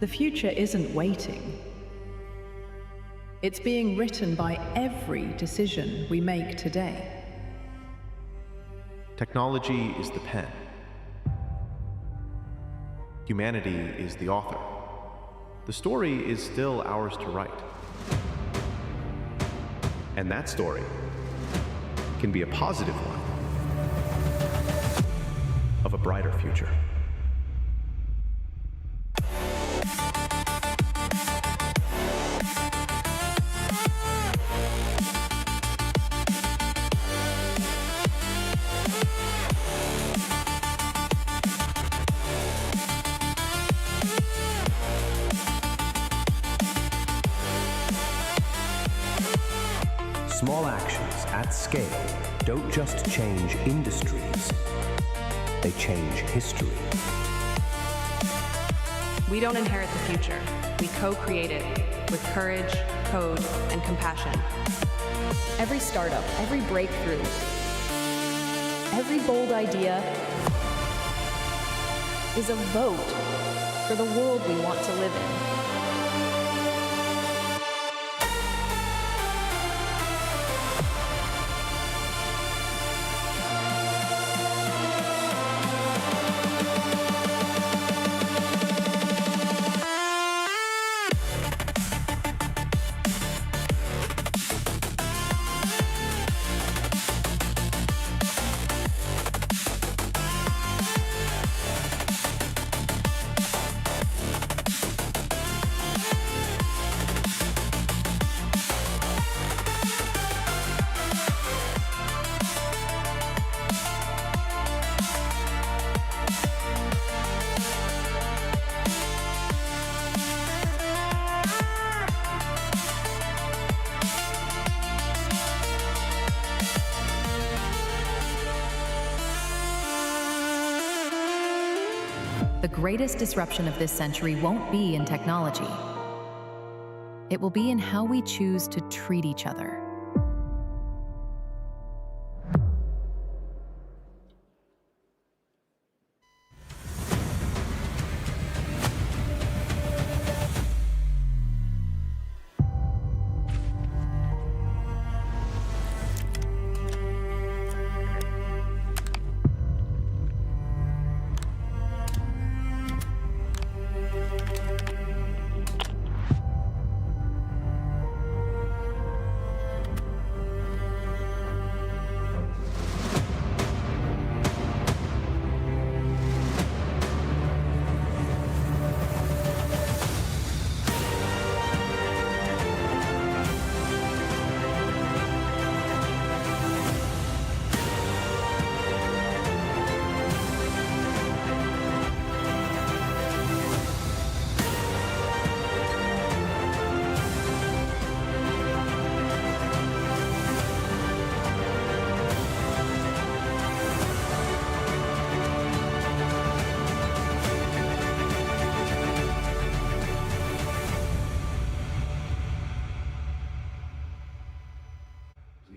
The future isn't waiting. It's being written by every decision we make today. Technology is the pen. Humanity is the author. The story is still ours to write. And that story can be a positive one of a brighter future. Small actions at scale don't just change industries, they change history. We don't inherit the future. We co-create it with courage, code, and compassion. Every startup, every breakthrough, every bold idea is a vote for the world we want to live in. The greatest disruption of this century won't be in technology. It will be in how we choose to treat each other.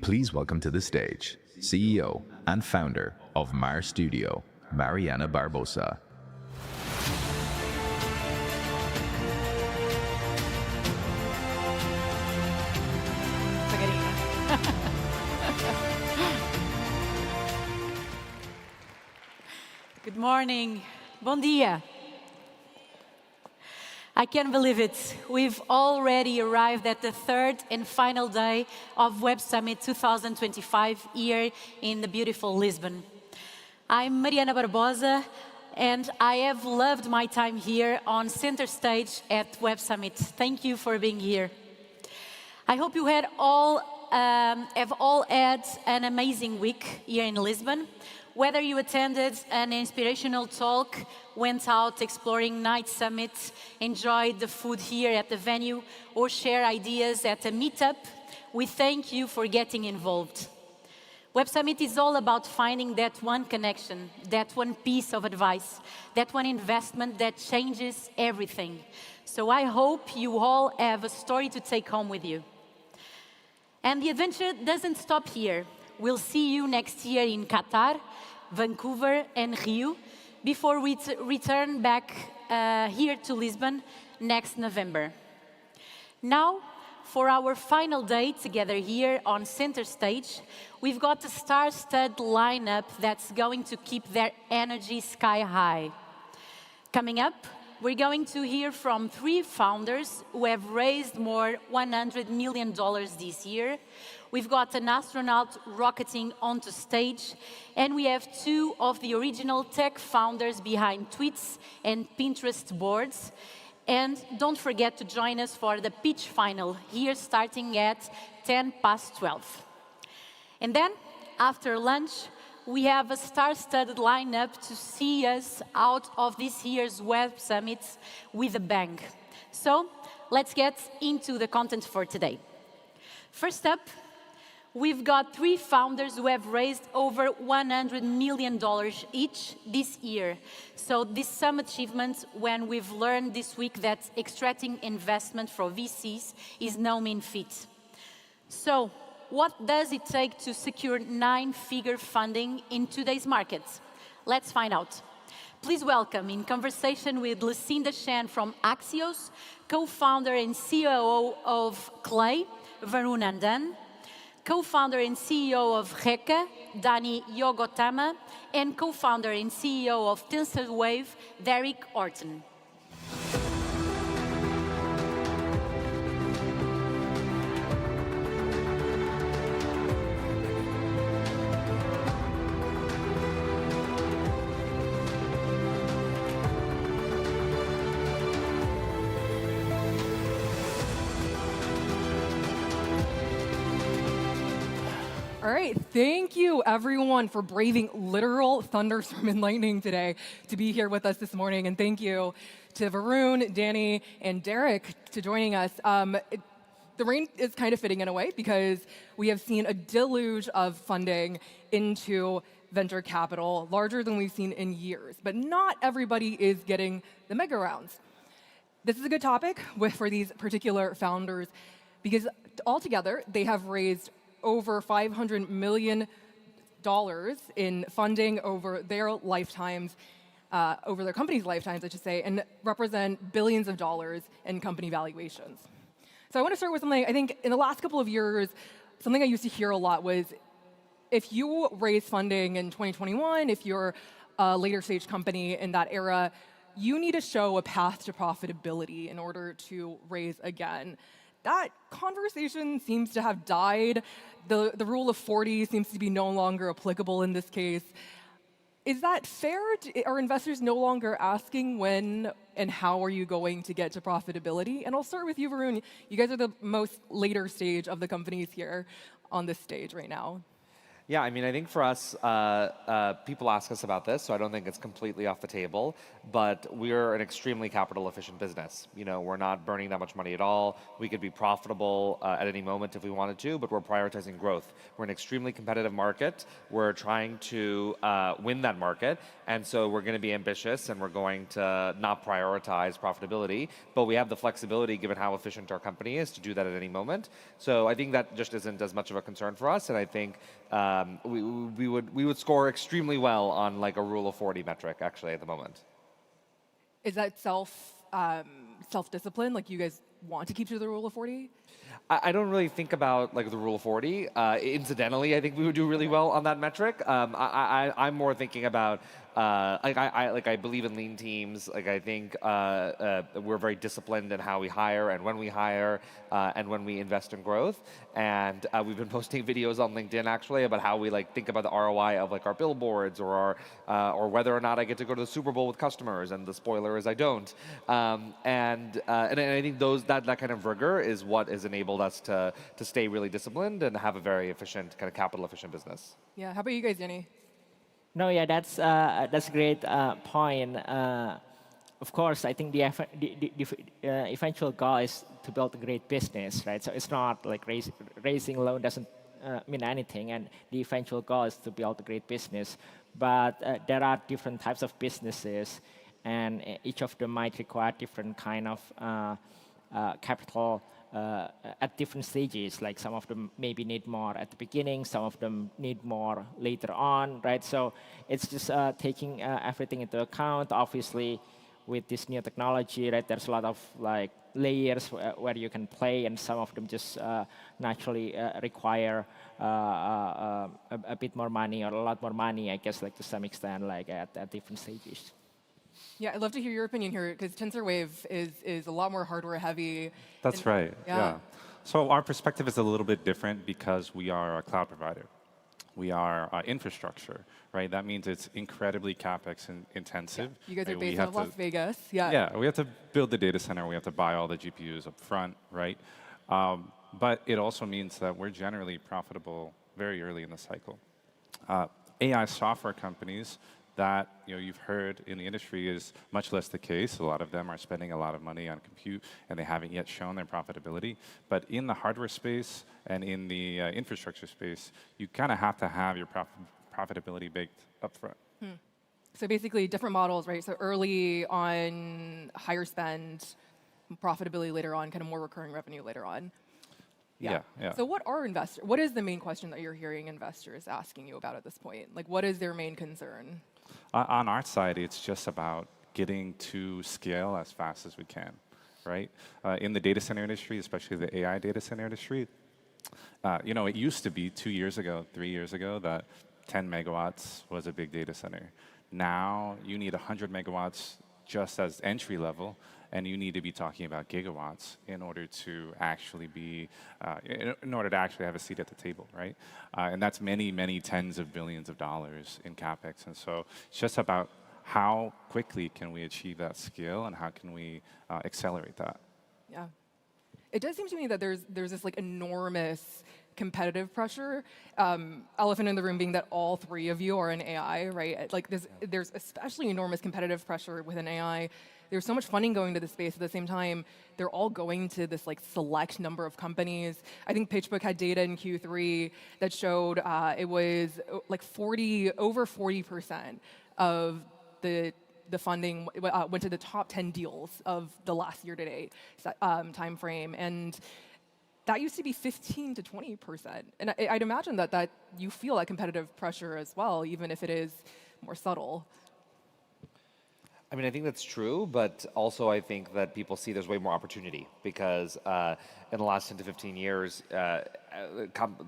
Please welcome to the stage CEO and founder of Mar Studio, Mariana Barbosa. Good morning. Bom dia. I can't believe it. We've already arrived at the third and final day of Web Summit 2025 here in the beautiful Lisbon. I'm Mariana Barbosa, and I have loved my time here on center stage at Web Summit. Thank you for being here. I hope you have all had an amazing week here in Lisbon. Whether you attended an inspirational talk, went out exploring night summits, enjoyed the food here at the venue, or share ideas at a meetup, we thank you for getting involved. Web Summit is all about finding that one connection, that one piece of advice, that one investment that changes everything. So I hope you all have a story to take home with you. And the adventure doesn't stop here. We'll see you next year in Qatar, Vancouver, and Rio, before we return back here to Lisbon next November. Now, for our final day together here on center stage, we've got a star-studded lineup that's going to keep their energy sky high. Coming up, we're going to hear from 3 founders who have raised more $100 million this year. We've got an astronaut rocketing onto stage, and we have 2 of the original tech founders behind tweets and Pinterest boards. And don't forget to join us for the pitch final here starting at 12:10. And then, after lunch, we have a star-studded lineup to see us out of this year's Web Summit with a bang. So, let's get into the content for today. First up, we've got 3 founders who have raised over $100 million each this year. So this is some achievement when we've learned this week that extracting investment from VCs is no mean feat. So what does it take to secure 9-figure funding in today's market? Let's find out. Please welcome, in conversation with Lucinda Shen from Axios, co-founder and COO of Clay, Varun Nandan, co-founder and CEO of Reka, Dani Yogotama, and co-founder and CEO of TensorWave, Derek Orton. All right, thank you everyone for braving literal thunderstorm and lightning today to be here with us this morning. And thank you to Varun, Danny, and Derek to joining us. The rain is kind of fitting in a way because we have seen a deluge of funding into venture capital, larger than we've seen in years. But not everybody is getting the mega rounds. This is a good topic for these particular founders because altogether they have raised over $500 million in funding over their lifetimes, over their company's lifetimes, I should say, and represent billions of dollars in company valuations. So I want to start with something, I think in the last couple of years, something I used to hear a lot was, if you raise funding in 2021, if you're a later stage company in that era, you need to show a path to profitability in order to raise again. That conversation seems to have died. The rule of 40 seems to be no longer applicable in this case. Is that fair? Are investors no longer asking when and how are you going to get to profitability? And I'll start with you, Varun. You guys are the most later stage of the companies here on this stage right now. Yeah, I mean, I think for us, people ask us about this, so I don't think it's completely off the table. But we're an extremely capital-efficient business. You know, we're not burning that much money at all. We could be profitable at any moment if we wanted to, but we're prioritizing growth. We're in an extremely competitive market. We're trying to win that market, and so we're going to be ambitious, and we're going to not prioritize profitability. But we have the flexibility, given how efficient our company is, to do that at any moment. So I think that just isn't as much of a concern for us, and I think we would score extremely well on like a rule of 40 metric actually at the moment. Is that self-discipline? Like you guys want to keep to the rule of 40? I don't really think about like the rule of 40. Incidentally, I think we would do really well on that metric. I'm more thinking about I believe in lean teams. Like I think we're very disciplined in how we hire and when we hire and when we invest in growth. And we've been posting videos on LinkedIn actually about how we like think about the ROI of like our billboards or whether or not I get to go to the Super Bowl with customers. And the spoiler is I don't. And I think that kind of rigor is what has enabled us to stay really disciplined and have a very efficient kind of capital efficient business. Yeah. How about you guys, Jenny? No, yeah, that's a great point. Of course, I think the eventual goal is to build a great business, right? So it's not like raising a loan doesn't mean anything, and the eventual goal is to build a great business. But there are different types of businesses, and each of them might require different kind of capital at different stages. Like some of them maybe need more at the beginning, some of them need more later on, right? So it's just taking everything into account. Obviously, with this new technology, right, there's a lot of like layers where you can play, and some of them just naturally require a bit more money or a lot more money, I guess, like to some extent, like at different stages. Yeah, I'd love to hear your opinion here, because TensorWave is a lot more hardware heavy. That's right, yeah. So our perspective is a little bit different because we are a cloud provider. We are infrastructure, right? That means it's incredibly CapEx intensive. Yeah. You guys are right? based out of Las Vegas. Yeah. Yeah, we have to build the data center. We have to buy all the GPUs up front, right? But it also means that we're generally profitable very early in the cycle. AI software companies that you've heard in the industry is much less the case. A lot of them are spending a lot of money on compute, and they haven't yet shown their profitability. But in the hardware space and in the infrastructure space, you kind of have to have your profitability baked up front. So basically, different models, right? So early on, higher spend, profitability later on, kind of more recurring revenue later on. Yeah. So what is the main question that you're hearing investors asking you about at this point? Like, what is their main concern? On our side, it's just about getting to scale as fast as we can, right? In the data center industry, especially the AI data center industry, it used to be 2 years ago, 3 years ago, that 10 megawatts was a big data center. Now you need 100 megawatts just as entry level, and you need to be talking about gigawatts in order to actually have a seat at the table, right? And that's many, many tens of billions of dollars in CapEx. And so it's just about how quickly can we achieve that scale, and how can we accelerate that? Yeah. It does seem to me that there's this like enormous competitive pressure. Elephant in the room being that all three of you are in AI, right? Like there's especially enormous competitive pressure within AI. There's so much funding going to the space. At the same time, they're all going to this like select number of companies. I think PitchBook had data in Q3 that showed it was like over 40% of the funding went to the top 10 deals of the last year to date time frame. And that used to be 15 to 20%. And I'd imagine that you feel that competitive pressure as well, even if it is more subtle. I mean, I think that's true, but also I think that people see there's way more opportunity because in the last 10 to 15 years,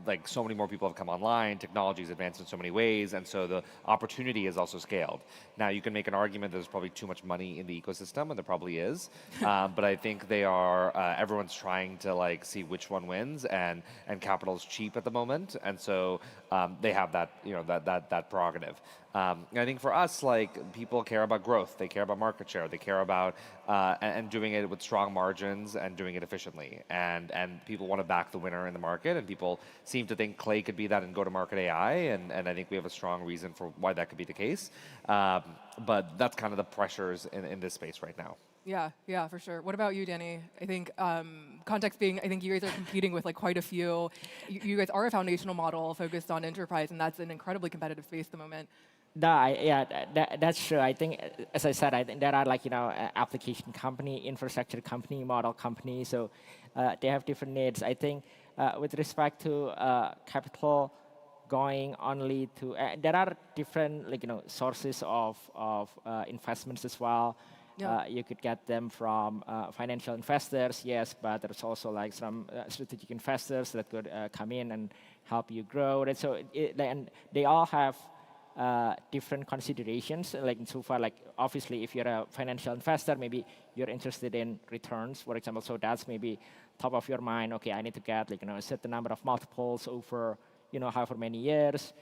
like so many more people have come online, technology has advanced in so many ways, and so the opportunity is also scaled. Now, you can make an argument that there's probably too much money in the ecosystem, and there probably is, but I think everyone's trying to like see which one wins, and capital is cheap at the moment, and so they have that, that prerogative. I think for us, like people care about growth, they care about market share, they care about and doing it with strong margins and doing it efficiently, and people want to back the winner in the market, and people seem to think Clay could be that in go-to-market AI, and I think we have a strong reason for why that could be the case. But that's kind of the pressures in this space right now. Yeah, for sure. What about you, Danny? I think context being, I think you guys are competing with like quite a few. You guys are a foundational model focused on enterprise, and that's an incredibly competitive space at the moment. That's true. I think, as I said, I think there are like application company, infrastructure company, model company. So they have different needs. I think with respect to capital going only to, there are different sources of investments as well. Yeah. You could get them from financial investors, yes, but there's also like some strategic investors that could come in and help you grow. And so and they all have different considerations. Like so far, like obviously, if you're a financial investor, maybe you're interested in returns, for example. So that's maybe top of your mind. Okay, I need to get a certain number of multiples over however many years.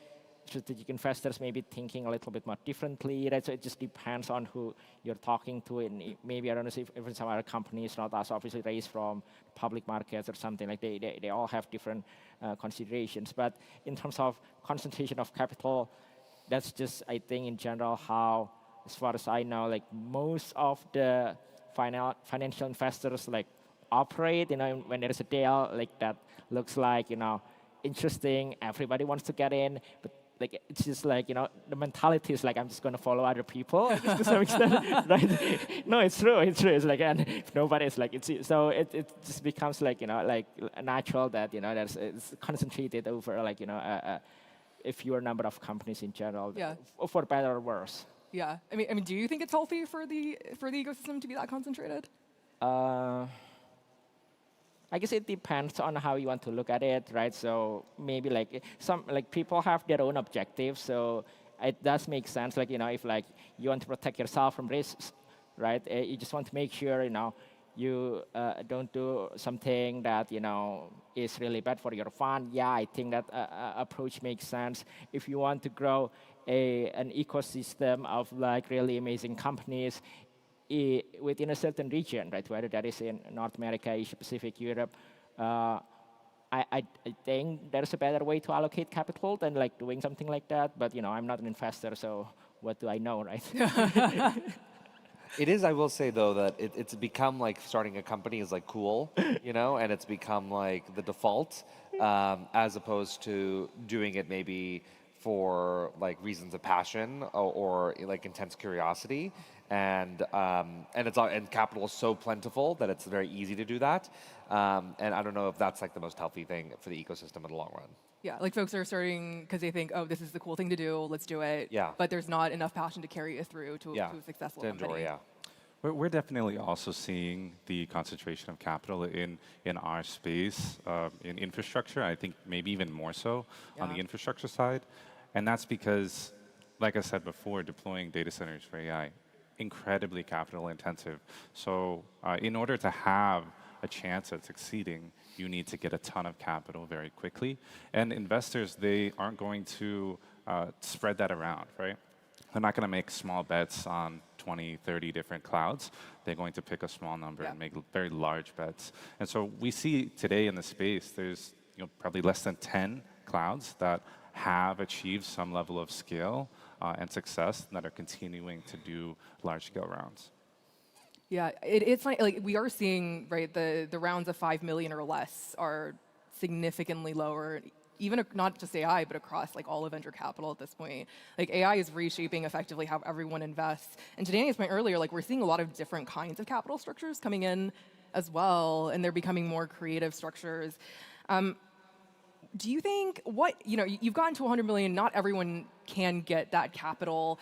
Strategic investors may be thinking a little bit more differently, right? So it just depends on who you're talking to, and maybe I don't know if some other companies not as obviously raised from public markets or something like they all have different considerations. But in terms of concentration of capital, that's just I think in general how, as far as I know, like most of the financial investors like operate. When there is a deal like that looks like interesting, everybody wants to get in, but like it's just like, the mentality is like I'm just going to follow other people, I guess, to some extent, right? No, it's true. It's true. It's like, and if nobody is like, so it just becomes like, like natural that, it's concentrated over like, a fewer number of companies in general, Yeah. for better or worse. Yeah. I mean, do you think it's healthy for the ecosystem to be that concentrated? I guess it depends on how you want to look at it, right? So maybe like some like people have their own objectives, so it does make sense. Like if like you want to protect yourself from risks, right? You just want to make sure you don't do something that is really bad for your fund. Yeah, I think that approach makes sense. If you want to grow an ecosystem of like really amazing companies within a certain region, right? Whether that is in North America, Asia Pacific, Europe, I think there's a better way to allocate capital than like doing something like that. But I'm not an investor, so what do I know, right? It is, I will say though, that it's become like starting a company is like cool, and it's become like the default, as opposed to doing it maybe for like reasons of passion or like intense curiosity. And capital is so plentiful that it's very easy to do that. And I don't know if that's like the most healthy thing for the ecosystem in the long run. Yeah, like folks are starting because they think, oh, this is the cool thing to do, let's do it. Yeah. But there's not enough passion to carry it through to a successful to enjoy, company. yeah. We're definitely also seeing the concentration of capital in our space, in infrastructure. I think maybe even more so on the infrastructure side. And that's because, like I said before, deploying data centers for AI, incredibly capital intensive. So in order to have a chance at succeeding, you need to get a ton of capital very quickly. And investors, they aren't going to spread that around, right? They're not going to make small bets on 20, 30 different clouds. They're going to pick a small number and make very large bets. And so we see today in the space, there's probably less than 10 clouds that have achieved some level of scale and success that are continuing to do large-scale rounds. Yeah, it's like we are seeing, right, the rounds of 5 million or less are significantly lower, even not just AI, but across like all of venture capital at this point. Like AI is reshaping effectively how everyone invests. And to Danny's point earlier, like we're seeing a lot of different kinds of capital structures coming in as well, and they're becoming more creative structures. Do you think you've gotten to 100 million, not everyone can get that capital.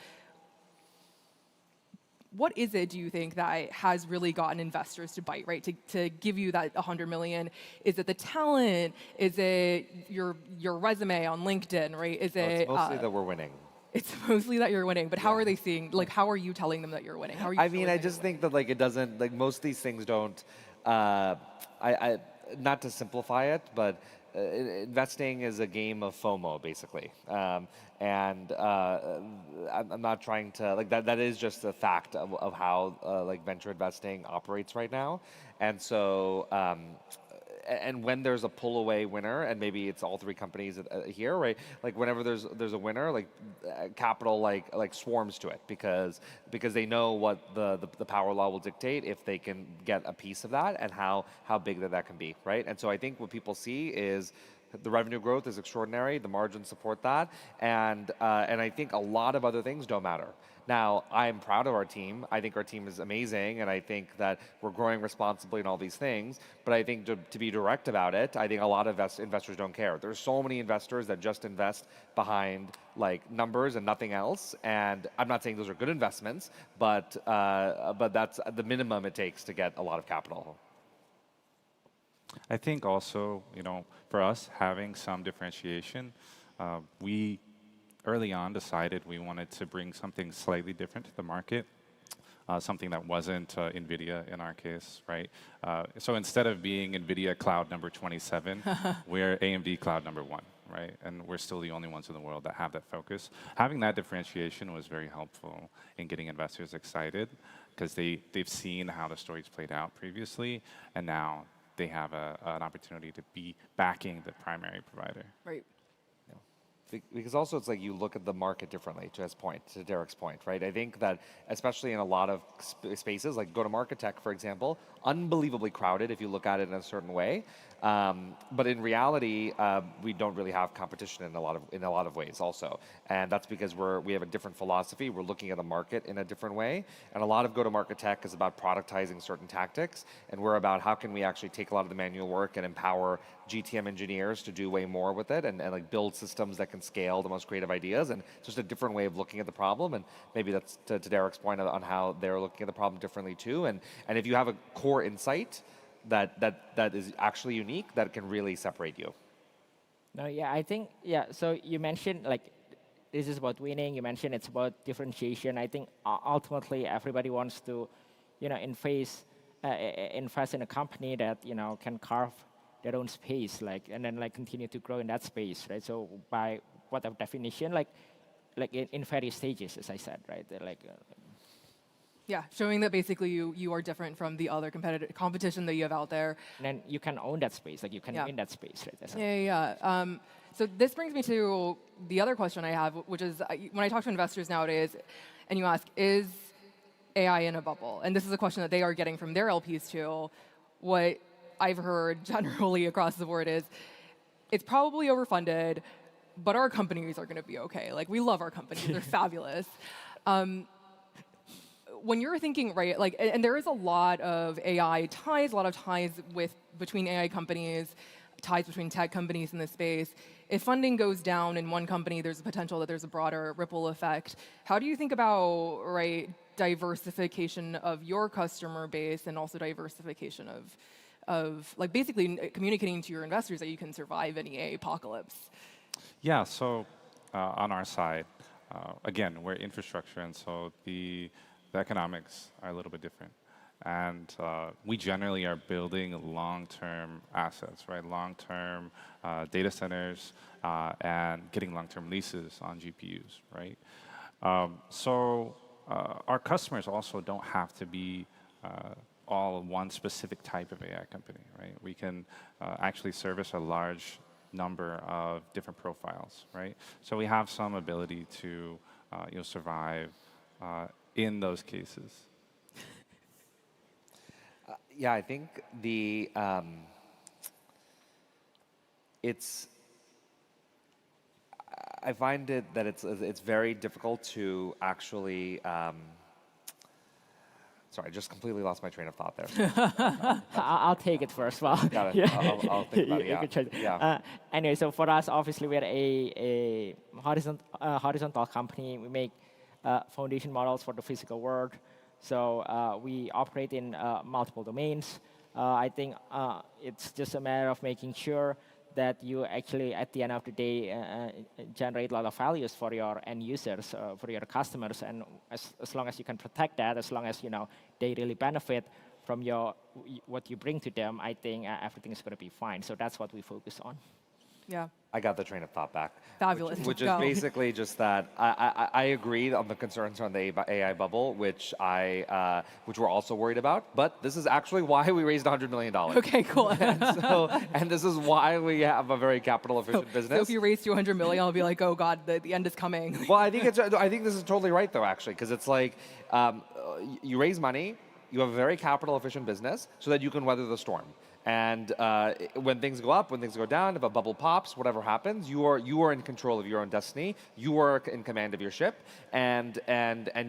What is it, do you think, that has really gotten investors to bite, right? To give you that 100 million? Is it the talent? Is it your resume on LinkedIn, right? Is it it's mostly that we're winning. It's mostly that you're winning, but how are they seeing, like, how are you telling them that you're winning? How are you I mean, I just think that like it doesn't, like most of these things don't, not to simplify it, but investing is a game of FOMO, basically. And I'm not trying to, like that is just a fact of how like venture investing operates right now. And so, and when there's a pull away winner, and maybe it's all three companies here, right? Like whenever there's a winner, like capital like swarms to it because they know what the power law will dictate if they can get a piece of that and how big that can be, right? And so I think what people see is the revenue growth is extraordinary, the margins support that, and I think a lot of other things don't matter. Now, I'm proud of our team. I think our team is amazing, and I think that we're growing responsibly and all these things. But I think to be direct about it, I think a lot of investors don't care. There's so many investors that just invest behind like numbers and nothing else. And I'm not saying those are good investments, but that's the minimum it takes to get a lot of capital. I think also, for us, having some differentiation, we early on decided we wanted to bring something slightly different to the market, something that wasn't NVIDIA in our case, right? So instead of being NVIDIA cloud number 27, we're AMD cloud number 1, right? And we're still the only ones in the world that have that focus. Having that differentiation was very helpful in getting investors excited because they've seen how the story's played out previously, and now they have an opportunity to be backing the primary provider. Right. because also it's like you look at the market differently, to Derek's point, right? I think that especially in a lot of spaces, like go-to-market tech, for example, unbelievably crowded if you look at it in a certain way. But in reality, we don't really have competition in a lot of ways also, and that's because we have a different philosophy. We're looking at the market in a different way, and a lot of go-to-market tech is about productizing certain tactics, and we're about how can we actually take a lot of the manual work and empower GTM engineers to do way more with it, and like build systems that can scale the most creative ideas, and it's just a different way of looking at the problem. And maybe that's to Derek's point on how they're looking at the problem differently too. And if you have a core insight that is actually unique, that can really separate you. No, yeah, I think, yeah, so you mentioned like this is about winning. You mentioned it's about differentiation. I think ultimately everybody wants to, invest in a company that, can carve their own space, and then continue to grow in that space, right? So by whatever definition, in various stages, as I said, right? Yeah, showing that basically you are different from the other competition that you have out there. And then you can own that space, you can win that space, right? Yeah. So this brings me to the other question I have, which is when I talk to investors nowadays, and you ask, is AI in a bubble? And this is a question that they are getting from their LPs too. What I've heard generally across the board is, it's probably overfunded, but our companies are going to be okay. Like, we love our companies; they're fabulous. When you're thinking, right, and there is a lot of AI ties, a lot of ties between AI companies, ties between tech companies in this space. If funding goes down in one company, there's a potential that there's a broader ripple effect. How do you think about, right, diversification of your customer base and also diversification of like basically communicating to your investors that you can survive any AI apocalypse? Yeah, so on our side, again, we're infrastructure, and so the economics are a little bit different. And we generally are building long-term assets, right? Long-term data centers and getting long-term leases on GPUs, right? So our customers also don't have to be all one specific type of AI company, right? We can actually service a large number of different profiles, right? So we have some ability to survive in those cases. Yeah, I think I find it that it's very difficult to actually. Sorry, I just completely lost my train of thought there. I'll take it first. Well, got it. Yeah. I'll think about it. Yeah. Anyway, so for us, obviously, we're a horizontal company. We make foundation models for the physical world. So we operate in multiple domains. I think it's just a matter of making sure that you actually, at the end of the day, generate a lot of values for your end users, for your customers. And as long as you can protect that, as long as they really benefit from what you bring to them, I think everything is going to be fine. So that's what we focus on. Yeah. I got the train of thought back. Fabulous. Which is basically just that I agree on the concerns on the AI bubble, which we're also worried about. But this is actually why we raised $100 million. Okay, cool. and this is why we have a very capital efficient business. So if you raise $200 million, I'll be like, oh God, the end is coming. Well, I think this is totally right though, actually, because it's like you raise money, you have a very capital efficient business, so that you can weather the storm. And when things go up, when things go down, if a bubble pops, whatever happens, you are in control of your own destiny. You are in command of your ship, and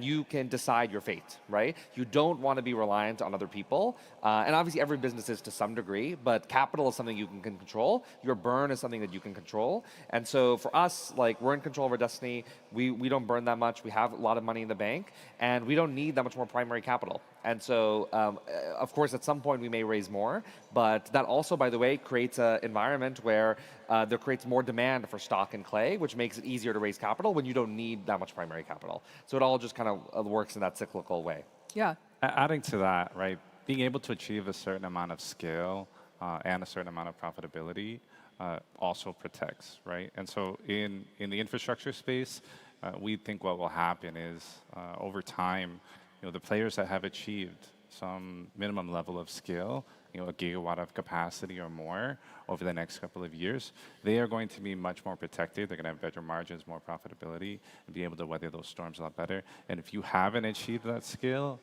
you can decide your fate, right? You don't want to be reliant on other people. And obviously, every business is to some degree, but capital is something you can control. Your burn is something that you can control. And so for us, like, we're in control of our destiny. We don't burn that much. We have a lot of money in the bank, and we don't need that much more primary capital. And so, of course, at some point we may raise more, but that also, by the way, creates an environment where there creates more demand for stock and clay, which makes it easier to raise capital when you don't need that much primary capital. So it all just kind of works in that cyclical way. Yeah. Adding to that, right, being able to achieve a certain amount of scale and a certain amount of profitability also protects, right? And so in the infrastructure space, we think what will happen is over time, the players that have achieved some minimum level of scale, a gigawatt of capacity or more over the next couple of years, they are going to be much more protected. They're going to have better margins, more profitability, and be able to weather those storms a lot better. And if you haven't achieved that scale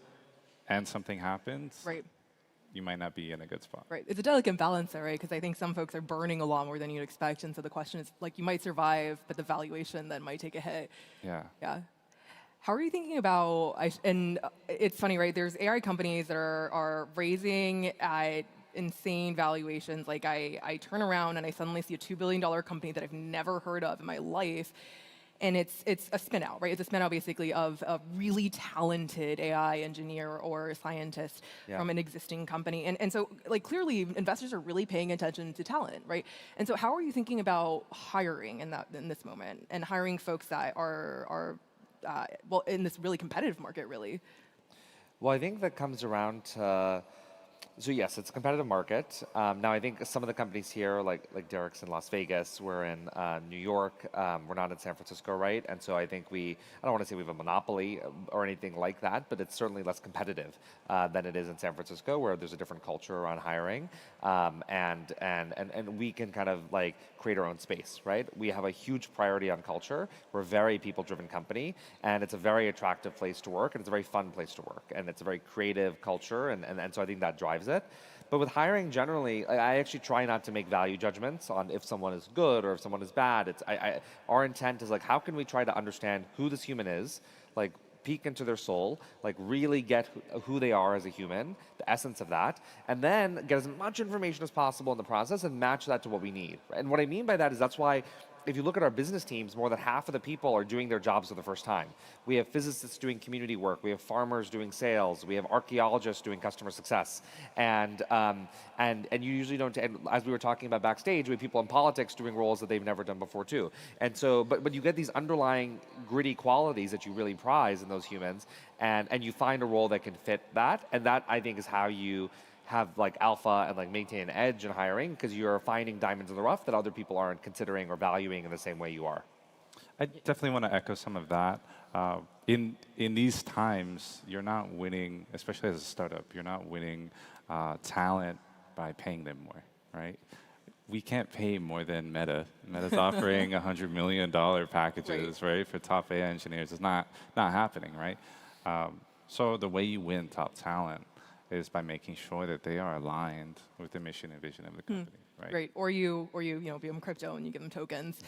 and something happens, Right. you might not be in a good spot. Right. It's a delicate balance there, right? Because I think some folks are burning a lot more than you'd expect. And so the question is, like, you might survive, but the valuation then might take a hit. Yeah. Yeah. How are you thinking about, and it's funny, right? There's AI companies that are raising at insane valuations. Like I turn around and I suddenly see a $2 billion company that I've never heard of in my life. And it's a spin out, right? It's a spin out basically of a really talented AI engineer or scientist from an existing company. And so like clearly investors are really paying attention to talent, right? And so how are you thinking about hiring in this moment and hiring folks that are well, in this really competitive market, really? Well, I think that comes around to, so yes, it's a competitive market. Now, I think some of the companies here, like Derek's in Las Vegas, we're in New York, we're not in San Francisco, right? And so I think I don't want to say we have a monopoly or anything like that, but it's certainly less competitive than it is in San Francisco, where there's a different culture around hiring, and we can kind of like create our own space, right? We have a huge priority on culture. We're a very people-driven company, and it's a very attractive place to work, and it's a very fun place to work, and it's a very creative culture, and so I think that drives it. But with hiring generally, I actually try not to make value judgments on if someone is good or if someone is bad. Our intent is like, how can we try to understand who this human is, like peek into their soul, like really get who they are as a human, the essence of that, and then get as much information as possible in the process and match that to what we need. And what I mean by that is that's why if you look at our business teams, more than half of the people are doing their jobs for the first time. We have physicists doing community work. We have farmers doing sales. We have archaeologists doing customer success. And you usually don't, and as we were talking about backstage, we have people in politics doing roles that they've never done before too. And so, but you get these underlying gritty qualities that you really prize in those humans, and you find a role that can fit that. And that, I think, is how you have like alpha and like maintain an edge in hiring, because you're finding diamonds in the rough that other people aren't considering or valuing in the same way you are. I definitely want to echo some of that. In these times, you're not winning, especially as a startup, you're not winning talent by paying them more, right? We can't pay more than Meta. Meta's offering $100 million packages, right, for top AI engineers. It's not happening, right? So the way you win top talent is by making sure that they are aligned with the mission and vision of the company, right? Right, or you give them crypto and you give them tokens.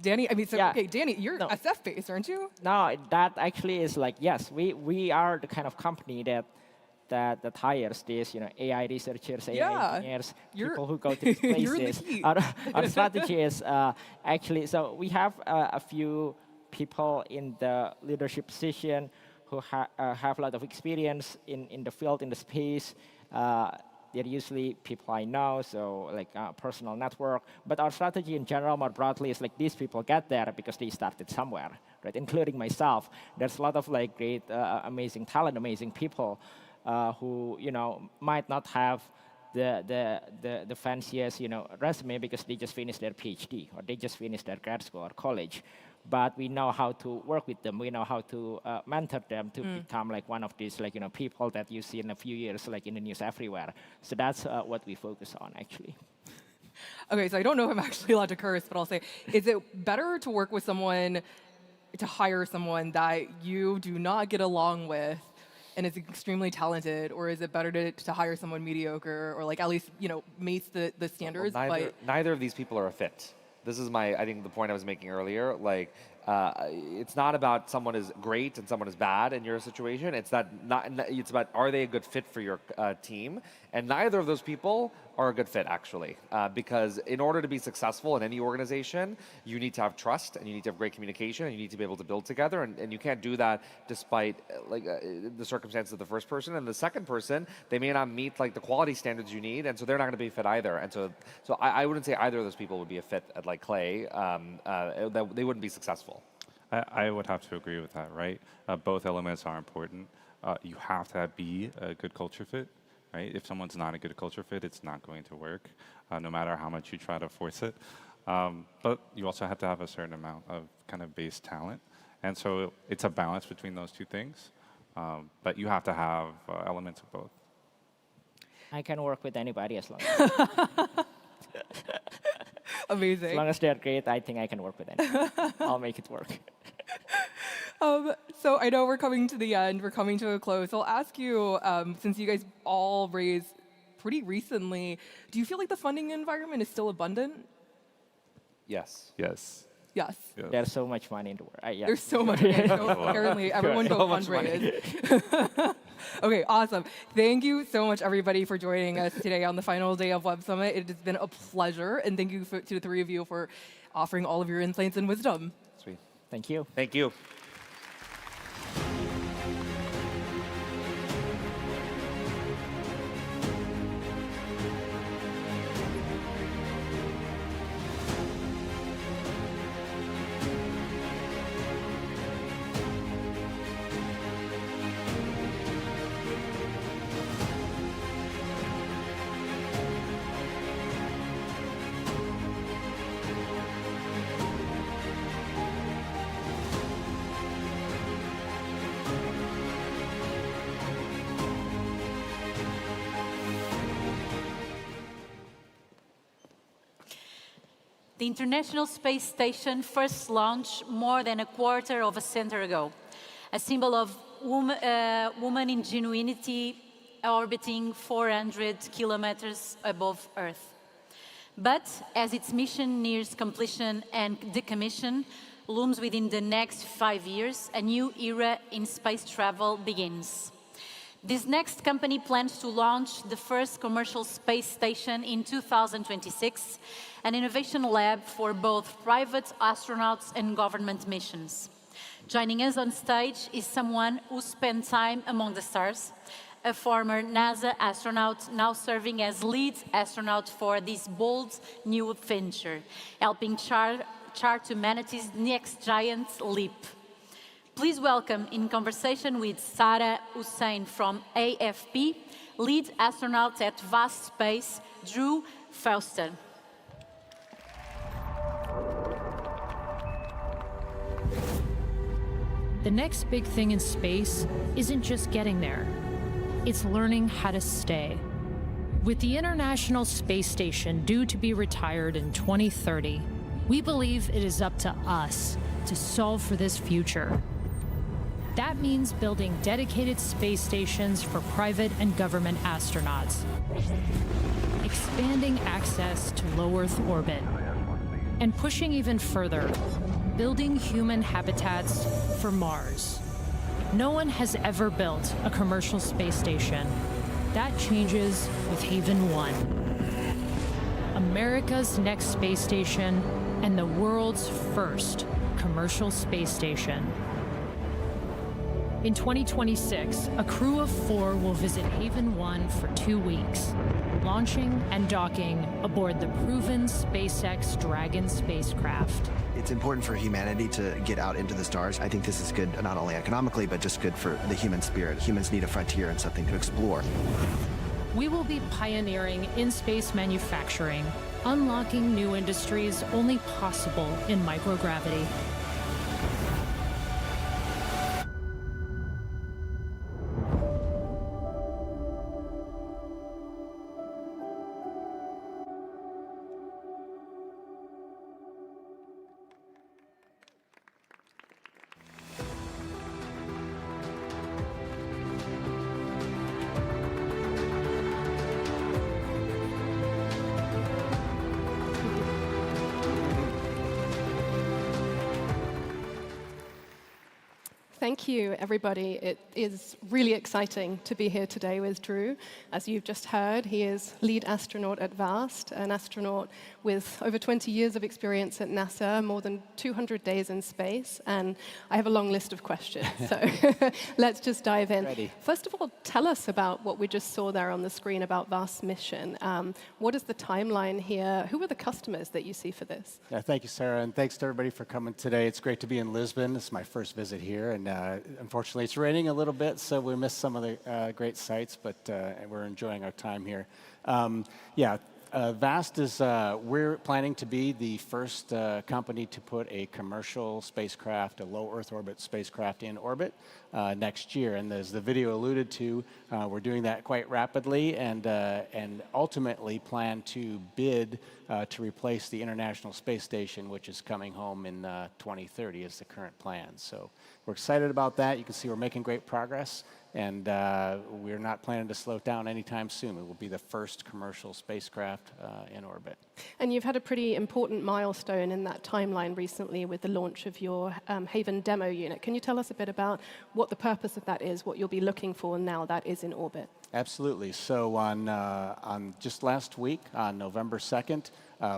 Danny, I mean, okay, Danny, you're SF-based, aren't you? No, that actually is like, yes, we are the kind of company that hires these, AI researchers, AI engineers, people who go to these places. You're in the heat. Our strategy is actually, so we have a few people in the leadership position who have a lot of experience in the field, in the space. They're usually people I know, so like a personal network. But our strategy in general, more broadly, is like these people get there because they started somewhere, right? Including myself. There's a lot of like great, amazing talent, amazing people who might not have the fanciest resume because they just finished their PhD or they just finished their grad school or college. But we know how to work with them. We know how to mentor them to become like one of these people that you see in a few years like in the news everywhere. So that's what we focus on actually. Okay, so I don't know if I'm actually allowed to curse, but I'll say, is it better to work with someone, to hire someone that you do not get along with and is extremely talented, or is it better to hire someone mediocre or like at least meets the standards? Well, neither of these people are a fit. This is I think the point I was making earlier. Like, it's not about someone is great and someone is bad in your situation. It's it's about, are they a good fit for your team? And neither of those people are a good fit, actually. Because in order to be successful in any organization, you need to have trust, and you need to have great communication, and you need to be able to build together. And you can't do that despite the circumstances of the first person. And the second person, they may not meet like the quality standards you need, and so they're not going to be a fit either. And so I wouldn't say either of those people would be a fit at like Clay. That they wouldn't be successful. I would have to agree with that, right? Both elements are important. You have to be a good culture fit, right? If someone's not a good culture fit, it's not going to work, no matter how much you try to force it. But you also have to have a certain amount of kind of base talent. And so it's a balance between those two things. But you have to have elements of both. I can work with anybody as long Amazing. as long as they're great. I think I can work with anybody. I'll make it work. So I know we're coming to the end. We're coming to a close. I'll ask you, since you guys all raised pretty recently, do you feel like the funding environment is still abundant? Yes. Yes. Yes. There's so much money in the world. Yeah. There's so much money. So apparently, everyone go fundraise. Okay, awesome. Thank you so much, everybody, for joining us today on the final day of Web Summit. It has been a pleasure, and thank you to the three of you for offering all of your insights and wisdom. Sweet. Thank you. Thank you. The International Space Station first launched more than a quarter of a century ago, a symbol of woman ingenuity orbiting 400 kilometers above Earth. But as its mission nears completion and decommission looms within the next 5 years, a new era in space travel begins. This next company plans to launch the first commercial space station in 2026, an innovation lab for both private astronauts and government missions. Joining us on stage is someone who spent time among the stars, a former NASA astronaut now serving as lead astronaut for this bold new venture, helping chart humanity's next giant leap. Please welcome, in conversation with Sarah Hussein from AFP, lead astronaut at Vast Space, Drew Fauster. The next big thing in space isn't just getting there. It's learning how to stay. With the International Space Station due to be retired in 2030, we believe it is up to us to solve for this future. That means building dedicated space stations for private and government astronauts, expanding access to low Earth orbit, and pushing even further, building human habitats for Mars. No one has ever built a commercial space station. That changes with Haven 1. America's next space station and the world's first commercial space station. In 2026, a crew of 4 will visit Haven 1 for 2 weeks, launching and docking aboard the proven SpaceX Dragon spacecraft. It's important for humanity to get out into the stars. I think this is good not only economically, but just good for the human spirit. Humans need a frontier and something to explore. We will be pioneering in-space manufacturing, unlocking new industries only possible in microgravity. Thank you, everybody. It is really exciting to be here today with Drew. As you've just heard, he is lead astronaut at VAST, an astronaut with over 20 years of experience at NASA, more than 200 days in space, and I have a long list of questions, so let's just dive in. Ready. First of all, tell us about what we just saw there on the screen about VAST's mission. What is the timeline here? Who are the customers that you see for this? Yeah, thank you, Sarah, and thanks to everybody for coming today. It's great to be in Lisbon. This is my first visit here, and unfortunately it's raining a little bit, so we missed some of the great sights, but we're enjoying our time here. Yeah, VAST is, we're planning to be the first company to put a commercial spacecraft, a low Earth orbit spacecraft in orbit next year. And as the video alluded to, we're doing that quite rapidly and ultimately plan to bid to replace the International Space Station, which is coming home in 2030 is the current plan. So we're excited about that. You can see we're making great progress. And we're not planning to slow down anytime soon. It will be the first commercial spacecraft in orbit. And you've had a pretty important milestone in that timeline recently with the launch of your Haven demo unit. Can you tell us a bit about what the purpose of that is, what you'll be looking for now that is in orbit? Absolutely. So on just last week, on November 2nd,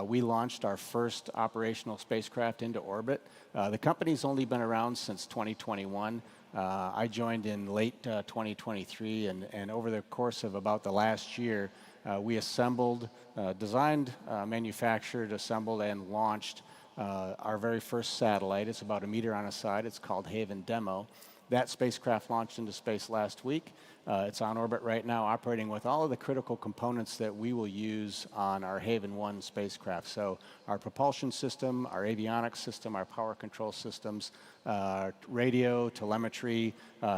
we launched our first operational spacecraft into orbit. The company's only been around since 2021. I joined in late 2023, and over the course of about the last year, we assembled, designed, manufactured, assembled, and launched our very first satellite. It's about 1 meter on a side. It's called Haven Demo. That spacecraft launched into space last week. It's on orbit right now, operating with all of the critical components that we will use on our Haven 1 spacecraft. So our propulsion system, our avionics system, our power control systems, radio, telemetry,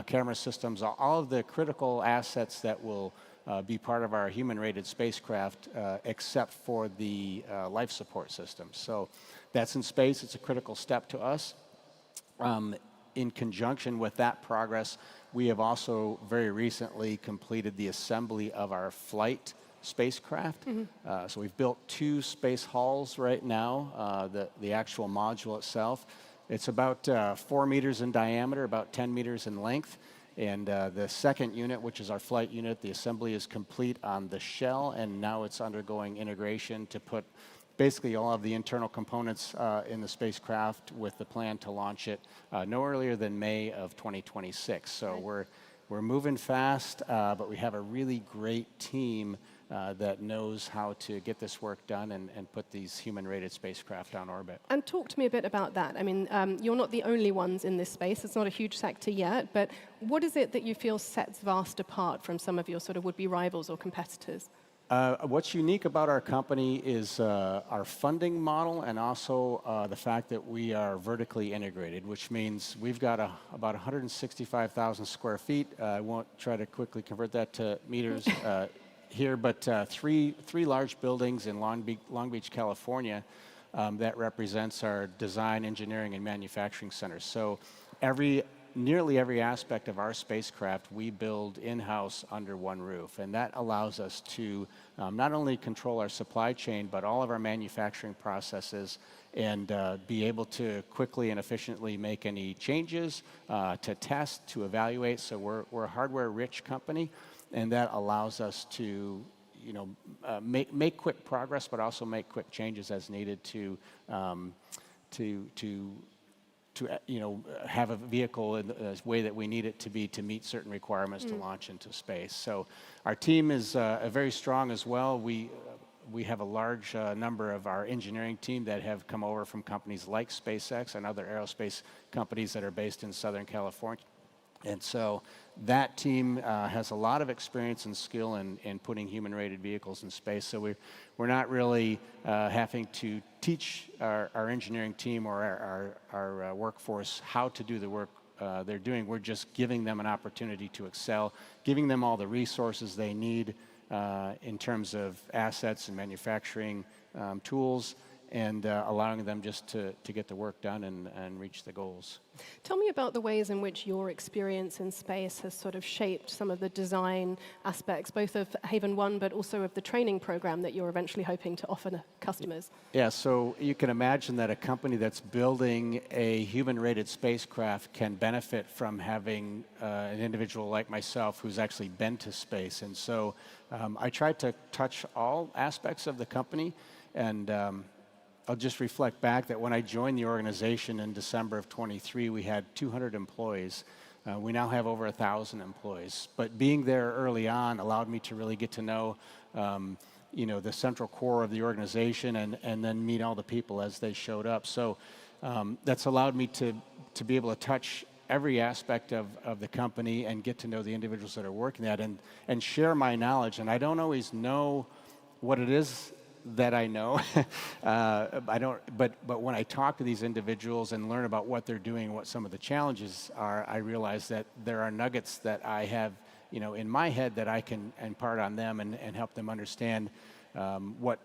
camera systems, all of the critical assets that will be part of our human-rated spacecraft, except for the life support system. So that's in space. It's a critical step to us. In conjunction with that progress, we have also very recently completed the assembly of our flight spacecraft. So we've built 2 space halls right now, the actual module itself. It's about 4 meters in diameter, about 10 meters in length. And the second unit, which is our flight unit, the assembly is complete on the shell, and now it's undergoing integration to put basically all of the internal components in the spacecraft with the plan to launch it no earlier than May of 2026. So we're moving fast, but we have a really great team that knows how to get this work done and put these human-rated spacecraft on orbit. And talk to me a bit about that. I mean, you're not the only ones in this space. It's not a huge sector yet, but what is it that you feel sets VAST apart from some of your sort of would-be rivals or competitors? What's unique about our company is our funding model and also the fact that we are vertically integrated, which means we've got about 165,000 square feet. I won't try to quickly convert that to meters here, but three large buildings in Long Beach, California, that represents our design, engineering, and manufacturing centers. So nearly every aspect of our spacecraft we build in-house under one roof, and that allows us to not only control our supply chain, but all of our manufacturing processes and be able to quickly and efficiently make any changes, to test, to evaluate. So we're a hardware-rich company, and that allows us to make quick progress, but also make quick changes as needed to have a vehicle in the way that we need it to be to meet certain requirements to launch into space. So our team is very strong as well. We have a large number of our engineering team that have come over from companies like SpaceX and other aerospace companies that are based in Southern California. And so that team has a lot of experience and skill in putting human-rated vehicles in space. So we're not really having to teach our engineering team or our workforce how to do the work they're doing. We're just giving them an opportunity to excel, giving them all the resources they need in terms of assets and manufacturing tools, and allowing them just to get the work done and reach the goals. Tell me about the ways in which your experience in space has sort of shaped some of the design aspects, both of Haven 1, but also of the training program that you're eventually hoping to offer customers. Yeah, so you can imagine that a company that's building a human-rated spacecraft can benefit from having an individual like myself who's actually been to space. And so I tried to touch all aspects of the company, and I'll just reflect back that when I joined the organization in December of 23, we had 200 employees. We now have over 1,000 employees. But being there early on allowed me to really get to know, the central core of the organization and then meet all the people as they showed up. So that's allowed me to be able to touch every aspect of the company and get to know the individuals that are working at and share my knowledge. And I don't always know what it is that I know. I don't, but when I talk to these individuals and learn about what they're doing, what some of the challenges are, I realize that there are nuggets that I have, in my head that I can impart on them and help them understand what,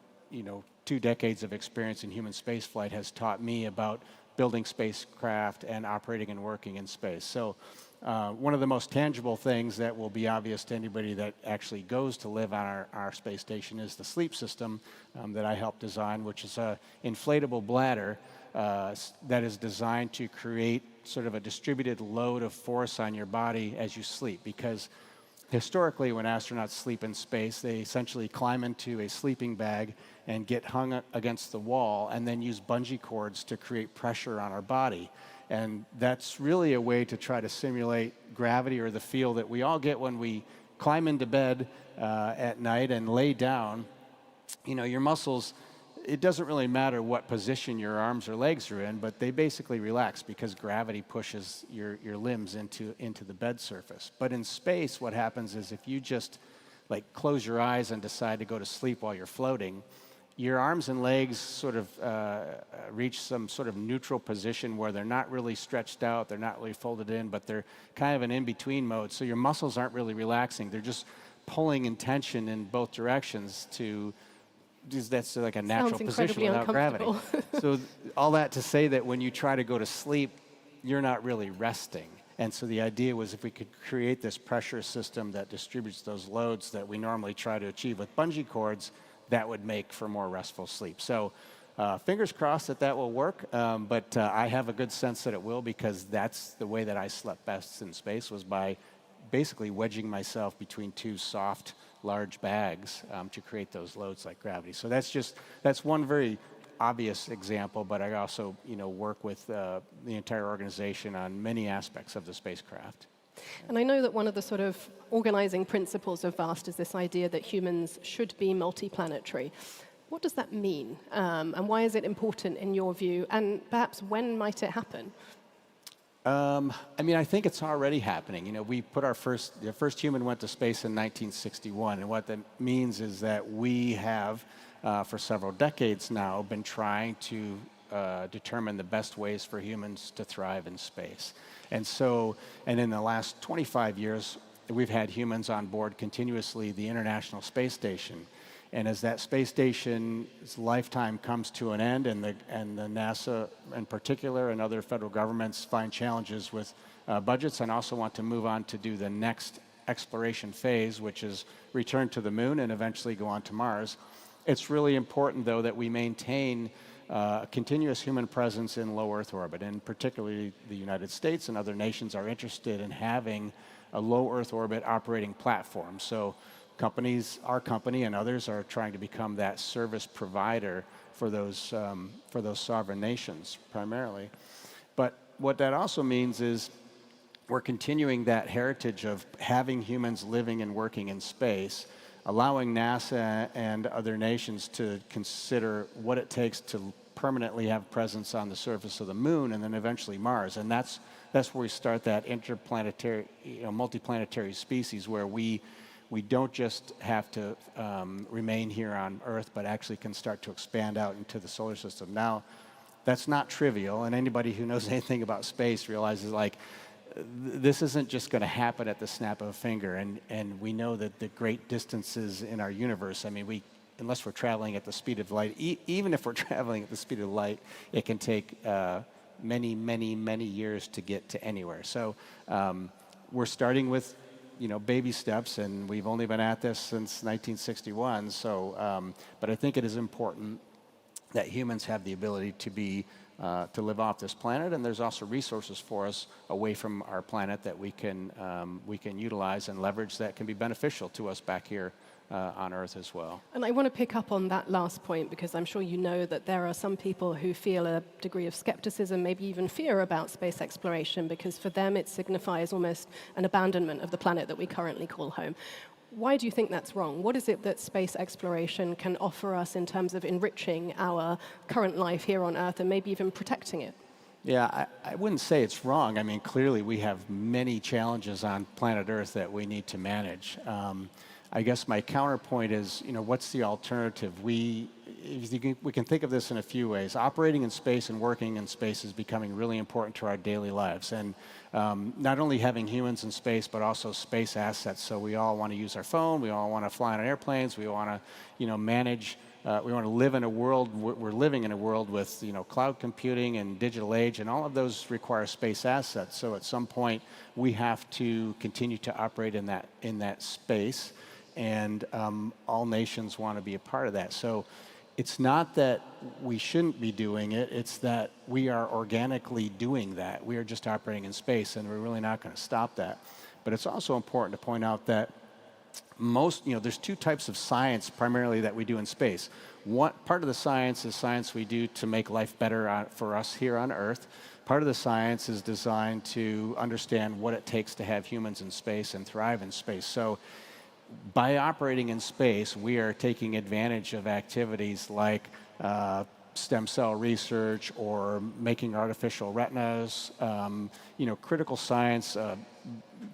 2 decades of experience in human spaceflight has taught me about building spacecraft and operating and working in space. So one of the most tangible things that will be obvious to anybody that actually goes to live on our space station is the sleep system that I helped design, which is an inflatable bladder that is designed to create sort of a distributed load of force on your body as you sleep. Because historically, when astronauts sleep in space, they essentially climb into a sleeping bag and get hung against the wall and then use bungee cords to create pressure on our body. And that's really a way to try to simulate gravity or the feel that we all get when we climb into bed at night and lay down. Your muscles, it doesn't really matter what position your arms or legs are in, but they basically relax because gravity pushes your limbs into the bed surface. But in space, what happens is if you just close your eyes and decide to go to sleep while you're floating, your arms and legs sort of reach some sort of neutral position where they're not really stretched out, they're not really folded in, but they're kind of an in-between mode. So your muscles aren't really relaxing. They're just pulling in tension in both directions that's like a natural position without gravity. So all that to say that when you try to go to sleep, you're not really resting. And so the idea was if we could create this pressure system that distributes those loads that we normally try to achieve with bungee cords, that would make for more restful sleep. So fingers crossed that will work, but I have a good sense that it will, because that's the way that I slept best in space, was by basically wedging myself between 2 soft, large bags to create those loads like gravity. So that's one very obvious example, but I also work with the entire organization on many aspects of the spacecraft. And I know that one of the sort of organizing principles of VAST is this idea that humans should be multiplanetary. What does that mean? And why is it important in your view? And perhaps when might it happen? I think it's already happening. We put the first human went to space in 1961. And what that means is that we have, for several decades now, been trying to determine the best ways for humans to thrive in space. And in the last 25 years, we've had humans on board continuously the International Space Station. And as that space station's lifetime comes to an end, and the NASA in particular and other federal governments find challenges with budgets and also want to move on to do the next exploration phase, which is return to the moon and eventually go on to Mars, it's really important, though, that we maintain continuous human presence in low Earth orbit, and particularly the United States and other nations are interested in having a low Earth orbit operating platform. So our company and others are trying to become that service provider for those sovereign nations primarily. But what that also means is we're continuing that heritage of having humans living and working in space, allowing NASA and other nations to consider what it takes to permanently have presence on the surface of the moon and then eventually Mars. And that's where we start that interplanetary, multiplanetary species, where we don't just have to remain here on Earth, but actually can start to expand out into the solar system. Now, that's not trivial, and anybody who knows anything about space realizes this isn't just going to happen at the snap of a finger, and we know that the great distances in our universe, unless we're traveling at the speed of light, even if we're traveling at the speed of light, it can take many, many, many years to get to anywhere. So we're starting with baby steps, and we've only been at this since 1961. So, but I think it is important that humans have the ability to live off this planet, and there's also resources for us away from our planet that we can utilize and leverage that can be beneficial to us back here on Earth as well. And I want to pick up on that last point, because I'm sure you know that there are some people who feel a degree of skepticism, maybe even fear about space exploration, because for them it signifies almost an abandonment of the planet that we currently call home. Why do you think that's wrong? What is it that space exploration can offer us in terms of enriching our current life here on Earth and maybe even protecting it? Yeah, I wouldn't say it's wrong. Clearly we have many challenges on planet Earth that we need to manage. I guess my counterpoint is, what's the alternative? We can think of this in a few ways. Operating in space and working in space is becoming really important to our daily lives. And not only having humans in space, but also space assets. So we all want to use our phone. We all want to fly on airplanes. We want to, manage. We want to live in a world. We're living in a world with, cloud computing and digital age, and all of those require space assets. So at some point, we have to continue to operate in that space, and all nations want to be a part of that. So it's not that we shouldn't be doing it, it's that we are organically doing that. We are just operating in space, and we're really not going to stop that. But it's also important to point out that there's two types of science primarily that we do in space. One part of the science is science we do to make life better for us here on Earth. Part of the science is designed to understand what it takes to have humans in space and thrive in space. So by operating in space, we are taking advantage of activities like stem cell research or making artificial retinas, critical science,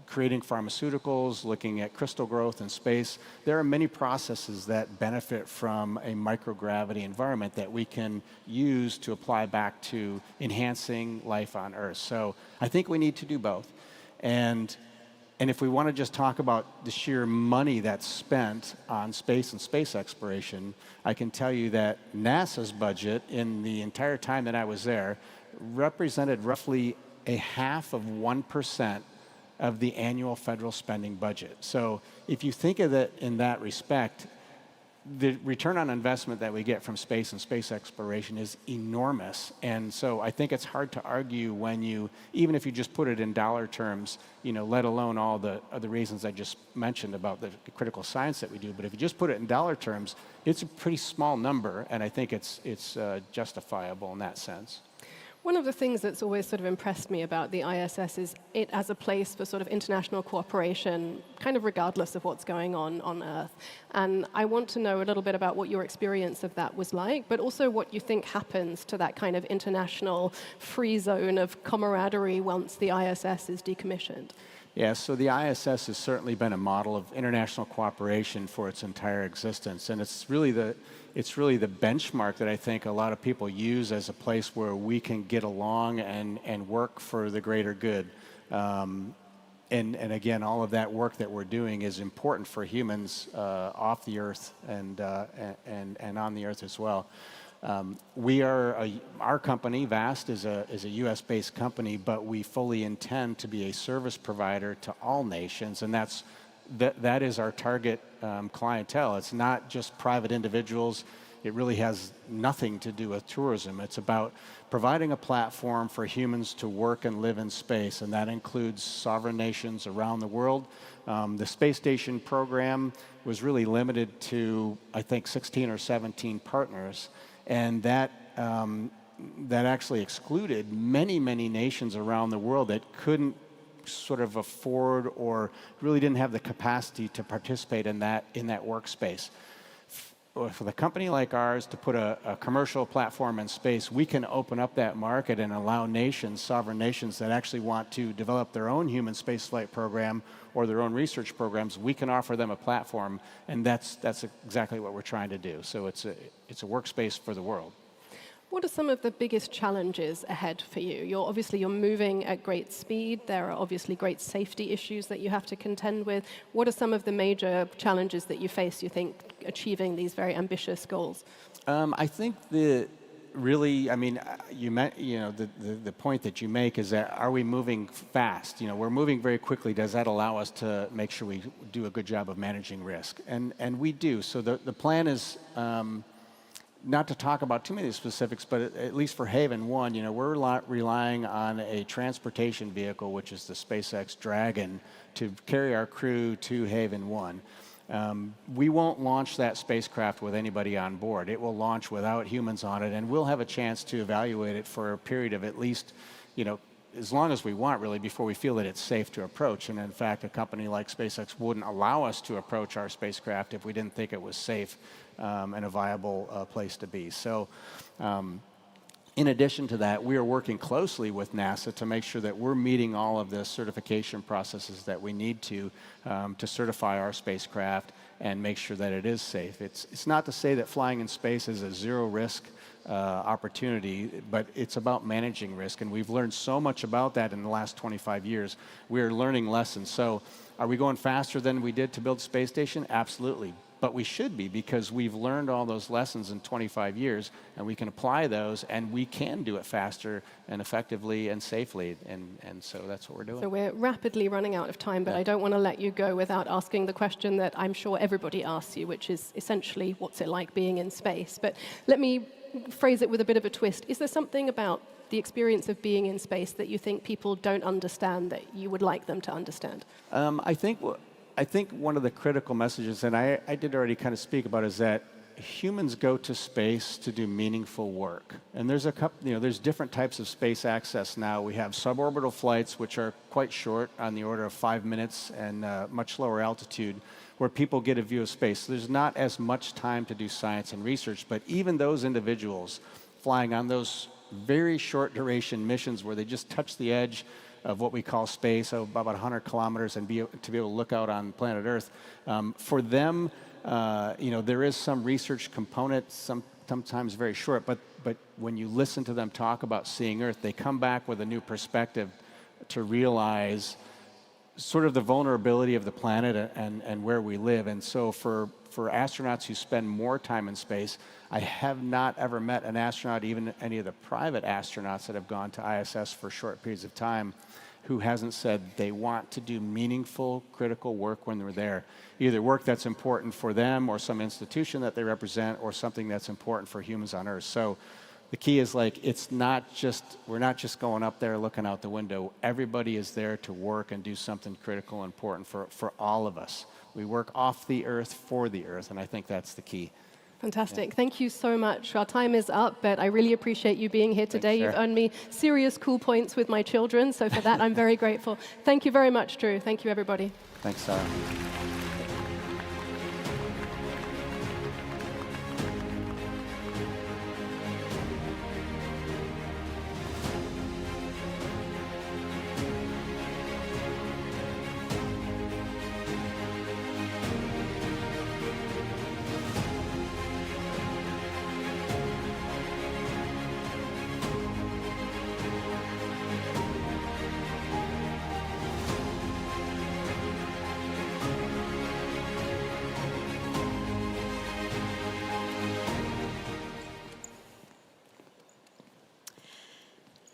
creating pharmaceuticals, looking at crystal growth in space. There are many processes that benefit from a microgravity environment that we can use to apply back to enhancing life on Earth. So I think we need to do both. And if we want to just talk about the sheer money that's spent on space and space exploration, I can tell you that NASA's budget in the entire time that I was there represented roughly 0.5% of the annual federal spending budget. So if you think of it in that respect, the return on investment that we get from space and space exploration is enormous. And so I think it's hard to argue when even if you just put it in dollar terms, let alone all the other reasons I just mentioned about the critical science that we do. But if you just put it in dollar terms, it's a pretty small number, and I think it's justifiable in that sense. One of the things that's always sort of impressed me about the ISS is it as a place for sort of international cooperation, kind of regardless of what's going on Earth. And I want to know a little bit about what your experience of that was like, but also what you think happens to that kind of international free zone of camaraderie once the ISS is decommissioned. Yeah, so the ISS has certainly been a model of international cooperation for its entire existence, and it's really the benchmark that I think a lot of people use as a place where we can get along and work for the greater good. And again, all of that work that we're doing is important for humans off the Earth and on the Earth as well. Our company, VAST, is a U.S.-based company, but we fully intend to be a service provider to all nations, and that is our target clientele. It's not just private individuals. It really has nothing to do with tourism. It's about providing a platform for humans to work and live in space, and that includes sovereign nations around the world. The space station program was really limited to, I think, 16 or 17 partners, and that actually excluded many, many nations around the world that couldn't sort of afford or really didn't have the capacity to participate in that workspace. For the company like ours to put a commercial platform in space, we can open up that market and allow nations, sovereign nations that actually want to develop their own human spaceflight program or their own research programs, we can offer them a platform, and that's exactly what we're trying to do. So it's a workspace for the world. What are some of the biggest challenges ahead for you? You're moving at great speed. There are obviously great safety issues that you have to contend with. What are some of the major challenges that you face, you think, achieving these very ambitious goals? I think the point that you make is that are we moving fast? We're moving very quickly. Does that allow us to make sure we do a good job of managing risk? And we do. So the plan is, not to talk about too many specifics, but at least for Haven 1, we're relying on a transportation vehicle, which is the SpaceX Dragon, to carry our crew to Haven 1. We won't launch that spacecraft with anybody on board. It will launch without humans on it, and we'll have a chance to evaluate it for a period of at least, as long as we want, really, before we feel that it's safe to approach. And in fact, a company like SpaceX wouldn't allow us to approach our spacecraft if we didn't think it was safe and a viable place to be. So In addition to that, we are working closely with NASA to make sure that we're meeting all of the certification processes that we need to certify our spacecraft and make sure that it is safe. It's not to say that flying in space is a zero-risk opportunity, but it's about managing risk, and we've learned so much about that in the last 25 years. We're learning lessons. So are we going faster than we did to build the space station? Absolutely. But we should be, because we've learned all those lessons in 25 years, and we can apply those, and we can do it faster and effectively and safely, and so that's what we're doing. So we're rapidly running out of time, but I don't want to let you go without asking the question that I'm sure everybody asks you, which is essentially, what's it like being in space? But let me phrase it with a bit of a twist. Is there something about the experience of being in space that you think people don't understand that you would like them to understand? I think one of the critical messages, and I did already kind of speak about, is that humans go to space to do meaningful work. And there's there's different types of space access now. We have suborbital flights, which are quite short, on the order of 5 minutes, and much lower altitude, where people get a view of space. So there's not as much time to do science and research, but even those individuals flying on those very short duration missions where they just touch the edge of what we call space, so about 100 kilometers, and to be able to look out on planet Earth. For them, there is some research component, sometimes very short, but when you listen to them talk about seeing Earth, they come back with a new perspective to realize sort of the vulnerability of the planet and where we live. And so for astronauts who spend more time in space, I have not ever met an astronaut, even any of the private astronauts that have gone to ISS for short periods of time, who hasn't said they want to do meaningful, critical work when they're there. Either work that's important for them or some institution that they represent, or something that's important for humans on Earth. So the key is, like, we're not just going up there looking out the window. Everybody is there to work and do something critical and important for all of us. We work off the Earth for the Earth, and I think that's the key. Fantastic. Yeah. Thank you so much. Our time is up, but I really appreciate you being here today. You've earned me serious cool points with my children, so for that, I'm very grateful. Thank you very much, Drew. Thank you, everybody. Thanks, Sarah.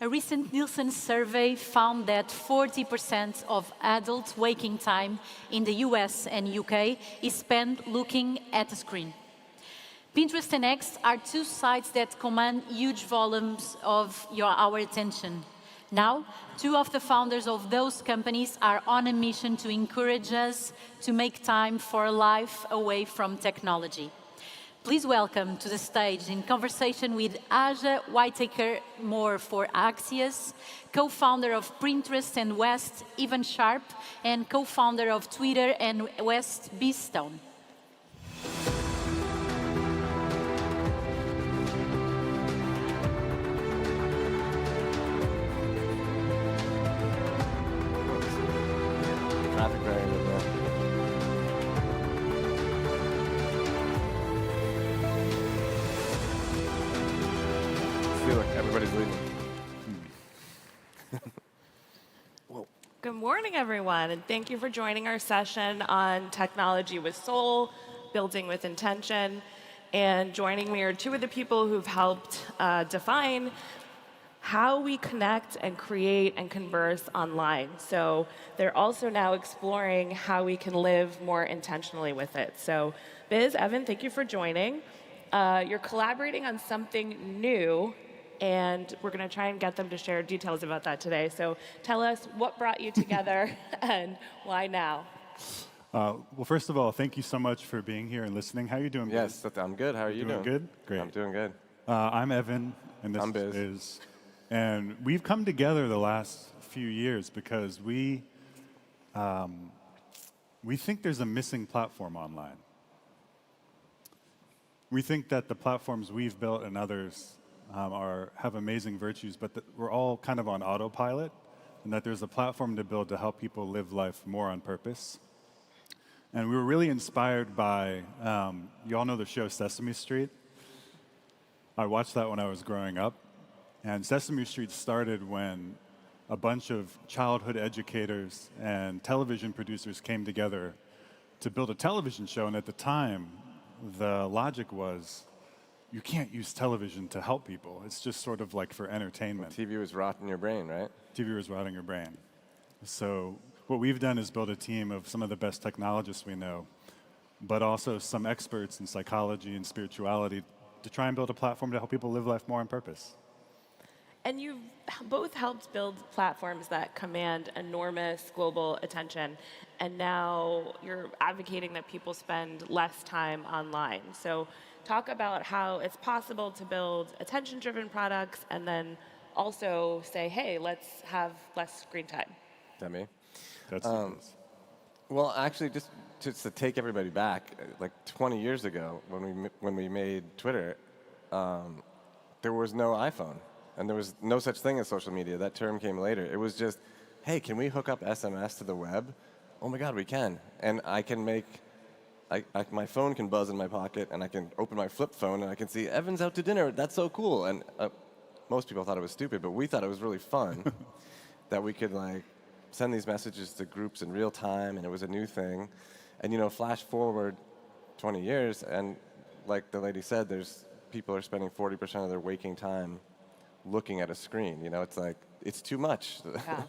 A recent Nielsen survey found that 40% of adult waking time in the US and UK is spent looking at a screen. Pinterest and X are two sites that command huge volumes of our attention. Now, two of the founders of those companies are on a mission to encourage us to make time for a life away from technology. Please welcome to the stage, in conversation with Aja Whitaker-Moore for Axios, co-founder of Pinterest and West, Evan Sharp, and co-founder of Twitter and West, Beastone. Traffic barrier there. Feel like everybody's leaving. Good morning, everyone, and thank you for joining our session on technology with soul, building with intention. And joining me are two of the people who've helped define how we connect and create and converse online. So they're also now exploring how we can live more intentionally with it. So Biz, Evan, thank you for joining. You're collaborating on something new, and we're going to try and get them to share details about that today. So tell us what brought you together and why now? Well, first of all, thank you so much for being here and listening. How are you doing? Yes, I'm good. How are you doing? Good? Great. I'm doing good. I'm Evan, and this I'm Biz. is... And we've come together the last few years because we think there's a missing platform online. We think that the platforms we've built and others have amazing virtues, but that we're all kind of on autopilot, and that there's a platform to build to help people live life more on purpose. And we were really inspired by, you all know the show Sesame Street? I watched that when I was growing up. And Sesame Street started when a bunch of childhood educators and television producers came together to build a television show. And at the time, the logic was, you can't use television to help people. It's just sort of like for entertainment. TV was rotting your brain, right? TV was rotting your brain. So what we've done is build a team of some of the best technologists we know, but also some experts in psychology and spirituality to try and build a platform to help people live life more on purpose. And you've both helped build platforms that command enormous global attention, and now you're advocating that people spend less time online. So talk about how it's possible to build attention-driven products and then also say, hey, let's have less screen time. Is that me? That's well, actually, just to take everybody back, like 20 years ago, when we made Twitter, there was no iPhone, and there was no such thing as social media. That term came later. It was just, hey, can we hook up SMS to the web? Oh my God, we can. And I can make, my phone can buzz in my pocket, and I can open my flip phone, and I can see Evan's out to dinner. That's so cool. And most people thought it was stupid, but we thought it was really fun that we could send these messages to groups in real time, and it was a new thing. And flash forward 20 years, and like the lady said, people are spending 40% of their waking time looking at a screen. It's like, it's too much. Yeah.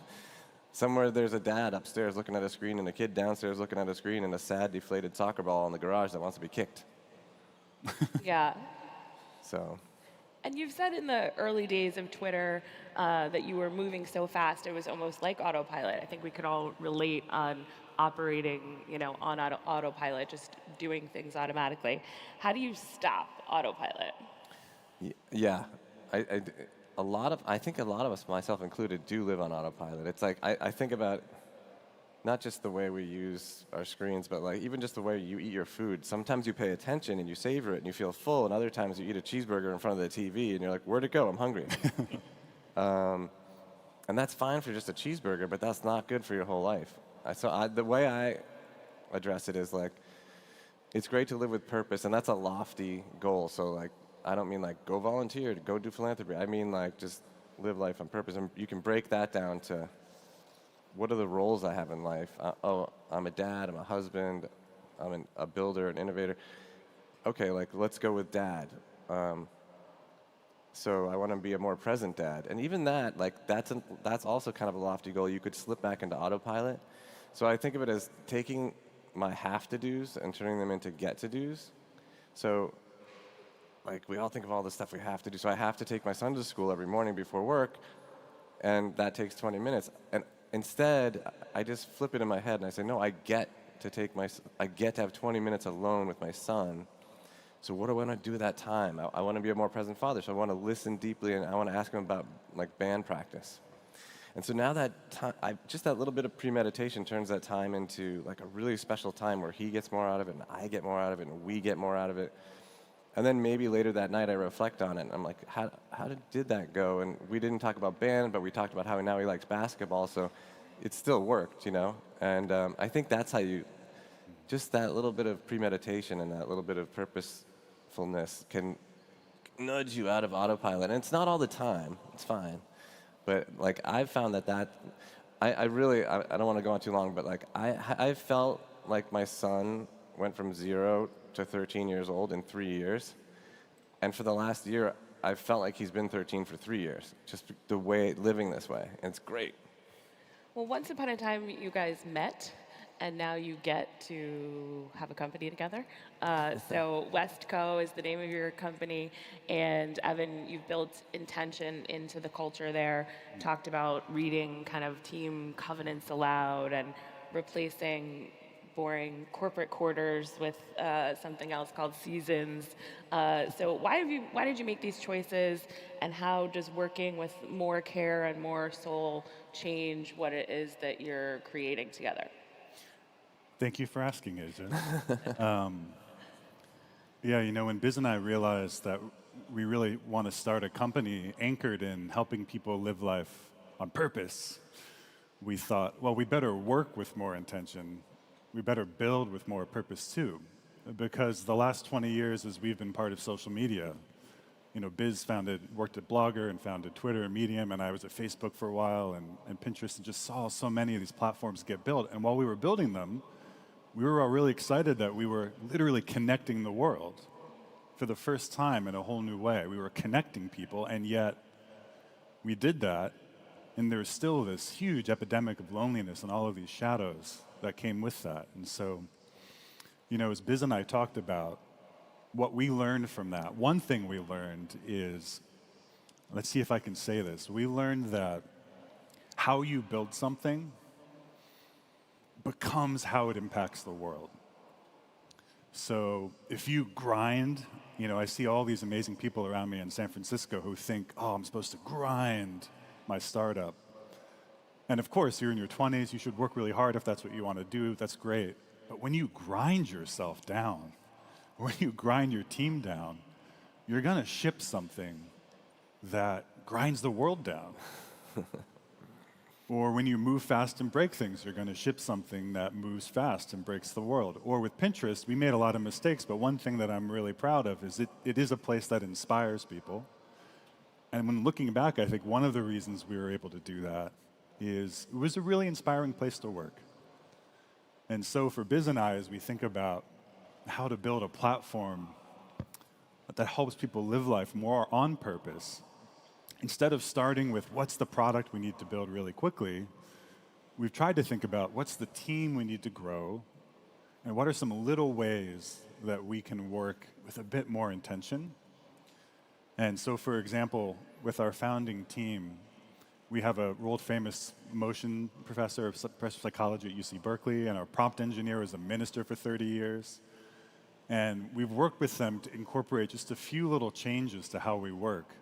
Somewhere there's a dad upstairs looking at a screen, and a kid downstairs looking at a screen, and a sad, deflated soccer ball in the garage that wants to be kicked. Yeah. So. And you've said in the early days of Twitter that you were moving so fast it was almost like autopilot. I think we could all relate on operating, on autopilot, just doing things automatically. How do you stop autopilot? Yeah, I think a lot of us, myself included, do live on autopilot. It's like I think about not just the way we use our screens, but even just the way you eat your food. Sometimes you pay attention and you savor it and you feel full, and other times you eat a cheeseburger in front of the TV and you're like, where'd it go? I'm hungry. And that's fine for just a cheeseburger, but that's not good for your whole life. The way I address it is it's great to live with purpose, and that's a lofty goal. So I don't mean go volunteer, go do philanthropy. I mean just live life on purpose. And you can break that down to, what are the roles I have in life? I'm a dad, I'm a husband, I'm a builder, an innovator. Okay, let's go with dad. So I want to be a more present dad. And even that, that's also kind of a lofty goal. You could slip back into autopilot. So I think of it as taking my have-to-dos and turning them into get-to-dos. So we all think of all the stuff we have to do. So I have to take my son to school every morning before work, and that takes 20 minutes. And instead, I just flip it in my head and I say, no, I get to have 20 minutes alone with my son. So what do I want to do with that time? I want to be a more present father, so I want to listen deeply, and I want to ask him about band practice. And so now that time, just that little bit of premeditation turns that time into a really special time where he gets more out of it, and I get more out of it, and we get more out of it. And then maybe later that night I reflect on it, and I'm like, how did that go? And we didn't talk about band, but we talked about how now he likes basketball, so it still worked, And I think that's how just that little bit of premeditation and that little bit of purposefulness can nudge you out of autopilot. And it's not all the time, it's fine. But I've found that I don't want to go on too long, but I felt like my son went from 0 to 13 years old in 3 years. And for the last year, I've felt like he's been 13 for 3 years, just the way, living this way. And it's great. Well, once upon a time, you guys met, and now you get to have a company together. So Westco is the name of your company, and Evan, you've built intention into the culture there, talked about reading kind of team covenants aloud and replacing boring corporate quarters with something else called seasons. So why did you make these choices, and how does working with more care and more soul change what it is that you're creating together? Thank you for asking, Asia. Yeah, when Biz and I realized that we really want to start a company anchored in helping people live life on purpose, we thought, well, we better work with more intention. We better build with more purpose too. Because the last 20 years, as we've been part of social media, Biz worked at Blogger and founded Twitter and Medium, and I was at Facebook for a while and Pinterest, and just saw so many of these platforms get built. And while we were building them, we were all really excited that we were literally connecting the world for the first time in a whole new way. We were connecting people, and yet we did that, and there's still this huge epidemic of loneliness and all of these shadows that came with that. And so, as Biz and I talked about, what we learned from that, one thing we learned is, let's see if I can say this, we learned that how you build something becomes how it impacts the world. So if you grind, I see all these amazing people around me in San Francisco who think, oh, I'm supposed to grind my startup. And of course, you're in your 20s, you should work really hard if that's what you want to do, that's great. But when you grind yourself down, when you grind your team down, you're going to ship something that grinds the world down. Or when you move fast and break things, you're going to ship something that moves fast and breaks the world. Or with Pinterest, we made a lot of mistakes, but one thing that I'm really proud of is it is a place that inspires people. And when looking back, I think one of the reasons we were able to do that is it was a really inspiring place to work. And so for Biz and I, as we think about how to build a platform that helps people live life more on purpose, instead of starting with what's the product we need to build really quickly, we've tried to think about what's the team we need to grow, and what are some little ways that we can work with a bit more intention. And so, for example, with our founding team, we have a world-famous motion professor of psychology at UC Berkeley, and our prompt engineer was a minister for 30 years. And we've worked with them to incorporate just a few little changes to how we work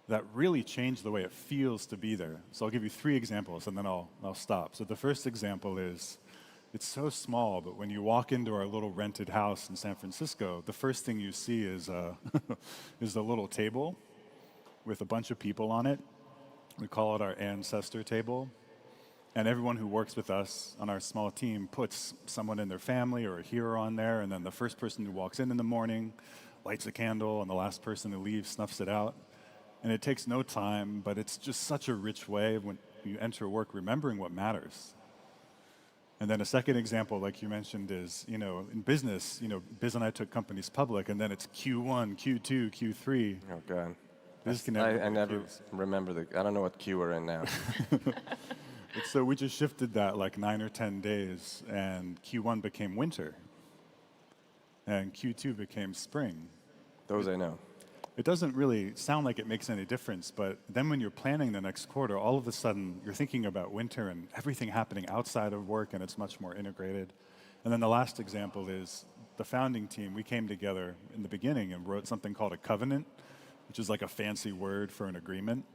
that really change the way it feels to be there. So I'll give you 3 examples, and then I'll stop. So the first example is, it's so small, but when you walk into our little rented house in San Francisco, the first thing you see is is a little table with a bunch of people on it. We call it our ancestor table. And everyone who works with us on our small team puts someone in their family or a hero on there, and then the first person who walks in the morning lights a candle, and the last person who leaves snuffs it out. And it takes no time, but it's just such a rich way when you enter work remembering what matters. And then a second example, like you mentioned, is, in business, Biz and I took companies public, and then it's Q1, Q2, Q3. Oh, God. I never remember I don't know what Q we're in now. So we just shifted that like 9 or 10 days, and Q1 became winter, and Q2 became spring. Those I know. It doesn't really sound like it makes any difference, but then when you're planning the next quarter, all of a sudden you're thinking about winter and everything happening outside of work, and it's much more integrated. And then the last example is the founding team. We came together in the beginning and wrote something called a covenant, which is like a fancy word for an agreement.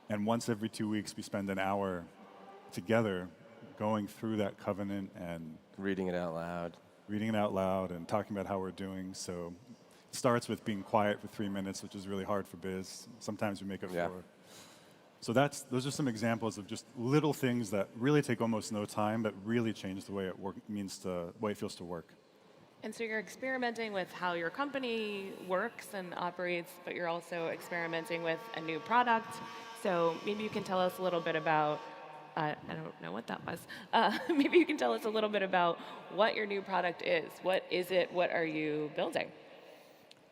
And once every 2 weeks, we spend an hour together going through that covenant and reading it out loud and talking about how we're doing. So it starts with being quiet for 3 minutes, which is really hard for Biz. Sometimes we make it 4. So those are some examples of just little things that really take almost no time, but really change the way it feels to work. And so you're experimenting with how your company works and operates, but you're also experimenting with a new product. So maybe you can tell us a little bit about I don't know what that was. Maybe you can tell us a little bit about what your new product is. What is it? What are you building?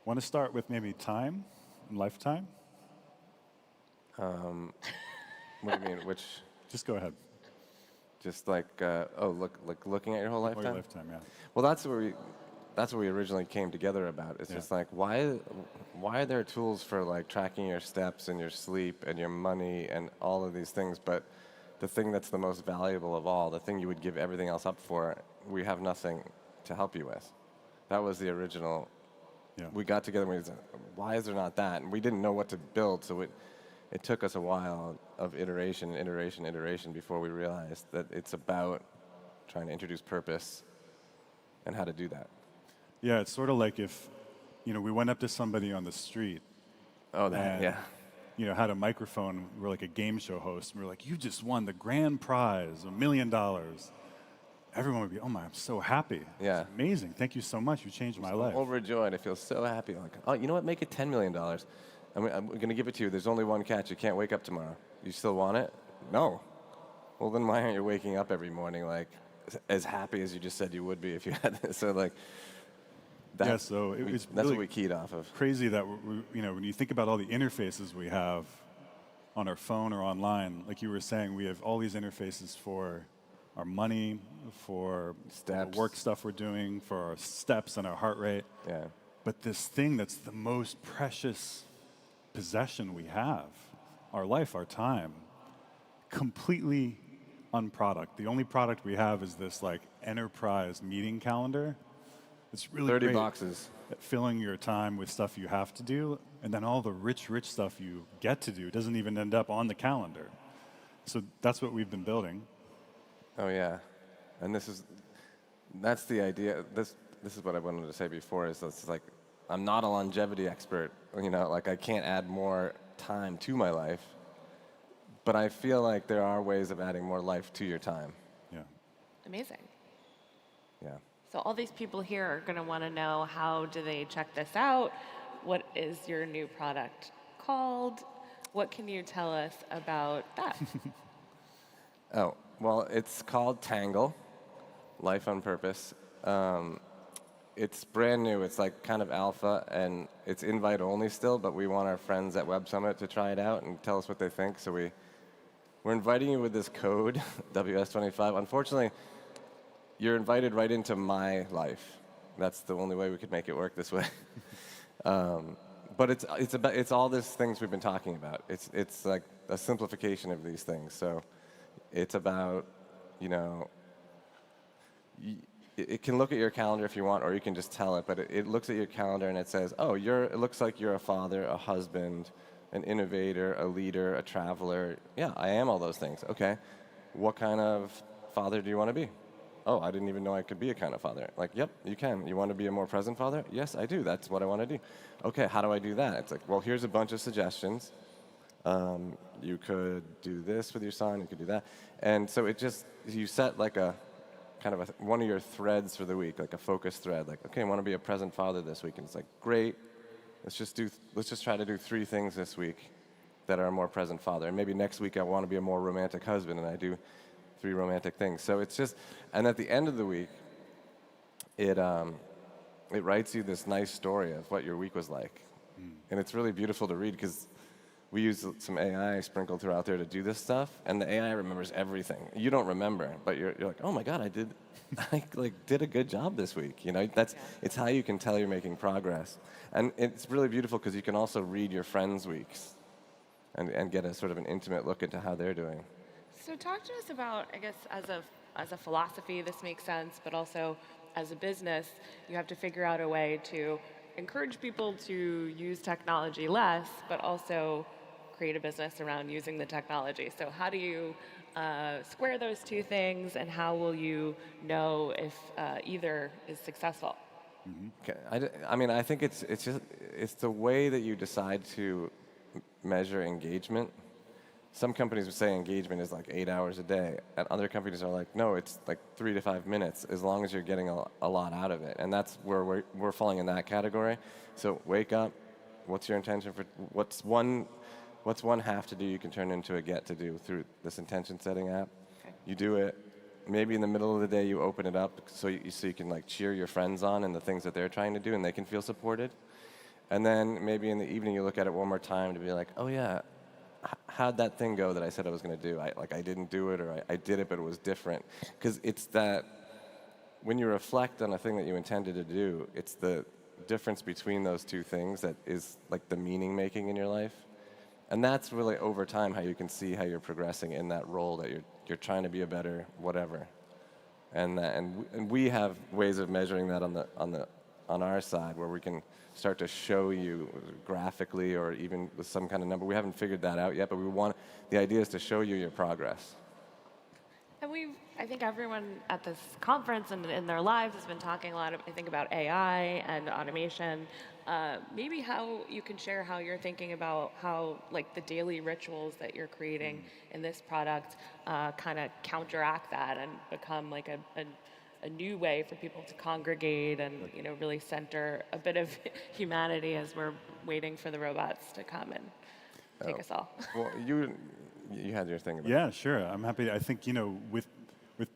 Want to start with maybe time and lifetime? What do you mean? Which? Just go ahead. Just like looking at your whole lifetime. Your lifetime, yeah. Well, that's what we originally came together about. It's just like why are there tools for like tracking your steps and your sleep and your money and all of these things, but the thing that's the most valuable of all, the thing you would give everything else up for, we have nothing to help you with. That was the original. Yeah. We got together and we said, why is there not that? And we didn't know what to build, so it took us a while of iteration before we realized that it's about trying to introduce purpose and how to do that. Yeah, it's sort of like if we went up to somebody on the street. Oh, that, and, had a microphone. We were like a game show host. And we were like, you just won the grand prize, $1 million. Everyone would be, oh my, I'm so happy. Yeah. It's amazing. Thank you so much. You changed my life. I'm overjoyed. I feel so happy. I'm like, oh, you know what? Make it $10 million. I'm going to give it to you. There's only one catch. You can't wake up tomorrow. You still want it? No. Well, then why aren't you waking up every morning like as happy as you just said you would be if you had this? So like, that's really what we keyed off of. Crazy that when you think about all the interfaces we have on our phone or online, like you were saying, we have all these interfaces for our money, for the work stuff we're doing, for our steps and our heart rate. Yeah. But this thing that's the most precious possession we have, our life, our time, completely unproduct. The only product we have is this like enterprise meeting calendar. It's really 30 great boxes. At filling your time with stuff you have to do, and then all the rich stuff you get to do doesn't even end up on the calendar. So that's what we've been building. Oh yeah, and that's the idea. This is what I wanted to say before. Is it's like I'm not a longevity expert. Like I can't add more time to my life, but I feel like there are ways of adding more life to your time. Yeah. Amazing. Yeah. So all these people here are going to want to know, how do they check this out? What is your new product called? What can you tell us about that? Oh, well, it's called Tangle, Life on Purpose. It's brand new. It's like kind of alpha, and it's invite only still, but we want our friends at Web Summit to try it out and tell us what they think. So we're inviting you with this code, WS25. Unfortunately, you're invited right into my life. That's the only way we could make it work this way. But it's all these things we've been talking about. It's like a simplification of these things. So it's about, it can look at your calendar if you want, or you can just tell it. But it looks at your calendar and it says, oh, it looks like you're a father, a husband, an innovator, a leader, a traveler. Yeah, I am all those things. Okay, what kind of father do you want to be? Oh, I didn't even know I could be a kind of father. Like, yep, you can. You want to be a more present father? Yes, I do. That's what I want to do. Okay, how do I do that? It's like, well, here's a bunch of suggestions. You could do this with your son. You could do that. And so you set like a kind of one of your threads for the week, like a focus thread. Like, okay, I want to be a present father this week. And it's like, great. Let's just try to do 3 things this week that are a more present father. And maybe next week I want to be a more romantic husband, and I do 3 romantic things. So it's just, and at the end of the week, it writes you this nice story of what your week was like. And it's really beautiful to read because we use some AI sprinkled throughout there to do this stuff, and the AI remembers everything. You don't remember, but you're like, oh my God, I did a good job this week. It's how you can tell you're making progress. And it's really beautiful because you can also read your friends' weeks and get a sort of an intimate look into how they're doing. So talk to us about, I guess, as a philosophy, this makes sense, but also as a business, you have to figure out a way to encourage people to use technology less, but also create a business around using the technology. So how do you square those 2 things, and how will you know if either is successful? Okay. I think it's the way that you decide to measure engagement. Some companies would say engagement is like 8 hours a day, and other companies are like, no, it's like 3 to 5 minutes, as long as you're getting a lot out of it. And that's where we're falling in that category. So wake up. What's your intention for what's one have to do you can turn into a get to do through this intention setting app? Okay. You do it. Maybe in the middle of the day you open it up so you can like cheer your friends on and the things that they're trying to do, and they can feel supported. And then maybe in the evening you look at it one more time to be like, oh yeah, how'd that thing go that I said I was going to do? I didn't do it, or I did it, but it was different. Because it's that when you reflect on a thing that you intended to do, it's the difference between those 2 things that is like the meaning making in your life. And that's really over time how you can see how you're progressing in that role, that you're trying to be a better whatever. And we have ways of measuring that on our side, where we can start to show you graphically or even with some kind of number. We haven't figured that out yet, but the idea is to show you your progress. And we've I think everyone at this conference and in their lives has been talking a lot, I think, about AI and automation. Maybe how you can share how you're thinking about how, like, the daily rituals that you're creating in this product kind of counteract that and become like a new way for people to congregate and, you know, really center a bit of humanity as we're waiting for the robots to come and take us all. Well, you had your thing about Yeah, sure. I'm happy. I think, you know, with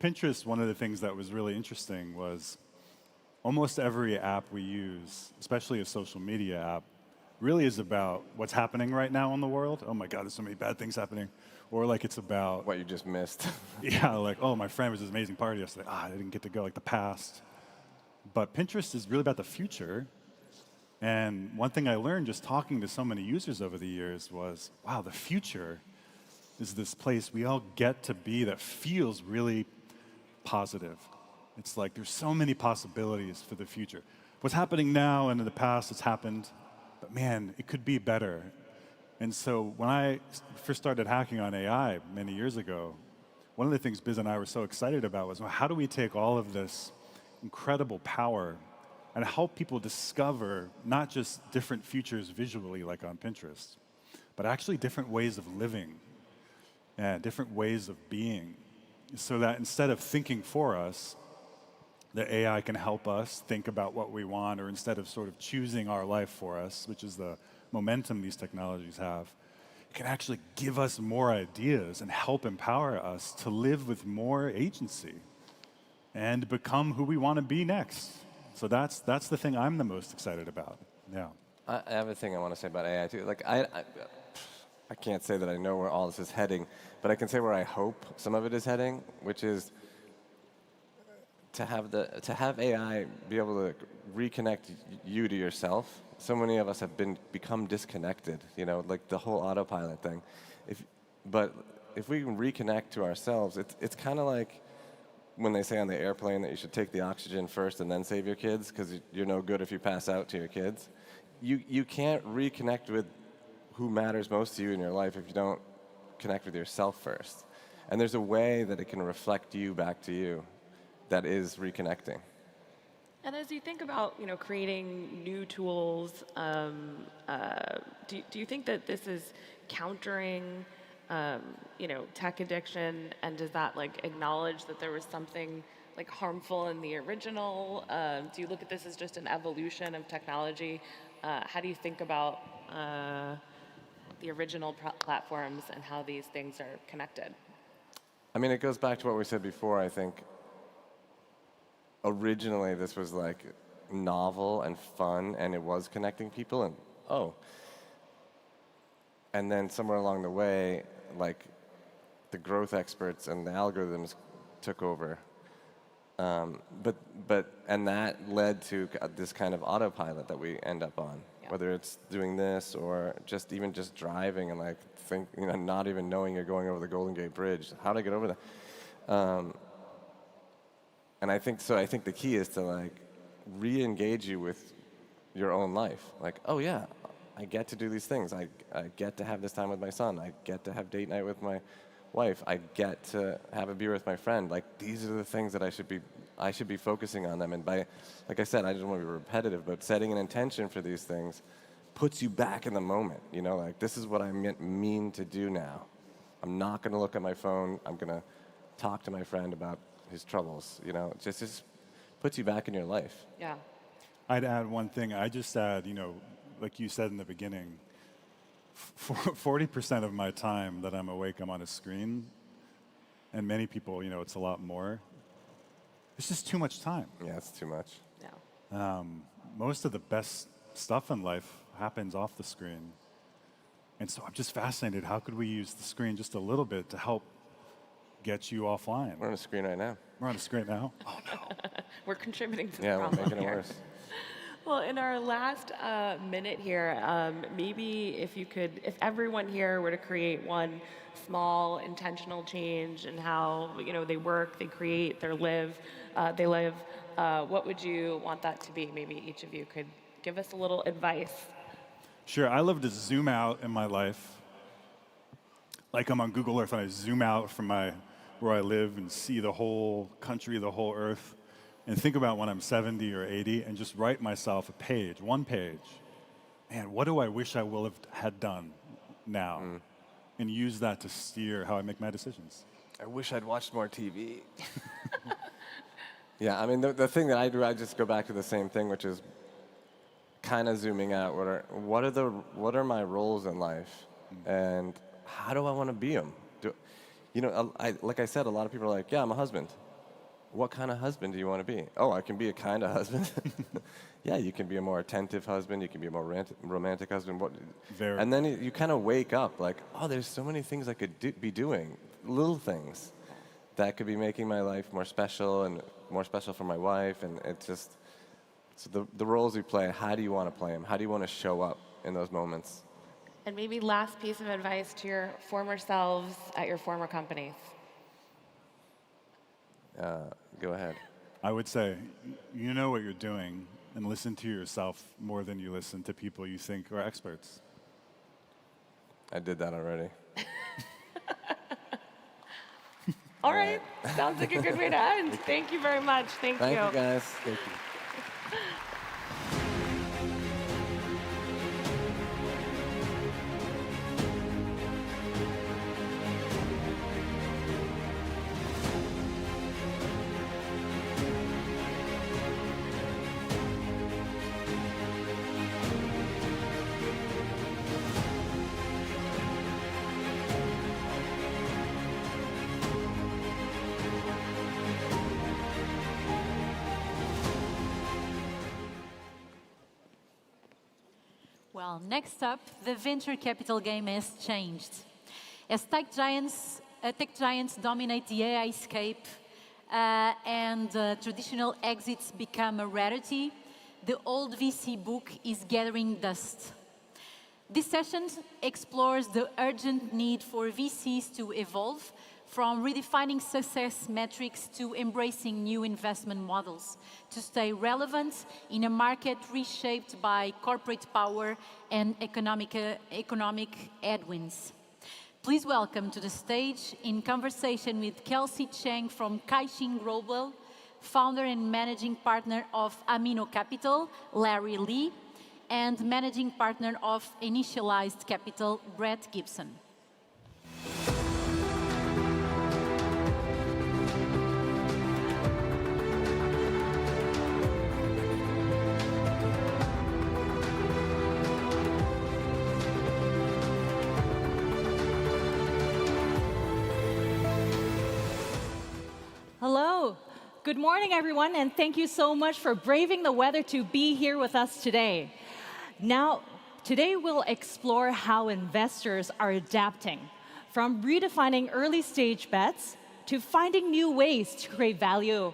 Pinterest, one of the things that was really interesting was almost every app we use, especially a social media app, really is about what's happening right now in the world. Oh my God, there's so many bad things happening. Or like it's about what you just missed. Yeah, like, oh, my friend was at this amazing party yesterday. I didn't get to go, like the past. But Pinterest is really about the future. And one thing I learned just talking to so many users over the years was, wow, the future is this place we all get to be that feels really positive. It's like there's so many possibilities for the future. What's happening now and in the past, it's happened, but man, it could be better. And so when I first started hacking on AI many years ago, one of the things Biz and I were so excited about was, well, how do we take all of this incredible power and help people discover not just different futures visually like on Pinterest, but actually different ways of living and different ways of being, so that instead of thinking for us, the AI can help us think about what we want, or instead of sort of choosing our life for us, which is the momentum these technologies have, it can actually give us more ideas and help empower us to live with more agency and become who we want to be next. So that's the thing I'm the most excited about. Yeah. I have a thing I want to say about AI too. Like I can't say that I know where all this is heading, but I can say where I hope some of it is heading, which is to have AI be able to reconnect you to yourself. So many of us have become disconnected. You know, like the whole autopilot thing. But if we can reconnect to ourselves, it's kind of like when they say on the airplane that you should take the oxygen first and then save your kids because you're no good if you pass out to your kids. You can't reconnect with who matters most to you in your life if you don't connect with yourself first. And there's a way that it can reflect you back to you that is reconnecting. And as you think about, you know, creating new tools, do you think that this is countering, you know, tech addiction, and does that like acknowledge that there was something like harmful in the original? Do you look at this as just an evolution of technology? How do you think about the original platforms and how these things are connected? I mean, it goes back to what we said before. I think originally this was like novel and fun, and it was connecting people, and then somewhere along the way, like the growth experts and the algorithms took over. And that led to this kind of autopilot that we end up on, whether it's doing this or even just driving and like not even knowing you're going over the Golden Gate Bridge. How do I get over that? And I think the key is to like re-engage you with your own life. Like, oh yeah, I get to do these things. I get to have this time with my son. I get to have date night with my wife. I get to have a beer with my friend. Like, these are the things that I should be focusing on them. And by, like I said, I don't want to be repetitive, but setting an intention for these things puts you back in the moment. You know, like, this is what I mean to do now. I'm not going to look at my phone. I'm going to talk to my friend about his troubles. You know, just puts you back in your life. Yeah. I'd add one thing. I just add, you know, like you said in the beginning, 40% of my time that I'm awake, I'm on a screen. And many people, you know, it's a lot more. It's just too much time. Yeah, it's too much. Yeah. Most of the best stuff in life happens off the screen. And so I'm just fascinated. How could we use the screen just a little bit to help get you offline? We're on a screen right now. We're on a screen now? Oh, no. We're contributing to the Yeah, problem we're making it here. worse. Well, in our last minute here, maybe if everyone here were to create one small intentional change in how, you know, they work, they create, they live, what would you want that to be? Maybe each of you could give us a little advice. Sure. I love to zoom out in my life. Like I'm on Google Earth and I zoom out from my where I live and see the whole country, the whole earth, and think about when I'm 70 or 80 and just write myself a page, one page. Man, what do I wish I will have had done now? And use that to steer how I make my decisions. I wish I'd watched more TV. Yeah, I mean, the thing that I do, I just go back to the same thing, which is kind of zooming out. What are my roles in life, and how do I want to be them? Like I said, a lot of people are like, yeah, I'm a husband. What kind of husband do you want to be? Oh, I can be a kind of husband. Yeah, you can be a more attentive husband. You can be a more romantic husband. And then you kind of wake up like, oh, there's so many things I could be doing, little things that could be making my life more special and more special for my wife. And it's just, so the roles we play, how do you want to play them? How do you want to show up in those moments? And maybe last piece of advice to your former selves at your former companies. Go ahead. I would say, you know what you're doing, and listen to yourself more than you listen to people you think are experts. I did that already. All right. Sounds like a good way to end. Thank you very much. Thank you. Thank you, guys. Thank you. Well, next up, the venture capital game has changed. As tech giants dominate the AI scape and traditional exits become a rarity, the old VC book is gathering dust. This session explores the urgent need for VCs to evolve from redefining success metrics to embracing new investment models to stay relevant in a market reshaped by corporate power and economic headwinds. Please welcome to the stage, in conversation with Kelsey Cheng from Kaixin Global, founder and managing partner of Amino Capital, Larry Lee, and managing partner of Initialized Capital, Brett Gibson. Hello. Good morning, everyone, and thank you so much for braving the weather to be here with us today. Now, today we'll explore how investors are adapting from redefining early-stage bets to finding new ways to create value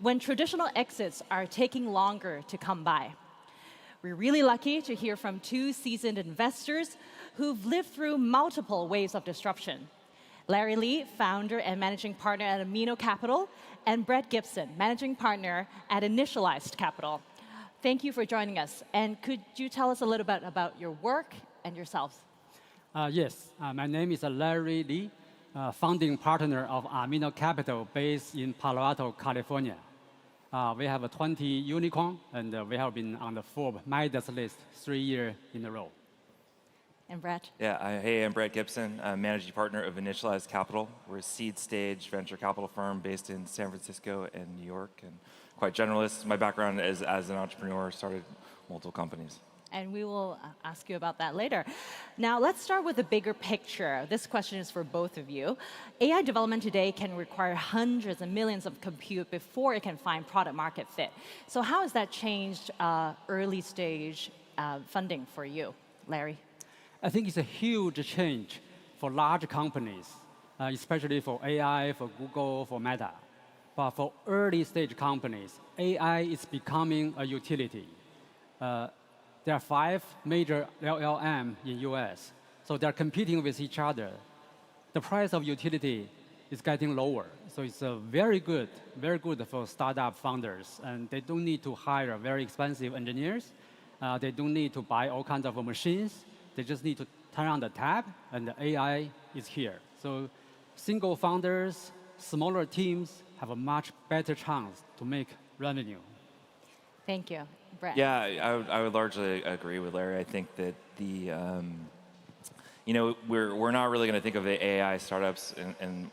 when traditional exits are taking longer to come by. We're really lucky to hear from two seasoned investors who've lived through multiple waves of disruption. Larry Lee, founder and managing partner at Amino Capital, and Brett Gibson, managing partner at Initialized Capital. Thank you for joining us. And could you tell us a little bit about your work and yourselves? Yes, my name is Larry Lee, founding partner of Amino Capital based in Palo Alto, California. We have a 20 unicorn, and we have been on the Forbes Midas list 3 years in a row. And Brett? Yeah, hey, I'm Brett Gibson. I'm managing partner of Initialized Capital. We're a seed stage venture capital firm based in San Francisco and New York, and quite generalist. My background is as an entrepreneur, started multiple companies. And we will ask you about that later. Now, let's start with the bigger picture. This question is for both of you. AI development today can require hundreds and millions of compute before it can find product market fit. So how has that changed early stage funding for you, Larry? I think it's a huge change for large companies, especially for AI, for Google, for Meta. But for early stage companies, AI is becoming a utility. There are 5 major LLM in US, so they're competing with each other. The price of utility is getting lower, so it's very good for startup founders, and they don't need to hire very expensive engineers. They don't need to buy all kinds of machines. They just need to turn on the tap, and the AI is here. So single founders, smaller teams have a much better chance to make revenue. Thank you. Brett. Yeah, I would largely agree with Larry. I think that we're not really going to think of the AI startups in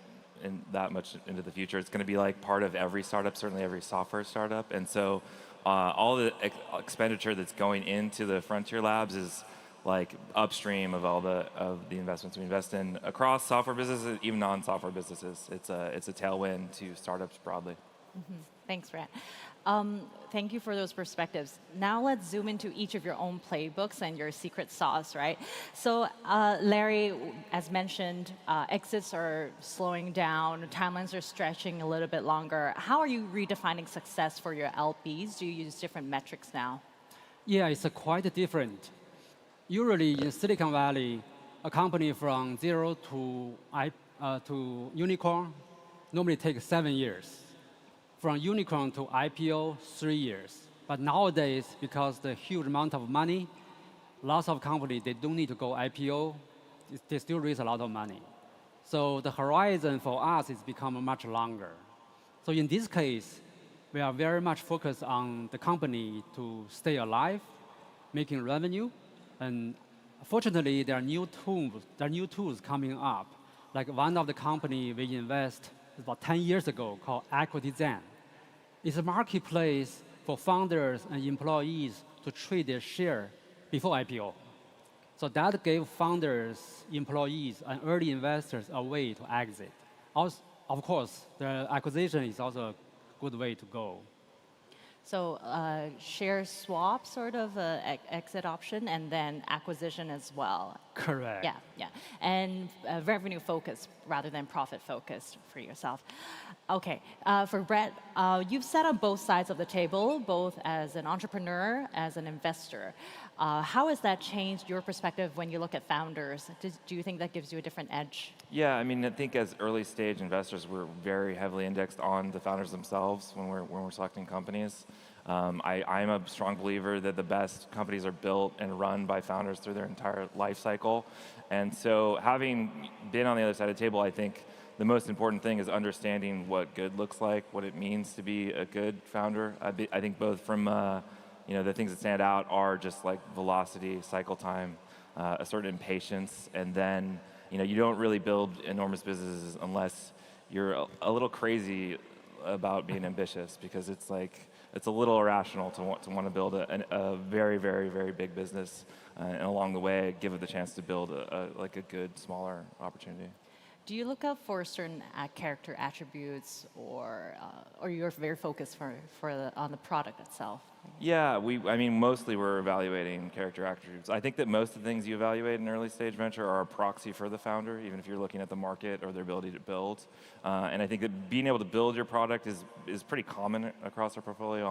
that much into the future. It's going to be like part of every startup, certainly every software startup. And so all the expenditure that's going into the frontier labs is like upstream of all the investments we invest in across software businesses, even non-software businesses. It's a tailwind to startups broadly. Mm-hmm. Thanks, Brett. Thank you for those perspectives. Now let's zoom into each of your own playbooks and your secret sauce, right? So Larry, as mentioned, exits are slowing down, timelines are stretching a little bit longer. How are you redefining success for your LPs? Do you use different metrics now? Yeah, it's quite different. Usually in Silicon Valley, a company from zero to unicorn normally takes 7 years. From unicorn to IPO, 3 years. But nowadays, because the huge amount of money, lots of companies, they don't need to go IPO, they still raise a lot of money. So the horizon for us is become much longer. So in this case, we are very much focused on the company to stay alive, making revenue, and fortunately, there are new tools coming up. Like one of the company we invest about 10 years ago called EquityZen. It's a marketplace for founders and employees to trade their share before IPO. So that gave founders, employees, and early investors a way to exit. Also, of course, the acquisition is also a good way to go. So share swap sort of exit option and then acquisition as well. Correct. Yeah, yeah. And revenue focused rather than profit focused for yourself. Okay, for Brett, you've sat on both sides of the table, both as an entrepreneur, as an investor. How has that changed your perspective when you look at founders? Do you think that gives you a different edge? Yeah, I mean, I think as early stage investors, we're very heavily indexed on the founders themselves when we're selecting companies. I'm a strong believer that the best companies are built and run by founders through their entire life cycle. And so having been on the other side of the table, I think the most important thing is understanding what good looks like, what it means to be a good founder. I think both from the things that stand out are just like velocity, cycle time, a certain impatience, and then you don't really build enormous businesses unless you're a little crazy about being ambitious, because it's a little irrational to want to build a very, very, very big business, and along the way give it the chance to build a good smaller opportunity. Do you look out for certain character attributes, or you're very focused on the product itself? Yeah, mostly we're evaluating character attributes. I think that most of the things you evaluate in early stage venture are a proxy for the founder, even if you're looking at the market or their ability to build. And I think that being able to build your product is pretty common across our portfolio,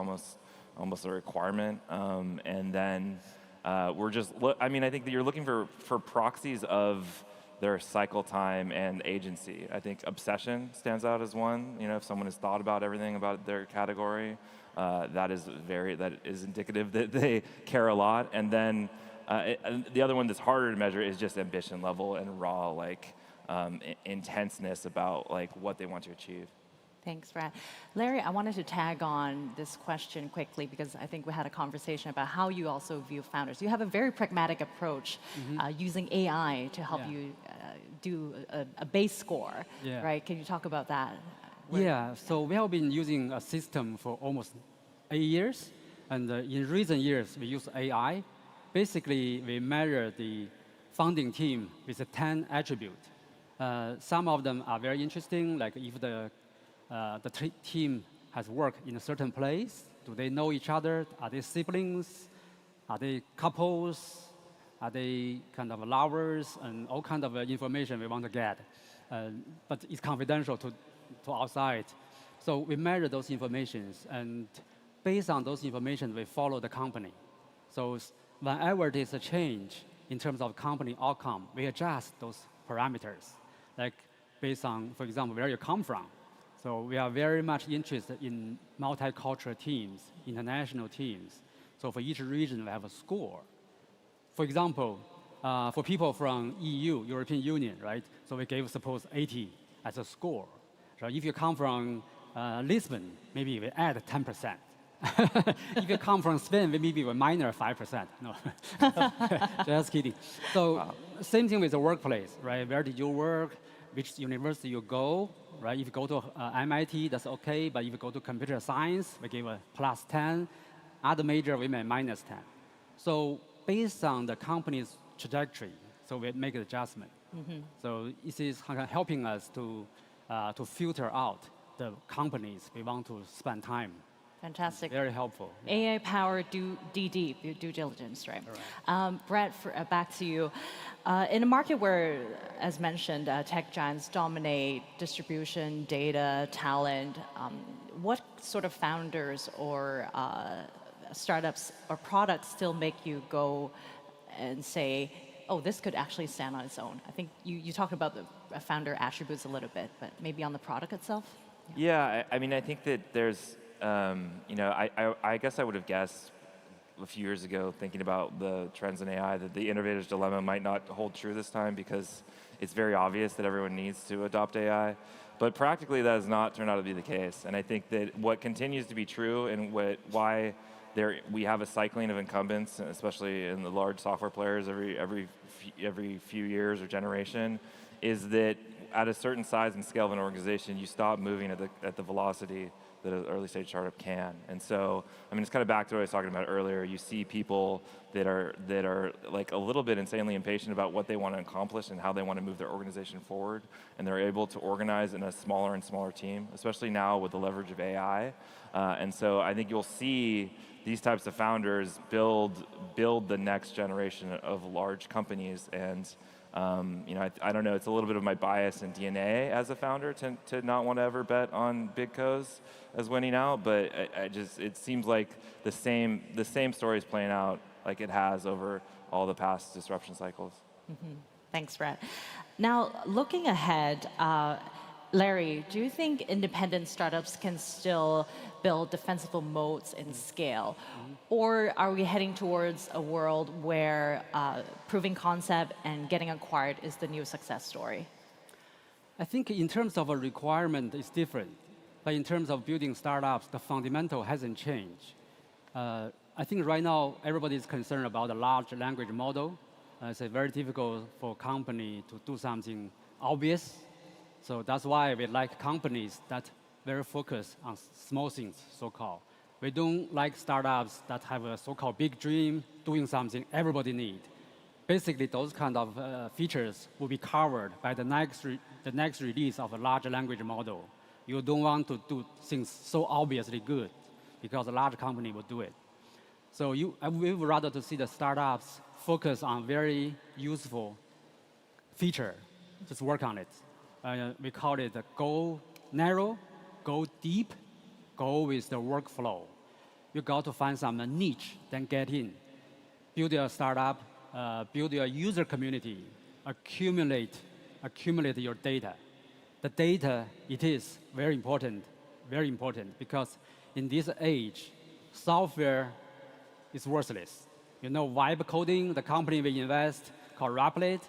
almost a requirement. And then I think that you're looking for proxies of their cycle time and agency. I think obsession stands out as one. If someone has thought about everything about their category, that is indicative that they care a lot. And then the other one that's harder to measure is just ambition level and raw intenseness about what they want to achieve. Thanks, Brad. Larry, I wanted to tag on this question quickly because I think we had a conversation about how you also view founders. You have a very pragmatic approach, using AI to help you do a base score, right? Can you talk about that? Yeah, so we have been using a system for almost 8 years, and in recent years we use AI. Basically, we measure the founding team with 10 attributes. Some of them are very interesting, like if the team has worked in a certain place, do they know each other? Are they siblings? Are they couples? Are they kind of lovers? And all kind of information we want to get. But it's confidential to outside. So we measure those informations, and based on those information, we follow the company. So whenever there's a change in terms of company outcome, we adjust those parameters, like based on, for example, where you come from. So we are very much interested in multicultural teams, international teams. So for each region, we have a score. For example, for people from EU, European Union, right? So we gave, suppose, 80 as a score. So if you come from Lisbon, maybe we add 10%. If you come from Spain, maybe we minor 5%. No, just kidding. So same thing with the workplace, right? Where did you work? Which university you go, right? If you go to MIT, that's okay. But if you go to computer science, we give a +10. Other major, we may -10. So based on the company's trajectory, so we make an adjustment. So this is helping us to filter out the companies we want to spend time. Fantastic. Very helpful. AI-powered due diligence, right? Brett, back to you. In a market where, as mentioned, tech giants dominate distribution, data, talent, what sort of founders or startups or products still make you go and say, oh, this could actually stand on its own? I think you talked about the founder attributes a little bit, but maybe on the product itself? Yeah, I mean, I think that there's, I guess I would have guessed a few years ago, thinking about the trends in AI, that the innovator's dilemma might not hold true this time because it's very obvious that everyone needs to adopt AI. But practically, that has not turned out to be the case. And I think that what continues to be true and why we have a cycling of incumbents, especially in the large software players every few years or generation, is that at a certain size and scale of an organization, you stop moving at the velocity that an early stage startup can. And so, I mean, it's kind of back to what I was talking about earlier. You see people that are like a little bit insanely impatient about what they want to accomplish and how they want to move their organization forward, and they're able to organize in a smaller and smaller team, especially now with the leverage of AI. And so I think you'll see these types of founders build the next generation of large companies. And I don't know, it's a little bit of my bias and DNA as a founder to not want to ever bet on big co's as winning out, but it seems like the same story is playing out like it has over all the past disruption cycles. Thanks, Brett. Now, looking ahead, Larry, do you think independent startups can still build defensible moats and scale? Or are we heading towards a world where proving concept and getting acquired is the new success story? I think in terms of a requirement, it's different. But in terms of building startups, the fundamental hasn't changed. I think right now, everybody is concerned about a large language model. It's very difficult for a company to do something obvious. So that's why we like companies that very focused on small things, so-called. We don't like startups that have a so-called big dream, doing something everybody needs. Basically, those kind of features will be covered by the next release of a large language model. You don't want to do things so obviously good because a large company will do it. So we would rather to see the startups focus on very useful feature, just work on it. We call it go narrow, go deep, go with the workflow. You got to find some niche, then get in. Build your startup, build your user community, accumulate your data. The data, it is very important, because in this age, software is worthless. Vibe coding, the company we invest, called Replit,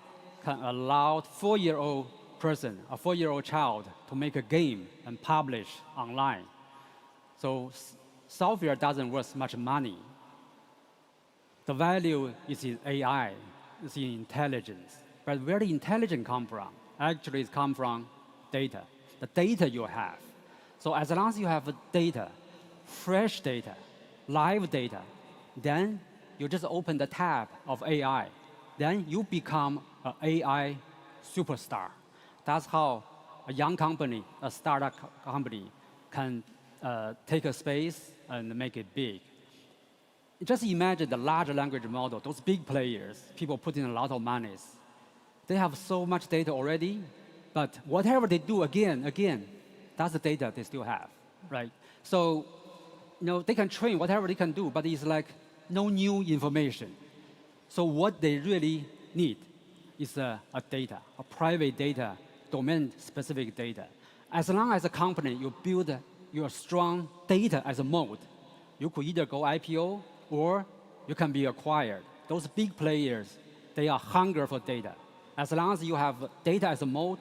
can allow a 4-year-old child to make a game and publish online. So software doesn't worth much money. The value is in AI, it's in intelligence. But where the intelligence come from? Actually, it comes from data, the data you have. So as long as you have data, fresh data, live data, then you just open the tab of AI. Then you become an AI superstar. That's how a young company, a startup company, can take a space and make it big. Just imagine the large language model, those big players, people put in a lot of money. They have so much data already, but whatever they do again, that's the data they still have, right? So, they can train whatever they can do, but it's like no new information. So what they really need is a data, a private data, domain-specific data. As long as a company, you build your strong data as a moat, you could either go IPO or you can be acquired. Those big players, they are hunger for data. As long as you have data as a moat,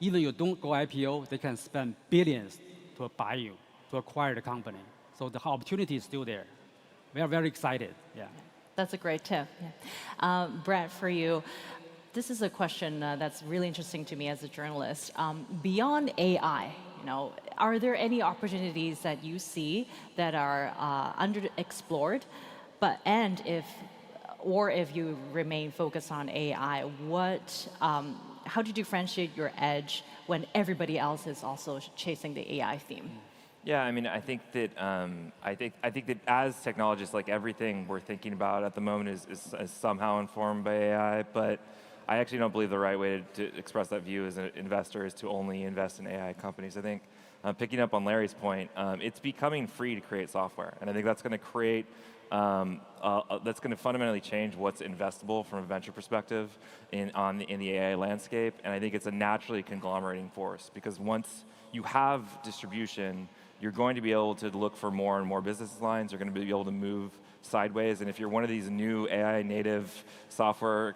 Even you don't go IPO, they can spend billions to buy you, to acquire the company. So the opportunity is still there. We are very excited. Yeah. That's a great tip. Yeah. Brett, for you, this is a question that's really interesting to me as a journalist. Beyond AI, are there any opportunities that you see that are underexplored? If you remain focused on AI, how do you differentiate your edge when everybody else is also chasing the AI theme? Yeah, I mean, I think that as technologists, like everything we're thinking about at the moment is somehow informed by AI. But I actually don't believe the right way to express that view as an investor is to only invest in AI companies. I think, picking up on Larry's point, it's becoming free to create software, and I think that's going to create. That's going to fundamentally change what's investable from a venture perspective in the AI landscape. And I think it's a naturally conglomerating force, because once you have distribution, you're going to be able to look for more and more business lines. You're going to be able to move sideways. And if you're one of these new AI native software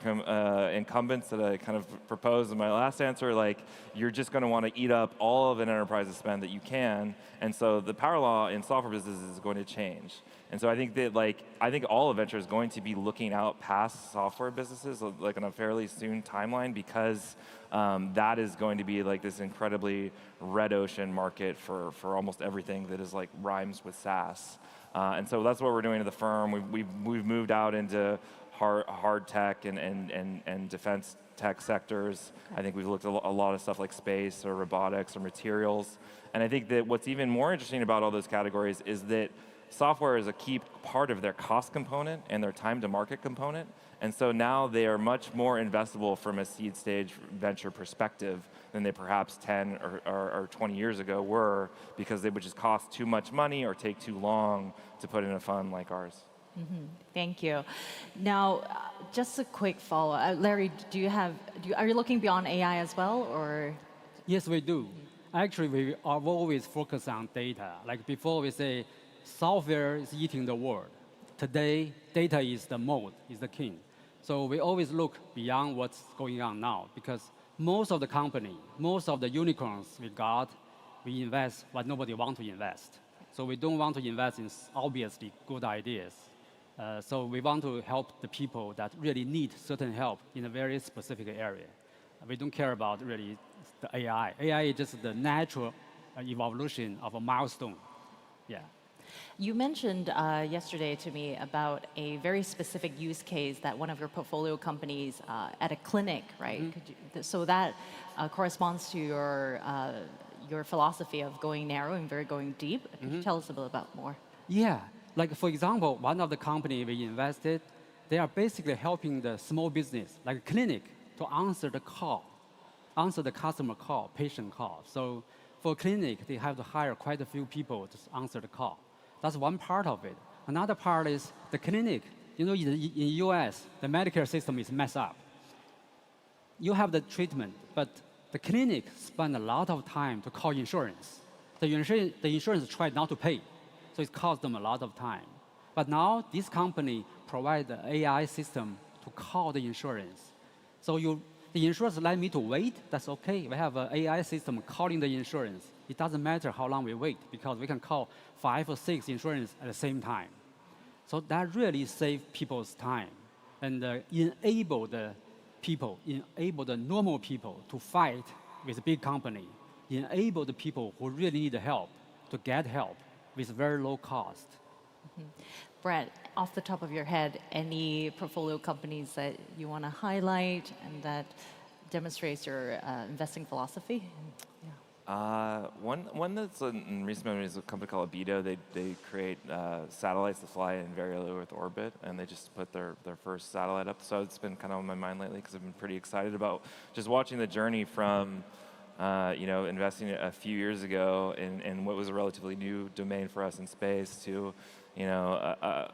incumbents that I kind of proposed in my last answer, like, you're just going to want to eat up all of an enterprise's spend that you can. And so the power law in software businesses is going to change. And so I think that, I think all of venture is going to be looking out past software businesses, like on a fairly soon timeline, because that is going to be like this incredibly red ocean market for almost everything that is rhymes with SaaS. And so that's what we're doing at the firm. We've moved out into hard tech and defense tech sectors. I think we've looked at a lot of stuff like space or robotics or materials. And I think that what's even more interesting about all those categories is that software is a key part of their cost component and their time to market component. And so now they are much more investable from a seed stage venture perspective than they perhaps 10 or 20 years ago were, because they would just cost too much money or take too long to put in a fund like ours. Mm-hmm. Thank you. Now, just a quick follow-up. Larry, are you looking beyond AI as well, or? Yes, we do. Actually, we are always focused on data. Like before, we say software is eating the world. Today, data is the mode, is the king. So we always look beyond what's going on now, because most of the company, most of the unicorns we invest what nobody wants to invest. So we don't want to invest in obviously good ideas. So we want to help the people that really need certain help in a very specific area. We don't care about really the AI. AI is just the natural evolution of a milestone. Yeah. You mentioned yesterday to me about a very specific use case that one of your portfolio companies at a clinic, right? Mm-hmm. So that corresponds to your philosophy of going narrow and going deep. Could you tell us a little about more? Yeah. Like, for example, one of the company we invested, they are basically helping the small business, like a clinic, to answer the call, answer the customer call, patient call. So for a clinic, they have to hire quite a few people to answer the call. That's one part of it. Another part is the clinic. In the US, the Medicare system is messed up. You have the treatment, but the clinic spend a lot of time to call insurance. The insurance tried not to pay, so it cost them a lot of time. But now this company provide the AI system to call the insurance. So the insurance let me to wait, that's okay. We have an AI system calling the insurance. It doesn't matter how long we wait, because we can call 5 or 6 insurance at the same time. So that really saves people's time and enable the people, enable the normal people to fight with a big company, enable the people who really need help to get help with very low cost. Mm-hmm. Brett, off the top of your head, any portfolio companies that you want to highlight and that demonstrates your investing philosophy? One that's in recent memory is a company called Abido. They create satellites that fly in very low Earth orbit, and they just put their first satellite up. So it's been kind of on my mind lately, because I've been pretty excited about just watching the journey from investing a few years ago in what was a relatively new domain for us in space to a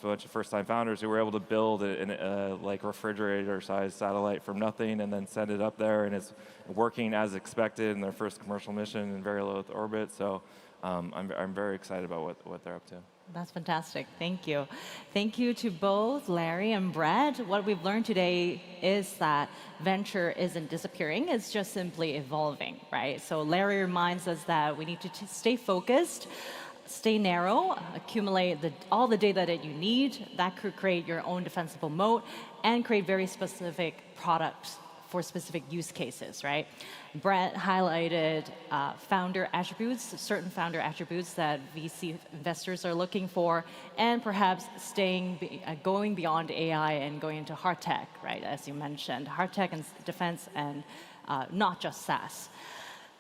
bunch of first-time founders who were able to build a refrigerator-sized satellite from nothing and then send it up there, and it's working as expected in their first commercial mission in very low Earth orbit. So I'm very excited about what they're up to. That's fantastic. Thank you. Thank you to both Larry and Brett. What we've learned today is that venture isn't disappearing, it's just simply evolving, right? So Larry reminds us that we need to stay focused, stay narrow, accumulate all the data that you need. That could create your own defensible moat and create very specific products for specific use cases, right? Brett highlighted founder attributes, certain founder attributes that VC investors are looking for, and perhaps going beyond AI and going into hard tech, right? As you mentioned, hard tech and defense, and not just SaaS.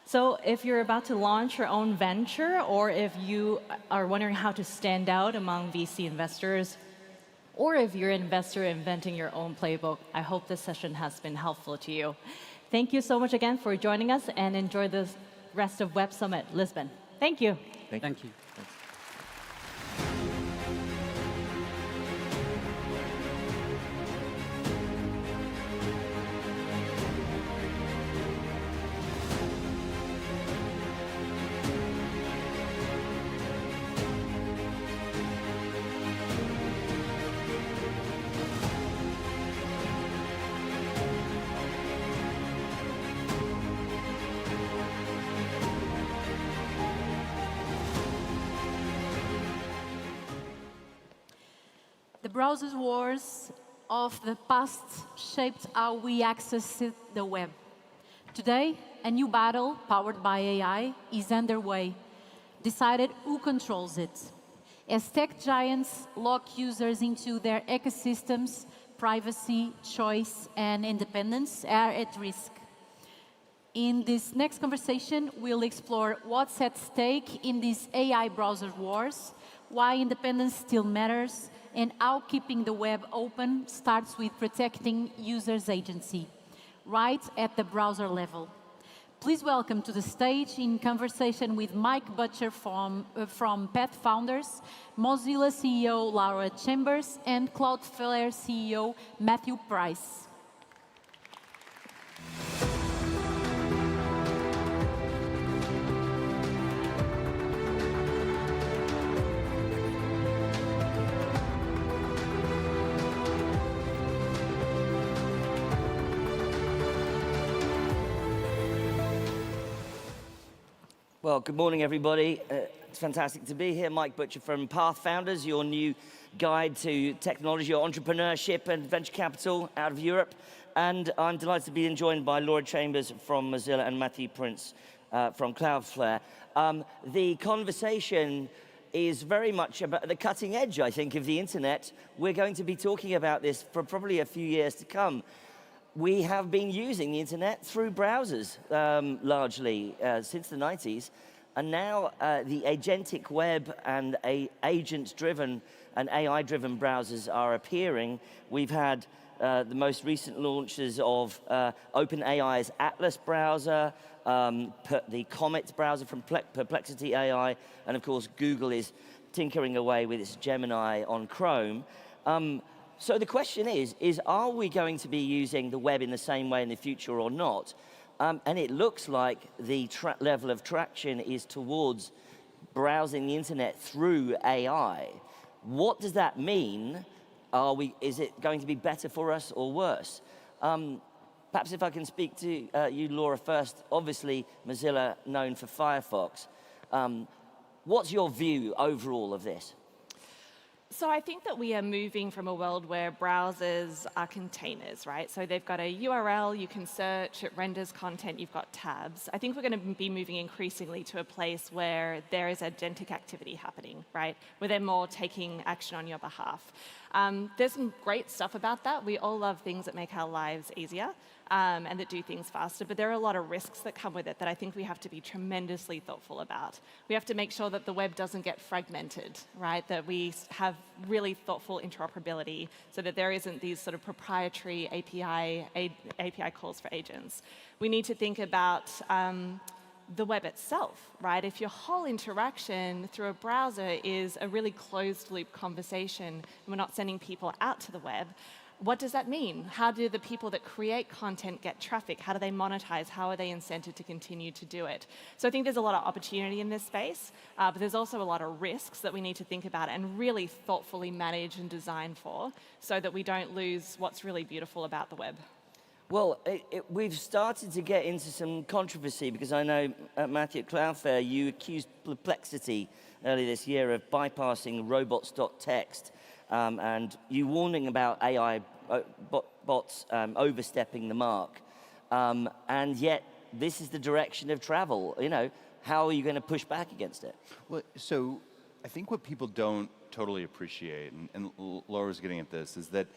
So if you're about to launch your own venture, or if you are wondering how to stand out among VC investors, or if you're an investor inventing your own playbook, I hope this session has been helpful to you. Thank you so much again for joining us, and enjoy the rest of Web Summit Lisbon. Thank you. Thank you. The browser wars of the past shaped how we access the web. Today, a new battle powered by AI is underway, decided who controls it. As tech giants lock users into their ecosystems, privacy, choice, and independence are at risk. In this next conversation, we'll explore what's at stake in these AI browser wars, why independence still matters, and how keeping the web open starts with protecting users' agency, right at the browser level. Please welcome to the stage, in conversation with Mike Butcher from Path Founders, Mozilla CEO Laura Chambers, and Cloudflare CEO Matthew Price. Well, good morning, everybody. It's fantastic to be here. Mike Butcher from Path Founders, your new guide to technology, entrepreneurship, and venture capital out of Europe. And I'm delighted to be joined by Laura Chambers from Mozilla and Matthew Prince from Cloudflare. The conversation is very much about the cutting edge, I think, of the internet. We're going to be talking about this for probably a few years to come. We have been using the internet through browsers, largely, since the 90s. And now the agentic web and agent-driven and AI-driven browsers are appearing. We've had the most recent launches of OpenAI's Atlas browser, the Comet browser from Perplexity AI, and of course, Google is tinkering away with its Gemini on Chrome. So the question is are we going to be using the web in the same way in the future or not? And it looks like the level of traction is towards browsing the internet through AI. What does that mean? Is it going to be better for us or worse? Perhaps if I can speak to you, Laura, first. Obviously, Mozilla known for Firefox. What's your view overall of this? So I think that we are moving from a world where browsers are containers, right? So they've got a URL, you can search, it renders content, you've got tabs. I think we're going to be moving increasingly to a place where there is agentic activity happening, right? Where they're more taking action on your behalf. There's some great stuff about that. We all love things that make our lives easier and that do things faster, but there are a lot of risks that come with it that I think we have to be tremendously thoughtful about. We have to make sure that the web doesn't get fragmented, right? That we have really thoughtful interoperability so that there isn't these sort of proprietary API calls for agents. We need to think about the web itself, right? If your whole interaction through a browser is a really closed loop conversation and we're not sending people out to the web, What does that mean? How do the people that create content get traffic? How do they monetize? How are they incented to continue to do it? So I think there's a lot of opportunity in this space, but there's also a lot of risks that we need to think about and really thoughtfully manage and design for so that we don't lose what's really beautiful about the web. Well, we've started to get into some controversy because I know, Matthew, at Cloudflare, you accused Perplexity earlier this year of bypassing robots.txt. And you warning about AI bots overstepping the mark. And yet, this is the direction of travel. You know, how are you going to push back against it? Well, so I think what people don't totally appreciate, and Laura's getting at this, is that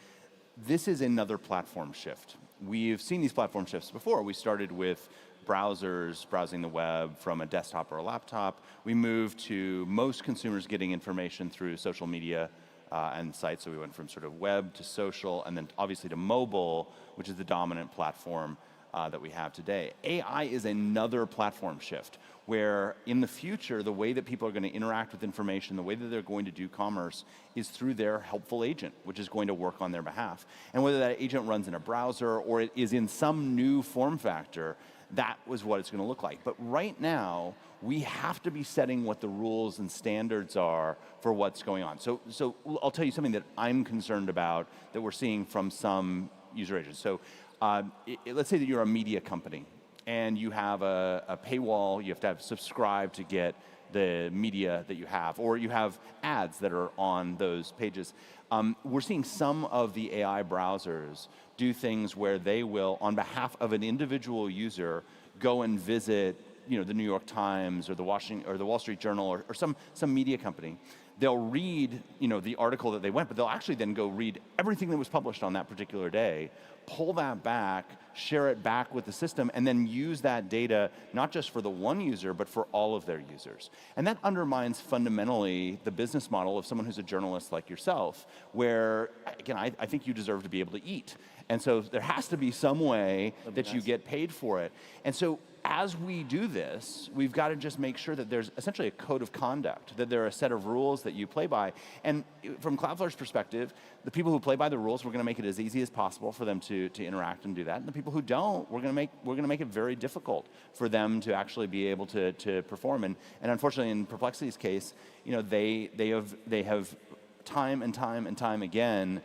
this is another platform shift. We've seen these platform shifts before. We started with browsers, browsing the web from a desktop or a laptop. We moved to most consumers getting information through social media and sites. So we went from sort of web to social, and then obviously to mobile, which is the dominant platform that we have today. AI is another platform shift, where in the future, the way that people are going to interact with information, the way that they're going to do commerce is through their helpful agent, which is going to work on their behalf. And whether that agent runs in a browser or it is in some new form factor, that was what it's going to look like. But right now, we have to be setting what the rules and standards are for what's going on. So I'll tell you something that I'm concerned about that we're seeing from some user agents. So let's say that you're a media company and you have a paywall, you have to subscribe to get the media that you have, or you have ads that are on those pages. We're seeing some of the AI browsers do things where they will, on behalf of an individual user, go and visit, you know, the New York Times or the Wall Street Journal or some media company. They'll read, you know, the article that they went, but they'll actually then go read everything that was published on that particular day, pull that back, share it back with the system, and then use that data not just for the one user, but for all of their users. And that undermines fundamentally the business model of someone who's a journalist like yourself, where, again, I think you deserve to be able to eat. And so there has to be some way that you get paid for it. And so as we do this, we've got to just make sure that there's essentially a code of conduct, that there are a set of rules that you play by. And from Cloudflare's perspective, the people who play by the rules, we're going to make it as easy as possible for them to interact and do that. And the people who don't, we're going to make it very difficult for them to actually be able to perform. And unfortunately, in Perplexity's case, you know, they have time and time again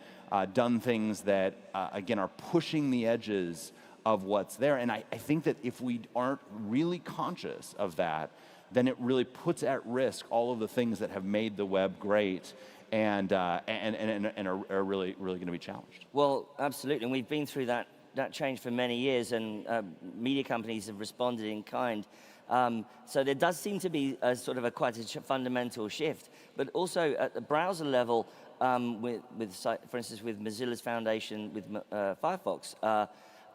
done things that again are pushing the edges of what's there. And I think that if we aren't really conscious of that, then it really puts at risk all of the things that have made the web great and are really going to be challenged. Well, absolutely. And we've been through that change for many years, and media companies have responded in kind. So there does seem to be a sort of quite a fundamental shift. But also at the browser level, for instance, with Mozilla's foundation with Firefox,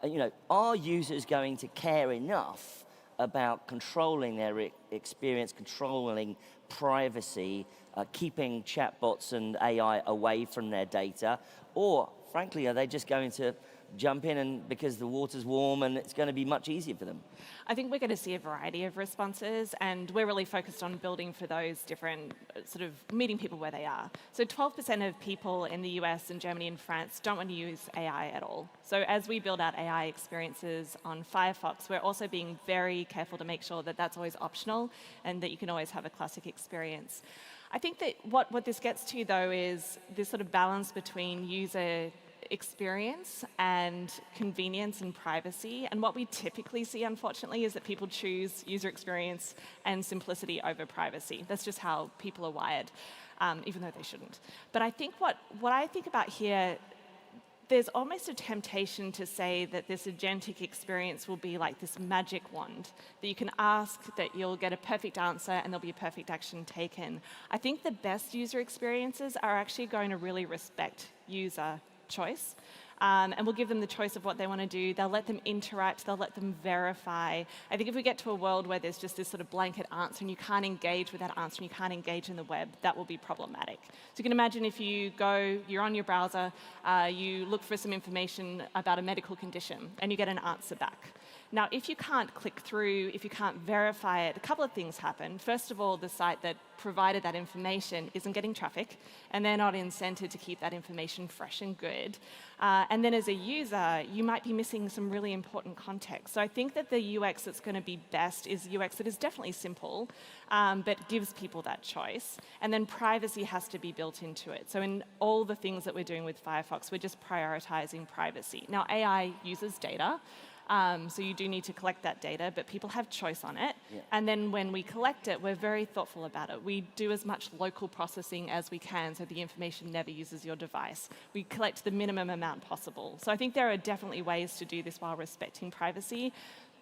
you know, are users going to care enough about controlling their experience, controlling privacy, keeping chatbots and AI away from their data? Or, frankly, are they just going to jump in and because the water's warm and it's going to be much easier for them? I think we're going to see a variety of responses, and we're really focused on building for those different, sort of meeting people where they are. So 12% of people in the US and Germany and France don't want to use AI at all. So as we build out AI experiences on Firefox, we're also being very careful to make sure that that's always optional and that you can always have a classic experience. I think that what this gets to, though, is this sort of balance between user experience and convenience and privacy. And what we typically see, unfortunately, is that people choose user experience and simplicity over privacy. That's just how people are wired, even though they shouldn't. But I think what I think about here, there's almost a temptation to say that this agentic experience will be like this magic wand, that you can ask, that you'll get a perfect answer, and there'll be a perfect action taken. I think the best user experiences are actually going to really respect user choice. And we'll give them the choice of what they want to do. They'll let them interact. They'll let them verify. I think if we get to a world where there's just this sort of blanket answer and you can't engage with that answer and you can't engage in the web, that will be problematic. So you can imagine if you're on your browser, you look for some information about a medical condition and you get an answer back. Now, if you can't click through, if you can't verify it, a couple of things happen. First of all, the site that provided that information isn't getting traffic, and they're not incented to keep that information fresh and good. And then as a user, you might be missing some really important context. So I think that the UX that's going to be best is UX that is definitely simple, but gives people that choice. And then privacy has to be built into it. So in all the things that we're doing with Firefox, we're just prioritizing privacy. Now, AI uses data. So you do need to collect that data, but people have choice on it. Yeah. And then when we collect it, we're very thoughtful about it. We do as much local processing as we can so the information never uses your device. We collect the minimum amount possible. So I think there are definitely ways to do this while respecting privacy.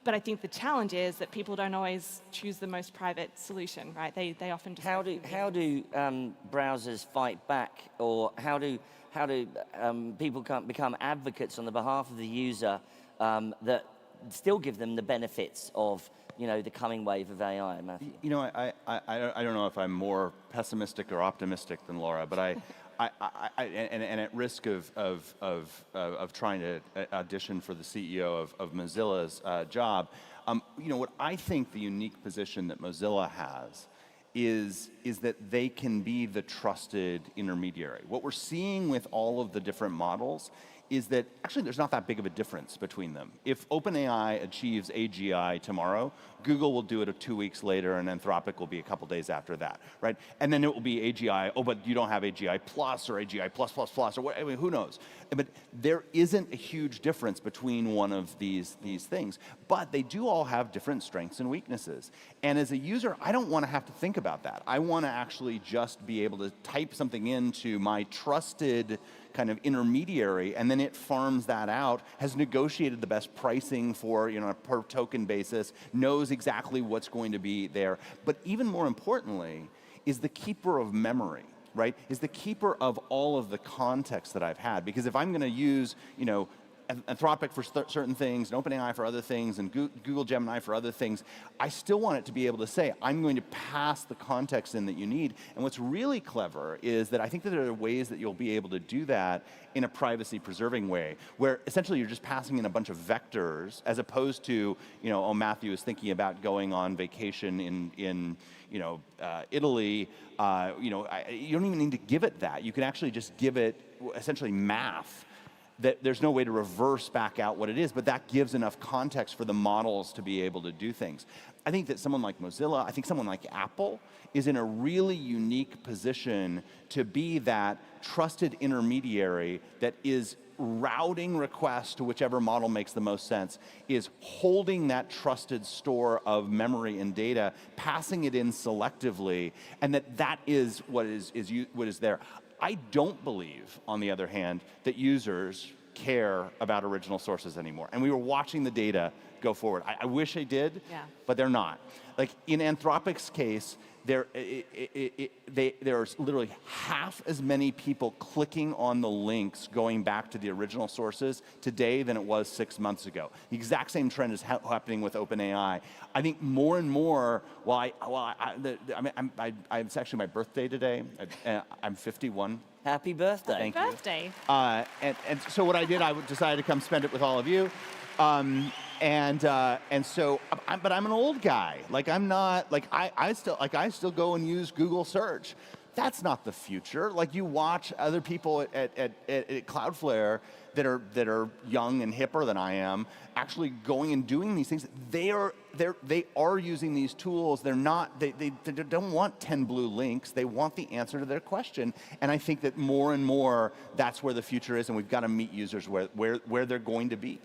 But I think the challenge is that people don't always choose the most private solution, right? They often just How do browsers fight back, or how do people become advocates on the behalf of the user that still give them the benefits of the coming wave of AI, Matthew? I don't know if I'm more pessimistic or optimistic than Laura, but and at risk of trying to audition for the CEO of Mozilla's job, what I think the unique position that Mozilla has is that they can be the trusted intermediary. What we're seeing with all of the different models is that actually there's not that big of a difference between them. If OpenAI achieves AGI tomorrow, Google will do it 2 weeks later, and Anthropic will be a couple days after that, right? And then it will be AGI, oh, but you don't have AGI plus or AGI plus plus plus, or what, I mean, who knows? But there isn't a huge difference between one of these things. But they do all have different strengths and weaknesses. And as a user, I don't want to have to think about that. I want to actually just be able to type something into my trusted kind of intermediary, and then it farms that out, has negotiated the best pricing for a per token basis, knows exactly what's going to be there. But even more importantly, is the keeper of memory, right? Is the keeper of all of the context that I've had. Because if I'm going to use, Anthropic for certain things, and OpenAI for other things, and Google Gemini for other things, I still want it to be able to say, I'm going to pass the context in that you need. And what's really clever is that I think that there are ways that you'll be able to do that in a privacy-preserving way, where essentially you're just passing in a bunch of vectors, as opposed to, Matthew is thinking about going on vacation in Italy. You don't even need to give it that. You can actually just give it essentially math. That there's no way to reverse back out what it is, but that gives enough context for the models to be able to do things. I think that someone like Mozilla, I think someone like Apple is in a really unique position to be that trusted intermediary that is routing requests to whichever model makes the most sense, is holding that trusted store of memory and data, passing it in selectively, and that is what is there. I don't believe, on the other hand, that users care about original sources anymore. And we were watching the data go forward. I wish they did, but they're not. Like in Anthropic's case, there's literally half as many people clicking on the links going back to the original sources today than it was 6 months ago. The exact same trend is happening with OpenAI. I think more and more, it's actually my birthday today. I'm 51. Happy birthday. Happy birthday. And so what I did, I decided to come spend it with all of you. And so, but I'm an old guy. Like I'm not, like I still go and use Google search. That's not the future. Like you watch other people at Cloudflare that are young and hipper than I am, actually going and doing these things. They are using these tools. They don't want 10 blue links. They want the answer to their question. And I think that more and more, that's where the future is, and we've got to meet users where they're going to be.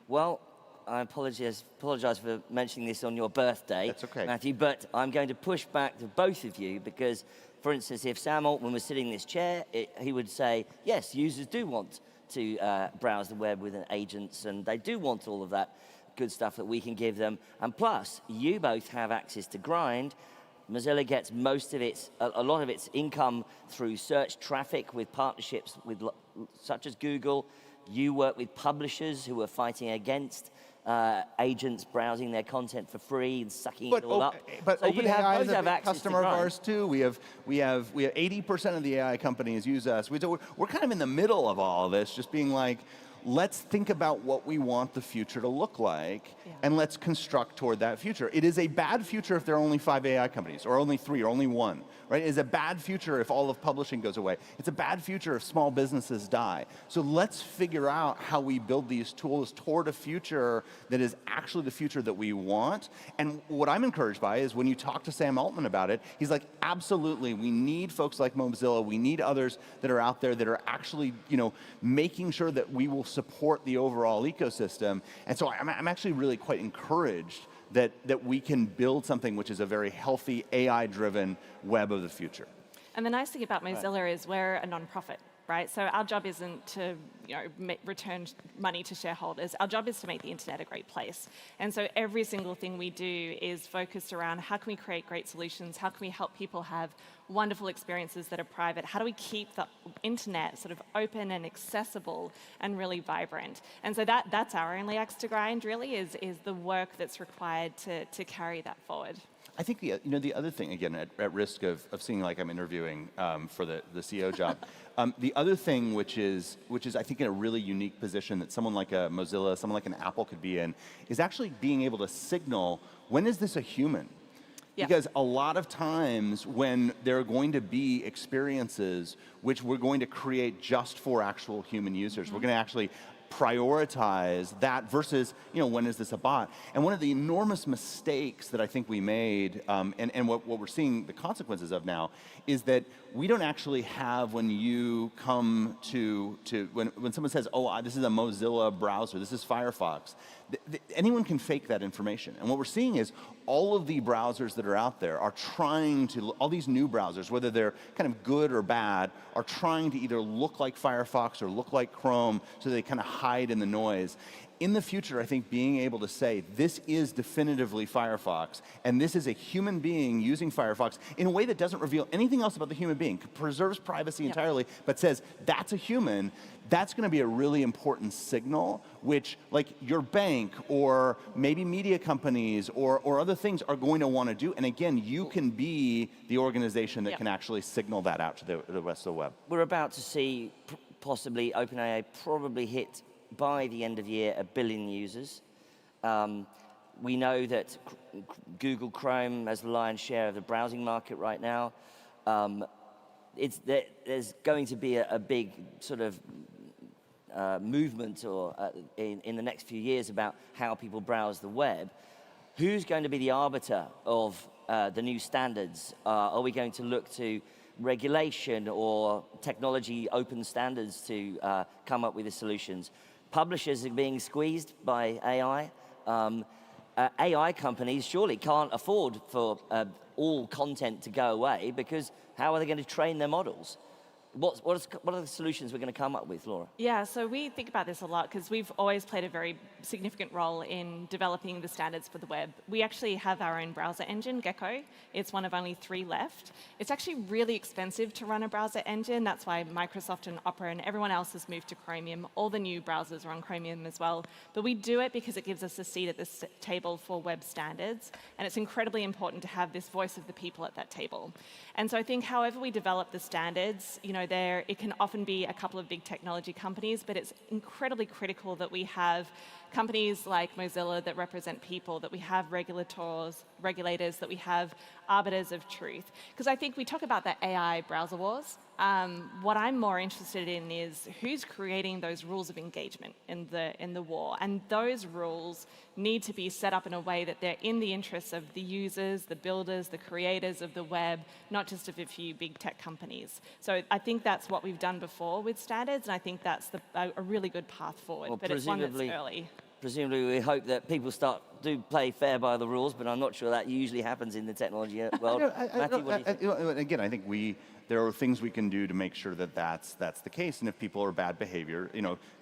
Well, I apologize for mentioning this on your birthday, That's okay. Matthew, but I'm going to push back to both of you because, for instance, if Sam Altman was sitting in this chair, he would say, yes, users do want to browse the web with agents, and they do want all of that good stuff that we can give them. And plus, you both have access to Grind. Mozilla gets a lot of its income through search traffic with partnerships with such as Google. You work with publishers who are fighting against agents browsing their content for free and sucking it all up. But so OpenAI is a big access customer to of Grind. ours too. We have 80% of the AI companies use us. We're kind of in the middle of all of this, just being like, let's think about what we want the future to look like, and let's construct toward that future. It is a bad future if there are only 5 AI companies, or only 3, or only 1, right? It is a bad future if all of publishing goes away. It's a bad future if small businesses die. So let's figure out how we build these tools toward a future that is actually the future that we want. And what I'm encouraged by is when you talk to Sam Altman about it, he's like, absolutely, we need folks like Mozilla, we need others that are out there that are actually, making sure that we will support the overall ecosystem. And so I'm actually really quite encouraged that we can build something which is a very healthy AI-driven web of the future. And the nice thing about Mozilla is we're a nonprofit, right? So our job isn't to return money to shareholders. Our job is to make the internet a great place. And so every single thing we do is focused around how can we create great solutions? How can we help people have wonderful experiences that are private? How do we keep the internet sort of open and accessible and really vibrant? And so that's our only axe to grind, really, is the work that's required to carry that forward. I think the other thing, again, at risk of seeming like I'm interviewing for the CEO job, the other thing which is I think in a really unique position that someone like a Mozilla, someone like an Apple could be in, is actually being able to signal, when is this a human? Yeah. Because a lot of times when there are going to be experiences which we're going to create just for actual human users, we're going to actually prioritize that versus, when is this a bot? And one of the enormous mistakes that I think we made, and what we're seeing the consequences of now, is that we don't actually have, when you come to when someone says, oh, this is a Mozilla browser, this is Firefox, anyone can fake that information. And what we're seeing is all of the browsers that are out there are trying to, all these new browsers, whether they're kind of good or bad, are trying to either look like Firefox or look like Chrome so they kind of hide in the noise. In the future, I think being able to say, this is definitively Firefox, and this is a human being using Firefox in a way that doesn't reveal anything else about the human being, preserves privacy entirely, but says, that's a human, that's going to be a really important signal, which, like, your bank or maybe media companies or other things are going to want to do. And again, you can be the organization that can actually signal that out to the rest of the web. We're about to see possibly OpenAI probably hit by the end of the year 1 billion users. We know that Google Chrome has the lion's share of the browsing market right now. There's going to be a big sort of movement in the next few years about how people browse the web. Who's going to be the arbiter of the new standards? Are we going to look to regulation or technology open standards to come up with the solutions? Publishers are being squeezed by AI. AI companies surely can't afford for all content to go away, because how are they going to train their models? What are the solutions we're going to come up with, Laura? Yeah, so we think about this a lot because we've always played a very significant role in developing the standards for the web. We actually have our own browser engine, Gecko. It's one of only 3 left. It's actually really expensive to run a browser engine. That's why Microsoft and Opera and everyone else has moved to Chromium. All the new browsers are on Chromium as well. But we do it because it gives us a seat at this table for web standards. And it's incredibly important to have this voice of the people at that table. And so I think however we develop the standards, it can often be a couple of big technology companies, but it's incredibly critical that we have companies like Mozilla that represent people, that we have regulators, that we have arbiters of truth. Because I think we talk about the AI browser wars. What I'm more interested in is who's creating those rules of engagement in the war. And those rules need to be set up in a way that they're in the interests of the users, the builders, the creators of the web, not just of a few big tech companies. So I think that's what we've done before with standards, and I think that's a really good path forward, Well, but it's one that's early. Presumably we hope that people do play fair by the rules, but I'm not sure that usually happens in the technology world. Matthew, what do you think? Again, I think there are things we can do to make sure that that's the case. And if people are bad behavior,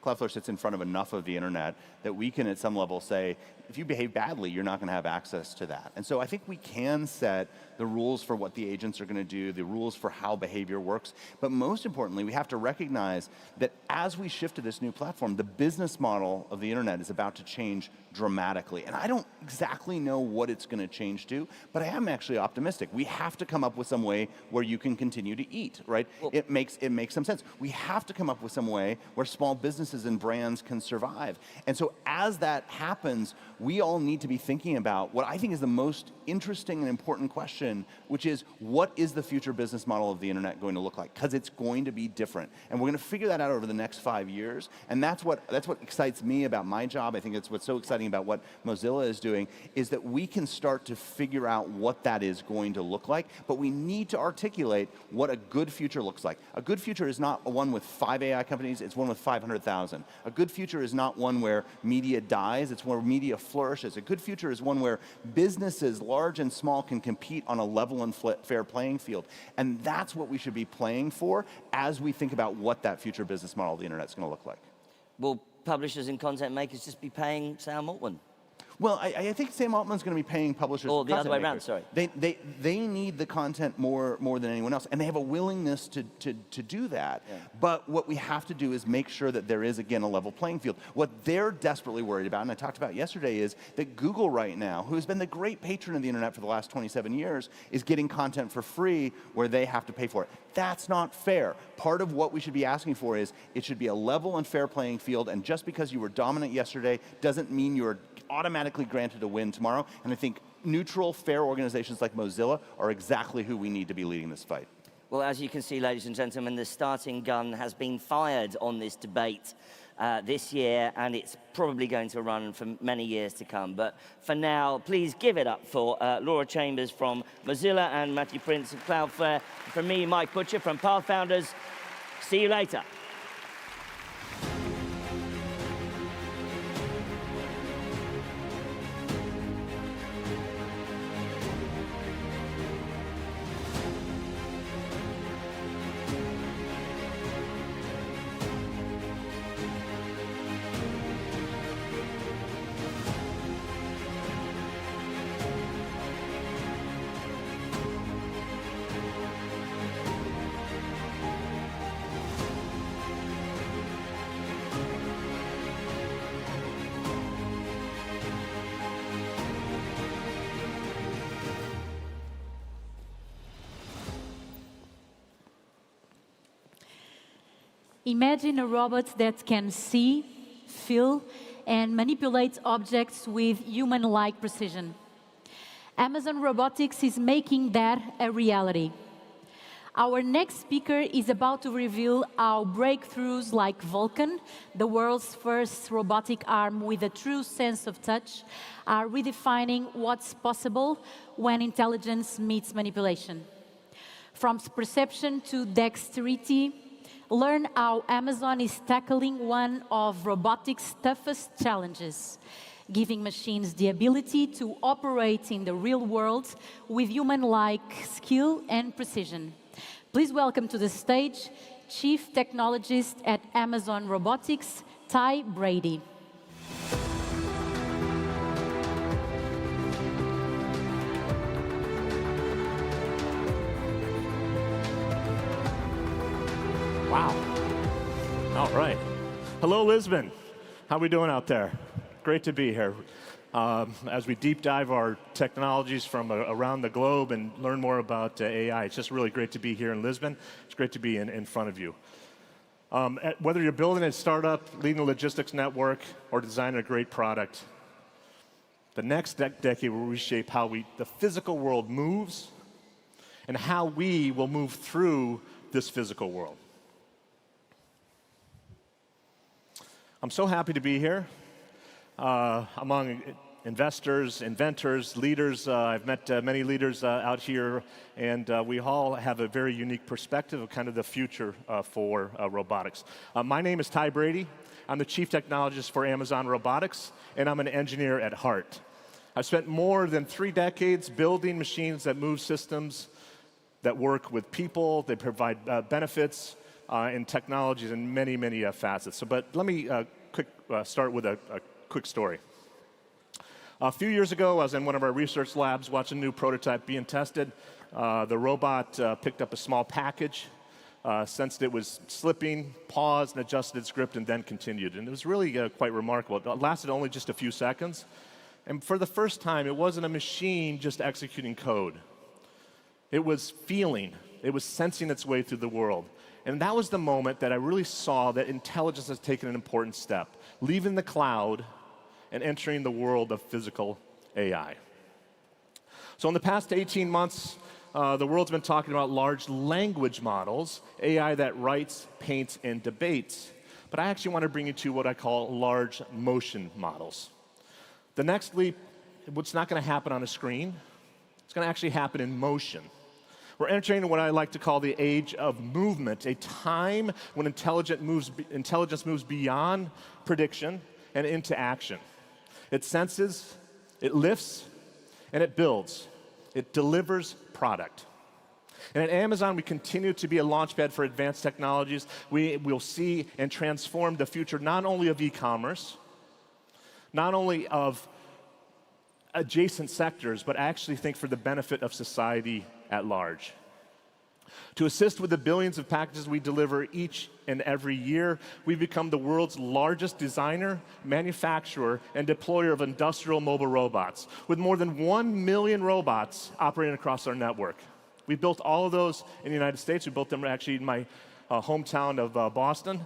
Cloudflare sits in front of enough of the internet that we can at some level say, if you behave badly, you're not going to have access to that. And so I think we can set the rules for what the agents are going to do, the rules for how behavior works. But most importantly, we have to recognize that as we shift to this new platform, the business model of the internet is about to change dramatically. And I don't exactly know what it's going to change to, but I am actually optimistic. We have to come up with some way where you can continue to eat, right? It makes some sense. We have to come up with some way where small businesses and brands can survive. And so as that happens, we all need to be thinking about what I think is the most interesting and important question, which is, what is the future business model of the internet going to look like? Because it's going to be different. And we're going to figure that out over the next 5 years. And that's what excites me about my job. I think it's what's so exciting about what Mozilla is doing, is that we can start to figure out what that is going to look like, but we need to articulate what a good future looks like. A good future is not one with 5 AI companies, it's one with 500,000. A good future is not one where media dies, it's where media flourishes. A good future is one where businesses, large and small, can compete on a level and fair playing field. And that's what we should be playing for as we think about what that future business model of the internet is going to look like. Will publishers and content makers just be paying Sam Altman? Well, I think Sam Altman's going to be paying publishers. Or the other way around, sorry. They need the content more than anyone else, and they have a willingness to do that. Yeah. But what we have to do is make sure that there is, again, a level playing field. What they're desperately worried about, and I talked about yesterday, is that Google right now, who has been the great patron of the internet for the last 27 years, is getting content for free where they have to pay for it. That's not fair. Part of what we should be asking for is it should be a level and fair playing field, and just because you were dominant yesterday doesn't mean you're automatically granted a win tomorrow. And I think neutral, fair organizations like Mozilla are exactly who we need to be leading this fight. Well, as you can see, ladies and gentlemen, the starting gun has been fired on this debate this year, and it's probably going to run for many years to come. But for now, please give it up for Laura Chambers from Mozilla and Matthew Prince of Cloudflare. From me, Mike Butcher from Path Founders. See you later. Imagine a robot that can see, feel, and manipulate objects with human-like precision. Amazon Robotics is making that a reality. Our next speaker is about to reveal how breakthroughs like Vulcan, the world's first robotic arm with a true sense of touch, are redefining what's possible when intelligence meets manipulation. From perception to dexterity, learn how Amazon is tackling one of robotics' toughest challenges, giving machines the ability to operate in the real world with human-like skill and precision. Please welcome to the stage Chief Technologist at Amazon Robotics, Ty Brady. Wow. All right. Hello, Lisbon. How are we doing out there? Great to be here. As we deep dive our technologies from around the globe and learn more about AI, it's just really great to be here in Lisbon. It's great to be in front of you. Whether you're building a startup, leading a logistics network, or designing a great product, the next decade will reshape how the physical world moves and how we will move through this physical world. I'm so happy to be here among investors, inventors, leaders. I've met many leaders out here, and we all have a very unique perspective of kind of the future for robotics. My name is Ty Brady. I'm the Chief Technologist for Amazon Robotics, and I'm an engineer at heart. I've spent more than 3 decades building machines that move systems, that work with people, they provide benefits, in technologies in many, many facets. But let me start with a quick story. A few years ago, I was in one of our research labs watching a new prototype being tested. The robot picked up a small package, sensed it was slipping, paused, and adjusted its script, and then continued. And it was really quite remarkable. It lasted only just a few seconds. And for the first time, it wasn't a machine just executing code. It was feeling. It was sensing its way through the world. And that was the moment that I really saw that intelligence has taken an important step, leaving the cloud and entering the world of physical AI. So in the past 18 months, the world's been talking about large language models, AI that writes, paints, and debates. But I actually want to bring you to what I call large motion models. The next leap, what's not going to happen on a screen, it's going to actually happen in motion. We're entering what I like to call the age of movement, a time when intelligence moves beyond prediction and into action. It senses, it lifts, and it builds. It delivers product. And at Amazon, we continue to be a launchpad for advanced technologies. We will see and transform the future not only of e-commerce, not only of adjacent sectors, but actually think for the benefit of society at large. To assist with the billions of packages we deliver each and every year, we've become the world's largest designer, manufacturer, and deployer of industrial mobile robots, with more than 1 million robots operating across our network. We built all of those in the United States. We built them actually in my hometown of Boston,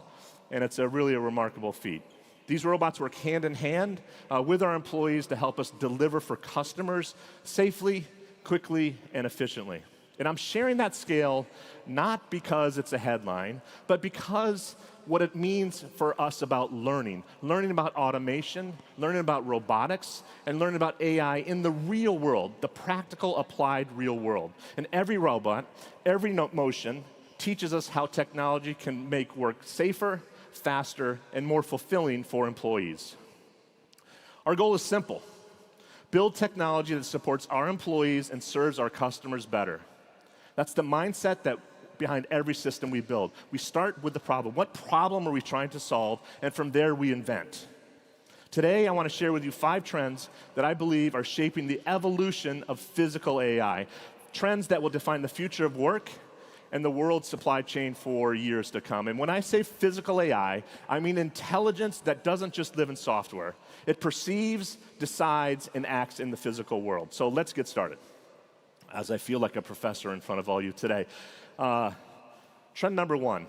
and it's really a remarkable feat. These robots work hand in hand with our employees to help us deliver for customers safely, quickly, and efficiently. And I'm sharing that scale not because it's a headline, but because what it means for us about learning about automation, learning about robotics, and learning about AI in the real world, the practical, applied real world. And every robot, every motion teaches us how technology can make work safer, faster, and more fulfilling for employees. Our goal is simple: build technology that supports our employees and serves our customers better. That's the mindset behind every system we build. We start with the problem. What problem are we trying to solve? And from there, we invent. Today, I want to share with you 5 trends that I believe are shaping the evolution of physical AI, trends that will define the future of work and the world's supply chain for years to come. And when I say physical AI, I mean intelligence that doesn't just live in software. It perceives, decides, and acts in the physical world. So let's get started, as I feel like a professor in front of all you today. Trend number 1.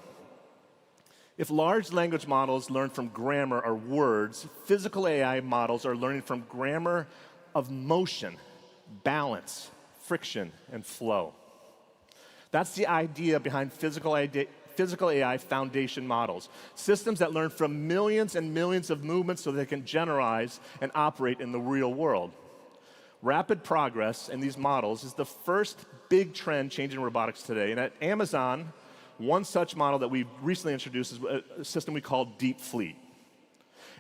If large language models learn from grammar or words, physical AI models are learning from grammar of motion, balance, friction, and flow. That's the idea behind physical AI foundation models, systems that learn from millions and millions of movements so they can generalize and operate in the real world. Rapid progress in these models is the first big trend changing robotics today. And at Amazon, one such model that we recently introduced is a system we call Deep Fleet.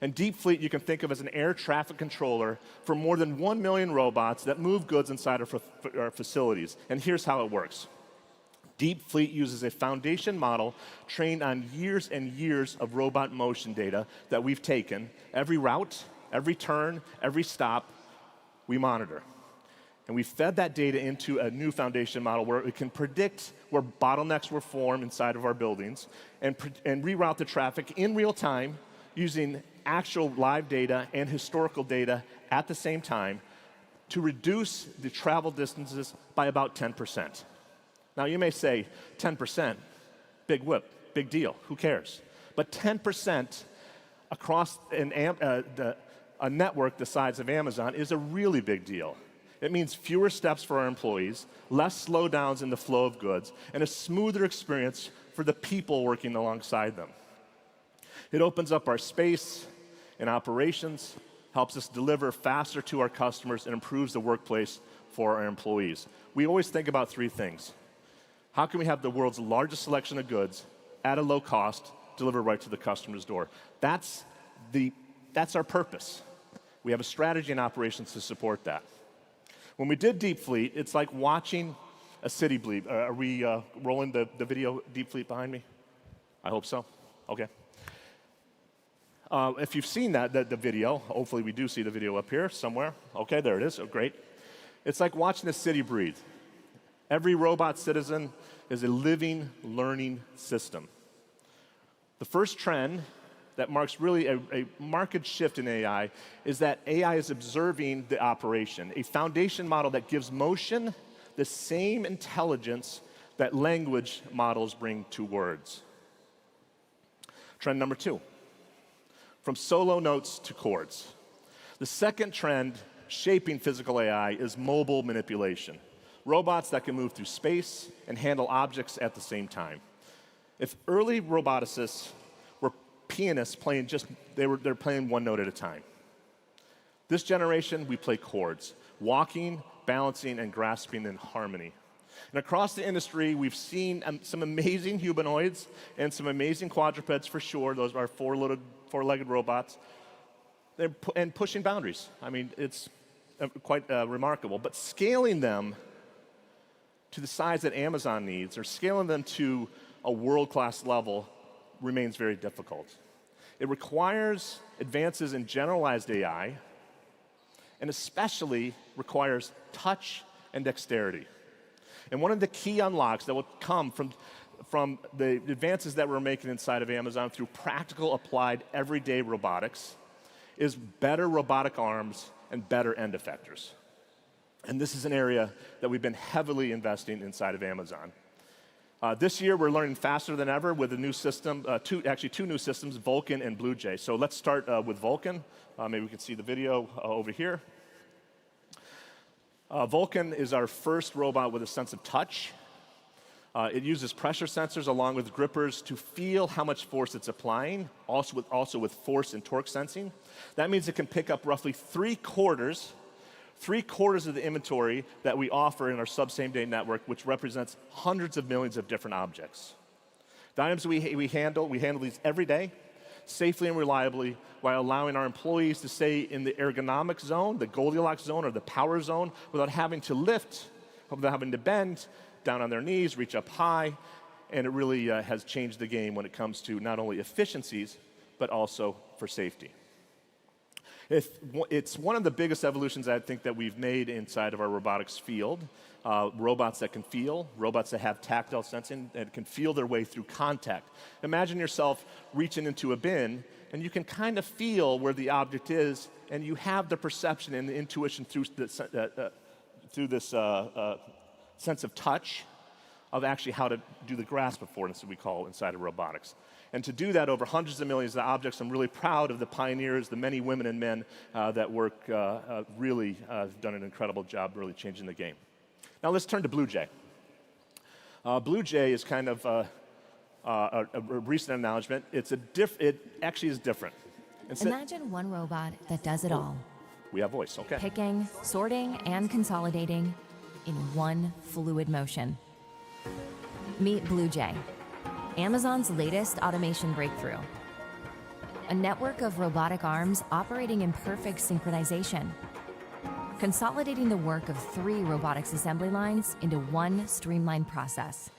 And Deep Fleet you can think of as an air traffic controller for more than 1 million robots that move goods inside our facilities. And here's how it works. Deep Fleet uses a foundation model trained on years and years of robot motion data that we've taken. Every route, every turn, every stop, we monitor. And we fed that data into a new foundation model where it can predict where bottlenecks will form inside of our buildings and reroute the traffic in real time using actual live data and historical data at the same time to reduce the travel distances by about 10%. Now, you may say, 10%, big whip, big deal, who cares? But 10% across a network the size of Amazon is a really big deal. It means fewer steps for our employees, less slowdowns in the flow of goods, and a smoother experience for the people working alongside them. It opens up our space and operations, helps us deliver faster to our customers, and improves the workplace for our employees. We always think about 3 things. How can we have the world's largest selection of goods at a low cost, delivered right to the customer's door? That's our purpose. We have a strategy and operations to support that. When we did Deep Fleet, it's like watching a city bleed. Are we rolling the video Deep Fleet behind me? I hope so. Okay. If you've seen the video, hopefully we do see the video up here somewhere. Okay, there it is. Oh, great. It's like watching a city breathe. Every robot citizen is a living, learning system. The first trend that marks really a marked shift in AI is that AI is observing the operation, a foundation model that gives motion the same intelligence that language models bring to words. Trend number 2, from solo notes to chords. The second trend shaping physical AI is mobile manipulation. Robots that can move through space and handle objects at the same time. If early roboticists were pianists playing they're playing one note at a time. This generation, we play chords, walking, balancing, and grasping in harmony. And across the industry, we've seen some amazing humanoids and some amazing quadrupeds for sure. Those are four-legged robots. And pushing boundaries. I mean, it's quite remarkable. But scaling them to the size that Amazon needs, or scaling them to a world-class level, remains very difficult. It requires advances in generalized AI, and especially requires touch and dexterity. And one of the key unlocks that will come from the advances that we're making inside of Amazon through practical, applied, everyday robotics is better robotic arms and better end effectors. And this is an area that we've been heavily investing inside of Amazon. This year, we're learning faster than ever with a new system, two new systems, Vulcan and BlueJay. So let's start with Vulcan. Maybe we can see the video over here. Vulcan is our first robot with a sense of touch. It uses pressure sensors along with grippers to feel how much force it's applying, also with force and torque sensing. That means it can pick up roughly three-quarters of the inventory that we offer in our sub-same-day network, which represents hundreds of millions of different objects. The items we handle these every day, safely and reliably, while allowing our employees to stay in the ergonomic zone, the Goldilocks zone, or the power zone, without having to lift, without having to bend down on their knees, reach up high, and it really has changed the game when it comes to not only efficiencies, but also for safety. It's one of the biggest evolutions I think that we've made inside of our robotics field. Robots that can feel, robots that have tactile sensing, and can feel their way through contact. Imagine yourself reaching into a bin, and you can kind of feel where the object is, and you have the perception and the intuition through this sense of touch of actually how to do the grasp affordance that we call inside of robotics. And to do that over hundreds of millions of objects, I'm really proud of the pioneers, the many women and men that work really have done an incredible job really changing the game. Now let's turn to BlueJay. BlueJay is kind of a recent announcement. It actually is different. Imagine one robot that does it all. We have voice, okay. Picking, sorting, and consolidating in one fluid motion. Meet BlueJay, Amazon's latest automation breakthrough. A network of robotic arms operating in perfect synchronization, consolidating the work of 3 robotics assembly lines into one streamlined process,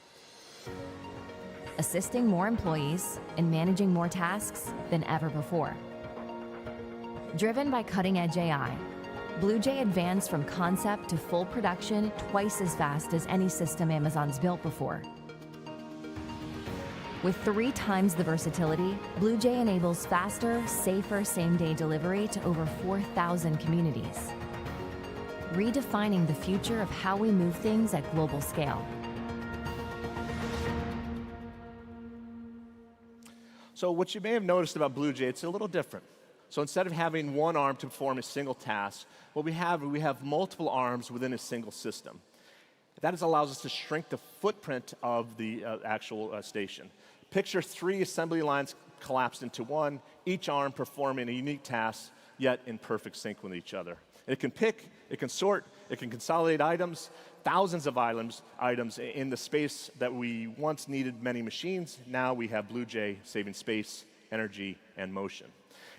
assisting more employees and managing more tasks than ever before. Driven by cutting-edge AI, BlueJay advanced from concept to full production twice as fast as any system Amazon's built before. With 3 times the versatility, BlueJay enables faster, safer same-day delivery to over 4,000 communities, redefining the future of how we move things at global scale. So what you may have noticed about BlueJay, it's a little different. So instead of having one arm to perform a single task, what we have multiple arms within a single system. That allows us to shrink the footprint of the actual station. Picture 3 assembly lines collapsed into one, each arm performing a unique task, yet in perfect sync with each other. It can pick, it can sort, it can consolidate items, thousands of items in the space that we once needed many machines. Now we have BlueJay saving space, energy, and motion.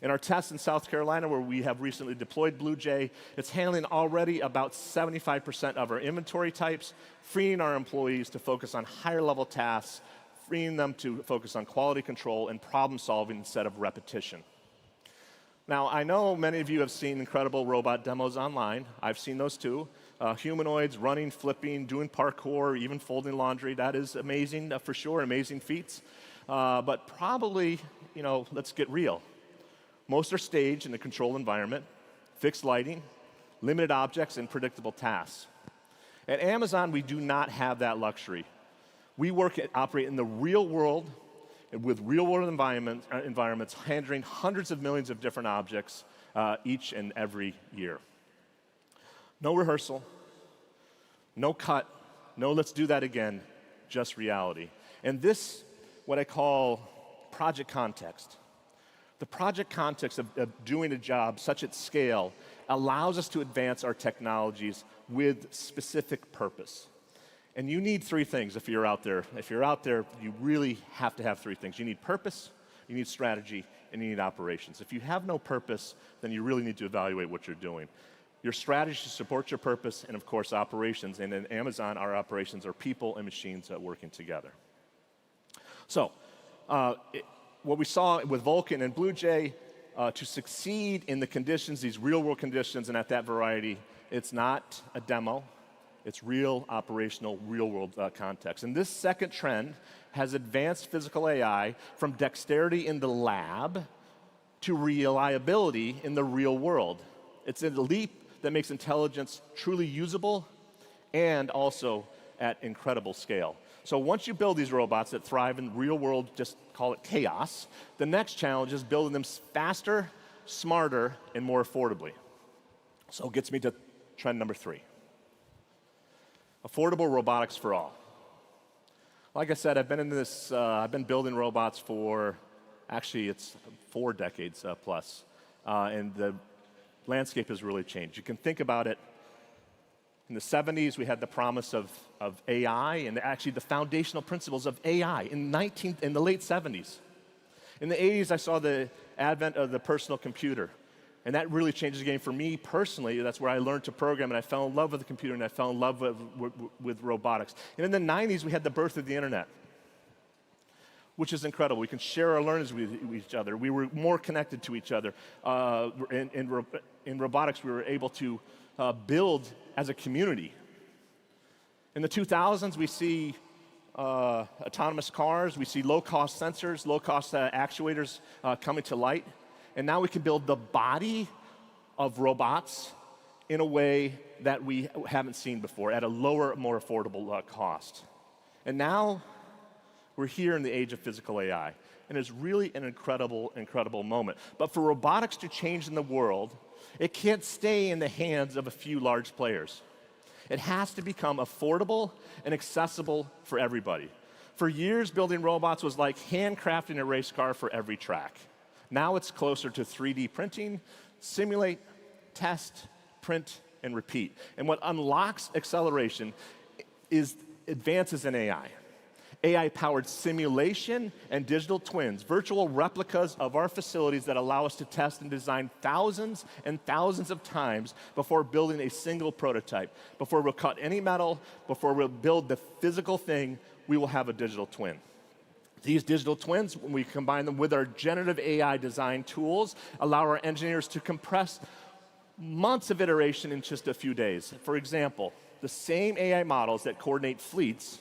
In our tests in South Carolina, where we have recently deployed BlueJay, it's handling already about 75% of our inventory types, freeing our employees to focus on higher level tasks, freeing them to focus on quality control and problem solving instead of repetition. Now, I know many of you have seen incredible robot demos online. I've seen those too. Humanoids running, flipping, doing parkour, even folding laundry. That is amazing for sure, amazing feats. But probably, let's get real. Most are staged in a controlled environment, fixed lighting, limited objects, and predictable tasks. At Amazon, we do not have that luxury. We operate in the real world with real-world environments, handling hundreds of millions of different objects each and every year. No rehearsal, no cut, no let's do that again, just reality. And this, what I call project context. The project context of doing a job such at scale allows us to advance our technologies with specific purpose. And you need three things if you're out there. If you're out there, you really have to have three things. You need purpose, you need strategy, and you need operations. If you have no purpose, then you really need to evaluate what you're doing. Your strategy should support your purpose, and of course, operations. And in Amazon, our operations are people and machines working together. So, what we saw with Vulkan and BlueJay, to succeed in the conditions, these real-world conditions, and at that variety, it's not a demo. It's real, operational, real-world context. And this second trend has advanced physical AI from dexterity in the lab to reliability in the real world. It's a leap that makes intelligence truly usable and also at incredible scale. So once you build these robots that thrive in real world, just call it chaos, the next challenge is building them faster, smarter, and more affordably. So it gets me to trend number 3. Affordable robotics for all. Like I said, I've been building robots for, actually it's 4 decades plus, and the landscape has really changed. You can think about it. In the 70s, we had the promise of AI, and actually the foundational principles of AI in the late 70s. In the 80s, I saw the advent of the personal computer. And that really changes the game for me personally. That's where I learned to program, and I fell in love with the computer, and I fell in love with robotics. And in the 90s, we had the birth of the internet, which is incredible. We can share our learnings with each other. We were more connected to each other. In robotics, we were able to build as a community. In the 2000s, we see autonomous cars. We see low-cost sensors, low-cost actuators coming to light. And now we can build the body of robots in a way that we haven't seen before, at a lower, more affordable cost. And now we're here in the age of physical AI. And it's really an incredible, incredible moment. But for robotics to change in the world, it can't stay in the hands of a few large players. It has to become affordable and accessible for everybody. For years, building robots was like handcrafting a race car for every track. Now it's closer to 3D printing, simulate, test, print, and repeat. And what unlocks acceleration is advances in AI. AI-powered simulation and digital twins, virtual replicas of our facilities that allow us to test and design thousands and thousands of times before building a single prototype. Before we'll cut any metal, before we'll build the physical thing, we will have a digital twin. These digital twins, when we combine them with our generative AI design tools, allow our engineers to compress months of iteration in just a few days. For example, the same AI models that coordinate fleets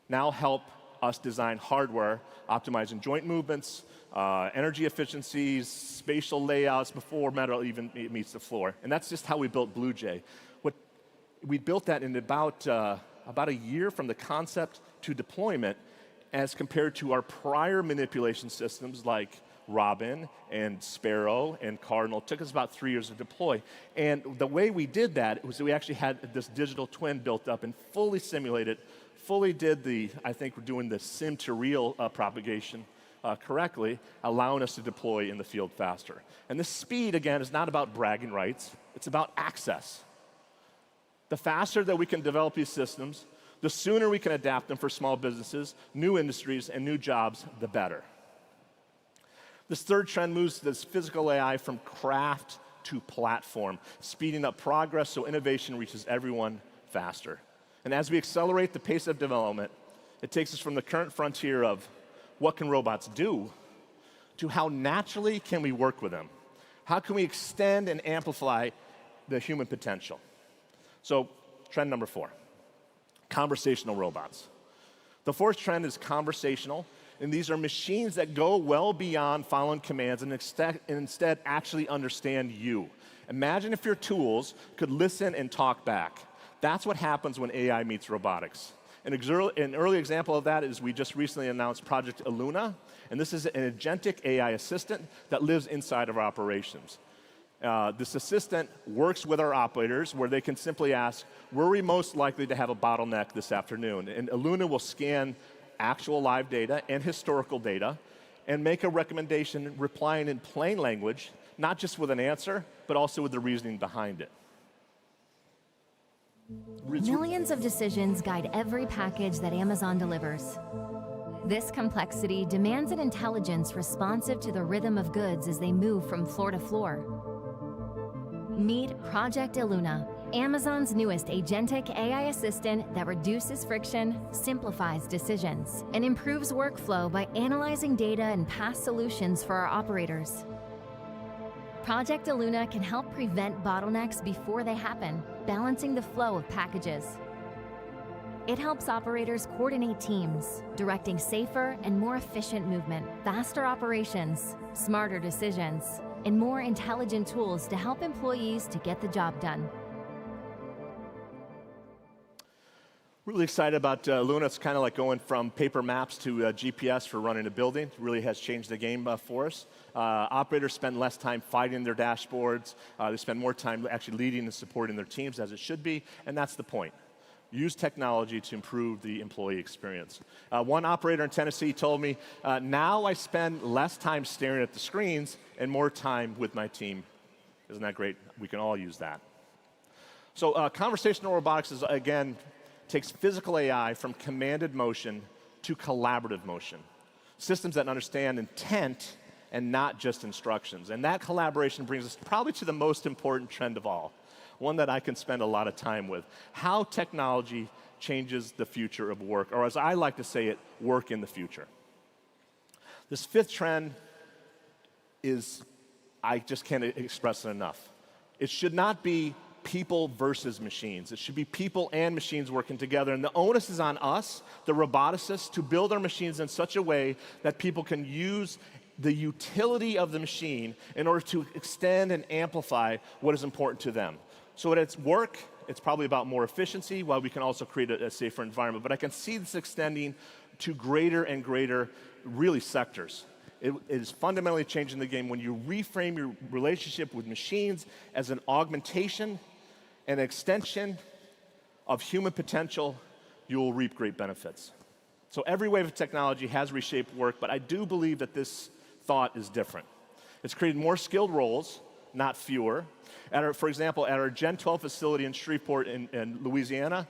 now help us design hardware, optimizing joint movements, energy efficiencies, spatial layouts before metal even meets the floor. And that's just how we built BlueJay. We built that in about a year from the concept to deployment, as compared to our prior manipulation systems like Robin and Sparrow and Cardinal. It took us about 3 years to deploy. And the way we did that was that we actually had this digital twin built up and fully simulated, fully did I think we're doing the sim to real propagation correctly, allowing us to deploy in the field faster. And this speed, again, is not about bragging rights. It's about access. The faster that we can develop these systems, the sooner we can adapt them for small businesses, new industries, and new jobs, the better. This third trend moves this physical AI from craft to platform, speeding up progress so innovation reaches everyone faster. And as we accelerate the pace of development, it takes us from the current frontier of what can robots do to how naturally can we work with them? How can we extend and amplify the human potential? So trend number 4, conversational robots. The fourth trend is conversational, and these are machines that go well beyond following commands and instead actually understand you. Imagine if your tools could listen and talk back. That's what happens when AI meets robotics. An early example of that is we just recently announced Project Illuna, and this is an agentic AI assistant that lives inside of our operations. This assistant works with our operators where they can simply ask, where are we most likely to have a bottleneck this afternoon? And Illuna will scan actual live data and historical data and make a recommendation replying in plain language, not just with an answer, but also with the reasoning behind it. Millions of decisions guide every package that Amazon delivers. This complexity demands an intelligence responsive to the rhythm of goods as they move from floor to floor. Meet Project Illuna, Amazon's newest agentic AI assistant that reduces friction, simplifies decisions, and improves workflow by analyzing data and past solutions for our operators. Project Illuna can help prevent bottlenecks before they happen, balancing the flow of packages. It helps operators coordinate teams, directing safer and more efficient movement, faster operations, smarter decisions, and more intelligent tools to help employees to get the job done. Really excited about Luna. It's kind of like going from paper maps to GPS for running a building. It really has changed the game for us. Operators spend less time fighting their dashboards. They spend more time actually leading and supporting their teams, as it should be, and that's the point. Use technology to improve the employee experience. One operator in Tennessee told me, now I spend less time staring at the screens and more time with my team. Isn't that great? We can all use that. So conversational robotics is, again, takes physical AI from commanded motion to collaborative motion. Systems that understand intent and not just instructions. And that collaboration brings us probably to the most important trend of all, one that I can spend a lot of time with: how technology changes the future of work, or as I like to say it, work in the future. This fifth trend is, I just can't express it enough. It should not be people versus machines. It should be people and machines working together, and the onus is on us, the roboticists, to build our machines in such a way that people can use the utility of the machine in order to extend and amplify what is important to them. So at its work, it's probably about more efficiency, while we can also create a safer environment. But I can see this extending to greater and greater, really, sectors. It is fundamentally changing the game when you reframe your relationship with machines as an augmentation, an extension of human potential. You will reap great benefits. So every wave of technology has reshaped work, but I do believe that this thought is different. It's created more skilled roles, not fewer. For example, at our Gen 12 facility in Shreveport in Louisiana,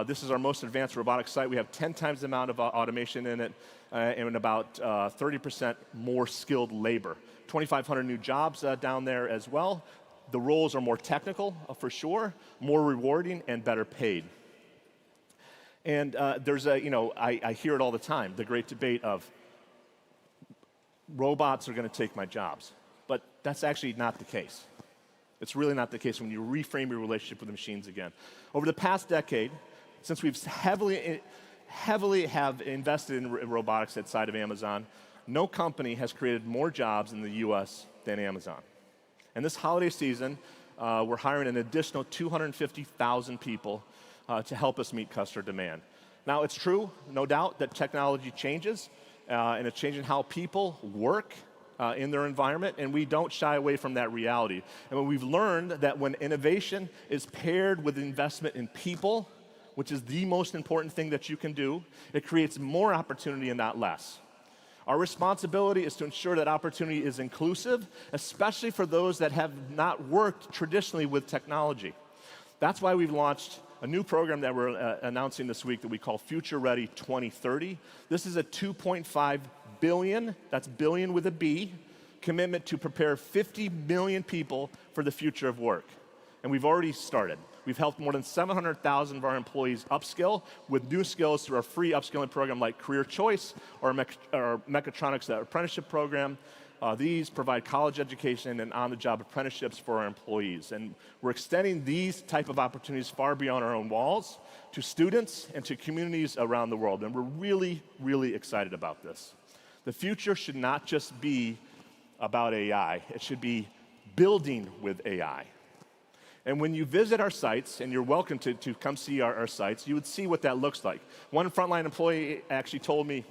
this is our most advanced robotics site. We have 10 times the amount of automation in it and about 30% more skilled labor. 2,500 new jobs down there as well. The roles are more technical, for sure, more rewarding, and better paid. And there's I hear it all the time, the great debate of robots are going to take my jobs. But that's actually not the case. It's really not the case when you reframe your relationship with the machines again. Over the past decade, since we've heavily have invested in robotics outside of Amazon, no company has created more jobs in the US than Amazon. And this holiday season, we're hiring an additional 250,000 people to help us meet customer demand. Now, it's true, no doubt, that technology changes, and it's changing how people work in their environment, and we don't shy away from that reality. And we've learned that when innovation is paired with investment in people, which is the most important thing that you can do, it creates more opportunity and not less. Our responsibility is to ensure that opportunity is inclusive, especially for those that have not worked traditionally with technology. That's why we've launched a new program that we're announcing this week that we call Future Ready 2030. This is a $2.5 billion, that's billion with a B, commitment to prepare 50 million people for the future of work. And we've already started. We've helped more than 700,000 of our employees upskill with new skills through our free upskilling program like Career Choice or our Mechatronics apprenticeship program. These provide college education and on-the-job apprenticeships for our employees. And we're extending these type of opportunities far beyond our own walls to students and to communities around the world. And we're really, really excited about this. The future should not just be about AI. It should be building with AI. And when you visit our sites, and you're welcome to come see our sites, you would see what that looks like. One frontline employee actually told me,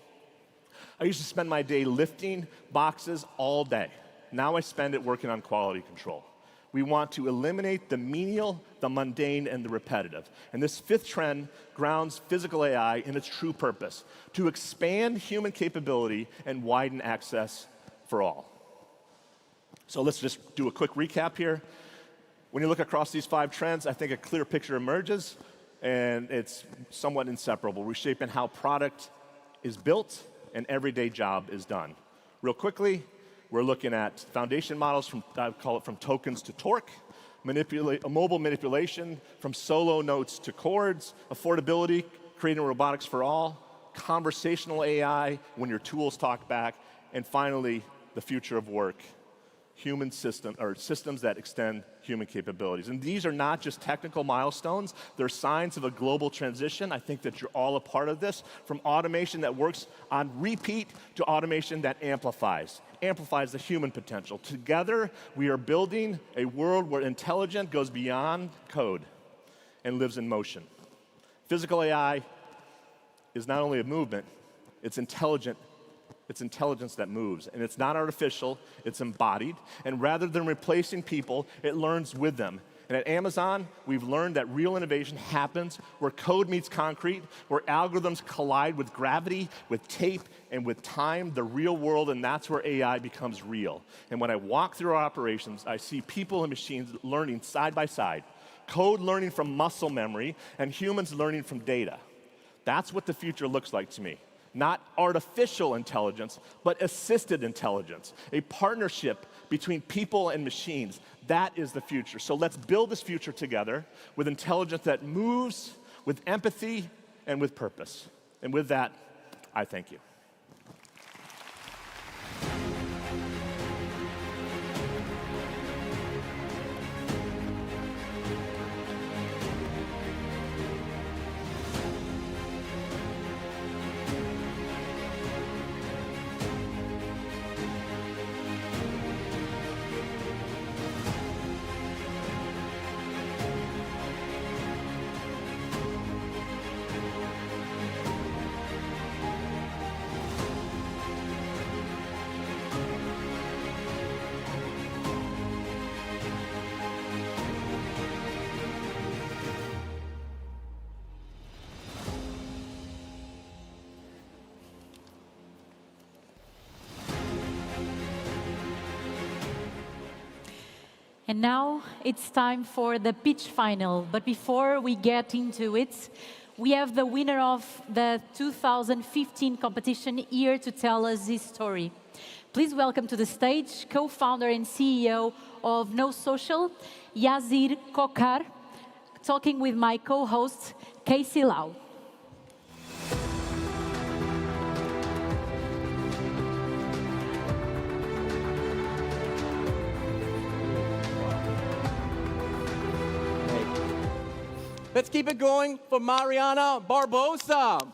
I used to spend my day lifting boxes all day. Now I spend it working on quality control. We want to eliminate the menial, the mundane, and the repetitive. And this fifth trend grounds physical AI in its true purpose, to expand human capability and widen access for all. So let's just do a quick recap here. When you look across these 5 trends, I think a clear picture emerges, and it's somewhat inseparable, reshaping how product is built and everyday job is done. Real quickly, we're looking at foundation models from, I call it from tokens to torque, mobile manipulation from solo notes to chords, affordability, creating robotics for all, conversational AI when your tools talk back, and finally, the future of work, human system, or systems that extend human capabilities. And these are not just technical milestones, they're signs of a global transition. I think that you're all a part of this, from automation that works on repeat to automation that amplifies the human potential. Together, we are building a world where intelligence goes beyond code and lives in motion. Physical AI is not only a movement, it's intelligent. It's intelligence that moves, and it's not artificial, it's embodied, and rather than replacing people, it learns with them. And at Amazon, we've learned that real innovation happens where code meets concrete, where algorithms collide with gravity, with tape, and with time, the real world, and that's where AI becomes real. And when I walk through our operations, I see people and machines learning side by side, code learning from muscle memory, and humans learning from data. That's what the future looks like to me. Not artificial intelligence, but assisted intelligence, a partnership between people and machines. That is the future. So let's build this future together with intelligence that moves, with empathy, and with purpose. And with that, I thank you. And now it's time for the pitch final. But before we get into it, we have the winner of the 2015 competition here to tell us his story. Please welcome to the stage co-founder and CEO of No Social, Yazir Kokar, talking with my co-host, Casey Lau. Let's keep it going for Mariana Barbosa.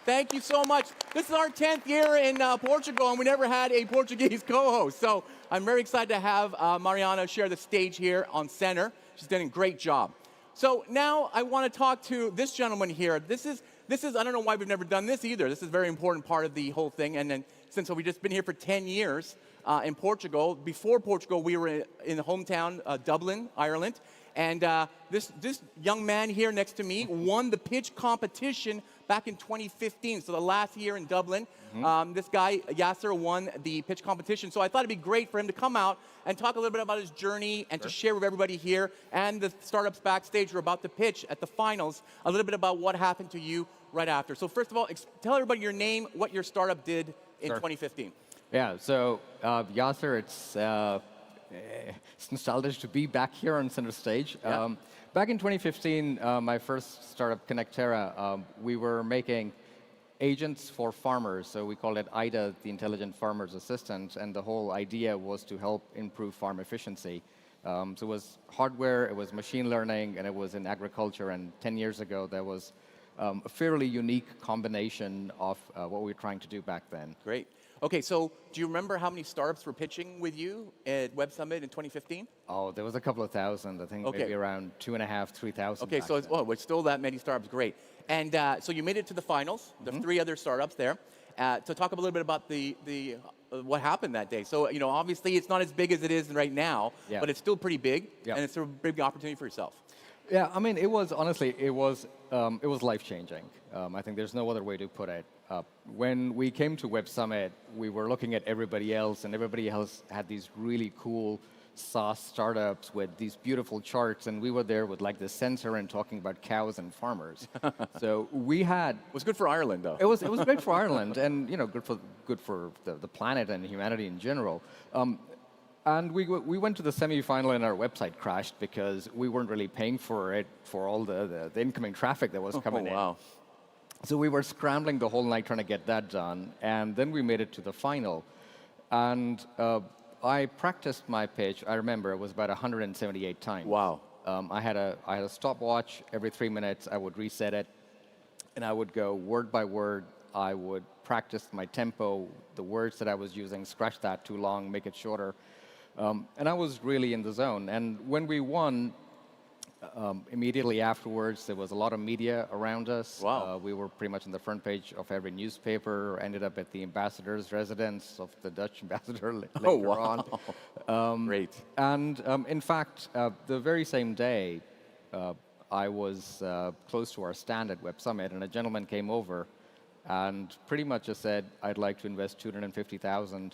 Thank you so much. This is our 10th year in Portugal, and we never had a Portuguese co-host. So I'm very excited to have Mariana share the stage here on center. She's done a great job. So now I want to talk to this gentleman here. This is I don't know why we've never done this either. This is a very important part of the whole thing. And then since we've just been here for 10 years in Portugal, before Portugal, we were in the hometown, Dublin, Ireland. And this young man here next to me won the pitch competition back in 2015, so the last year in Dublin. This guy, Yasser, won the pitch competition. So I thought it'd be great for him to come out and talk a little bit about his journey and to share with everybody here and the startups backstage who are about to pitch at the finals a little bit about what happened to you right after. So first of all, tell everybody your name, what your startup did in 2015. Yeah, so Yasser, it's nostalgic to be back here on center stage. Yeah. Back in 2015, my first startup, Connectera, we were making agents for farmers. So we called it IDA, the Intelligent Farmer's Assistant, and the whole idea was to help improve farm efficiency. So it was hardware, it was machine learning, and it was in agriculture. And 10 years ago, there was a fairly unique combination of what we were trying to do back then. Great. Okay, so do you remember how many startups were pitching with you at Web Summit in 2015? Oh, there was a couple of thousand. I think maybe around 2,500, 3,000. Okay, so it's still that many startups. Great. And so you made it to the finals. The 3 other startups there. So talk a little bit about the what happened that day. So obviously it's not as big as it is right now, but it's still pretty big, and it's a big opportunity for yourself. Yeah, I mean, it was honestly, it was life-changing. I think there's no other way to put it. When we came to Web Summit, we were looking at everybody else, and everybody else had these really cool SaaS startups with these beautiful charts, and we were there with like the sensor and talking about cows and farmers. So we had. It was good for Ireland, though. It was great for Ireland, and good for the planet and humanity in general. And we went to the semi-final and our website crashed because we weren't really paying for it for all the incoming traffic that was coming in. Wow. So we were scrambling the whole night trying to get that done, and then we made it to the final. And I practiced my pitch. I remember it was about 178 times. Wow. I had a stopwatch. Every 3 minutes, I would reset it, and I would go word by word. I would practice my tempo, the words that I was using, scratch that too long, make it shorter. And I was really in the zone. And when we won, immediately afterwards, there was a lot of media around us. Wow. We were pretty much on the front page of every newspaper, ended up at the ambassador's residence of the Dutch ambassador later on. Great. And in fact, the very same day, I was close to our stand at Web Summit, and a gentleman came over and pretty much just said, I'd like to invest $250,000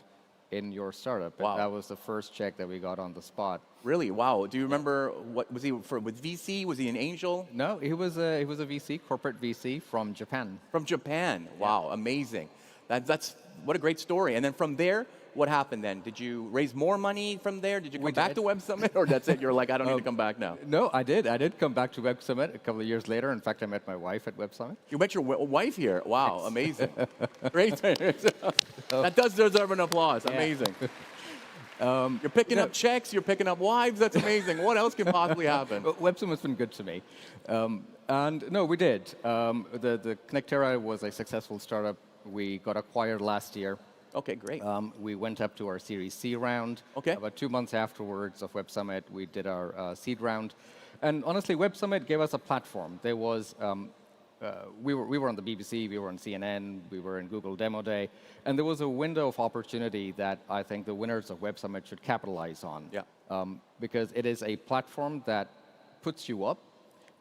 in your startup. Wow. And that was the first check that we got on the spot. Really? Wow. Do you remember what was he with VC? Was he an angel? No, he was a VC, corporate VC from Japan. From Japan. Wow, amazing. That's what a great story. And then from there, what happened then? Did you raise more money from there? Did you come back to Web Summit, or that's it? You're like, I don't need to come back now. No, I did. I did come back to Web Summit a couple of years later. In fact, I met my wife at Web Summit. You met your wife here. Wow, amazing. Great. That does deserve an applause. Amazing. You're picking up checks. You're picking up wives. That's amazing. What else can possibly happen? Web Summit's been good to me. And no, we did. The Connectera was a successful startup. We got acquired last year. Okay, great. We went up to our Series C round. Okay. About 2 months afterwards of Web Summit, we did our seed round. And honestly, Web Summit gave us a platform. There was, we were on the BBC, we were on CNN, we were in Google Demo Day, and there was a window of opportunity that I think the winners of Web Summit should capitalize on. Yeah. Because it is a platform that puts you up,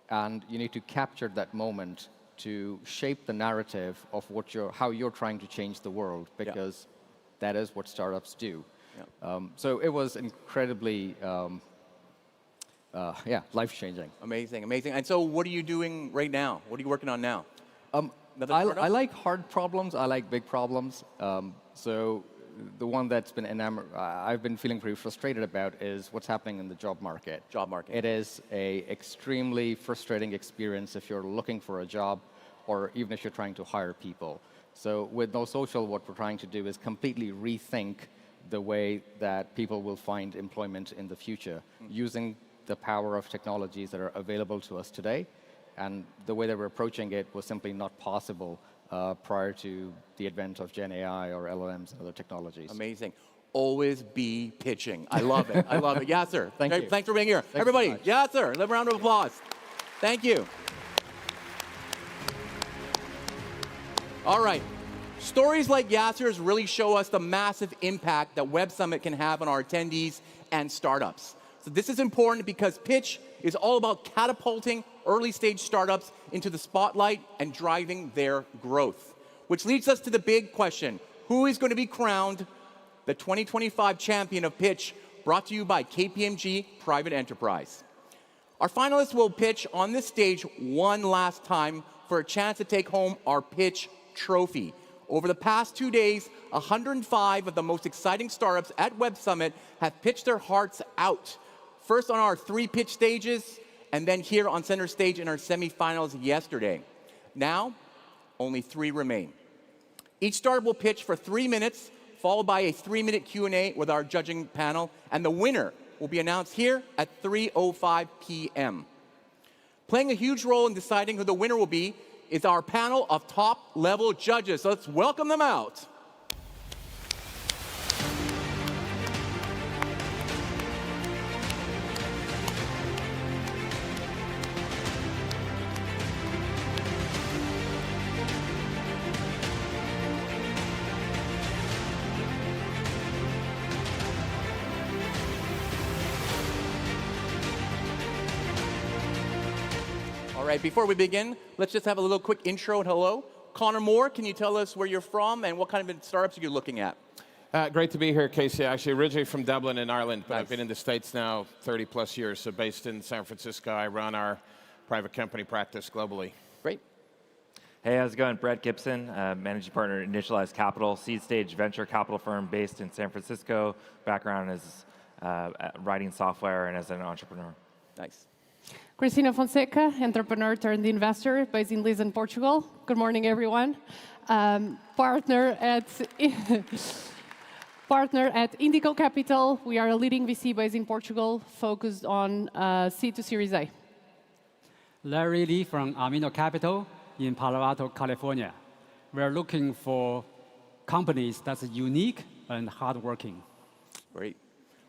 and you need to capture that moment to shape the narrative of how you're trying to change the world, because that is what startups do. Yeah. So it was incredibly, life-changing. Amazing, amazing. And so what are you doing right now? What are you working on now? I like hard problems. I like big problems. So the one that's been I've been feeling pretty frustrated about is what's happening in the job market. Job market. It is a extremely frustrating experience if you're looking for a job, or even if you're trying to hire people. So with No Social, what we're trying to do is completely rethink the way that people will find employment in the future, using the power of technologies that are available to us today. And the way that we're approaching it was simply not possible prior to the advent of Gen AI or LLMs and other technologies. Amazing. Always be pitching. I love it. I love it. Yasser, Thank you. Thanks for being here. Thanks Everybody, so much. Yasser, a round of applause. Thank you. All right. Stories like Yasser's really show us the massive impact that Web Summit can have on our attendees and startups. So this is important because Pitch is all about catapulting early-stage startups into the spotlight and driving their growth. Which leads us to the big question: who is going to be crowned the 2025 champion of Pitch, brought to you by KPMG Private Enterprise? Our finalists will pitch on this stage one last time for a chance to take home our Pitch trophy. Over the past 2 days, 105 of the most exciting startups at Web Summit have pitched their hearts out. First on our 3 pitch stages, and then here on center stage in our semifinals yesterday. Now, Only 3 remain. Each startup will pitch for 3 minutes, followed by a 3-minute Q&A with our judging panel, and the winner will be announced here at 3:05 p.m. Playing a huge role in deciding who the winner will be is our panel of top-level judges. So let's welcome them out. All right, before we begin, let's just have a little quick intro and hello. Connor Moore, can you tell us where you're from and what kind of startups you're looking at? Great to be here, Casey. Actually, originally from Dublin in Ireland, but I've been in the States now 30-plus years, so based in San Francisco. I run our private company practice globally. Great. Hey, how's it going? Brett Gibson, managing partner at Initialized Capital, seed stage venture capital firm based in San Francisco. Background is writing software and as an entrepreneur. Nice. Cristina Fonseca, entrepreneur turned investor based in Lisbon, Portugal. Good morning, everyone. Partner at Indigo Capital. We are a leading VC based in Portugal, focused on C to Series A. Larry Lee from Amino Capital in Palo Alto, California. We're looking for companies that's unique and hardworking. Great.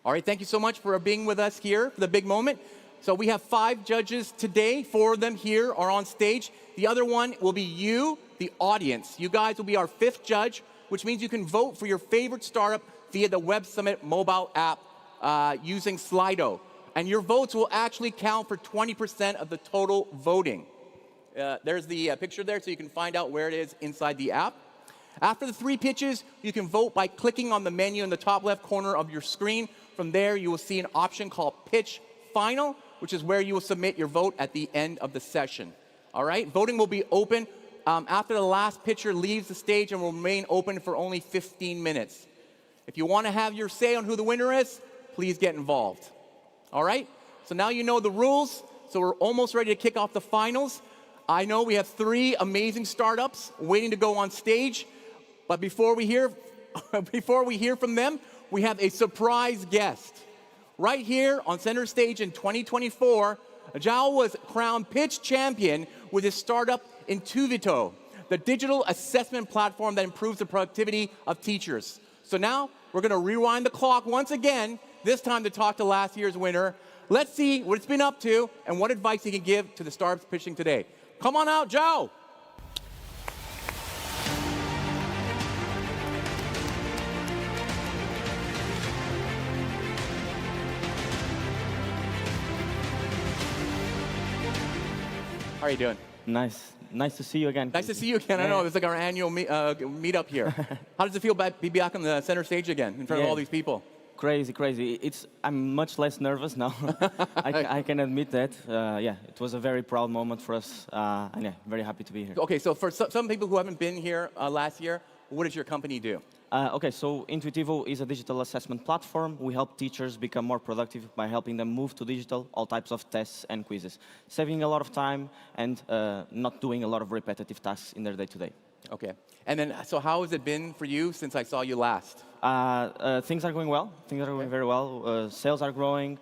All right, thank you so much for being with us here for the big moment. So we have 5 judges today. 4 of them here are on stage. The other one will be you, the audience. You guys will be our 5th judge, which means you can vote for your favorite startup via the Web Summit mobile app using Slido. And your votes will actually count for 20% of the total voting. There's the picture there, so you can find out where it is inside the app. After the 3 pitches, you can vote by clicking on the menu in the top left corner of your screen. From there, you will see an option called Pitch Final, which is where you will submit your vote at the end of the session. All right, voting will be open after the last pitcher leaves the stage and will remain open for only 15 minutes. If you want to have your say on who the winner is, please get involved. All right, so now you know the rules, so we're almost ready to kick off the finals. I know we have 3 amazing startups waiting to go on stage, but before we hear from them, we have a surprise guest. Right here on center stage in 2024, Zhao was crowned pitch champion with his startup Intuvito, the digital assessment platform that improves the productivity of teachers. So now we're going to rewind the clock once again, this time to talk to last year's winner. Let's see what it's been up to and what advice he can give to the startups pitching today. Come on out, Zhao. How are you doing? Nice to see you again. Nice to see you again. I know, it's like our annual meetup here. How does it feel to be back on the center stage again in front of all these people? Crazy. I'm much less nervous now. I can admit that. It was a very proud moment for us, and very happy to be here. Okay, so for some people who haven't been here last year, what does your company do? So Intuitivo is a digital assessment platform. We help teachers become more productive by helping them move to digital, all types of tests and quizzes, saving a lot of time and not doing a lot of repetitive tasks in their day-to-day. Okay. And then, so how has it been for you since I saw you last? Things are going well. Things are going very well. Sales are growing.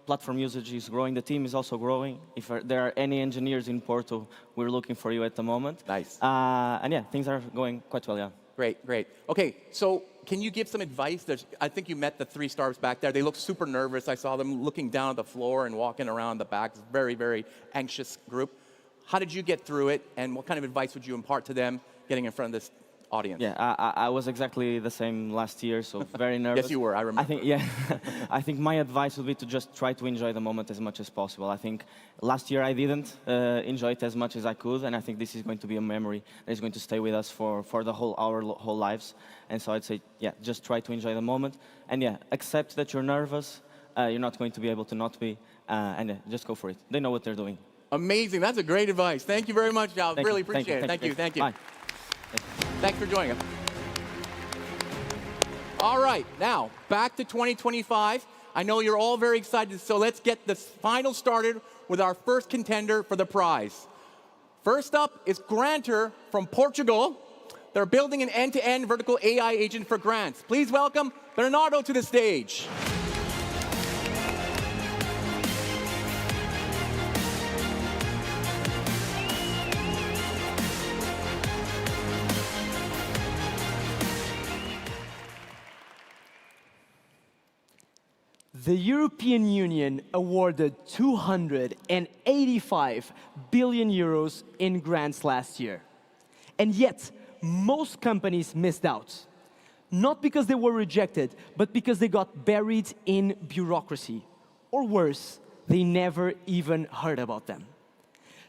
Platform usage is growing. The team is also growing. If there are any engineers in Porto, we're looking for you at the moment. Nice. And things are going quite well, yeah. Great. Okay, so can you give some advice? I think you met the 3 startups back there. They look super nervous. I saw them looking down at the floor and walking around the back. It's a very, very anxious group. How did you get through it, and what kind of advice would you impart to them getting in front of this audience? Yeah, I was exactly the same last year, so very nervous. Yes, you were, I remember. I think my advice would be to just try to enjoy the moment as much as possible. I think last year I didn't enjoy it as much as I could, and I think this is going to be a memory that is going to stay with us for our whole lives. And so I'd say, just try to enjoy the moment, and accept that you're nervous. You're not going to be able to not be, and just go for it. They know what they're doing. Amazing, that's a great advice. Thank you very much, Zhao. Really appreciate it. Thank you. Bye. Thanks for joining us. All right, now, back to 2025. I know you're all very excited, so let's get this final started with our first contender for the prize. First up is Granter from Portugal. They're building an end-to-end vertical AI agent for grants. Please welcome Bernardo to the stage. The European Union awarded 285 billion euros in grants last year. And yet, most companies missed out. Not because they were rejected, but because they got buried in bureaucracy. Or worse, they never even heard about them.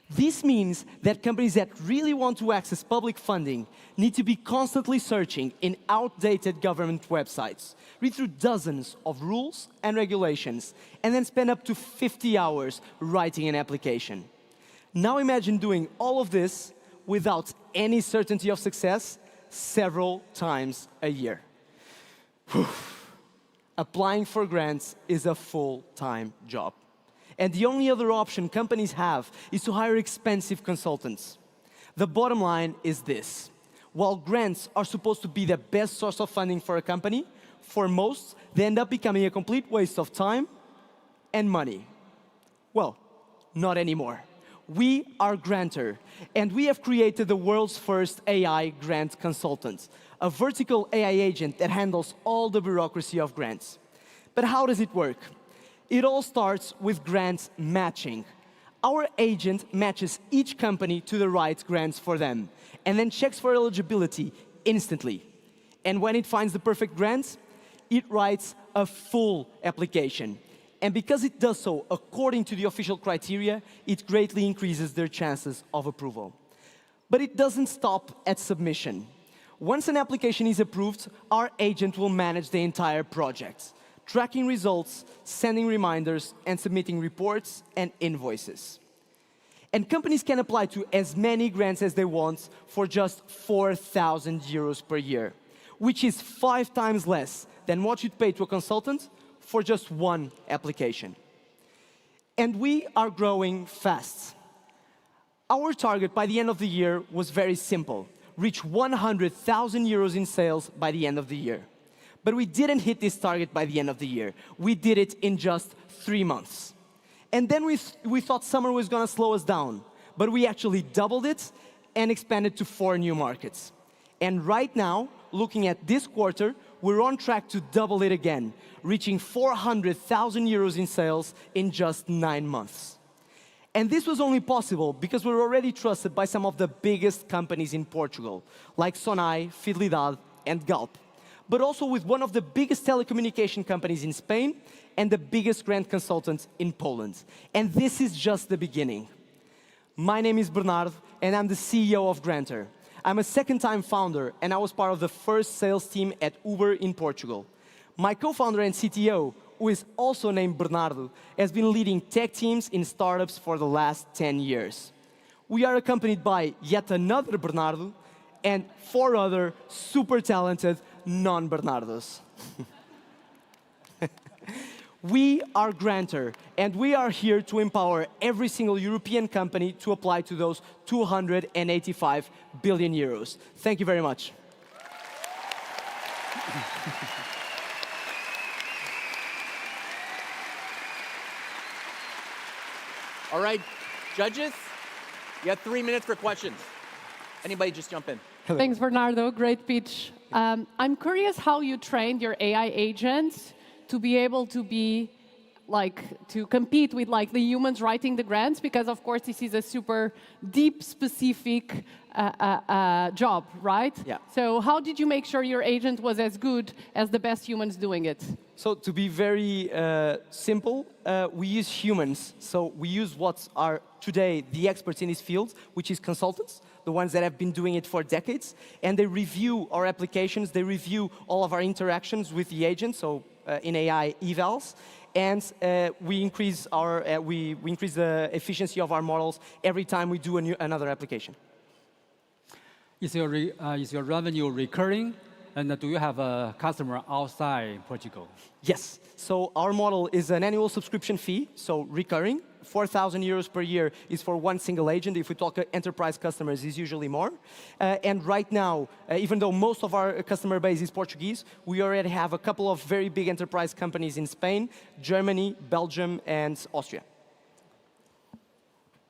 This means that companies that really want to access public funding need to be constantly searching in outdated government websites, read through dozens of rules and regulations, and then spend up to 50 hours writing an application. Now imagine doing all of this without any certainty of success several times a year. Applying for grants is a full-time job. And the only other option companies have is to hire expensive consultants. The bottom line is this. While grants are supposed to be the best source of funding for a company, for most, they end up becoming a complete waste of time and money. Well, not anymore. We are Granter, and we have created the world's first AI grant consultant, a vertical AI agent that handles all the bureaucracy of grants. But how does it work? It all starts with grants matching. Our agent matches each company to the right grants for them, and then checks for eligibility instantly. And when it finds the perfect grants, it writes a full application. And because it does so according to the official criteria, it greatly increases their chances of approval. But it doesn't stop at submission. Once an application is approved, our agent will manage the entire project, tracking results, sending reminders, and submitting reports and invoices. And companies can apply to as many grants as they want for just 4,000 euros per year, which is 5 times less than what you'd pay to a consultant for just one application. And we are growing fast. Our target by the end of the year was very simple: reach 100,000 euros in sales by the end of the year. But we didn't hit this target by the end of the year. We did it in just 3 months. And then we thought summer was gonna slow us down, but we actually doubled it and expanded to 4 new markets. And right now, looking at this quarter, we're on track to double it again, reaching 400,000 euros in sales in just 9 months. And this was only possible because we're already trusted by some of the biggest companies in Portugal, like Sonai, Fidelidade, and Galp, but also with one of the biggest telecommunication companies in Spain and the biggest grant consultant in Poland. And this is just the beginning. My name is Bernardo, and I'm the CEO of Granter. I'm a second-time founder, and I was part of the first sales team at Uber in Portugal. My co-founder and CTO, who is also named Bernardo, has been leading tech teams in startups for the last 10 years. We are accompanied by yet another Bernardo and 4 other super talented non-Bernardos. We are Granter, and we are here to empower every single European company to apply to those 285 billion euros. Thank you very much. All right, judges, you have 3 minutes for questions. Anybody just jump in. Thanks, Bernardo. Great pitch. I'm curious how you trained your AI agents to be able to be to compete with the humans writing the grants, because of course this is a super deep, specific job, right? Yeah. So how did you make sure your agent was as good as the best humans doing it? So to be very simple, we use humans. So we use what are today the experts in this field, which is consultants, the ones that have been doing it for decades, and they review our applications, they review all of our interactions with the agent, so in AI evals, and we increase the efficiency of our models every time we do another application. Is your revenue recurring? And do you have a customer outside Portugal? Yes. So our model is an annual subscription fee, so recurring. 4,000 euros per year is for one single agent. If we talk enterprise customers, it's usually more. And right now, even though most of our customer base is Portuguese, we already have a couple of very big enterprise companies in Spain, Germany, Belgium, and Austria.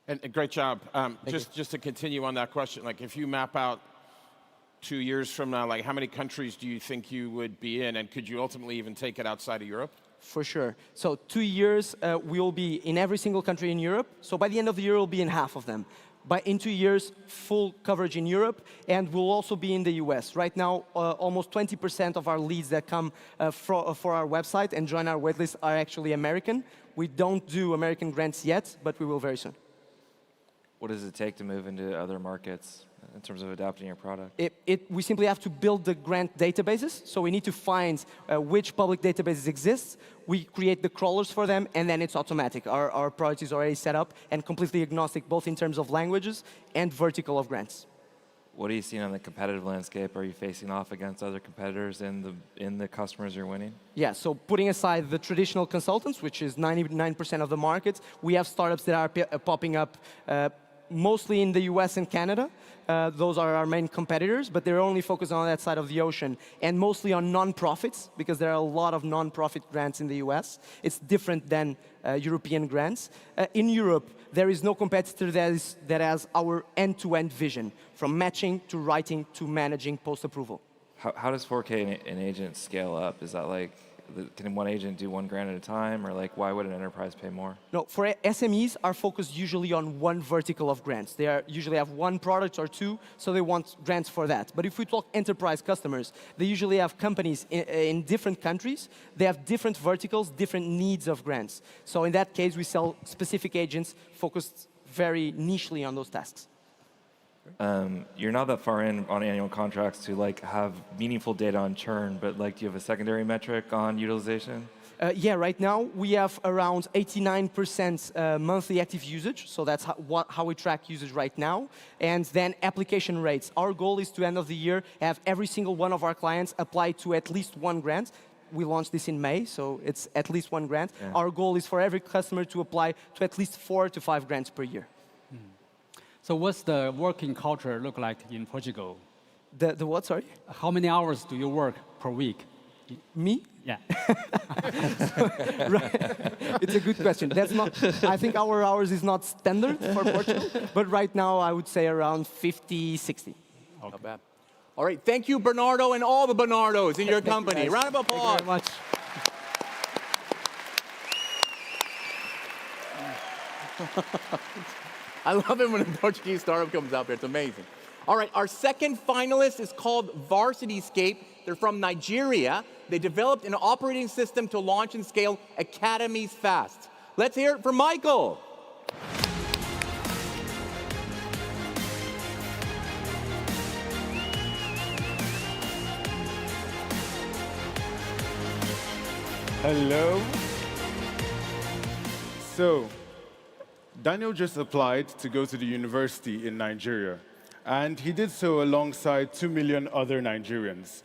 And great job. Just to continue on that question, like if you map out 2 years from now, like how many countries do you think you would be in, and could you ultimately even take it outside of Europe? For sure. So 2 years, we'll be in every single country in Europe. So by the end of the year, we'll be in half of them. But in 2 years, full coverage in Europe, and we'll also be in the US. Right now, almost 20% of our leads that come for our website and join our waitlist are actually American. We don't do American grants yet, but we will very soon. What does it take to move into other markets in terms of adapting your product? We simply have to build the grant databases. So we need to find which public databases exist. We create the crawlers for them, and then it's automatic. Our product is already set up and completely agnostic, both in terms of languages and vertical of grants. What are you seeing on the competitive landscape? Are you facing off against other competitors in the customers you're winning? Yeah, so putting aside the traditional consultants, which is 99% of the market, we have startups that are popping up mostly in the US and Canada. Those are our main competitors, but they're only focused on that side of the ocean, and mostly on non-profits, because there are a lot of non-profit grants in the US. It's different than European grants. In Europe, there is no competitor that has our end-to-end vision, from matching to writing to managing post-approval. How does 4K an agent scale up? Is that like, can one agent do one grant at a time, or like why would an enterprise pay more? No, for SMEs, are focused usually on one vertical of grants. They usually have one product or two, so they want grants for that. But if we talk enterprise customers, they usually have companies in different countries. They have different verticals, different needs of grants. So in that case, we sell specific agents focused very nichely on those tasks. You're not that far in on annual contracts to like have meaningful data on churn, but like, do you have a secondary metric on utilization? Yeah, right now we have around 89% monthly active usage, so that's how we track usage right now. And then application rates. Our goal is to end of the year have every single one of our clients apply to at least one grant. We launched this in May, so it's at least one grant. Yeah. Our goal is for every customer to apply to at least 4 to 5 grants per year. So what's the working culture look like in Portugal? The what, sorry? How many hours do you work per week? Me? Yeah. Right. It's a good question. That's not. I think our hours is not standard for Portugal, but right now I would say around 50, 60. Okay. Not bad. All right, thank you, Bernardo, and all the Bernardos in your company. You, round of applause. Thank you very much. I love it when a Portuguese startup comes out there. It's amazing. All right, our second finalist is called VarsityScape. They're from Nigeria. They developed an operating system to launch and scale academies fast. Let's hear it from Michael. Hello. So, Daniel just applied to go to the university in Nigeria, and he did so alongside 2 million other Nigerians.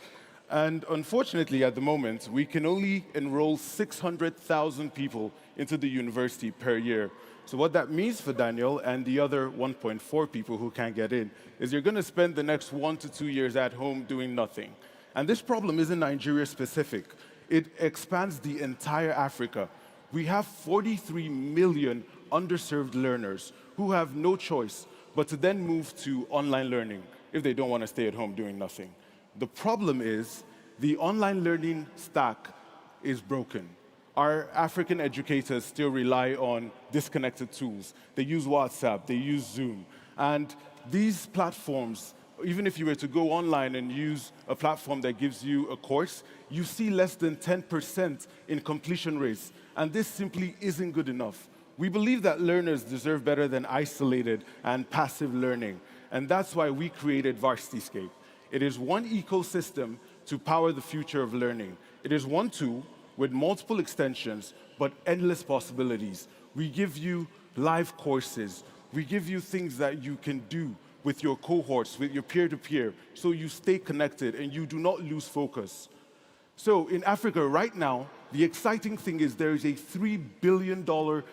And unfortunately, at the moment, we can only enroll 600,000 people into the university per year. So what that means for Daniel and the other 1.4 people who can't get in is you're going to spend the next 1 to 2 years at home doing nothing. And this problem isn't Nigeria specific. It expands the entire Africa. We have 43 million underserved learners who have no choice but to then move to online learning if they don't want to stay at home doing nothing. The problem is the online learning stack is broken. Our African educators still rely on disconnected tools. They use WhatsApp, they use Zoom. And these platforms, even if you were to go online and use a platform that gives you a course, you see less than 10% in completion rates. And this simply isn't good enough. We believe that learners deserve better than isolated and passive learning. And that's why we created VarsityScape. It is one ecosystem to power the future of learning. It is one tool with multiple extensions, but endless possibilities. We give you live courses. We give you things that you can do with your cohorts, with your peer-to-peer, so you stay connected and you do not lose focus. So in Africa right now, the exciting thing is there is a $3 billion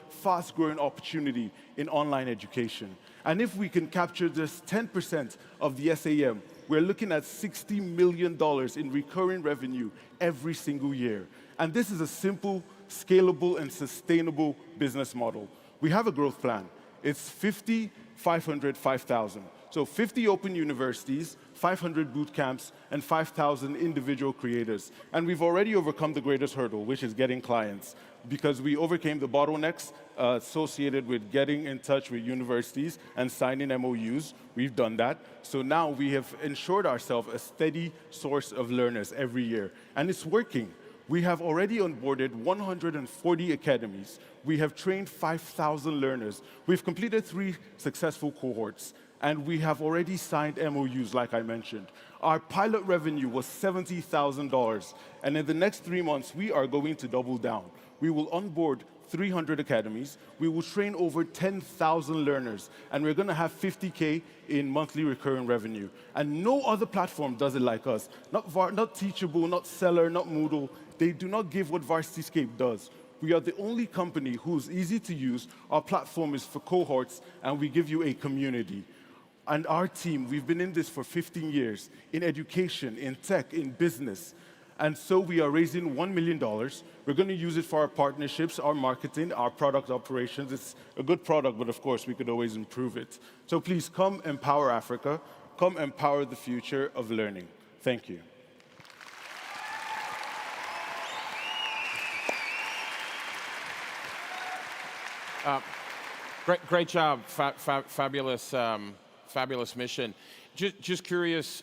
fast-growing opportunity in online education. And if we can capture just 10% of the SAM, we're looking at $60 million in recurring revenue every single year. And this is a simple, scalable, and sustainable business model. We have a growth plan. It's 50, 500, 5,000. So 50 open universities, 500 boot camps, and 5,000 individual creators. And we've already overcome the greatest hurdle, which is getting clients, because we overcame the bottlenecks associated with getting in touch with universities and signing MOUs. We've done that. So now we have ensured ourselves a steady source of learners every year. And it's working. We have already onboarded 140 academies. We have trained 5,000 learners. We've completed 3 successful cohorts. And we have already signed MOUs, like I mentioned. Our pilot revenue was $70,000. And in the next 3 months, we are going to double down. We will onboard 300 academies. We will train over 10,000 learners. And we're going to have 50K in monthly recurring revenue. And no other platform does it like us. Not Teachable, not Seller, not Moodle. They do not give what VarsityScape does. We are the only company who's easy to use. Our platform is for cohorts, and we give you a community. And our team, we've been in this for 15 years, in education, in tech, in business. And so we are raising $1 million. We're going to use it for our partnerships, our marketing, our product operations. It's a good product, but of course, we could always improve it. So please come empower Africa. Come empower the future of learning. Thank you. Great job, fabulous mission. Just curious,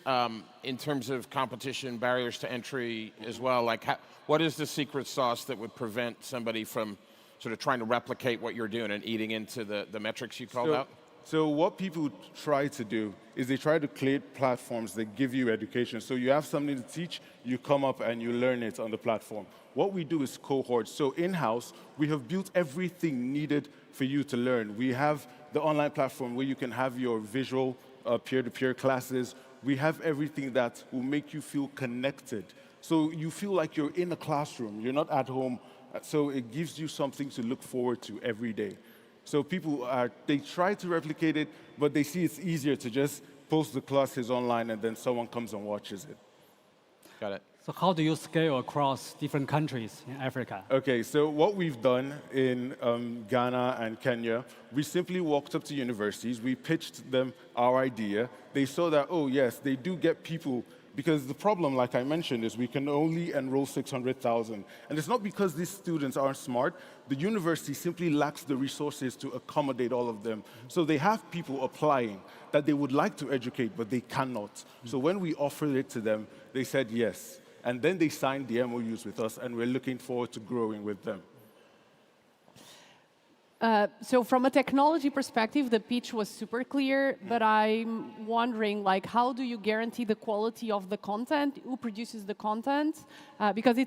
in terms of competition, barriers to entry as well, like what is the secret sauce that would prevent somebody from sort of trying to replicate what you're doing and eating into the metrics you called out? So what people try to do is they try to create platforms that give you education. So you have something to teach, you come up and you learn it on the platform. What we do is cohorts. So in-house, we have built everything needed for you to learn. We have the online platform where you can have your visual peer-to-peer classes. We have everything that will make you feel connected. So you feel like you're in a classroom, you're not at home. So it gives you something to look forward to every day. So people they try to replicate it, but they see it's easier to just post the classes online and then someone comes and watches it. Got it. So how do you scale across different countries in Africa? Okay, so what we've done in Ghana and Kenya, we simply walked up to universities, we pitched them our idea. They saw that, oh yes, they do get people, because the problem, like I mentioned, is we can only enroll 600,000. And it's not because these students aren't smart, the university simply lacks the resources to accommodate all of them. So they have people applying that they would like to educate, but they cannot. So when we offered it to them, they said yes. And then they signed the MOUs with us, and we're looking forward to growing with them. So from a technology perspective, the pitch was super clear, but I'm wondering, like, how do you guarantee the quality of the content? Who produces the content? Because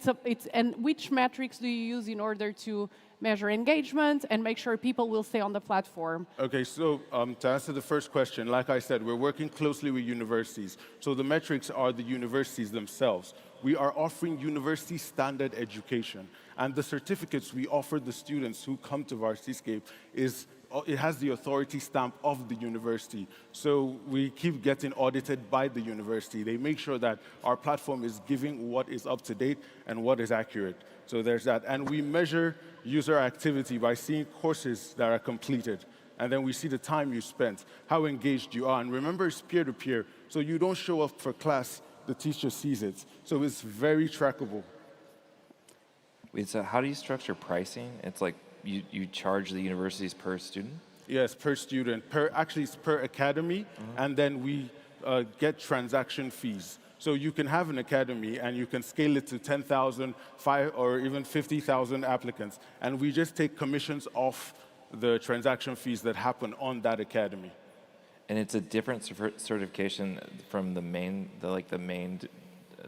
and which metrics do you use in order to measure engagement and make sure people will stay on the platform? Okay, so to answer the first question, like I said, we're working closely with universities. So the metrics are the universities themselves. We are offering university standard education. And the certificates we offer the students who come to VarsityScape it has the authority stamp of the university. So we keep getting audited by the university. They make sure that our platform is giving what is up to date and what is accurate. So there's that. And we measure user activity by seeing courses that are completed. And then we see the time you spent, how engaged you are. And remember, it's peer-to-peer. So you don't show up for class, the teacher sees it. So it's very trackable. Wait, so how do you structure pricing? It's like you charge the universities per student? Yes, per student. Actually, it's per academy, and then we get transaction fees. So you can have an academy, and you can scale it to 10,000, or even 50,000 applicants. And we just take commissions off the transaction fees that happen on that academy. And it's a different certification from the main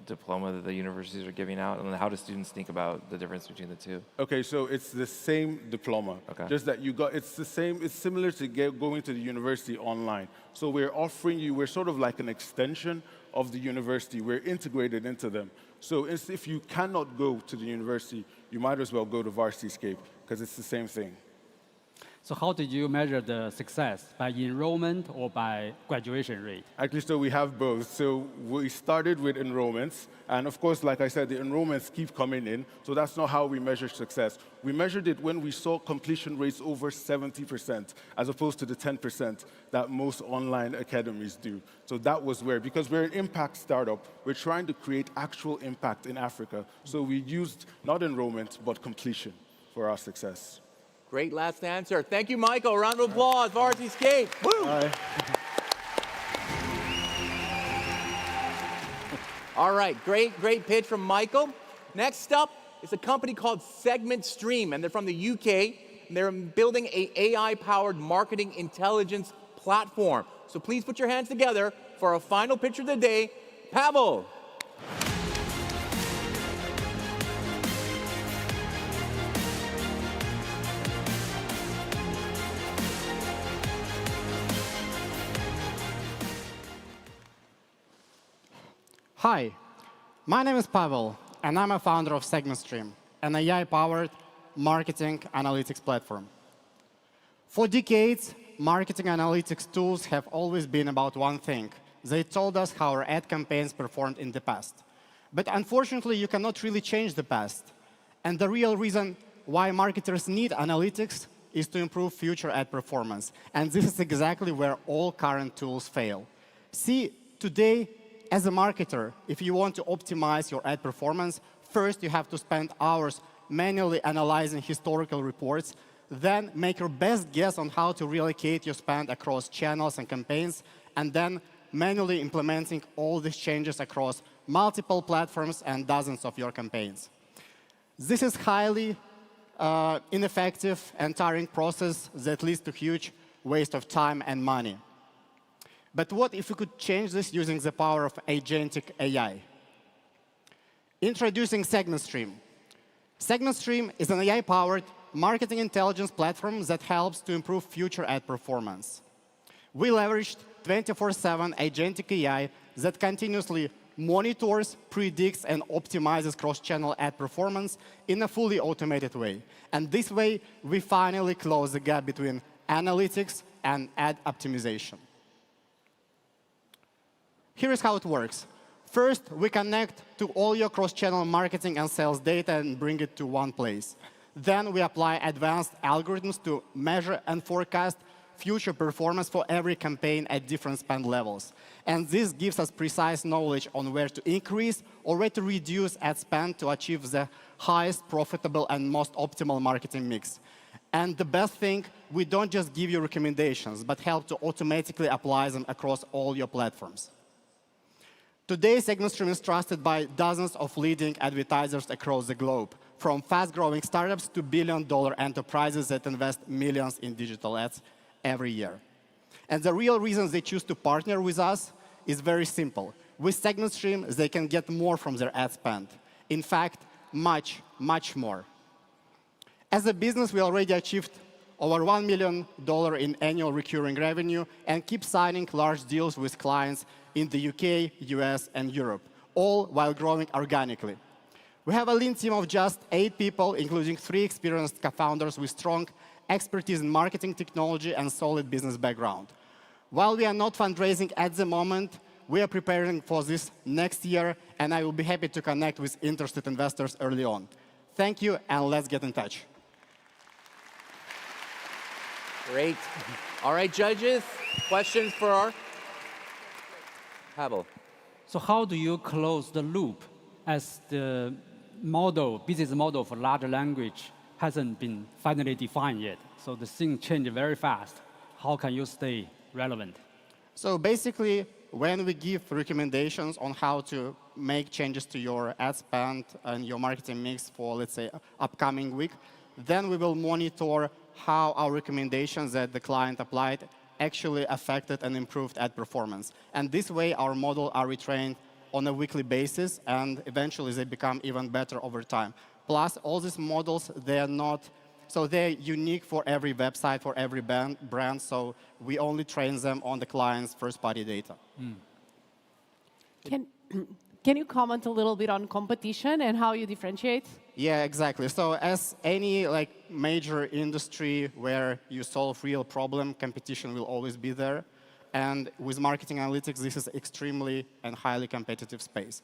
diploma that the universities are giving out? And how do students think about the difference between the two? Okay, so it's the same diploma. Okay. Just that it's the same, it's similar to going to the university online. So we're offering you, we're sort of like an extension of the university. We're integrated into them. So if you cannot go to the university, you might as well go to VarsityScape, because it's the same thing. So how did you measure the success? By enrollment or by graduation rate? Actually, so we have both. So we started with enrollments. And of course, like I said, the enrollments keep coming in. So that's not how we measure success. We measured it when we saw completion rates over 70%, as opposed to the 10% that most online academies do. So that was where, because we're an impact startup, we're trying to create actual impact in Africa. So we used not enrollment, but completion for our success. Great last answer. Thank you, Michael. Round of applause, VarsityScape. Woo! All right, great pitch from Michael. Next up is a company called Segment Stream, and they're from the UK, and they're building an AI-powered marketing intelligence platform. So please put your hands together for our final pitch of the day, Pavel. Hi, my name is Pavel, and I'm a founder of SegmentStream, an AI-powered marketing analytics platform. For decades, marketing analytics tools have always been about one thing. They told us how our ad campaigns performed in the past. But unfortunately, you cannot really change the past. And the real reason why marketers need analytics is to improve future ad performance. And this is exactly where all current tools fail. See, today, as a marketer, if you want to optimize your ad performance, first you have to spend hours manually analyzing historical reports, then make your best guess on how to reallocate your spend across channels and campaigns, and then manually implementing all these changes across multiple platforms and dozens of your campaigns. This is highly ineffective and tiring process that leads to huge waste of time and money. But what if we could change this using the power of agentic AI? Introducing SegmentStream. SegmentStream is an AI-powered marketing intelligence platform that helps to improve future ad performance. We leveraged 24/7 agentic AI that continuously monitors, predicts, and optimizes cross-channel ad performance in a fully automated way. And this way, we finally close the gap between analytics and ad optimization. Here's how it works. First, we connect to all your cross-channel marketing and sales data and bring it to one place. Then we apply advanced algorithms to measure and forecast future performance for every campaign at different spend levels. And this gives us precise knowledge on where to increase or where to reduce ad spend to achieve the highest profitable and most optimal marketing mix. And the best thing, we don't just give you recommendations, but help to automatically apply them across all your platforms. Today, SegmentStream is trusted by dozens of leading advertisers across the globe, from fast-growing startups to billion-dollar enterprises that invest millions in digital ads every year. And the real reason they choose to partner with us is very simple. With SegmentStream, they can get more from their ad spend. In fact, much, much more. As a business, we already achieved over $1 million in annual recurring revenue and keep signing large deals with clients in the UK, US, and Europe, all while growing organically. We have a lean team of just 8 people, including 3 experienced co-founders with strong expertise in marketing technology and solid business background. While we are not fundraising at the moment, we are preparing for this next year, and I will be happy to connect with interested investors early on. Thank you, and let's get in touch. Great. All right, judges, questions for our Pavel. So how do you close the loop as the business model for large language hasn't been finally defined yet? So the thing changes very fast. How can you stay relevant? So basically, when we give recommendations on how to make changes to your ad spend and your marketing mix for, let's say, upcoming week, then we will monitor how our recommendations that the client applied actually affected and improved ad performance. And this way, our model are retrained on a weekly basis, and eventually they become even better over time. Plus, all these models, they're unique for every website, for every brand, so we only train them on the client's first-party data. Can you comment a little bit on competition and how you differentiate? Yeah, exactly. So as any major industry where you solve real problem, competition will always be there. And with marketing analytics, this is extremely and highly competitive space.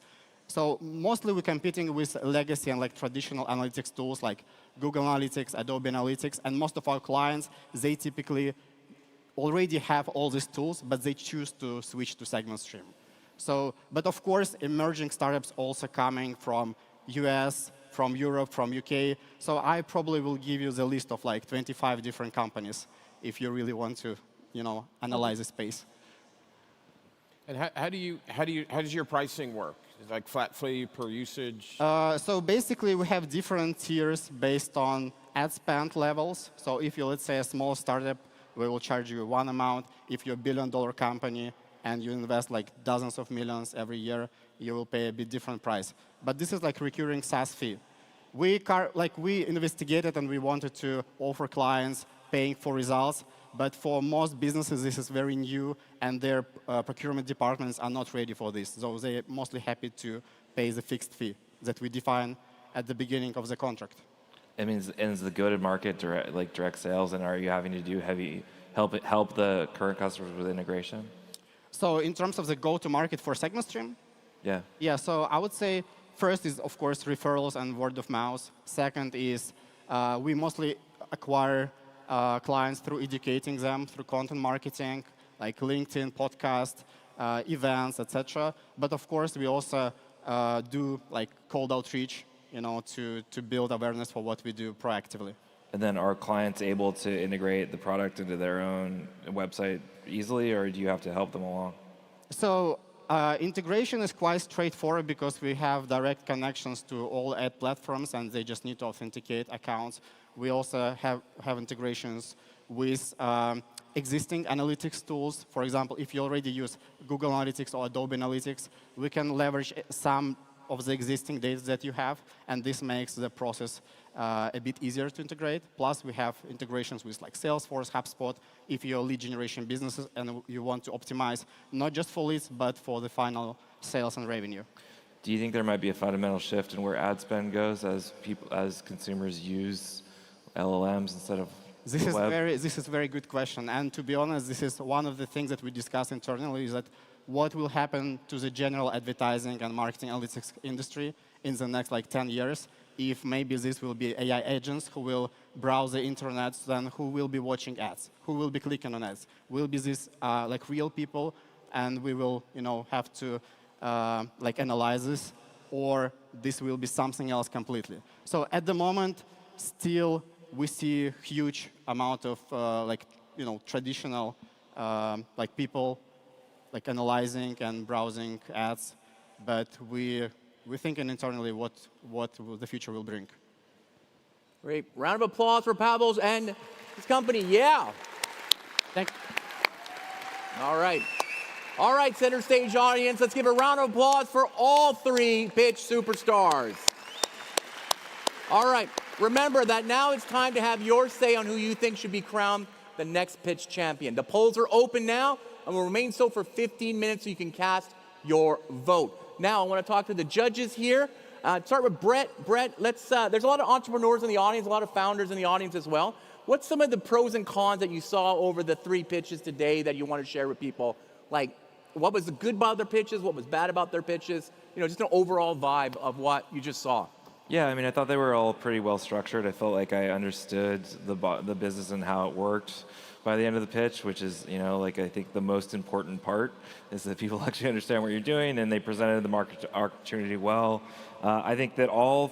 So mostly we're competing with legacy and traditional analytics tools like Google Analytics, Adobe Analytics, and most of our clients, they typically already have all these tools, but they choose to switch to Segment Stream. So, but of course, emerging startups also coming from US, from Europe, from UK. So I probably will give you the list of 25 different companies if you really want to, analyze the space. And how does your pricing work? Is it like flat fee per usage? So basically, we have different tiers based on ad spend levels. So if you're, let's say, a small startup, we will charge you one amount. If you're a $1 billion company and you invest dozens of millions every year, you will pay a bit different price. But this is recurring SaaS fee. We investigated and we wanted to offer clients paying for results. But for most businesses, this is very new, and their procurement departments are not ready for this. So they're mostly happy to pay the fixed fee that we define at the beginning of the contract. Is the go-to-market direct sales, and are you having to do help the current customers with integration? So in terms of the go-to-market for Segment Stream? Yeah. Yeah, so I would say first is, of course, referrals and word of mouth. Second is we mostly acquire clients through educating them through content marketing, like LinkedIn, podcast, events, etc. But of course, we also do cold outreach, to build awareness for what we do proactively. And then are clients able to integrate the product into their own website easily, or do you have to help them along? So integration is quite straightforward because we have direct connections to all ad platforms, and they just need to authenticate accounts. We also have integrations with existing analytics tools. For example, if you already use Google Analytics or Adobe Analytics, we can leverage some of the existing data that you have, and this makes the process a bit easier to integrate. Plus, we have integrations with Salesforce, HubSpot, if you're lead generation businesses and you want to optimize not just for leads, but for the final sales and revenue. Do you think there might be a fundamental shift in where ad spend goes as consumers use LLMs instead of the web? This is a very good question. And to be honest, this is one of the things that we discuss internally, is that what will happen to the general advertising and marketing analytics industry in the next 10 years, if maybe this will be AI agents who will browse the internet, then who will be watching ads, who will be clicking on ads? Will be these real people, and we will have to analyze this, or this will be something else completely? So at the moment, still we see a huge amount of traditional people analyzing and browsing ads, but we're thinking internally what the future will bring. Great. Round of applause for Pavlos and his company. Yeah. Thank you. All right. All right, center stage audience, let's give a round of applause for all three pitch superstars. All right. Remember that now it's time to have your say on who you think should be crowned the next pitch champion. The polls are open now and will remain so for 15 minutes so you can cast your vote. Now, I want to talk to the judges here. Start with Brett. Brett, there's a lot of entrepreneurs in the audience, a lot of founders in the audience as well. What's some of the pros and cons that you saw over the three pitches today that you want to share with people? What was good about their pitches? What was bad about their pitches? Just an overall vibe of what you just saw. Yeah, I thought they were all pretty well structured. I felt like I understood the business and how it worked by the end of the pitch, which is, I think the most important part is that people actually understand what you're doing, and they presented the market opportunity well. I think that all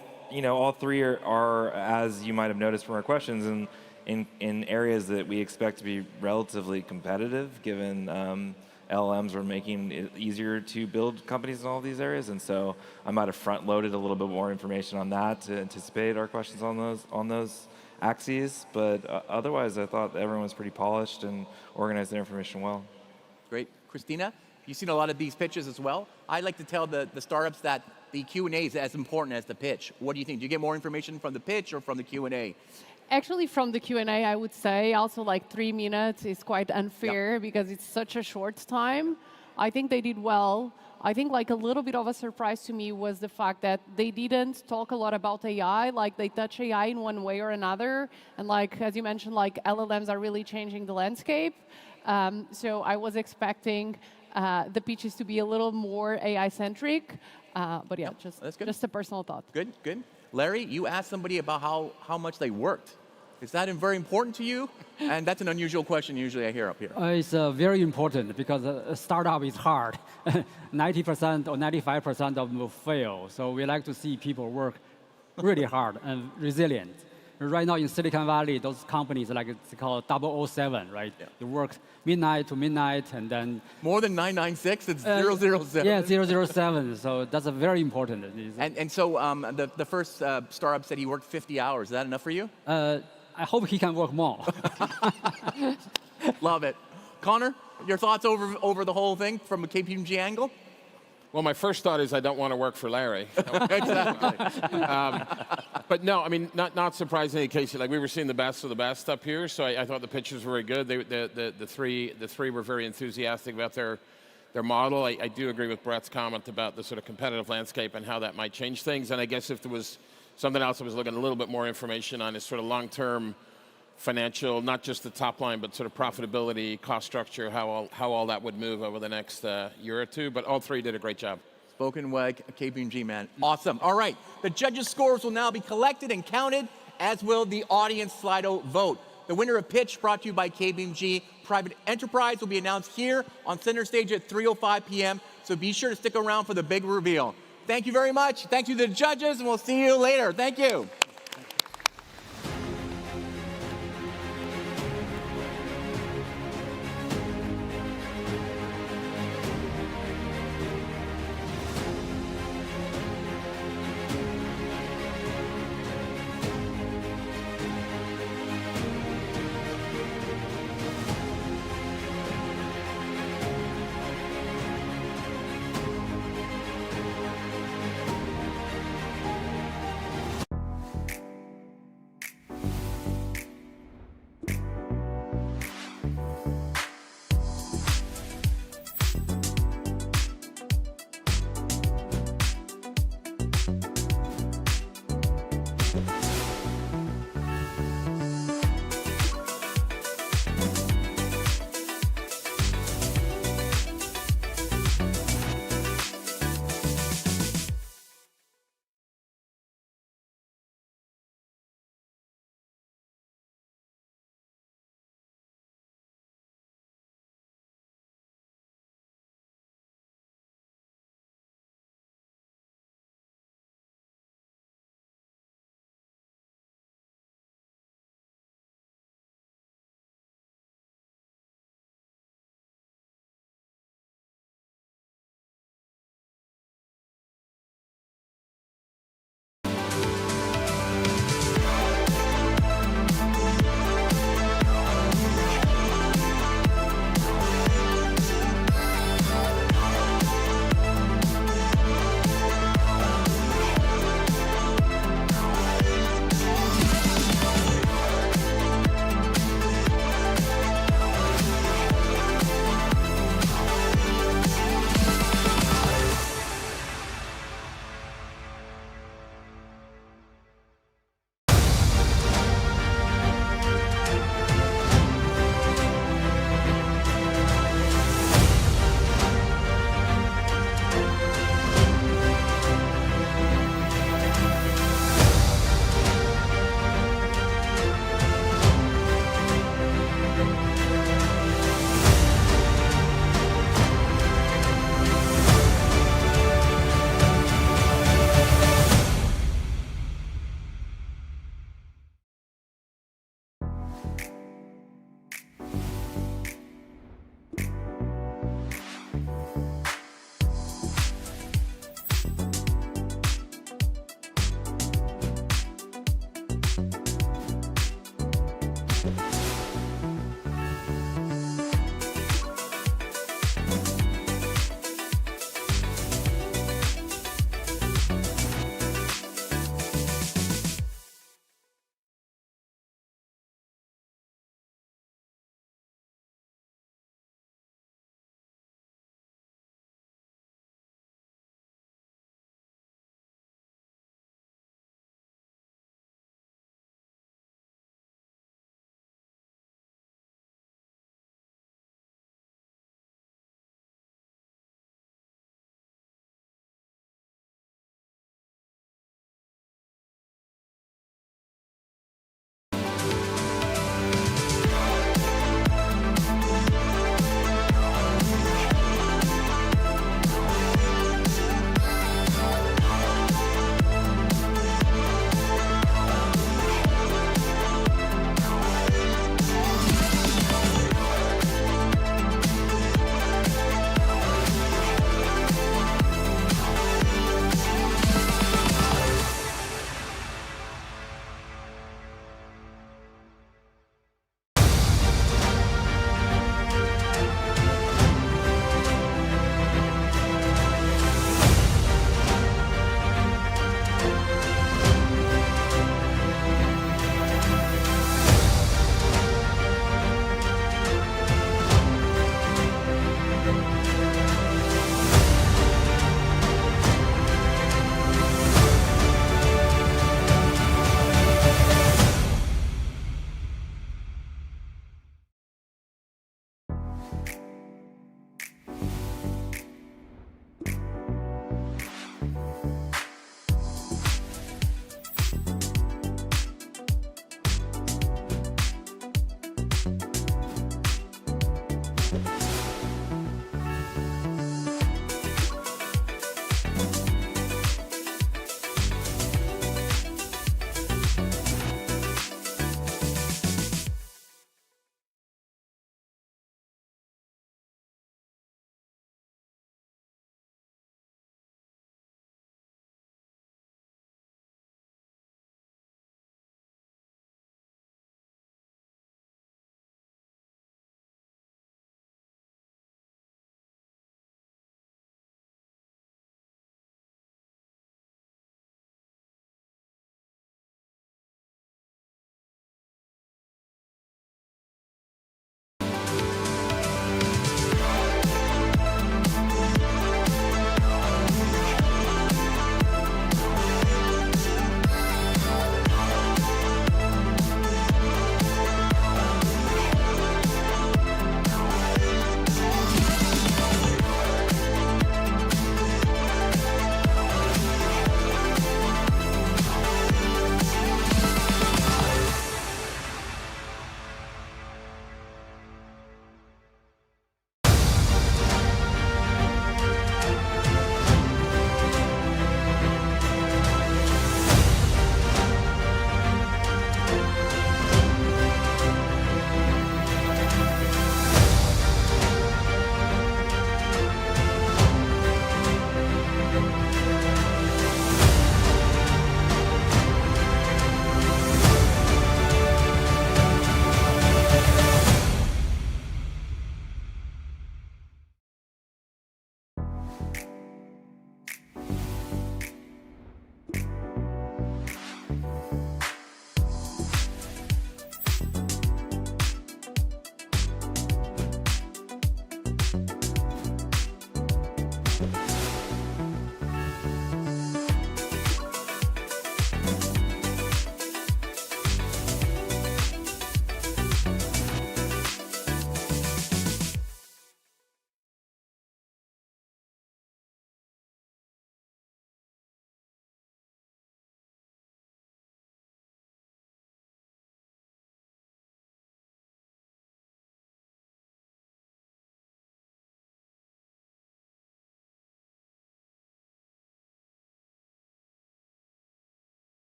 three are, as you might have noticed from our questions, in areas that we expect to be relatively competitive, given LLMs are making it easier to build companies in all these areas, and so I might have front-loaded a little bit more information on that to anticipate our questions on those axes. But otherwise, I thought everyone was pretty polished and organized their information well. Great. Christina? You've seen a lot of these pitches as well. I like to tell the startups that the Q&A is as important as the pitch. What do you think? Do you get more information from the pitch or from the Q&A? Actually, from the Q&A, I would say also like 3 minutes is quite unfair because it's such a short time. I think they did well. I think like a little bit of a surprise to me was the fact that they didn't talk a lot about AI, like they touch AI in one way or another. And like, as you mentioned, like LLMs are really changing the landscape. So I was expecting the pitches to be a little more AI-centric. But yeah, just a personal thought. Good, good. Larry, you asked somebody about how much they worked. Is that very important to you? And that's an unusual question usually I hear up here. It's very important because a startup is hard. 90% or 95% of them will fail. So we like to see people work really hard and resilient. Right now in Silicon Valley, those companies like it's called 007, right? Yeah. You work midnight to midnight and then... More than 996, it's 007. Yeah, 007, so that's a very important. And so the first startup said he worked 50 hours. Is that enough for you? I hope he can work more. Love it. Connor, your thoughts over the whole thing from a KPMG angle? Well, my first thought is I don't want to work for Larry. Exactly. But no, I mean, not surprisingly, Casey, like we were seeing the best of the best up here, so I thought the pitches were very good. The three were very enthusiastic about their model. I do agree with Brett's comment about the sort of competitive landscape and how that might change things. And I guess if there was something else I was looking a little bit more information on is sort of long-term financial, not just the top line, but sort of profitability, cost structure, how all that would move over the next year or two. But all three did a great job. Spoken like a KPMG man. Awesome. All right. The judges' scores will now be collected and counted, as will the audience Slido vote. The winner of Pitch, brought to you by KPMG Private Enterprise, will be announced here on center stage at 3:05 p.m. So be sure to stick around for the big reveal. Thank you very much. Thank you to the judges, and we'll see you later. Thank you.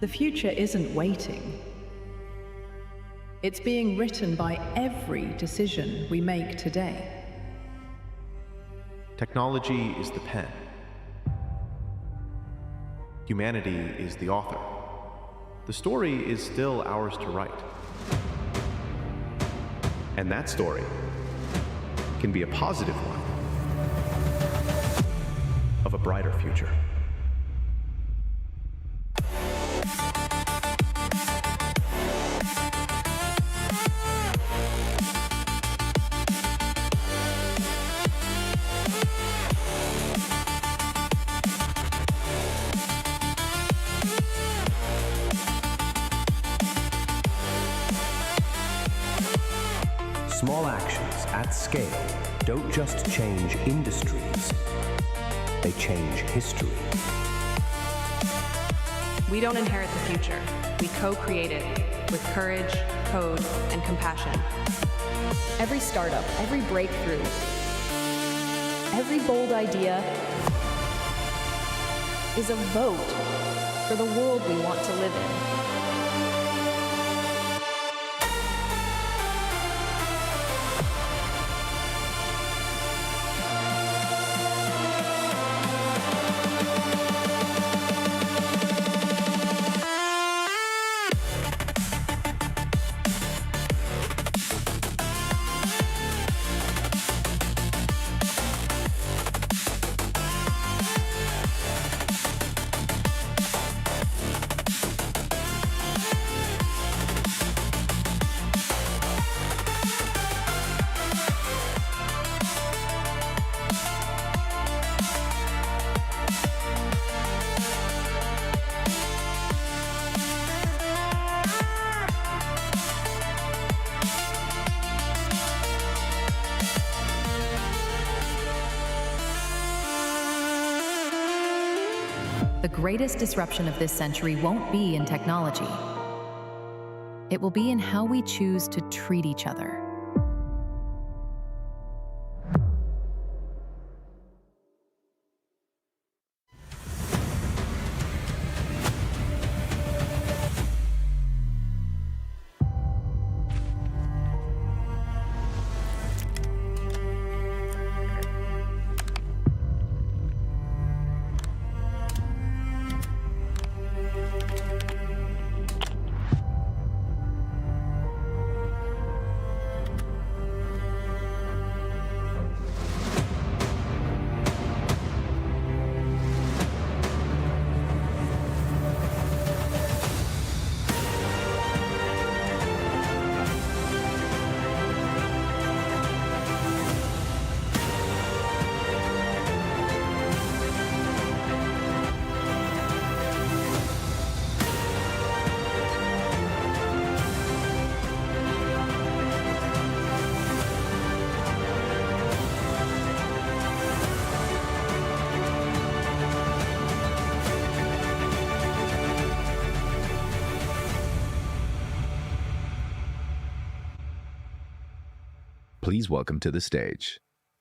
The future isn't waiting. It's being written by every decision we make today. Technology is the pen. Humanity is the author. The story is still ours to write. And that story can be a positive one of a brighter future. Small actions at scale don't just change industries, they change history. We don't inherit the future. We co-create it with courage, code, and compassion. Every startup, every breakthrough, every bold idea is a vote for the world we want to live in. The greatest disruption of this century won't be in technology. It will be in how we choose to treat each other. Please welcome to the stage,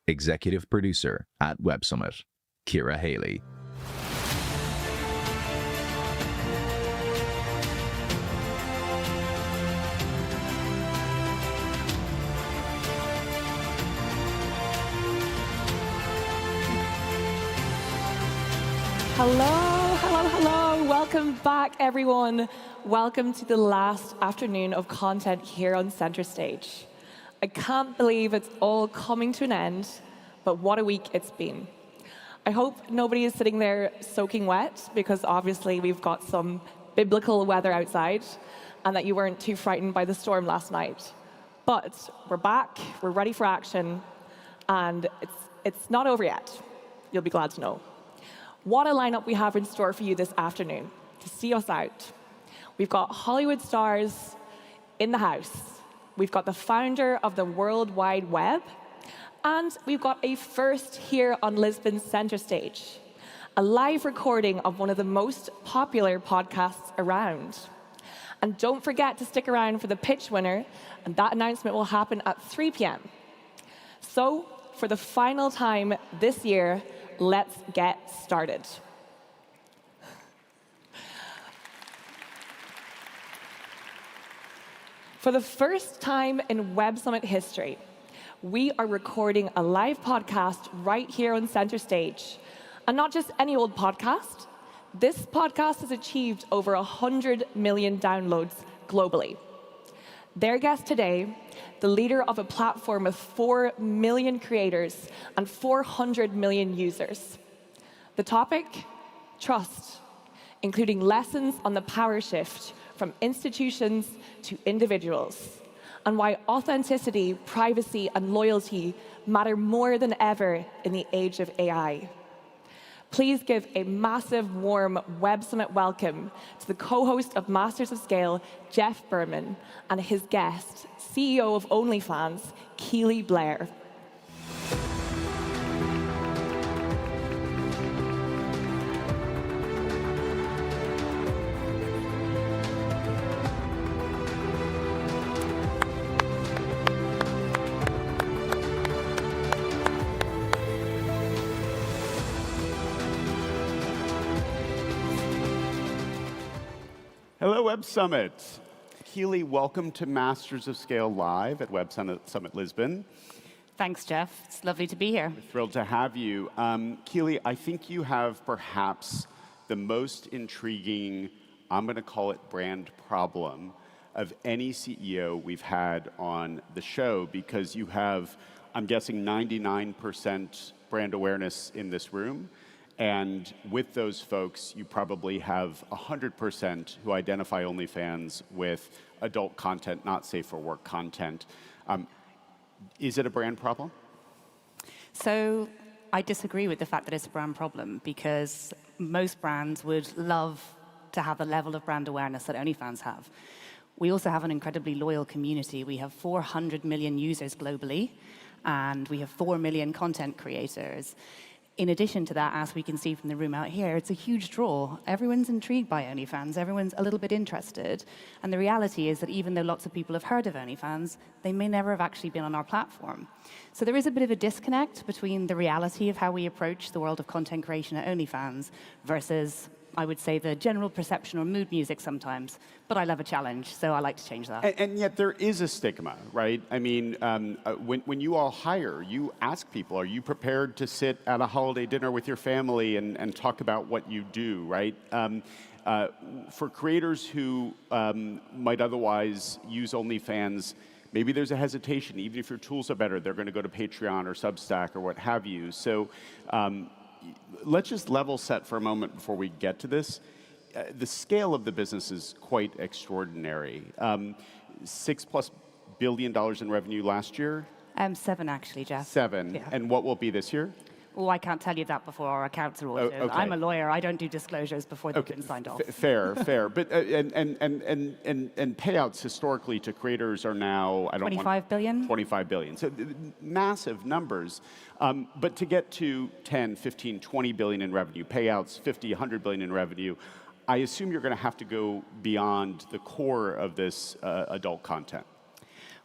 Executive Producer at Web Summit, Kira Haley. Hello. Welcome back, everyone. Welcome to the last afternoon of content here on Center Stage. I can't believe it's all coming to an end, but what a week it's been. I hope nobody is sitting there soaking wet, because obviously we've got some biblical weather outside, and that you weren't too frightened by the storm last night. But we're back, we're ready for action, and it's not over yet. You'll be glad to know. What a lineup we have in store for you this afternoon to see us out. We've got Hollywood stars in the house. We've got the founder of the World Wide Web, and we've got a first here on Lisbon's Center Stage, a live recording of one of the most popular podcasts around. And don't forget to stick around for the pitch winner, and that announcement will happen at 3 p.m. So, for the final time this year, let's get started. For the first time in Web Summit history, we are recording a live podcast right here on Center Stage. And not just any old podcast. This podcast has achieved over 100 million downloads globally. Their guest today, the leader of a platform of 4 million creators and 400 million users. The topic? Trust, including lessons on the power shift from institutions to individuals, and why authenticity, privacy, and loyalty matter more than ever in the age of AI. Please give a massive, warm Web Summit welcome to the co-host of Masters of Scale, Jeff Berman, and his guest, CEO of OnlyFans, Keely Blair. Hello, Web Summit. Keely, welcome to Masters of Scale Live at Web Summit Lisbon. Thanks, Jeff. It's lovely to be here. We're thrilled to have you. Keely, I think you have perhaps the most intriguing, I'm going to call it brand problem, of any CEO we've had on the show, because you have, I'm guessing, 99% brand awareness in this room. And with those folks, you probably have 100% who identify OnlyFans with adult content, not safe for work content. Is it a brand problem? So I disagree with the fact that it's a brand problem, because most brands would love to have the level of brand awareness that OnlyFans have. We also have an incredibly loyal community. We have 400 million users globally, and we have 4 million content creators. In addition to that, as we can see from the room out here, it's a huge draw. Everyone's intrigued by OnlyFans. Everyone's a little bit interested. And the reality is that even though lots of people have heard of OnlyFans, they may never have actually been on our platform. So there is a bit of a disconnect between the reality of how we approach the world of content creation at OnlyFans versus, I would say, the general perception or mood music sometimes. But I love a challenge, so I like to change that. And yet there is a stigma, right? I mean, when you all hire, you ask people, are you prepared to sit at a holiday dinner with your family and talk about what you do, right? For creators who might otherwise use OnlyFans, maybe there's a hesitation. Even if your tools are better, they're going to go to Patreon or Substack or what have you. So let's just level set for a moment before we get to this. The scale of the business is quite extraordinary. $6+ billion in revenue last year? 7, actually, Jeff. 7. Yeah. And what will be this year? Oh, I can't tell you that before our accounts are audited. Okay. I'm a lawyer. I don't do disclosures before they've been signed off. Fair. But and payouts historically to creators are now 25 billion. 25 billion. So massive numbers. But to get to 10, 15, 20 billion in revenue, payouts 50, 100 billion in revenue, I assume you're going to have to go beyond the core of this adult content.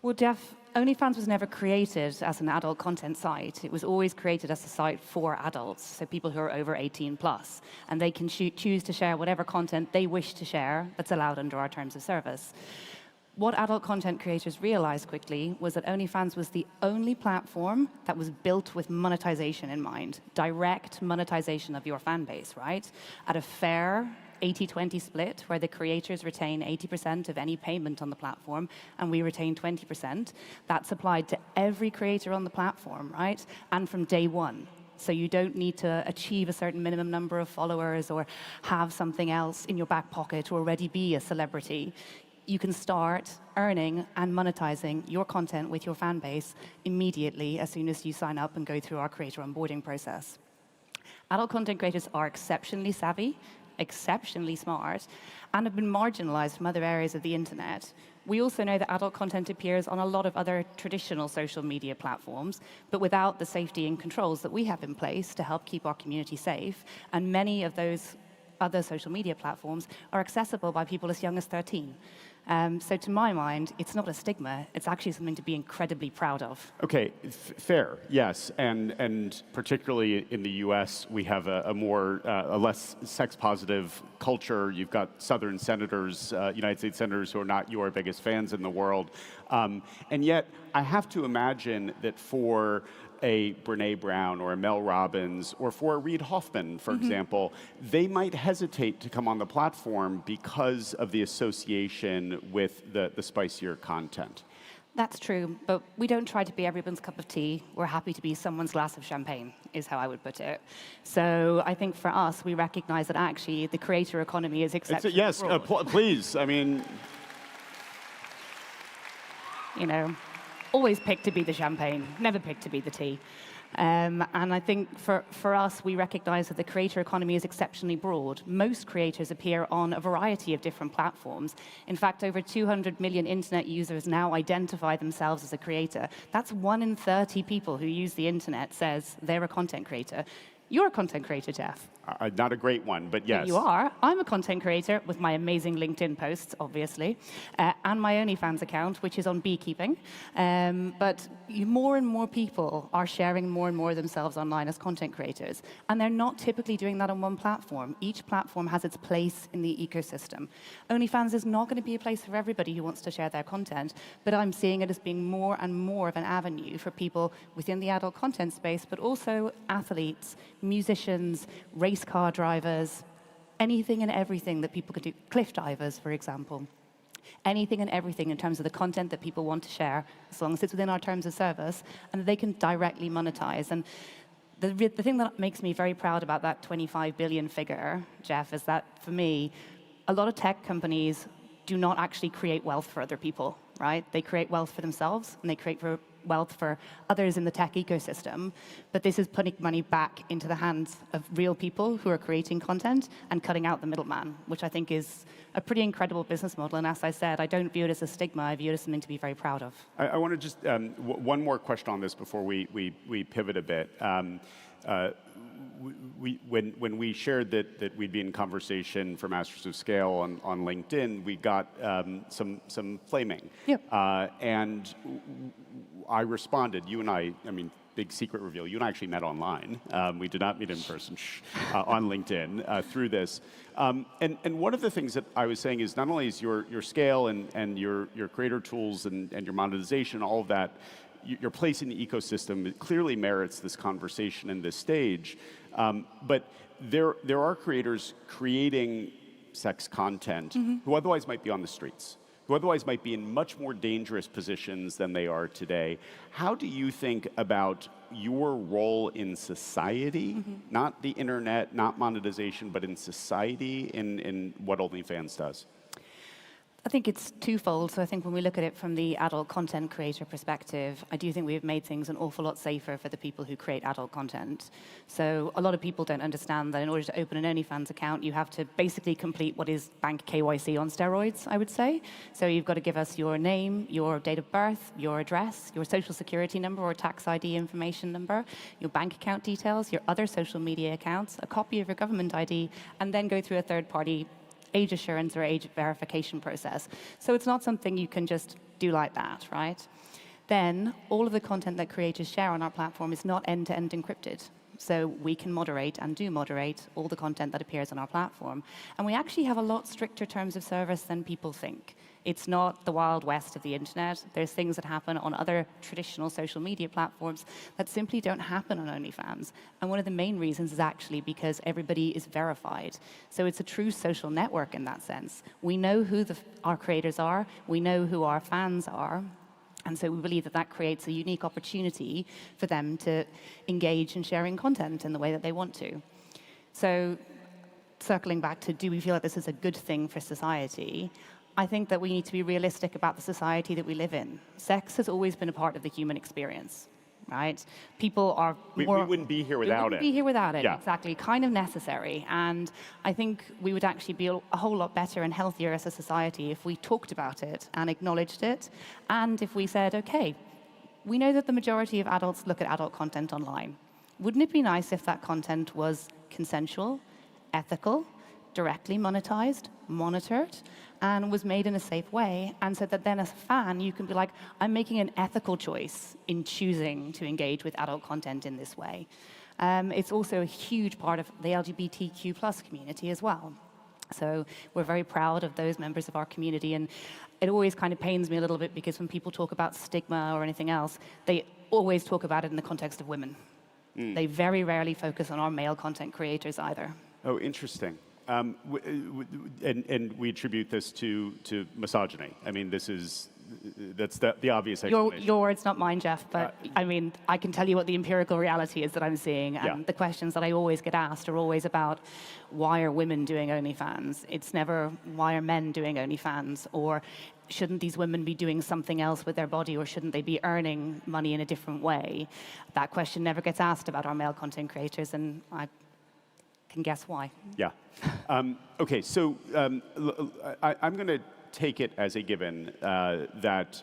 Well, Jeff, OnlyFans was never created as an adult content site. It was always created as a site for adults, so people who are over 18 plus. And they can choose to share whatever content they wish to share that's allowed under our terms of service. What adult content creators realized quickly was that OnlyFans was the only platform that was built with monetization in mind, direct monetization of your fan base, right? At a fair 80-20 split, where the creators retain 80% of any payment on the platform, and we retain 20%. That's applied to every creator on the platform, right? And from day one. So you don't need to achieve a certain minimum number of followers or have something else in your back pocket or already be a celebrity. You can start earning and monetizing your content with your fan base immediately as soon as you sign up and go through our creator onboarding process. Adult content creators are exceptionally savvy, exceptionally smart, and have been marginalized from other areas of the internet. We also know that adult content appears on a lot of other traditional social media platforms, but without the safety and controls that we have in place to help keep our community safe. And many of those other social media platforms are accessible by people as young as 13. So to my mind, it's not a stigma. It's actually something to be incredibly proud of. Okay, fair, yes, and particularly in the U.S., we have a less sex-positive culture. You've got Southern senators, United States senators, who are not your biggest fans in the world, and yet I have to imagine that for a Brene Brown or a Mel Robbins or for a Reid Hoffman, for example, they might hesitate to come on the platform because of the association with the spicier content. That's true, but we don't try to be everyone's cup of tea. We're happy to be someone's glass of champagne, is how I would put it. So I think for us, we recognize that actually the creator economy is exceptionally Yes, broad. please, I mean... You know, always pick to be the champagne, never pick to be the tea. And I think for us, we recognize that the creator economy is exceptionally broad. Most creators appear on a variety of different platforms. In fact, over 200 million internet users now identify themselves as a creator. That's 1 in 30 people who use the internet says they're a content creator. You're a content creator, Jeff. Not a great one, but yes. You are. I'm a content creator with my amazing LinkedIn posts, obviously, and my OnlyFans account, which is on beekeeping. But more and more people are sharing more and more of themselves online as content creators. And they're not typically doing that on one platform. Each platform has its place in the ecosystem. OnlyFans is not going to be a place for everybody who wants to share their content, but I'm seeing it as being more and more of an avenue for people within the adult content space, but also athletes, musicians, race car drivers, anything and everything that people could do. Cliff divers, for example. Anything and everything in terms of the content that people want to share, as long as it's within our terms of service, and they can directly monetize. And the thing that makes me very proud about that 25 billion figure, Jeff, is that for me, a lot of tech companies do not actually create wealth for other people, right? They create wealth for themselves, and they create wealth for others in the tech ecosystem. But this is putting money back into the hands of real people who are creating content and cutting out the middleman, which I think is a pretty incredible business model. And as I said, I don't view it as a stigma. I view it as something to be very proud of. I want to just, one more question on this before we pivot a bit. When we shared that we'd be in conversation for Masters of Scale on LinkedIn, we got some flaming. Yep. And I responded, you and I mean, big secret reveal, you and I actually met online. We did not meet in person on LinkedIn through this. And one of the things that I was saying is not only is your scale and your creator tools and your monetization, all of that, your place in the ecosystem, it clearly merits this conversation and this stage. But there are creators creating sex content who otherwise might be on the streets, who otherwise might be in much more dangerous positions than they are today. How do you think about your role in society, not the internet, not monetization, but in society, in what OnlyFans does? I think it's twofold. So I think when we look at it from the adult content creator perspective, I do think we've made things an awful lot safer for the people who create adult content. So a lot of people don't understand that in order to open an OnlyFans account, you have to basically complete what is bank KYC on steroids, I would say. So you've got to give us your name, your date of birth, your address, your social security number or tax ID information number, your bank account details, your other social media accounts, a copy of your government ID, and then go through a third-party age assurance or age verification process. So it's not something you can just do like that, right? Then all of the content that creators share on our platform is not end-to-end encrypted. So we can moderate and do moderate all the content that appears on our platform. And we actually have a lot stricter terms of service than people think. It's not the Wild West of the internet. There's things that happen on other traditional social media platforms that simply don't happen on OnlyFans. And one of the main reasons is actually because everybody is verified. So it's a true social network in that sense. We know who our creators are. We know who our fans are. And so we believe that that creates a unique opportunity for them to engage in sharing content in the way that they want to. So circling back to, do we feel like this is a good thing for society? I think that we need to be realistic about the society that we live in. Sex has always been a part of the human experience, right? People are more... We wouldn't be here without it. We wouldn't be here without it, yeah. Exactly. Kind of necessary. And I think we would actually be a whole lot better and healthier as a society if we talked about it and acknowledged it, and if we said, okay, we know that the majority of adults look at adult content online. Wouldn't it be nice if that content was consensual, ethical, directly monetized, monitored, and was made in a safe way, and so that then as a fan, you can be like, I'm making an ethical choice in choosing to engage with adult content in this way. It's also a huge part of the LGBTQ plus community as well. So we're very proud of those members of our community, and it always kind of pains me a little bit because when people talk about stigma or anything else, they always talk about it in the context of women. They very rarely focus on our male content creators either. Oh, interesting. And we attribute this to misogyny. I mean, that's the obvious explanation. Your words, not mine, Jeff, but I mean, I can tell you what the empirical reality is that I'm seeing, and the questions that I always get asked are always about why are women doing OnlyFans? It's never why are men doing OnlyFans, or shouldn't these women be doing something else with their body, or shouldn't they be earning money in a different way? That question never gets asked about our male content creators, and I can guess why. Yeah. Okay, so I'm going to take it as a given that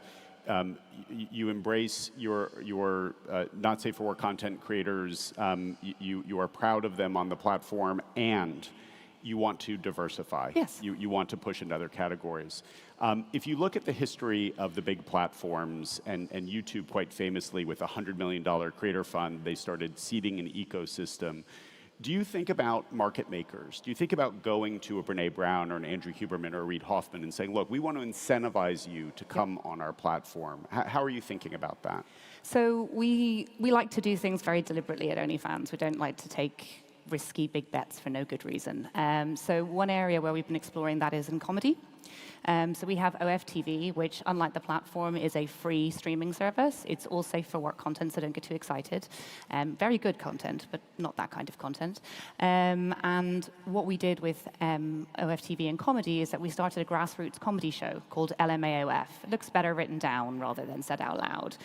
you embrace your not safe for work content creators, you are proud of them on the platform, and you want to diversify. Yes. You want to push into other categories. If you look at the history of the big platforms, and YouTube quite famously with a $100 million creator fund, they started seeding an ecosystem. Do you think about market makers? Do you think about going to a Brene Brown or an Andrew Huberman or a Reid Hoffman and saying, look, we want to incentivize you to come on our platform? How are you thinking about that? So we like to do things very deliberately at OnlyFans. We don't like to take risky big bets for no good reason. So one area where we've been exploring that is in comedy. So we have OFTV, which, unlike the platform, is a free streaming service. It's all safe for work content, so don't get too excited. Very good content, but not that kind of content. And what we did with OFTV and comedy is that we started a grassroots comedy show called LMAOF. It looks better written down rather than said out loud.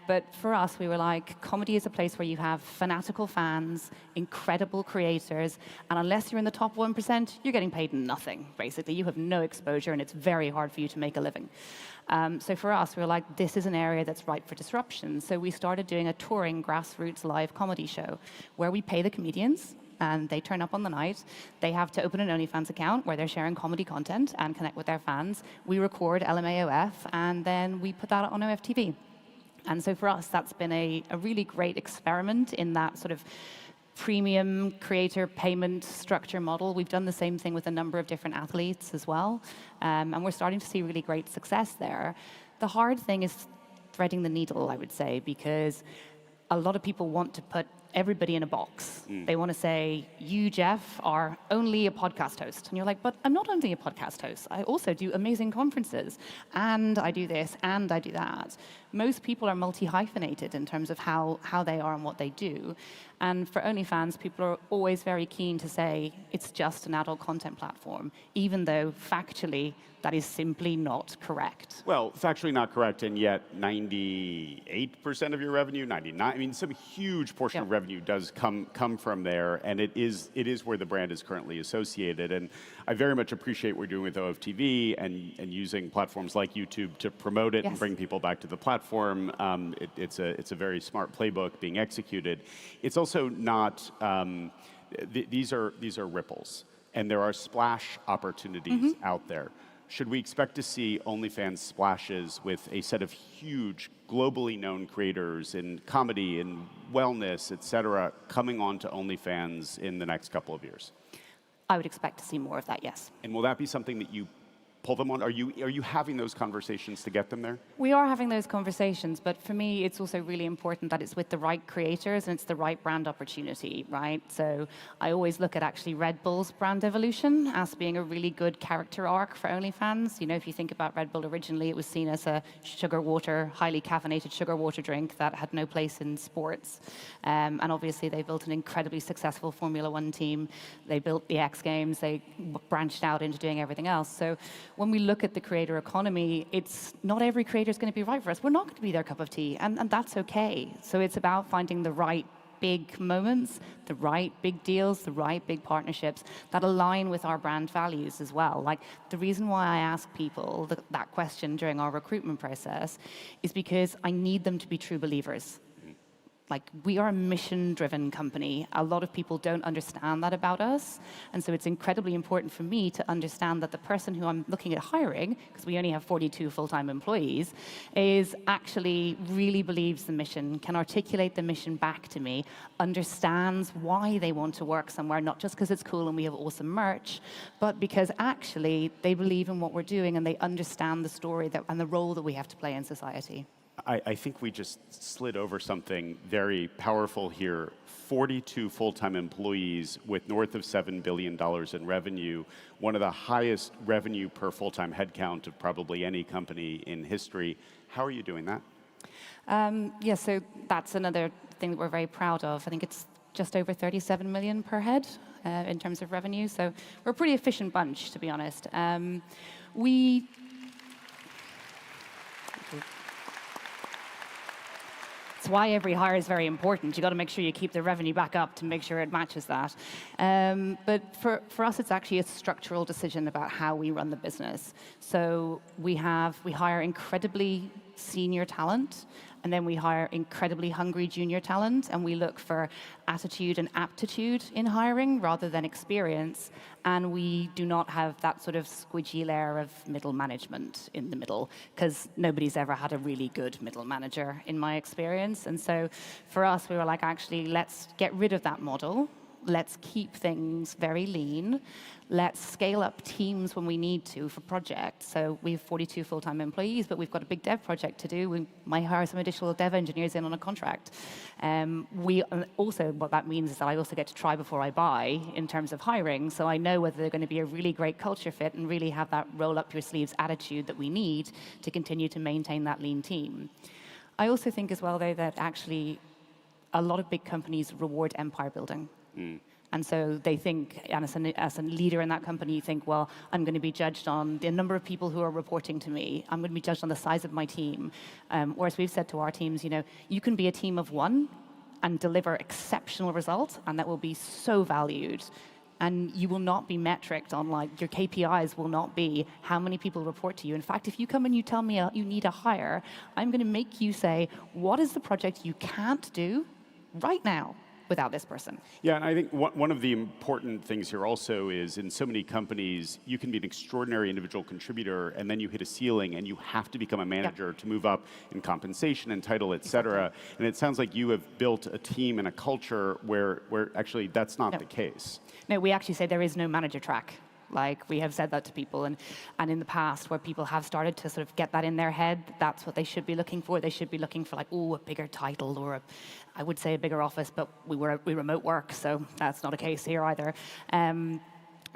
But for us, we were like, comedy is a place where you have fanatical fans, incredible creators, and unless you're in the top 1%, you're getting paid nothing, basically. You have no exposure, and it's very hard for you to make a living. So for us, we were like, this is an area that's ripe for disruption. So we started doing a touring grassroots live comedy show where we pay the comedians, and they turn up on the night. They have to open an OnlyFans account where they're sharing comedy content and connect with their fans. We record LMAOF, and then we put that on OFTV. And so for us, that's been a really great experiment in that sort of premium creator payment structure model. We've done the same thing with a number of different athletes as well. And we're starting to see really great success there. The hard thing is threading the needle, I would say, because a lot of people want to put everybody in a box. They want to say, you, Jeff, are only a podcast host. And you're like, but I'm not only a podcast host. I also do amazing conferences. And I do this, and I do that. Most people are multi-hyphenated in terms of how they are and what they do. And for OnlyFans, people are always very keen to say it's just an adult content platform, even though factually that is simply not correct. Well, factually not correct, and yet 98% of your revenue, 99, I mean, some huge portion of revenue does come from there, and it is where the brand is currently associated. And I very much appreciate what we're doing with OFTV and using platforms like YouTube to promote it and bring people back to the platform. It's a very smart playbook being executed. It's also not, these are ripples, and there are splash opportunities out there. Should we expect to see OnlyFans splashes with a set of huge, globally known creators in comedy and wellness, et cetera, coming onto OnlyFans in the next couple of years? I would expect to see more of that, yes. And will that be something that you pull them on? Are you having those conversations to get them there? We are having those conversations, but for me, it's also really important that it's with the right creators and it's the right brand opportunity, right? So I always look at actually Red Bull's brand evolution as being a really good character arc for OnlyFans. You know, if you think about Red Bull, originally it was seen as a sugar water, highly caffeinated sugar water drink that had no place in sports. And obviously they built an incredibly successful Formula One team. They built the X Games. They branched out into doing everything else. So when we look at the creator economy, it's not every creator is going to be right for us. We're not going to be their cup of tea, and that's okay. So it's about finding the right big moments, the right big deals, the right big partnerships that align with our brand values as well. Like, the reason why I ask people that question during our recruitment process is because I need them to be true believers. Like, we are a mission-driven company. A lot of people don't understand that about us. And so it's incredibly important for me to understand that the person who I'm looking at hiring, because we only have 42 full-time employees, is actually really believes the mission, can articulate the mission back to me, understands why they want to work somewhere, not just because it's cool and we have awesome merch, but because actually they believe in what we're doing and they understand the story and the role that we have to play in society. I think we just slid over something very powerful here. 42 full-time employees with north of $7 billion in revenue, one of the highest revenue per full-time headcount of probably any company in history. How are you doing that? Yeah, so that's another thing that we're very proud of. I think it's just over 37 million per head in terms of revenue. So we're a pretty efficient bunch, to be honest. It's why every hire is very important. You've got to make sure you keep the revenue back up to make sure it matches that. But for us, it's actually a structural decision about how we run the business. So we hire incredibly senior talent, and then we hire incredibly hungry junior talent, and we look for attitude and aptitude in hiring rather than experience. And we do not have that sort of squidgy layer of middle management in the middle, because nobody's ever had a really good middle manager, in my experience. And so for us, we were like, actually, let's get rid of that model. Let's keep things very lean. Let's scale up teams when we need to for projects. So we have 42 full-time employees, but we've got a big dev project to do. We might hire some additional dev engineers in on a contract. Also, what that means is that I also get to try before I buy in terms of hiring, so I know whether they're going to be a really great culture fit and really have that roll-up-your-sleeves attitude that we need to continue to maintain that lean team. I also think as well, though, that actually a lot of big companies reward empire building. And so they think, and as a leader in that company, you think, well, I'm going to be judged on the number of people who are reporting to me. I'm going to be judged on the size of my team. Or as we've said to our teams, you can be a team of one and deliver exceptional results, and that will be so valued. And you will not be metriced on, your KPIs will not be how many people report to you. In fact, if you come and you tell me you need a hire, I'm going to make you say, what is the project you can't do right now without this person? Yeah, and I think one of the important things here also is in so many companies, you can be an extraordinary individual contributor, and then you hit a ceiling, and you have to become a manager to move up in compensation and title, et cetera. And it sounds like you have built a team and a culture where actually that's not the case. No, we actually say there is no manager track. We have said that to people, and in the past, where people have started to sort of get that in their head, that's what they should be looking for. They should be looking for a bigger title, or I would say a bigger office, but we remote work, so that's not a case here either.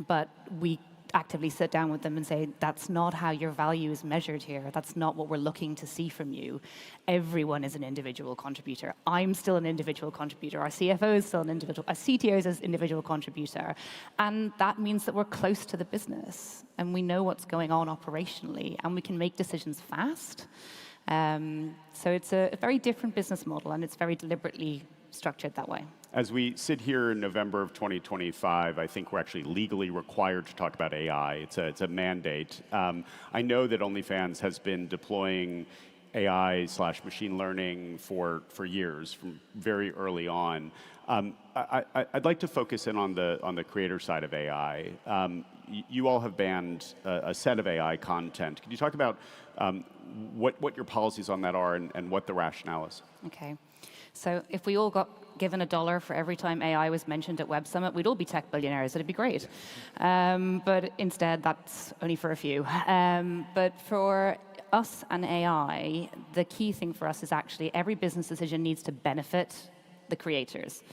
But we actively sit down with them and say, that's not how your value is measured here. That's not what we're looking to see from you. Everyone is an individual contributor. I'm still an individual contributor. Our CFO is still an individual. Our CTO is an individual contributor. And that means that we're close to the business, and we know what's going on operationally, and we can make decisions fast. So it's a very different business model, and it's very deliberately structured that way. As we sit here in November of 2025, I think we're actually legally required to talk about AI. It's a mandate. I know that OnlyFans has been deploying AI/machine learning for years, from very early on. I'd like to focus in on the creator side of AI. You all have banned a set of AI content. Could you talk about what your policies on that are and what the rationale is? Okay. So if we all got given $1 for every time AI was mentioned at Web Summit, we'd all be tech billionaires. It'd be great. But instead, that's only for a few. But for us and AI, the key thing for us is actually every business decision needs to benefit the creators,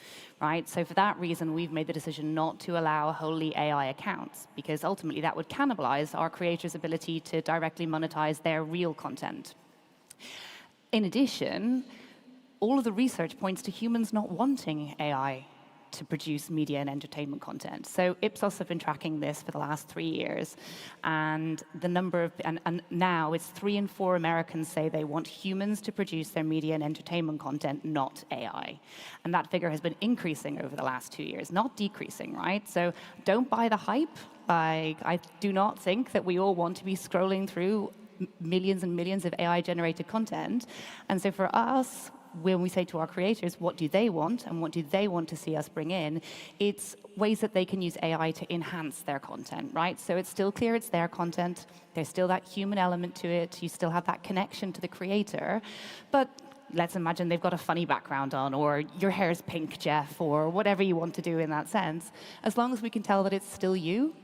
right? So for that reason, we've made the decision not to allow wholly AI accounts, because ultimately that would cannibalize our creators' ability to directly monetize their real content. In addition, all of the research points to humans not wanting AI to produce media and entertainment content. So Ipsos have been tracking this for the last 3 years, and the number of and now it's 3 in 4 Americans say they want humans to produce their media and entertainment content, not AI. And that figure has been increasing over the last 2 years, not decreasing, right? So don't buy the hype. I do not think that we all want to be scrolling through millions and millions of AI-generated content. And so for us, when we say to our creators, what do they want and what do they want to see us bring in, it's ways that they can use AI to enhance their content, right? So it's still clear it's their content. There's still that human element to it. You still have that connection to the creator. But let's imagine they've got a funny background on, or your hair's pink, Jeff, or whatever you want to do in that sense. As long as we can tell that it's still you,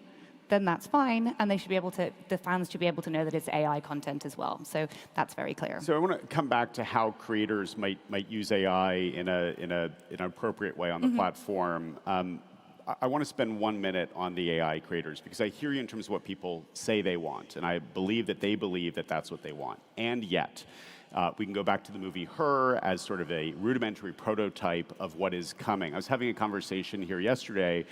then that's fine, and they should be able to, the fans should be able to know that it's AI content as well. So that's very clear. So I want to come back to how creators might use AI in an appropriate way on the platform. I want to spend 1 minute on the AI creators, because I hear you in terms of what people say they want, and I believe that they believe that that's what they want. And yet, we can go back to the movie Her as sort of a rudimentary prototype of what is coming. I was having a conversation here yesterday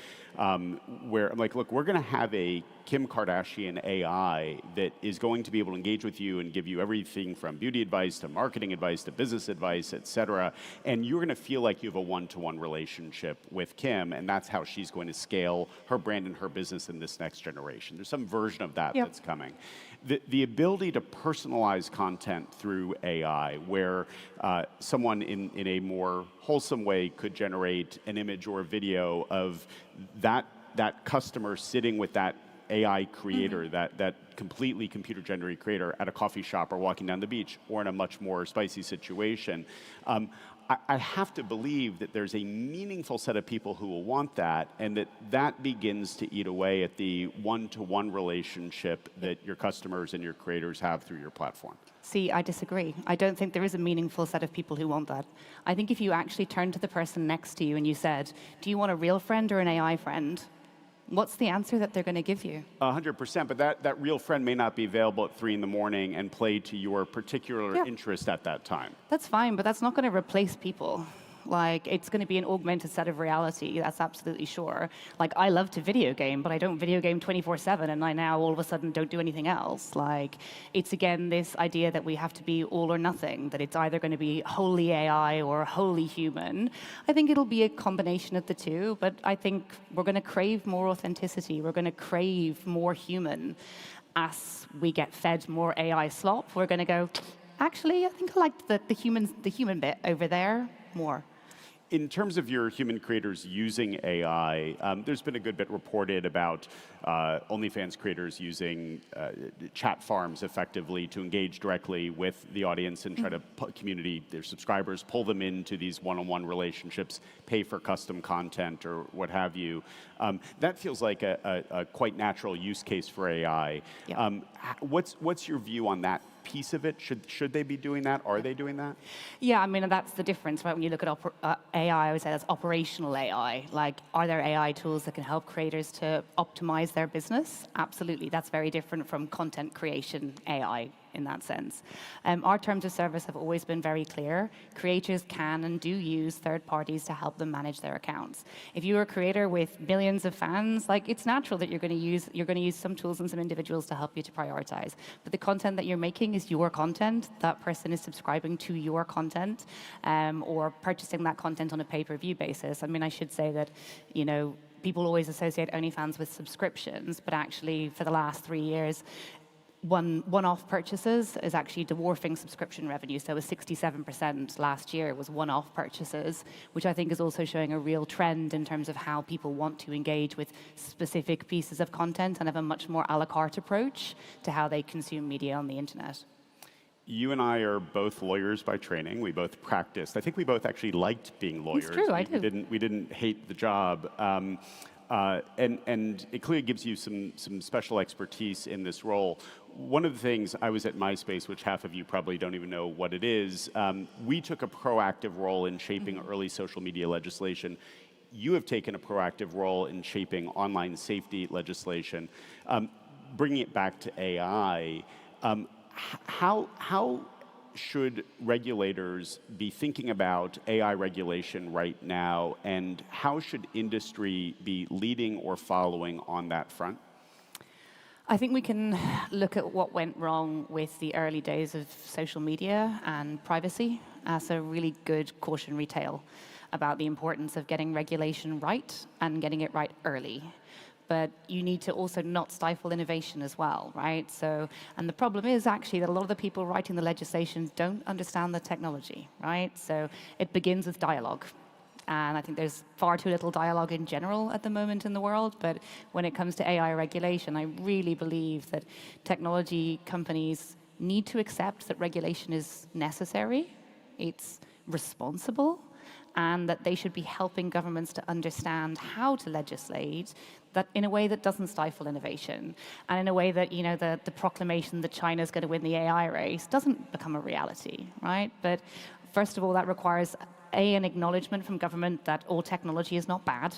where I'm like, look, we're going to have a Kim Kardashian AI that is going to be able to engage with you and give you everything from beauty advice to marketing advice to business advice, et cetera. And you're going to feel like you have a one-to-one relationship with Kim, and that's how she's going to scale her brand and her business in this next generation. There's some version of that that's coming. The ability to personalize content through AI, where someone in a more wholesome way could generate an image or a video of that customer sitting with that AI creator, that completely computer-generated creator at a coffee shop or walking down the beach or in a much more spicy situation. I have to believe that there's a meaningful set of people who will want that, and that begins to eat away at the one-to-one relationship that your customers and your creators have through your platform. See, I disagree. I don't think there is a meaningful set of people who want that. I think if you actually turned to the person next to you and you said, do you want a real friend or an AI friend? What's the answer that they're going to give you? 100%, but that real friend may not be available at 3 in the morning and play to your particular interest at that time. That's fine, but that's not going to replace people. Like, it's going to be an augmented set of reality, that's absolutely sure. Like, I love to video game, but I don't video game 24/7, and I now all of a sudden don't do anything else. Like, it's again this idea that we have to be all or nothing, that it's either going to be wholly AI or wholly human. I think it'll be a combination of the two, but I think we're going to crave more authenticity. We're going to crave more human. As we get fed more AI slop, we're going to go, actually, I think I like the human bit over there more. In terms of your human creators using AI, there's been a good bit reported about OnlyFans creators using chat farms effectively to engage directly with the audience and try to community, their subscribers, pull them into these one-on-one relationships, pay for custom content or what have you. That feels like a quite natural use case for AI. Yeah. What's your view on that piece of it? Should they be doing that? Are they doing that? Yeah, I mean, and that's the difference, right? When you look at AI, I would say that's operational AI. Like, are there AI tools that can help creators to optimize their business? Absolutely. That's very different from content creation AI in that sense. Our terms of service have always been very clear. Creators can and do use third parties to help them manage their accounts. If you're a creator with millions of fans, like, it's natural that you're going to use some tools and some individuals to help you to prioritize. But the content that you're making is your content. That person is subscribing to your content or purchasing that content on a pay-per-view basis. I mean, I should say that, you know, people always associate OnlyFans with subscriptions, but actually for the last 3 years, one-off purchases is actually dwarfing subscription revenue. So it was 67% last year was one-off purchases, which I think is also showing a real trend in terms of how people want to engage with specific pieces of content and have a much more a la carte approach to how they consume media on the internet. You and I are both lawyers by training. We both practiced. I think we both actually liked being lawyers. It's true, I do. We didn't hate the job. And it clearly gives you some special expertise in this role. One of the things, I was at MySpace, which half of you probably don't even know what it is. We took a proactive role in shaping early social media legislation. You have taken a proactive role in shaping online safety legislation. Bringing it back to AI, how should regulators be thinking about AI regulation right now, and how should industry be leading or following on that front? I think we can look at what went wrong with the early days of social media and privacy as a really good cautionary tale about the importance of getting regulation right and getting it right early. but you need to also not stifle innovation as well, right? So, and the problem is actually that a lot of the people writing the legislation don't understand the technology, right? So it begins with dialogue. And I think there's far too little dialogue in general at the moment in the world, but when it comes to AI regulation, I really believe that technology companies need to accept that regulation is necessary, it's responsible, and that they should be helping governments to understand how to legislate that in a way that doesn't stifle innovation, and in a way that, you know, the proclamation that China's going to win the AI race doesn't become a reality, right? But first of all, that requires an acknowledgement from government that all technology is not bad,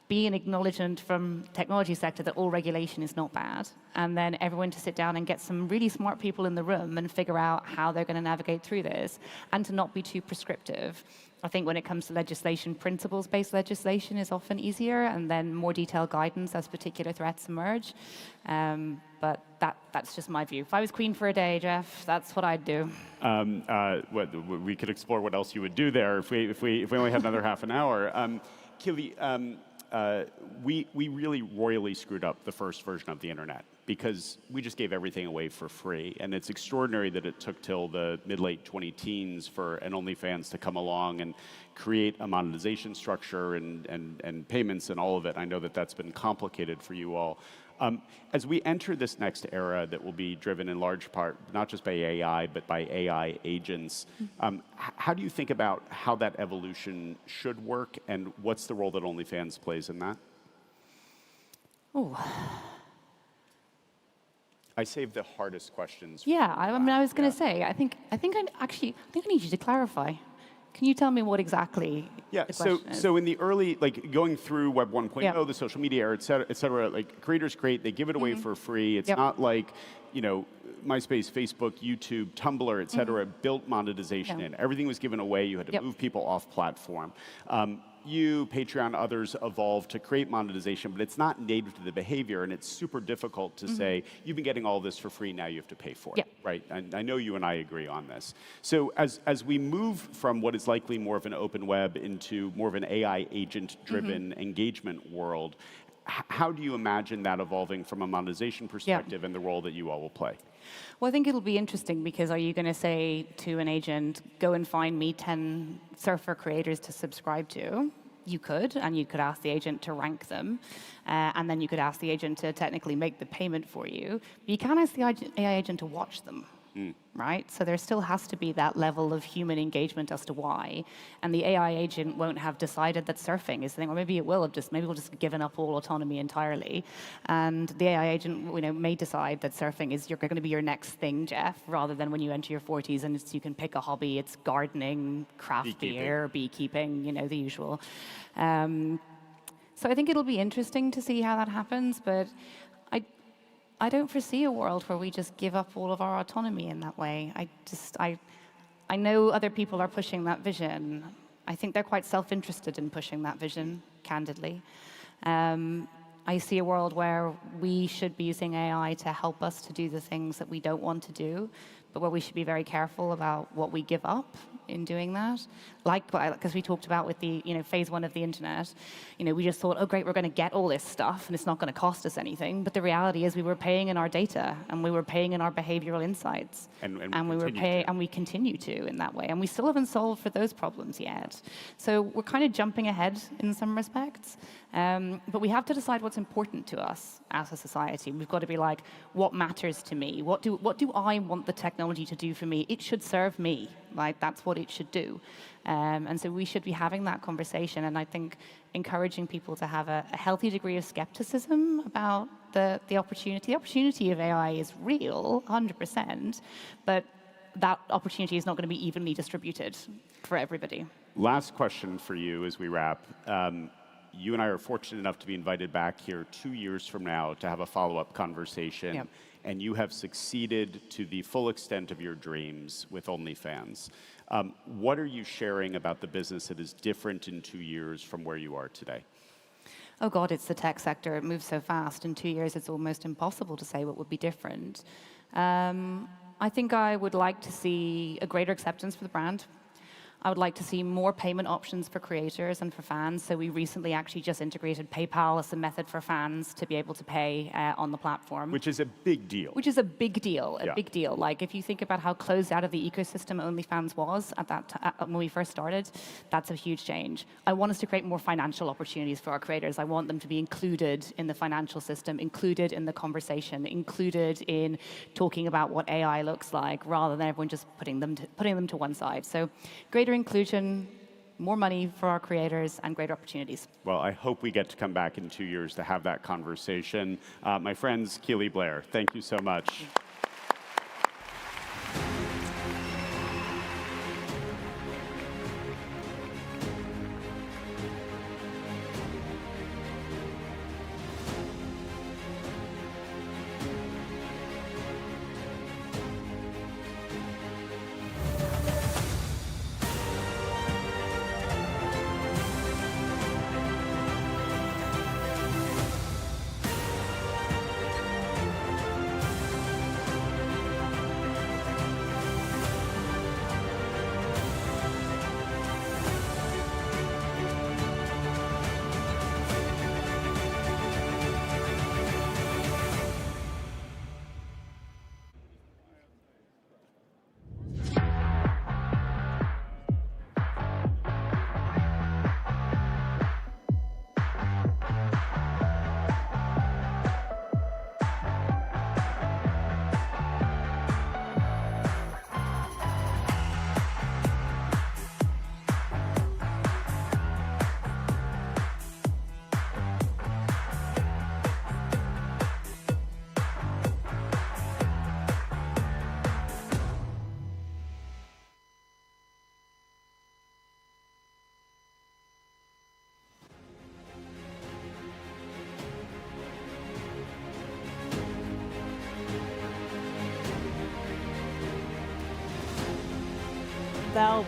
B, an acknowledgement from technology sector that all regulation is not bad, and then everyone to sit down and get some really smart people in the room and figure out how they're going to navigate through this, and to not be too prescriptive. I think when it comes to legislation, principles-based legislation is often easier, and then more detailed guidance as particular threats emerge. But that's just my view. If I was queen for a day, Jeff, that's what I'd do. We could explore what else you would do there if we only had another half an hour. Kili, we really royally screwed up the first version of the internet because we just gave everything away for free. And it's extraordinary that it took till the mid-late 20-teens for an OnlyFans to come along and create a monetization structure and payments and all of it. I know that that's been complicated for you all. As we enter this next era that will be driven in large part, not just by AI, but by AI agents, how do you think about how that evolution should work, and what's the role that OnlyFans plays in that? Oh. I saved the hardest questions. Yeah, I mean, I was going to say, I think I need you to clarify. Can you tell me what exactly the question is? So in the early, like going through Web 1.0, Yeah. the social media era, et cetera, like creators create, they give it away for free. It's not like, you know, MySpace, Facebook, YouTube, Tumblr, et cetera, built monetization in. Everything was given away. You had to move people off platform. You, Patreon, others evolved to create monetization, but it's not native to the behavior, and it's super difficult to say, you've been getting all this for free, now you have to pay for it, right? And I know you and I agree on this. So as we move from what is likely more of an open web into more of an AI agent-driven engagement world, how do you imagine that evolving from a monetization perspective and the role that you all will play? Well, I think it'll be interesting because are you going to say to an agent, go and find me 10 surfer creators to subscribe to? You could, and you could ask the agent to rank them, and then you could ask the agent to technically make the payment for you. But you can't ask the AI agent to watch them. Right? So there still has to be that level of human engagement as to why. And the AI agent won't have decided that surfing is the thing, or maybe it will have maybe we'll just given up all autonomy entirely. And the AI agent, you know, may decide that surfing is going to be your next thing, Jeff, rather than when you enter your 40s and you can pick a hobby. It's gardening, craft beer, beekeeping, you know, the usual. So I think it'll be interesting to see how that happens, but I don't foresee a world where we just give up all of our autonomy in that way. I know other people are pushing that vision. I think they're quite self-interested in pushing that vision, candidly. I see a world where we should be using AI to help us to do the things that we don't want to do, but where we should be very careful about what we give up in doing that. Like, because we talked about with the, you know, phase 1 of the internet, you know, we just thought, oh great, we're going to get all this stuff and it's not going to cost us anything. But the reality is we were paying in our data and we were paying in our behavioral insights. And we continue to in that way. And we still haven't solved for those problems yet. So we're kind of jumping ahead in some respects. But we have to decide what's important to us as a society. We've got to be like, what matters to me? What do I want the technology to do for me? It should serve me. Like, that's what it should do. And so we should be having that conversation. And I think encouraging people to have a healthy degree of skepticism about the opportunity. The opportunity of AI is real, 100%. But that opportunity is not going to be evenly distributed for everybody. Last question for you as we wrap. You and I are fortunate enough to be invited back here 2 years from now to have a follow-up conversation. Yep. And you have succeeded to the full extent of your dreams with OnlyFans. What are you sharing about the business that is different in 2 years from where you are today? Oh God, it's the tech sector. It moves so fast. In 2 years, it's almost impossible to say what would be different. I think I would like to see a greater acceptance for the brand. I would like to see more payment options for creators and for fans. So we recently actually just integrated PayPal as a method for fans to be able to pay on the platform. Which is a big deal. Which is a big deal, Yeah. big deal. Like if you think about how closed out of the ecosystem OnlyFans was at that when we first started, that's a huge change. I want us to create more financial opportunities for our creators. I want them to be included in the financial system, included in the conversation, included in talking about what AI looks like, rather than everyone just putting them to one side. So greater inclusion, more money for our creators, and greater opportunities. Well, I hope we get to come back in 2 years to have that conversation. My friends, Keely Blair, thank you so much.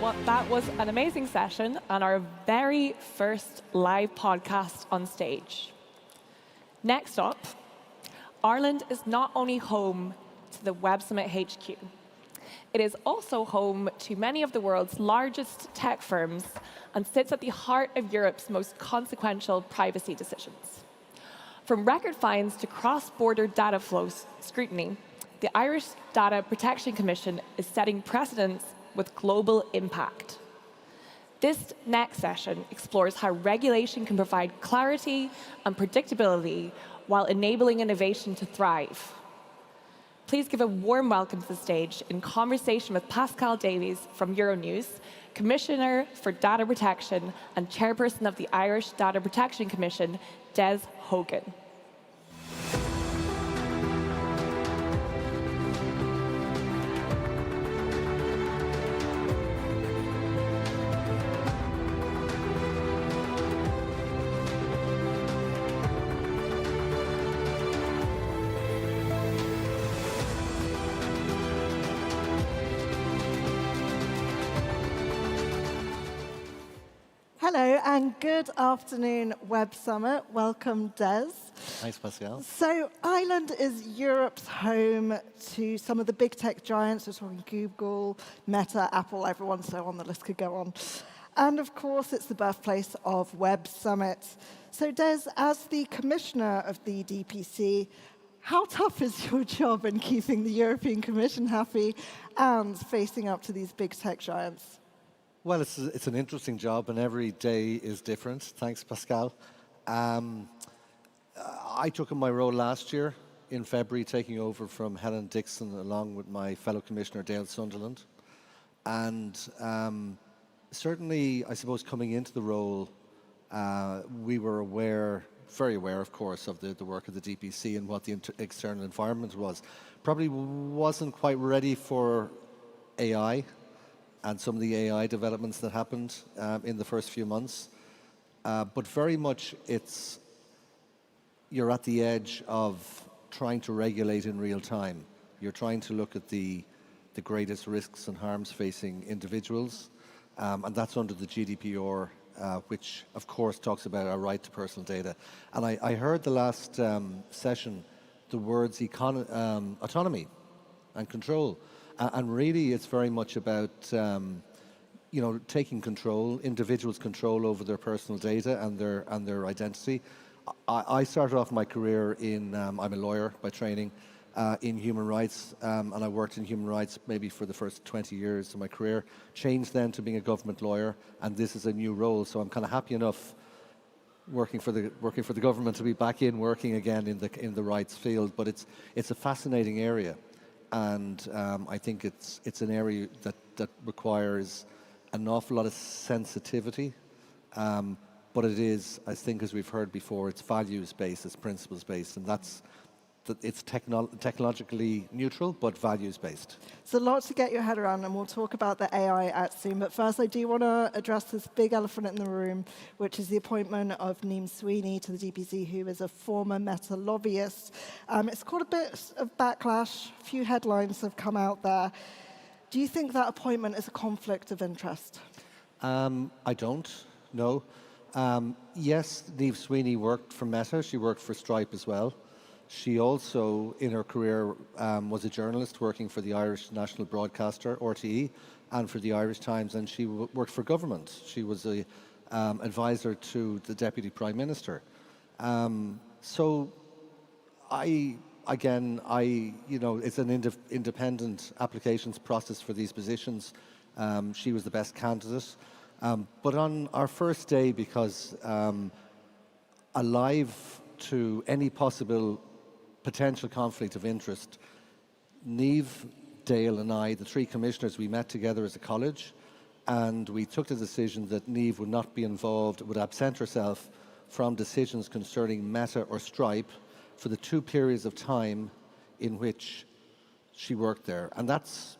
Well, that was an amazing session and our very first live podcast on stage. Next up, Ireland is not only home to the Web Summit HQ, it is also home to many of the world's largest tech firms and sits at the heart of Europe's most consequential privacy decisions. From record fines to cross-border data flow scrutiny, the Irish Data Protection Commission is setting precedents with global impact. This next session explores how regulation can provide clarity and predictability while enabling innovation to thrive. Please give a warm welcome to the stage in conversation with Pascal Davies from Euronews, Commissioner for Data Protection and Chairperson of the Irish Data Protection Commission, Des Hogan. Hello and good afternoon, Web Summit. Welcome, Des. Thanks, Pascal. So Ireland is Europe's home to some of the big tech giants. We're talking Google, Meta, Apple, everyone, so on, the list could go on. And of course, it's the birthplace of Web Summit. So Des, as the commissioner of the DPC, how tough is your job in keeping the European Commission happy and facing up to these big tech giants? Well, it's an interesting job, and every day is different. Thanks, Pascal. I took on my role last year in February, taking over from Helen Dixon, along with my fellow commissioner, Dale Sunderland. And certainly, I suppose, coming into the role, we were very aware, of course, of the work of the DPC and what the external environment was. Probably wasn't quite ready for AI and some of the AI developments that happened in the first few months. But very much you're at the edge of trying to regulate in real time. You're trying to look at the greatest risks and harms facing individuals, and that's under the GDPR, which of course talks about our right to personal data. And I heard the last session the words autonomy and control. And really, it's very much about taking control, individuals' control over their personal data and their identity. I started off my career in, I'm a lawyer by training, in human rights, and I worked in human rights maybe for the first 20 years of my career, changed then to being a government lawyer, and this is a new role, so I'm kind of happy enough working for the government to be back in working again in the rights field, but it's a fascinating area, and I think it's an area that requires an awful lot of sensitivity, but it is, I think, as we've heard before, it's values-based, it's principles-based, and it's technologically neutral, but values-based. So a lot to get your head around, and we'll talk about the AI Act soon. But first, I do want to address this big elephant in the room, which is the appointment of Neem Sweeney to the DPC, who is a former Meta lobbyist. It's caught a bit of backlash. A few headlines have come out there. Do you think that appointment is a conflict of interest? I don't, no. Yes, Neem Sweeney worked for Meta. She worked for Stripe as well. She also, in her career, was a journalist working for the Irish national broadcaster, RTE, and for the Irish Times, and she worked for government. She was an advisor to the Deputy Prime Minister. So, it's an independent applications process for these positions. She was the best candidate. But on our first day, because alive to any possible potential conflict of interest, Niamh, Dale and I, the three commissioners, we met together as a college, and we took the decision that Niamh would not be involved, would absent herself from decisions concerning Meta or Stripe for the 2 periods of time in which she worked there. And that's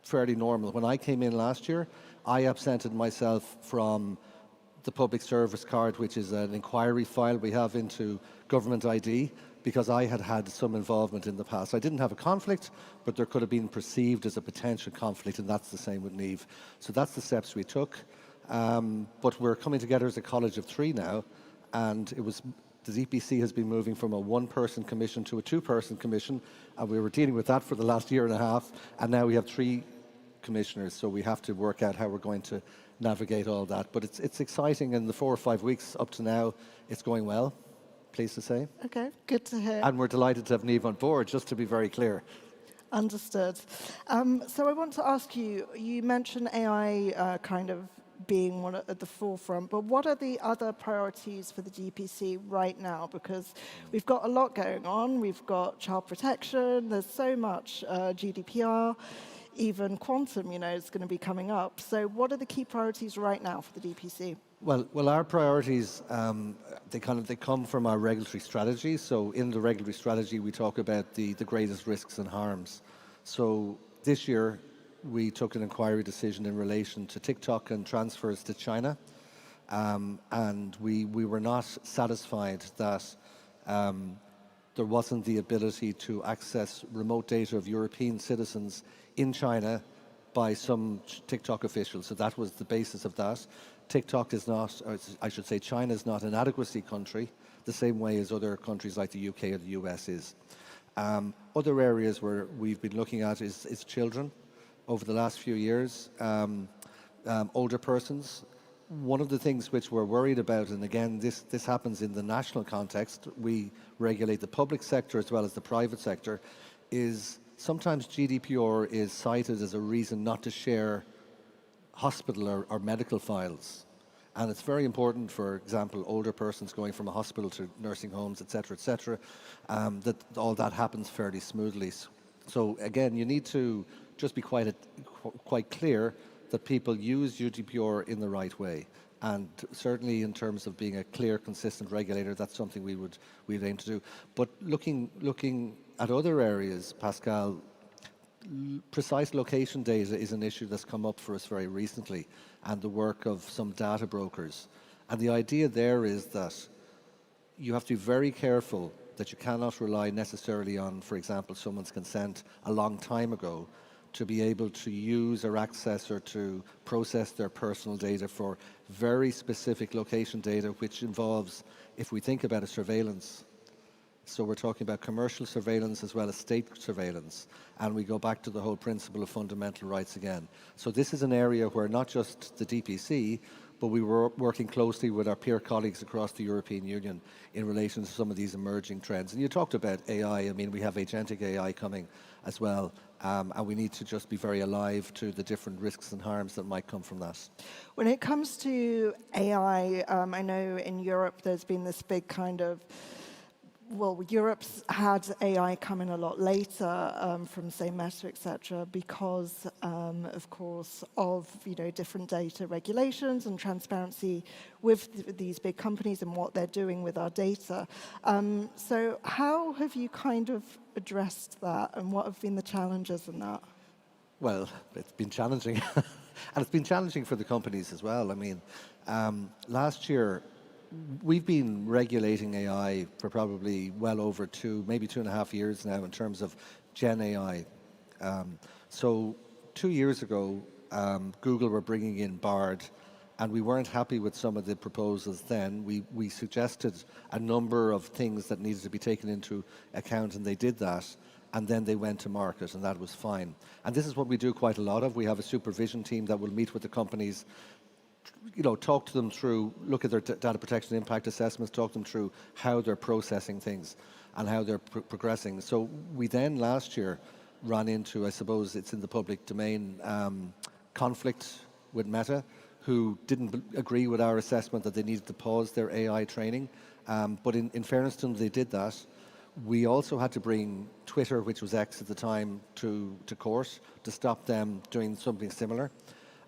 fairly normal. When I came in last year, I absented myself from the public service card, which is an inquiry file we have into government ID, because I had had some involvement in the past. I didn't have a conflict, but there could have been perceived as a potential conflict, and that's the same with Niamh. So that's the steps we took. But we're coming together as a college of 3 now, and the DPC has been moving from a 1-person commission to a 2-person commission, and we were dealing with that for the last year and a half, and now we have 3 commissioners, so we have to work out how we're going to navigate all that. But it's exciting, and the 4 or 5 weeks up to now, it's going well, pleased to say. Okay, good to hear. And we're delighted to have Niamh on board, just to be very clear. Understood. So I want to ask you, you mentioned AI kind of being one at the forefront, but what are the other priorities for the DPC right now? Because we've got a lot going on. We've got child protection, there's so much GDPR, even quantum, is going to be coming up. So what are the key priorities right now for the DPC? Well, our priorities, they come from our regulatory strategy. So in the regulatory strategy, we talk about the greatest risks and harms. So this year, we took an inquiry decision in relation to TikTok and transfers to China. And we were not satisfied that there wasn't the ability to access remote data of European citizens in China by some TikTok officials. So that was the basis of that. TikTok is not, or I should say China is not an adequacy country, the same way as other countries like the UK or the US is. Other areas where we've been looking at is children over the last few years, older persons. One of the things which we're worried about, and again, this happens in the national context, we regulate the public sector as well as the private sector, is sometimes GDPR is cited as a reason not to share hospital or medical files. And it's very important, for example, older persons going from a hospital to nursing homes, et cetera, that all that happens fairly smoothly. So again, you need to just be quite clear that people use GDPR in the right way. And certainly in terms of being a clear, consistent regulator, that's something we'd aim to do. But looking at other areas, Pascal, precise location data is an issue that's come up for us very recently, and the work of some data brokers. And the idea there is that you have to be very careful that you cannot rely necessarily on, for example, someone's consent a long time ago to be able to use or access or to process their personal data for very specific location data, which involves, if we think about a surveillance So we're talking about commercial surveillance as well as state surveillance. And we go back to the whole principle of fundamental rights again. So this is an area where not just the DPC, but we were working closely with our peer colleagues across the European Union in relation to some of these emerging trends. And you talked about AI. I mean, we have agentic AI coming as well. And we need to just be very alive to the different risks and harms that might come from that. When it comes to AI, I know in Europe there's been this big kind of, well, Europe's had AI come in a lot later from, say, Meta, etc., because, of course, of different data regulations and transparency with these big companies and what they're doing with our data. So how have you kind of addressed that, and what have been the challenges in that? Well, it's been challenging, and it's been challenging for the companies as well. I mean, last year, we've been regulating AI for probably well over maybe 2.5 years now in terms of Gen AI. So 2 years ago, Google were bringing in Bard, and we weren't happy with some of the proposals then. We suggested a number of things that needed to be taken into account, and they did that. And then they went to market, and that was fine. And this is what we do quite a lot of. We have a supervision team that will meet with the companies, talk to them through, look at their data protection impact assessments, talk them through how they're processing things and how they're progressing. So we then last year ran into, I suppose it's in the public domain, conflict with Meta, who didn't agree with our assessment that they needed to pause their AI training. But in fairness to them, they did that. We also had to bring Twitter, which was X at the time, to court to stop them doing something similar.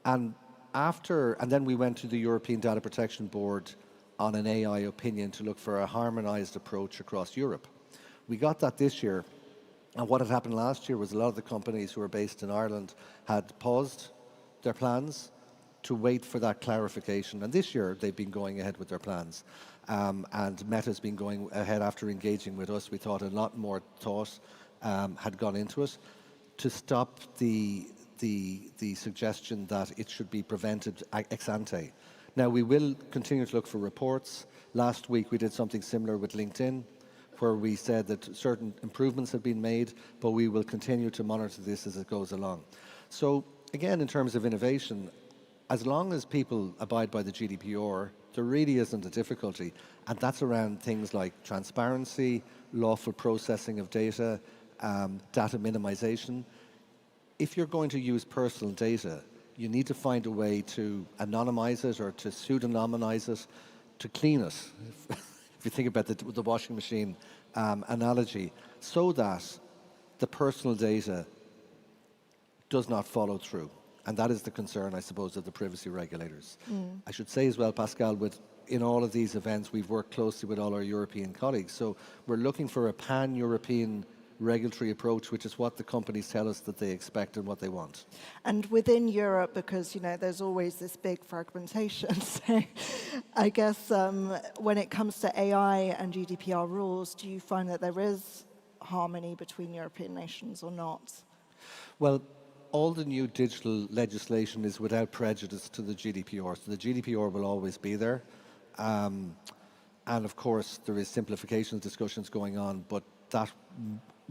And then we went to the European Data Protection Board on an AI opinion to look for a harmonized approach across Europe. We got that this year, and what had happened last year was a lot of the companies who were based in Ireland had paused their plans to wait for that clarification. And this year, they've been going ahead with their plans. And Meta's been going ahead after engaging with us. We thought a lot more thought had gone into it to stop the suggestion that it should be prevented ex ante. Now, we will continue to look for reports. Last week, we did something similar with LinkedIn, where we said that certain improvements have been made, but we will continue to monitor this as it goes along. So, again, in terms of innovation, as long as people abide by the GDPR, there really isn't a difficulty. And that's around things like transparency, lawful processing of data, data minimization. If you're going to use personal data, you need to find a way to anonymize it or to pseudonymize it, to clean it, if you think about the washing machine analogy, so that the personal data does not follow through. And that is the concern, I suppose, of the privacy regulators. I should say as well, Pascal, in all of these events, we've worked closely with all our European colleagues. So we're looking for a pan-European regulatory approach, which is what the companies tell us that they expect and what they want. And within Europe, because there's always this big fragmentation, so I guess when it comes to AI and GDPR rules, do you find that there is harmony between European nations or not? Well, all the new digital legislation is without prejudice to the GDPR, so the GDPR will always be there. And of course, there is simplification discussions going on, but that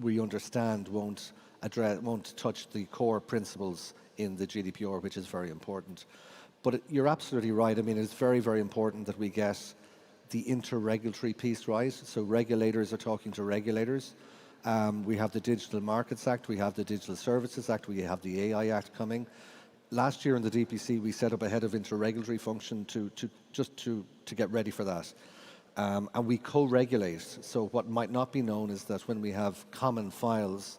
we understand won't touch the core principles in the GDPR, which is very important. But you're absolutely right. I mean, it's very, very important that we get the inter-regulatory piece right. So regulators are talking to regulators. We have the Digital Markets Act, we have the Digital Services Act, we have the AI Act coming. Last year in the DPC, we set up a head of inter-regulatory function to get ready for that. And we co-regulate. So what might not be known is that when we have common files,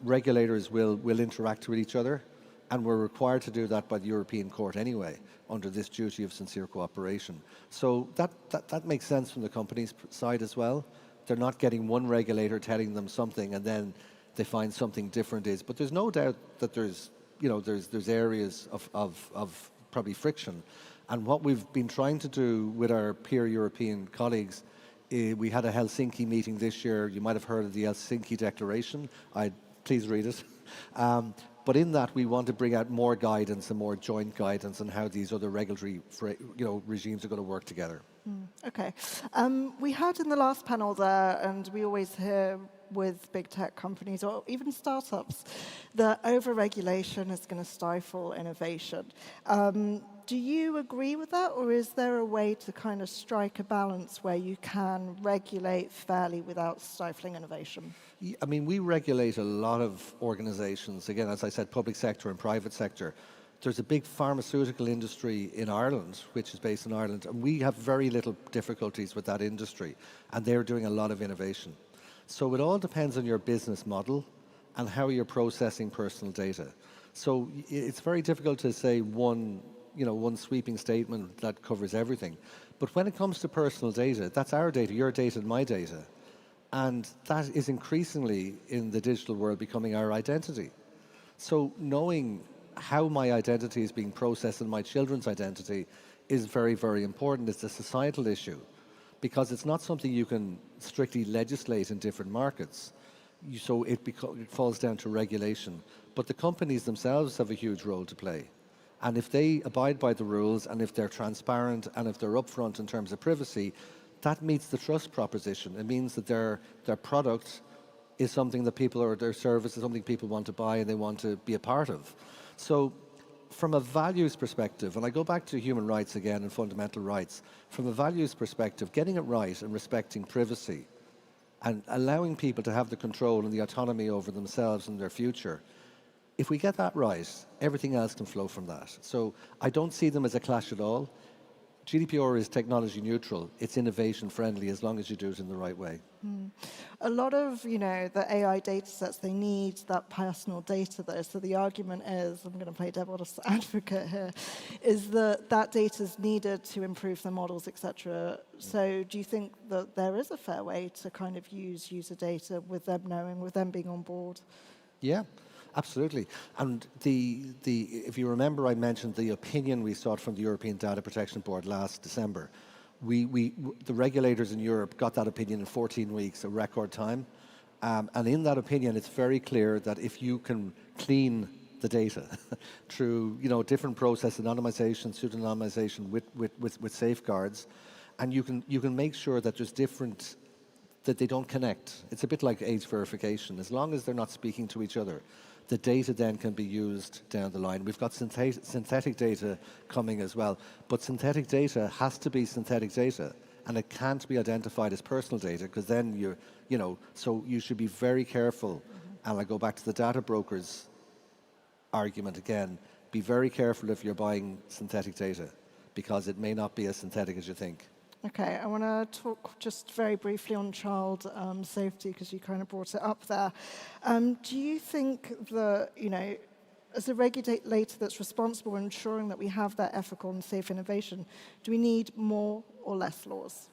regulators will interact with each other, and we're required to do that by the European Court anyway, under this duty of sincere cooperation. So that makes sense from the company's side as well. They're not getting one regulator telling them something and then they find something different is. But there's no doubt that there's areas of probably friction. And what we've been trying to do with our peer European colleagues, we had a Helsinki meeting this year. You might have heard of the Helsinki Declaration. Please read it. But in that, we want to bring out more guidance and more joint guidance on how these other regulatory regimes are going to work together. Okay. We heard in the last panel there, and we always hear with big tech companies or even startups, that over-regulation is going to stifle innovation. Do you agree with that, or is there a way to kind of strike a balance where you can regulate fairly without stifling innovation? I mean, we regulate a lot of organizations, again, as I said, public sector and private sector. There's a big pharmaceutical industry in Ireland, which is based in Ireland, and we have very little difficulties with that industry, and they're doing a lot of innovation. So it all depends on your business model and how you're processing personal data. So it's very difficult to say one sweeping statement that covers everything. But when it comes to personal data, that's our data, your data, and my data. And that is increasingly in the digital world becoming our identity. So knowing how my identity is being processed and my children's identity is very, very important. It's a societal issue because it's not something you can strictly legislate in different markets. So it falls down to regulation. But the companies themselves have a huge role to play. And if they abide by the rules and if they're transparent and if they're upfront in terms of privacy, that meets the trust proposition. It means that their product is something that people, or their service is something people want to buy and they want to be a part of. So from a values perspective, and I go back to human rights again and fundamental rights, from a values perspective, getting it right and respecting privacy and allowing people to have the control and the autonomy over themselves and their future, if we get that right, everything else can flow from that. So I don't see them as a clash at all. GDPR is technology neutral. It's innovation friendly as long as you do it in the right way. A lot of, the AI data sets, they need that personal data though. So the argument is, I'm going to play devil's advocate here, is that data is needed to improve the models, etc. So do you think that there is a fair way to kind of use user data with them knowing, with them being on board? Yeah. Absolutely. And if you remember, I mentioned the opinion we sought from the European Data Protection Board last December. The regulators in Europe got that opinion in 14 weeks, a record time. And in that opinion, it's very clear that if you can clean the data through different process, anonymization, pseudonymization with safeguards, and you can make sure that there's different, that they don't connect. It's a bit like age verification. As long as they're not speaking to each other, the data then can be used down the line. We've got synthetic data coming as well, but synthetic data has to be synthetic data, and it can't be identified as personal data because then so you should be very careful. And I go back to the data brokers argument again. Be very careful if you're buying synthetic data because it may not be as synthetic as you think. Okay, I want to talk just very briefly on child safety because you kind of brought it up there. Do you think that, as a regulator that's responsible for ensuring that we have that ethical and safe innovation, do we need more or less laws?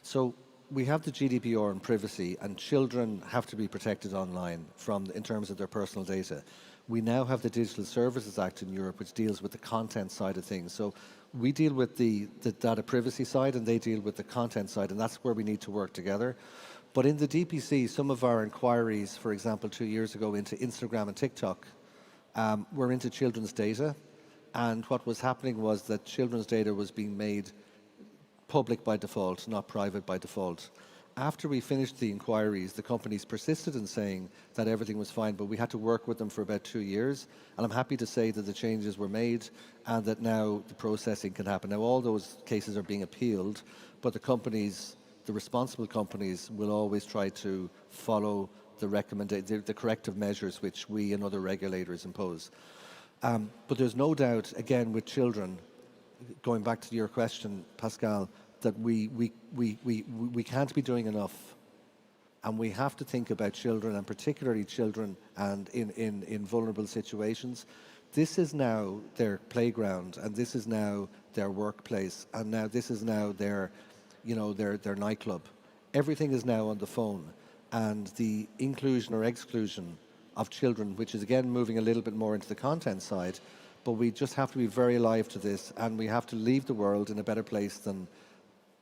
So we have the GDPR and privacy, and children have to be protected online in terms of their personal data. We now have the Digital Services Act in Europe, which deals with the content side of things. So we deal with the data privacy side, and they deal with the content side, and that's where we need to work together. But in the DPC, some of our inquiries, for example, 2 years ago into Instagram and TikTok, were into children's data. And what was happening was that children's data was being made public by default, not private by default. After we finished the inquiries, the companies persisted in saying that everything was fine, but we had to work with them for about 2 years. And I'm happy to say that the changes were made and that now the processing can happen. Now, all those cases are being appealed, but the companies, the responsible companies, will always try to follow the corrective measures which we and other regulators impose. But there's no doubt, again, with children, going back to your question, Pascal, that we can't be doing enough, and we have to think about children, and particularly children and in vulnerable situations. This is now their playground, and this is now their workplace, and now this is now their nightclub. Everything is now on the phone, and the inclusion or exclusion of children, which is again moving a little bit more into the content side, but we just have to be very alive to this, and we have to leave the world in a better place than,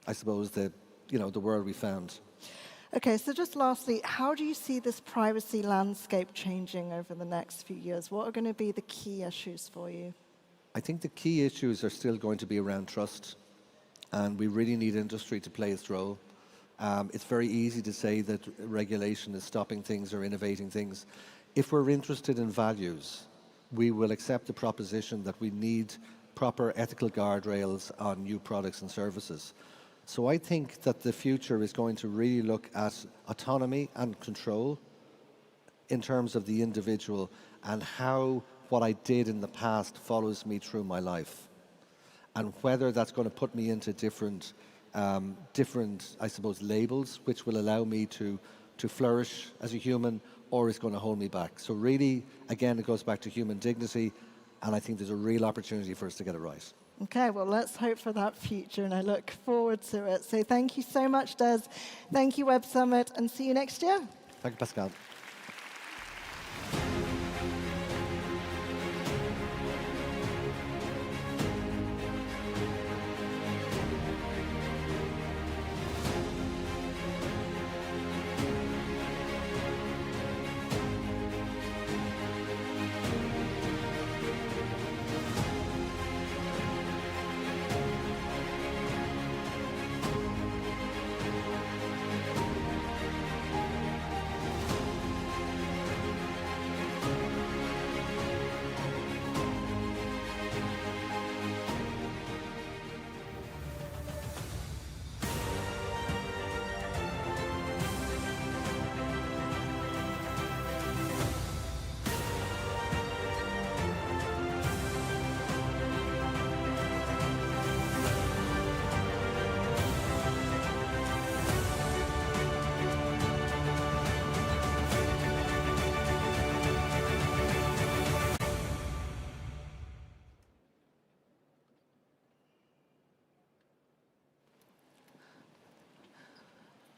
I suppose, the world we found. Okay, so just lastly, how do you see this privacy landscape changing over the next few years? What are going to be the key issues for you? I think the key issues are still going to be around trust and we really need industry to play its role. It's very easy to say that regulation is stopping things or innovating things. If we're interested in values, we will accept the proposition that we need proper ethical guardrails on new products and services. So I think that the future is going to really look at autonomy and control in terms of the individual and how what I did in the past follows me through my life. And whether that's going to put me into different, I suppose, labels, which will allow me to flourish as a human, or is going to hold me back. So really, again, it goes back to human dignity, and I think there's a real opportunity for us to get it right. Okay, well, let's hope for that future, and I look forward to it. So thank you so much, Des. Thank you, Web Summit, and see you next year. Thank you, Pascal.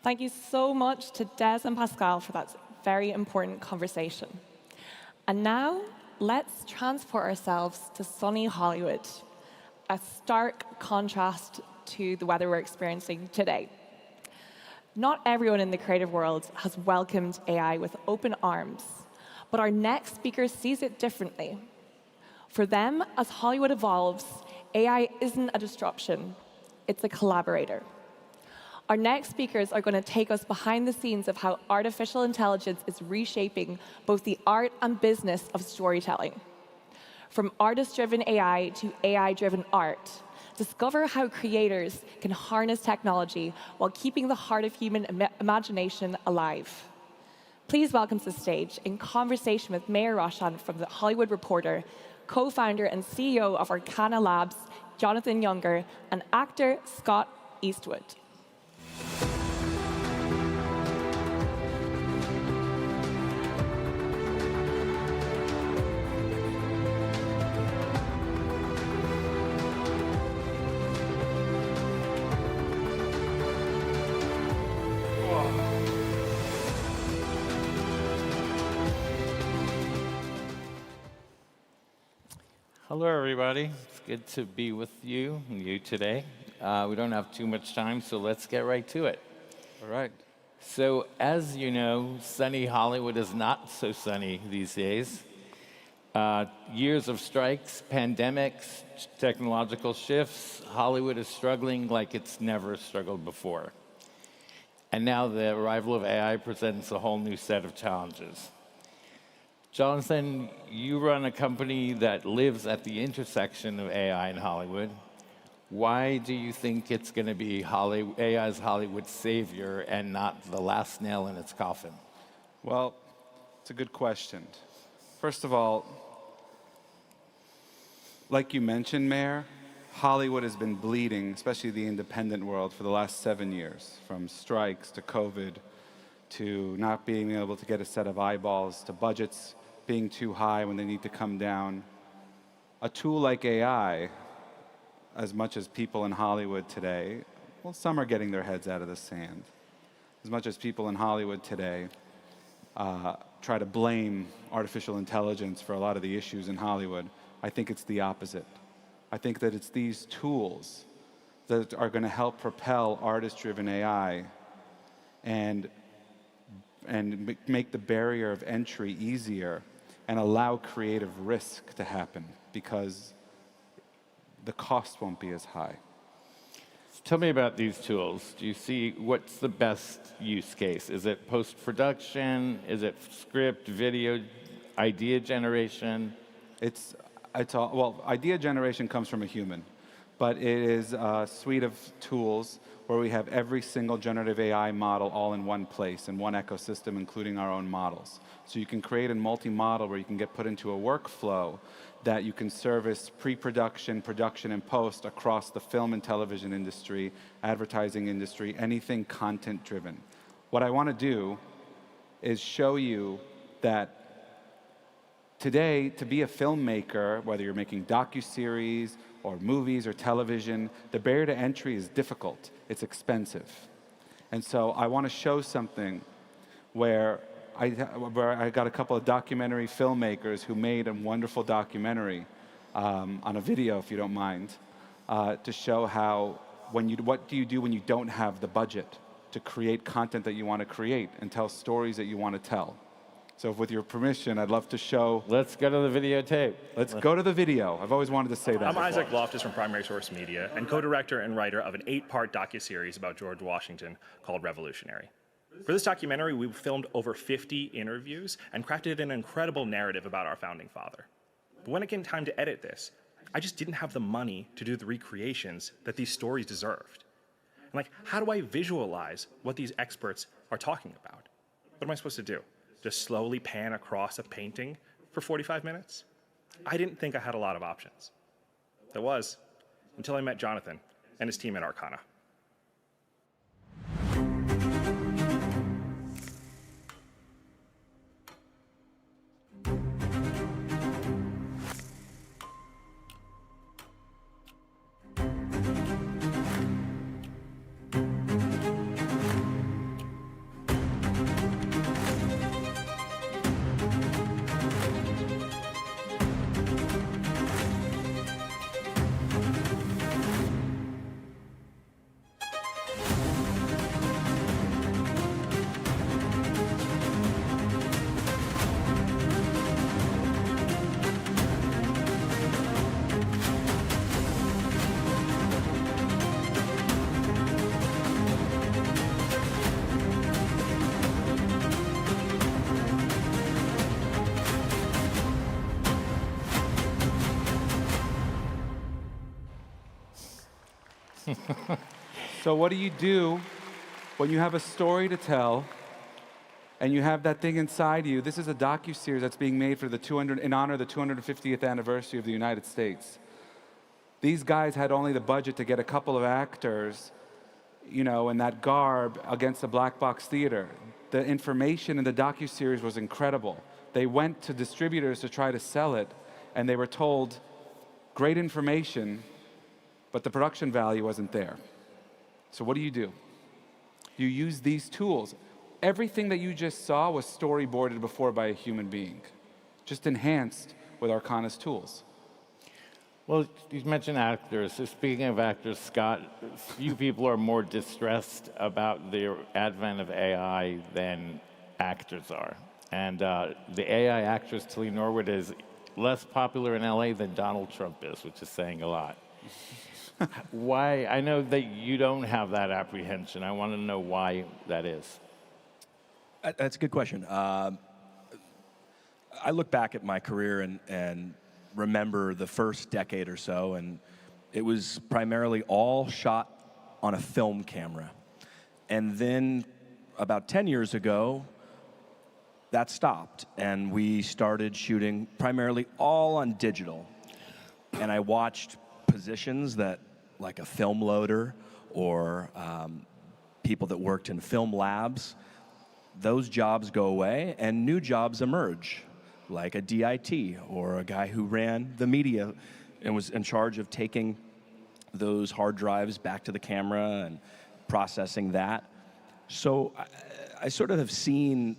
Thank you so much to Des and Pascal for that very important conversation. And now, let's transport ourselves to sunny Hollywood, a stark contrast to the weather we're experiencing today. Not everyone in the creative world has welcomed AI with open arms, but our next speaker sees it differently. For them, as Hollywood evolves, AI isn't a disruption, it's a collaborator. Our next speakers are going to take us behind the scenes of how artificial intelligence is reshaping both the art and business of storytelling. From artist-driven AI to AI-driven art, discover how creators can harness technology while keeping the heart of human imagination alive. Please welcome to the stage, in conversation with Meir Roshan from The Hollywood Reporter, co-founder and CEO of Arcana Labs, Jonathan Younger, and actor Scott Eastwood. Hello, everybody. It's good to be with you today. We don't have too much time, so let's get right to it. All right. So, as you know, sunny Hollywood is not so sunny these days. Years of strikes, pandemics, technological shifts, Hollywood is struggling like it's never struggled before. And now the arrival of AI presents a whole new set of challenges. Jonathan, you run a company that lives at the intersection of AI and Hollywood. Why do you think it's going to be AI's Hollywood savior and not the last nail in its coffin? Well, it's a good question. First of all, like you mentioned, Mayor, Hollywood has been bleeding, especially the independent world, for the last 7 years, from strikes to COVID to not being able to get a set of eyeballs to budgets being too high when they need to come down. A tool like AI, as much as people in Hollywood today, well, some are getting their heads out of the sand. As much as people in Hollywood today try to blame artificial intelligence for a lot of the issues in Hollywood, I think it's the opposite. I think that it's these tools that are going to help propel artist-driven AI and make the barrier of entry easier and allow creative risk to happen because the cost won't be as high. Tell me about these tools. Do you see what's the best use case? Is it post-production? Is it script, video, idea generation? It's all, well, idea generation comes from a human, but it is a suite of tools where we have every single generative AI model all in one place, in one ecosystem, including our own models. So you can create a multi-model where you can get put into a workflow that you can service pre-production, production, and post across the film and television industry, advertising industry, anything content-driven. What I want to do is show you that today, to be a filmmaker, whether you're making docuseries or movies or television, the barrier to entry is difficult. It's expensive. And so I want to show something where I got a couple of documentary filmmakers who made a wonderful documentary on a video, if you don't mind, to show how, what do you do when you don't have the budget to create content that you want to create and tell stories that you want to tell. So with your permission, I'd love to show. Let's go to the videotape. Let's go to the video. I've always wanted to say that. I'm Isaac Loftus from Primary Source Media and co-director and writer of an 8-part docuseries about George Washington called Revolutionary. For this documentary, we filmed over 50 interviews and crafted an incredible narrative about our founding father. But when it came time to edit this, I just didn't have the money to do the recreations that these stories deserved. And like, how do I visualize what these experts are talking about? What am I supposed to do? Just slowly pan across a painting for 45 minutes? I didn't think I had a lot of options. There was, until I met Jonathan and his team at Arcana. So what do when you have a story to tell and you have that thing inside you? This is a docuseries that's being made for in honor of the 250th anniversary of the United States. These guys had only the budget to get a couple of actors, you know, in that garb against the black box theater. The information in the docuseries was incredible. They went to distributors to try to sell it, and they were told, great information, but the production value wasn't there. So what do? You use these tools. Everything that you just saw was storyboarded before by a human being, just enhanced with Arcana's tools. Well, you mentioned actors. So speaking of actors, Scott, few people are more distressed about the advent of AI than actors are. And the AI actress Tilly Norwood is less popular in LA than Donald Trump is, which is saying a lot. Why? I know that you don't have that apprehension. I want to know why that is. That's a good question. I look back at my career and remember the first decade or so, and it was primarily all shot on a film camera. And then about 10 years ago, that stopped, and we started shooting primarily all on digital. And I watched positions that, like a film loader or people that worked in film labs, those jobs go away and new jobs emerge, like a DIT or a guy who ran the media and was in charge of taking those hard drives back to the camera and processing that. So I sort of have seen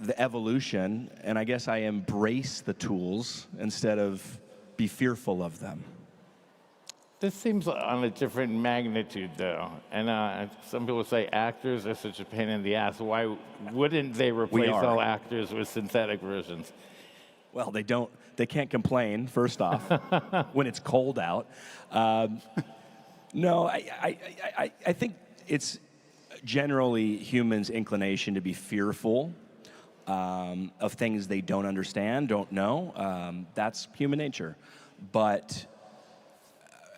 the evolution, and I guess I embrace the tools instead of be fearful of them. This seems on a different magnitude, though. And some people say actors are such a pain in the ass. Why wouldn't they replace all actors with synthetic versions? Well, they can't complain, first off, when it's cold out. No, I think it's generally humans' inclination to be fearful of things they don't understand, don't know. That's human nature. But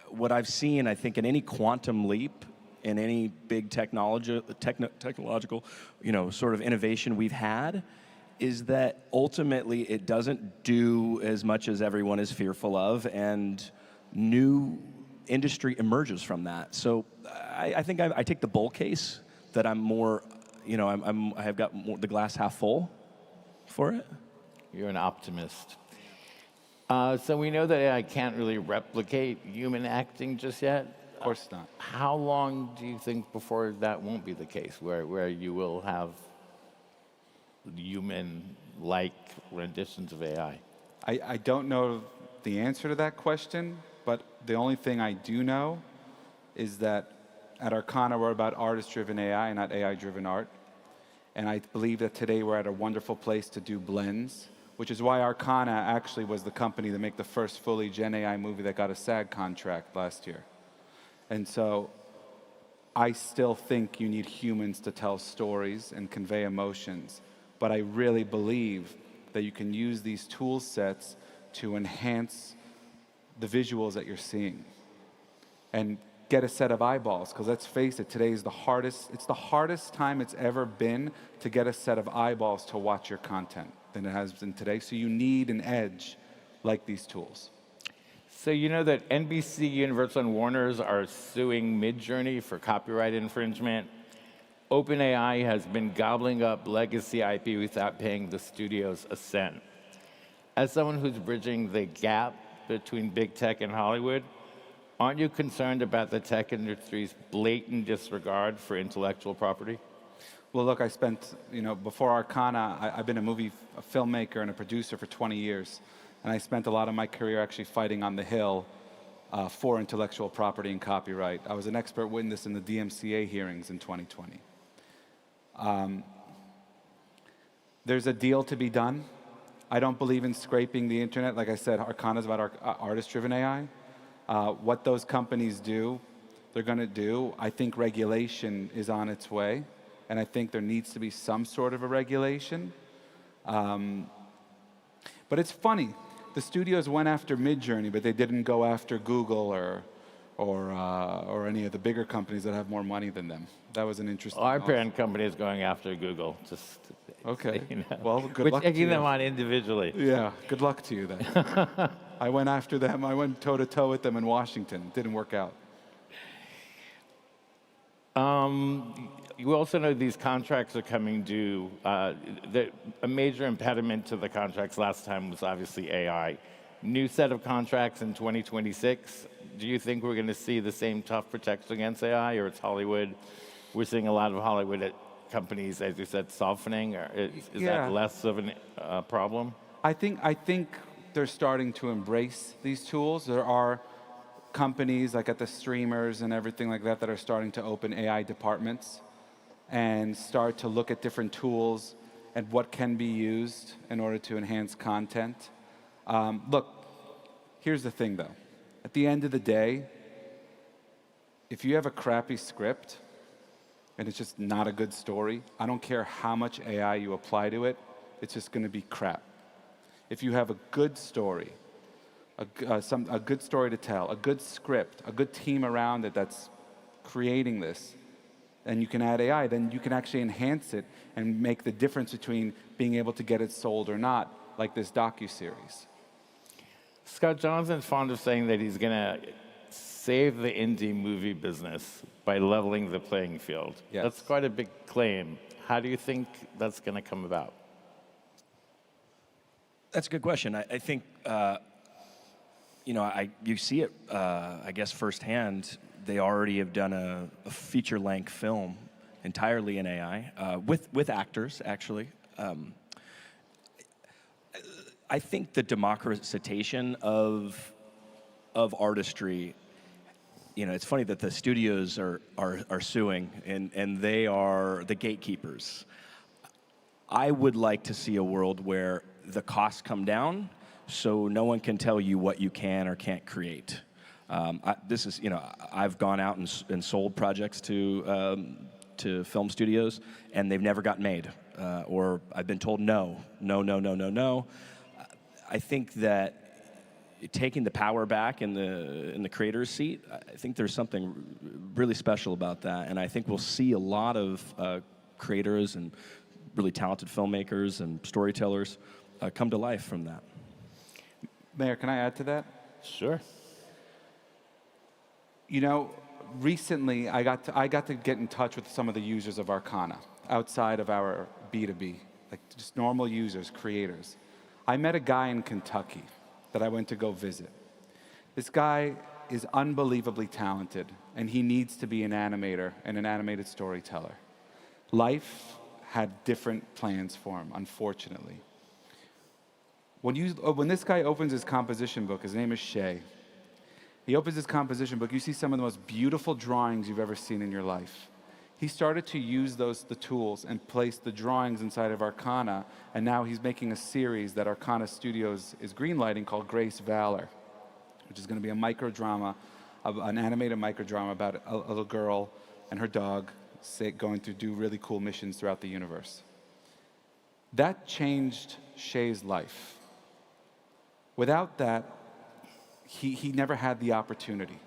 what I've seen, I think, in any quantum leap, in any big technological, sort of innovation we've had, is that ultimately it doesn't do as much as everyone is fearful of, and new industry emerges from that. So I think I take the bull case, that I'm more, I have got more, the glass half full for it. You're an optimist. So we know that AI can't really replicate human acting just yet. Of course not. How long do you think before that won't be the case, where you will have human-like renditions of AI? I don't know the answer to that question, but the only thing I do know is that at Arcana, we're about artist-driven AI, not AI-driven art. And I believe that today we're at a wonderful place to do blends, which is why Arcana actually was the company to make the first fully Gen AI movie that got a SAG contract last year. And so I still think you need humans to tell stories and convey emotions. But I really believe that you can use these tool sets to enhance the visuals that you're seeing and get a set of eyeballs. Because let's face it, today is it's the hardest time it's ever been to get a set of eyeballs to watch your content than it has been today. So you need an edge like these tools. So you know that NBC, Universal, and Warner's are suing Midjourney for copyright infringement. OpenAI has been gobbling up legacy IP without paying the studios a cent. As someone who's bridging the gap between big tech and Hollywood, aren't you concerned about the tech industry's blatant disregard for intellectual property? Well, look, I spent, before Arcana, I've been a filmmaker and a producer for 20 years. And I spent a lot of my career actually fighting on the Hill for intellectual property and copyright. I was an expert witness in the DMCA hearings in 2020. There's a deal to be done. I don't believe in scraping the internet. Like I said, Arcana is about artist-driven AI. What those companies do, they're going to do. I think regulation is on its way. And I think there needs to be some sort of a regulation. But it's funny. The studios went after Midjourney, but they didn't go after Google or any of the bigger companies that have more money than them. That was an interesting. Our parent company is going after Google. Just okay. So you know. Well, good We're luck to you. taking them on individually. Yeah. Good luck to you then. I went after them. I went toe to toe with them in Washington. It didn't work out. You also know these contracts are coming due. A major impediment to the contracts last time was obviously AI. New set of contracts in 2026. Do you think we're going to see the same tough protection against AI, or it's Hollywood? We're seeing a lot of Hollywood companies, as you said, softening. Or is that less of a problem? I think they're starting to embrace these tools. There are companies like at the streamers and everything like that that are starting to open AI departments and start to look at different tools and what can be used in order to enhance content. Look, here's the thing though. At the end of the day, if you have a crappy script and it's just not a good story, I don't care how much AI you apply to it, it's just going to be crap. If you have a good story, a good story to tell, a good script, a good team around it that's creating this, and you can add AI, then you can actually enhance it and make the difference between being able to get it sold or not, like this docuseries. Scott Johnson's fond of saying that he's going to save the indie movie business by leveling the playing field. Yes. That's quite a big claim. How do you think that's going to come about? That's a good question. I think, you see it, I guess, firsthand. They already have done a feature-length film entirely in AI, with actors, actually. I think the democratization of artistry, it's funny that the studios are suing, and they are the gatekeepers. I would like to see a world where the costs come down so no one can tell you what you can or can't create. This is, I've gone out and sold projects to film studios, and they've never gotten made, or I've been told no. I think that taking the power back in the creator's seat, I think there's something really special about that, and I think we'll see a lot of creators and really talented filmmakers and storytellers come to life from that. Mayor, can I add to that? Sure. Recently I got to get in touch with some of the users of Arcana outside of our B2B, like just normal users, creators. I met a guy in Kentucky that I went to go visit. This guy is unbelievably talented, and he needs to be an animator and an animated storyteller. Life had different plans for him, unfortunately. When this guy opens his composition book, his name is Shay, he opens his composition book, you see some of the most beautiful drawings you've ever seen in your life. He started to use the tools and place the drawings inside of Arcana, and now he's making a series that Arcana Studios is greenlighting called Grace Valor, which is going to be a microdrama, an animated microdrama about a little girl and her dog going to do really cool missions throughout the universe. That changed Shay's life. Without that, he never had the opportunity.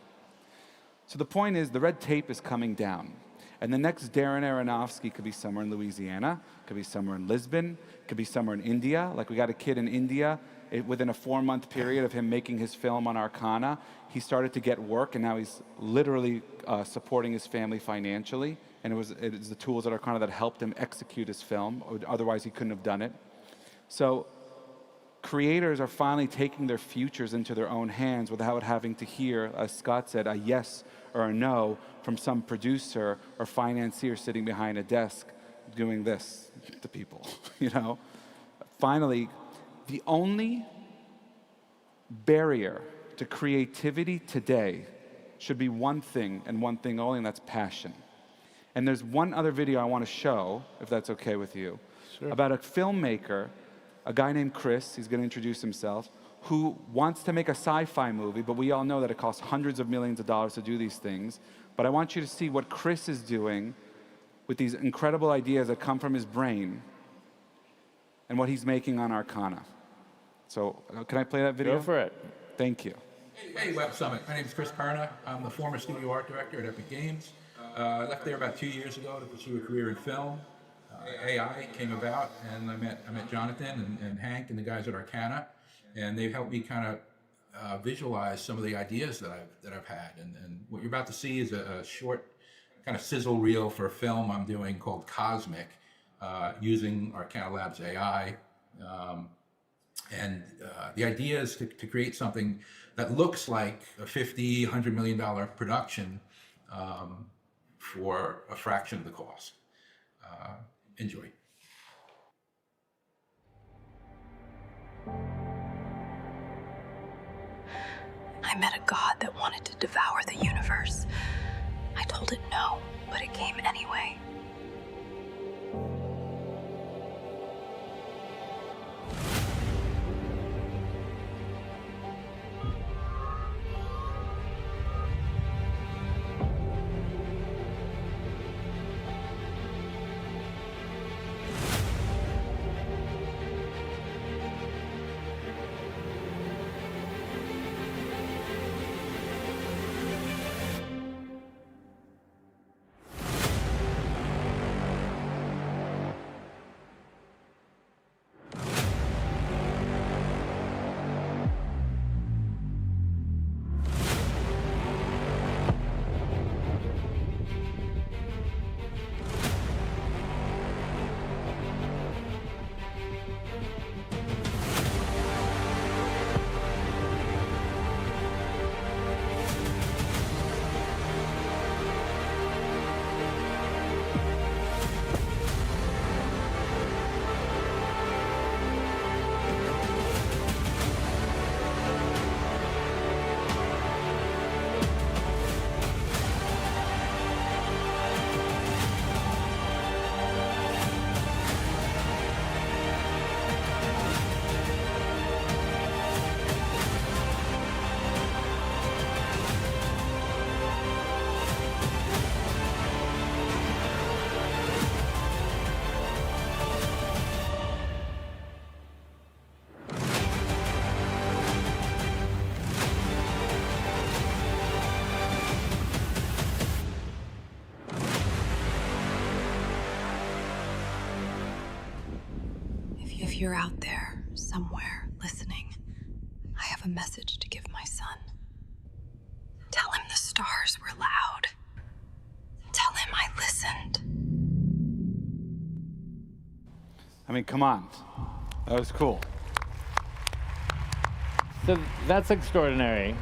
So the point is, the red tape is coming down. And the next Darren Aronofsky could be somewhere in Louisiana, could be somewhere in Lisbon, could be somewhere in India. Like we got a kid in India, within a 4-month period of him making his film on Arcana, he started to get work, and now he's literally supporting his family financially. And it was the tools at Arcana that helped him execute his film. Otherwise, he couldn't have done it. So creators are finally taking their futures into their own hands without having to hear, as Scott said, a yes or a no from some producer or financier sitting behind a desk doing this to people, Finally, the only barrier to creativity today should be one thing and one thing only, and that's passion. And there's one other video I want to show, if that's okay with you, about a filmmaker, a guy named Chris, he's going to introduce himself, who wants to make a sci-fi movie, but we all know that it costs hundreds of millions of dollars to do these things. But I want you to see what Chris is doing with these incredible ideas that come from his brain and what he's making on Arcana. So can I play that video? Go for it. Thank you. Hey, Web Summit. My name is Chris Karna. I'm the former studio art director at Epic Games. I left there about 2 years ago to pursue a career in film. AI came about, and I met Jonathan and Hank and the guys at Arcana, and they've helped me kind of visualize some of the ideas that I've had. And what you're about to see is a short kind of sizzle reel for a film I'm doing called Cosmic, using Arcana Labs AI. And the idea is to create something that looks like a $50, $100 million production for a fraction of the cost. Enjoy. I met a god that wanted to devour the universe. I told it no, but it came anyway. If you're out there somewhere listening, I have a message to give my son. Tell him the stars were loud. Tell him I listened. I mean, come on. That was cool. So that's extraordinary.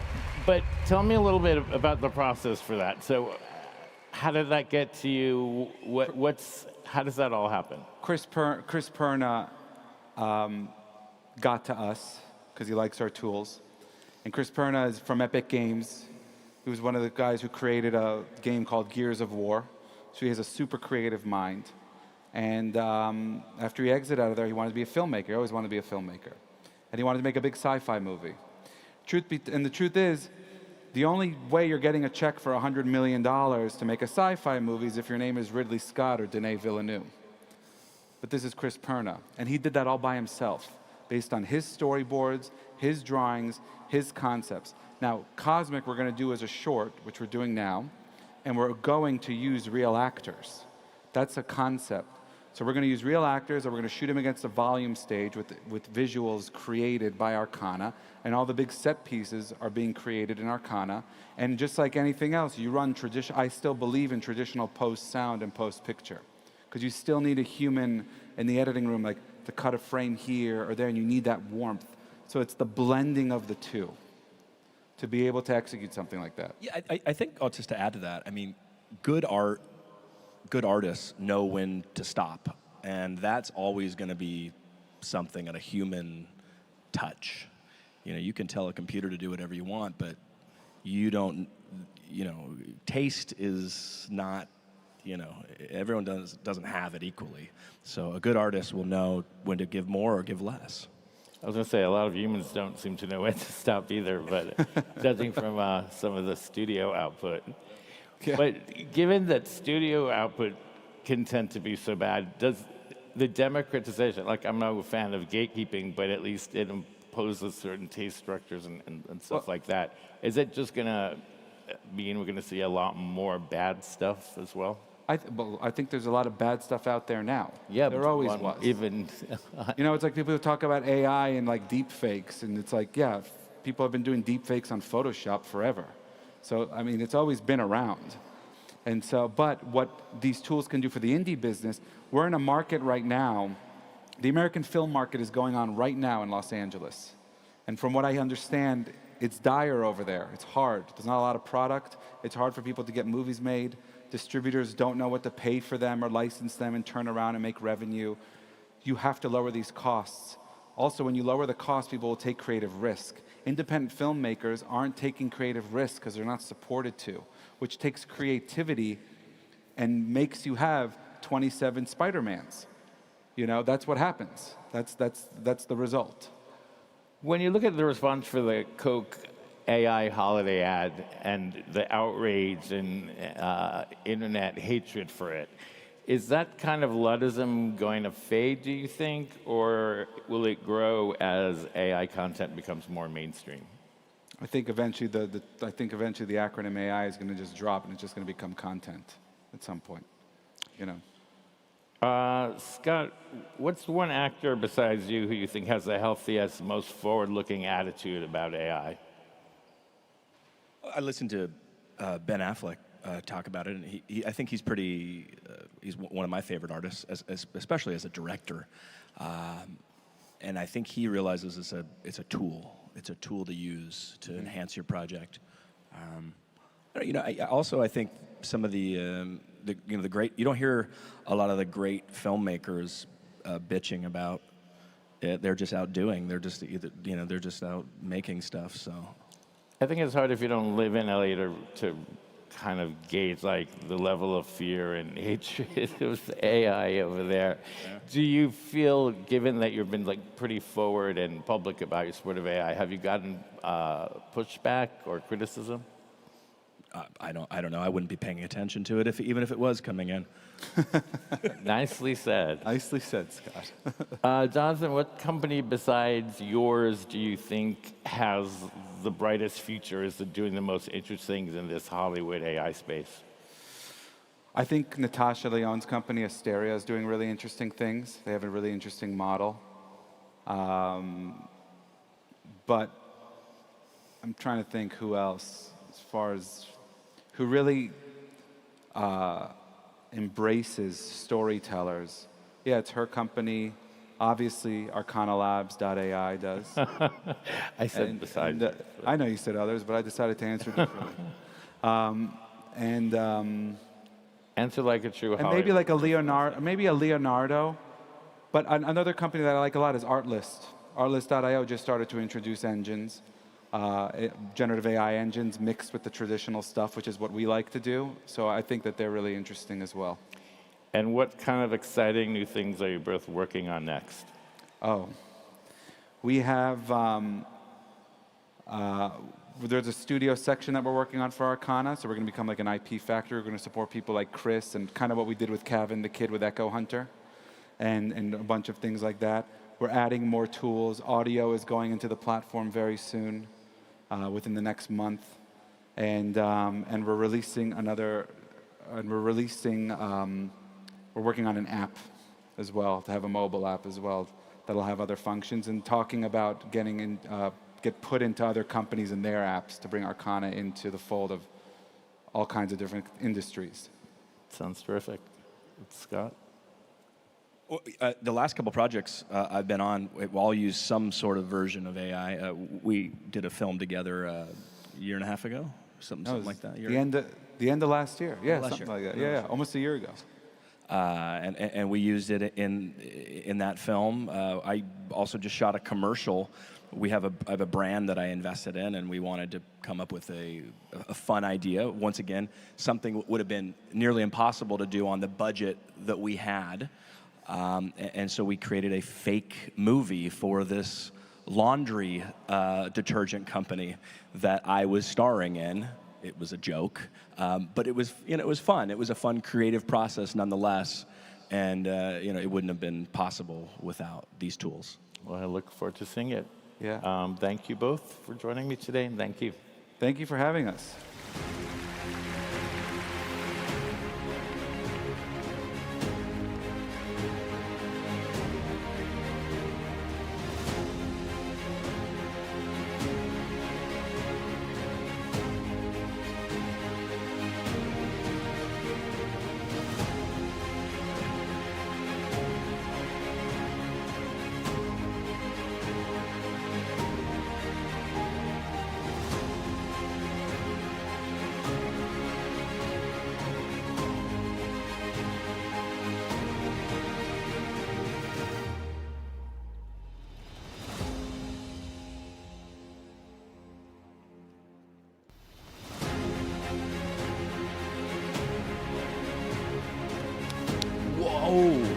But tell me a little bit about the process for that. So how did that get to you? How does that all happen? Chris Perna got to us because he likes our tools. And Chris Perna is from Epic Games. He was one of the guys who created a game called Gears of War. So he has a super creative mind. And after he exited out of there, he wanted to be a filmmaker. He always wanted to be a filmmaker. And he wanted to make a big sci-fi movie. And the truth is, the only way you're getting a check for $100 million to make a sci-fi movie is if your name is Ridley Scott or Denis Villeneuve. But this is Chris Perna, and he did that all by himself, based on his storyboards, his drawings, his concepts. Now, Cosmic we're going to do as a short, which we're doing now, and we're going to use real actors. That's a concept. So we're going to use real actors, and we're going to shoot them against a volume stage with visuals created by Arcana, and all the big set pieces are being created in Arcana. And just like anything else, you run tradition. I still believe in traditional post-sound and post-picture, because you still need a human in the editing room, like to cut a frame here or there, and you need that warmth. So it's the blending of the two to be able to execute something like that. Yeah, I think, just to add to that, I mean, good artists know when to stop, and that's always going to be something at a human touch. You know, you can tell a computer to do whatever you want, but you don't, taste is not, everyone doesn't have it equally. So a good artist will know when to give more or give less. I was going to say, a lot of humans don't seem to know when to stop either, but judging from some of the studio output. Yeah. But given that studio output can tend to be so bad, does the democratization, like I'm not a fan of gatekeeping, but at least it imposes certain taste structures and stuff like that. Is it just going to mean we're going to see a lot more bad stuff as well? I think there's a lot of bad stuff out there now. Yeah, there but always was. Even it's like people who talk about AI and like deep fakes, and it's like, yeah, people have been doing deep fakes on Photoshop forever. So, I mean, it's always been around. And so, but what these tools can do for the indie business, we're in a market right now. The American film market is going on right now in Los Angeles. And from what I understand, it's dire over there. It's hard. There's not a lot of product. It's hard for people to get movies made. Distributors don't know what to pay for them or license them and turn around and make revenue. You have to lower these costs. Also, when you lower the cost, people will take creative risk. Independent filmmakers aren't taking creative risk because they're not supported to, which takes creativity and makes you have 27 Spider-Mans. That's what happens. That's the result. When you look at the response for the Coke AI holiday ad and the outrage and internet hatred for it, is that kind of Luddism going to fade, do you think, or will it grow as AI content becomes more mainstream? I think eventually the acronym AI is going to just drop, and it's just going to become content at some point. Scott, what's one actor besides you who you think has the healthiest, most forward-looking attitude about AI? I listened to Ben Affleck talk about it, and I think he's he's one of my favorite artists, especially as a director. And I think he realizes it's a tool. It's a tool to use to enhance your project. I think some of the great, you don't hear a lot of the great filmmakers bitching about it. They're just out doing. They're just out making stuff. So I think it's hard if you don't live in LA to kind of gauge the level of fear and hatred of AI over there. Yeah. Do you feel, given that you've been pretty forward and public about your support of AI, have you gotten pushback or criticism? I don't know. I wouldn't be paying attention to it even if it was coming in. Nicely said. Nicely said, Scott. Jonathan, what company besides yours do you think has the brightest future, is doing the most interesting things in this Hollywood AI space? I think Natasha Lyonne's company, Asteria, is doing really interesting things. They have a really interesting model. But I'm trying to think who else, as far as who really embraces storytellers. Yeah, it's her company. Obviously, ArcanaLabs.ai does. I said besides. I know you said others, but I decided to answer differently. Answer like a true and maybe like a Leonardo. But another company that I like a lot is Artlist. Artlist.io just started to introduce engines, generative AI engines mixed with the traditional stuff, which is what we like to do. So I think that they're really interesting as well. And what kind of exciting new things are you both working on next? Oh, we have, there's a studio section that we're working on for Arcana, so we're going to become like an IP factory. We're going to support people like Chris and kind of what we did with Kevin, the kid with Echo Hunter, and a bunch of things like that. We're adding more tools. Audio is going into the platform very soon, within the next month, and we're releasing another, and we're working on an app as well, to have a mobile app as well that'll have other functions, and talking about getting in, get put into other companies and their apps to bring Arcana into the fold of all kinds of different industries. Sounds terrific. Scott? Well, the last couple projects I've been on, we all use some sort of version of AI. We did a film together a year and a half ago, something like that. The end of last year, yeah, something like that. Yeah, almost a year ago. And we used it in that film. I also just shot a commercial. I have a brand that I invested in, and we wanted to come up with a fun idea. Once again, something that would have been nearly impossible to do on the budget that we had. And so we created a fake movie for this laundry detergent company that I was starring in. It was a joke, but it was, it was fun. It was a fun, creative process nonetheless, and it wouldn't have been possible without these tools. Well, I look forward to seeing it. Yeah. Thank you both for joining me today, and thank you. Thank you for having us.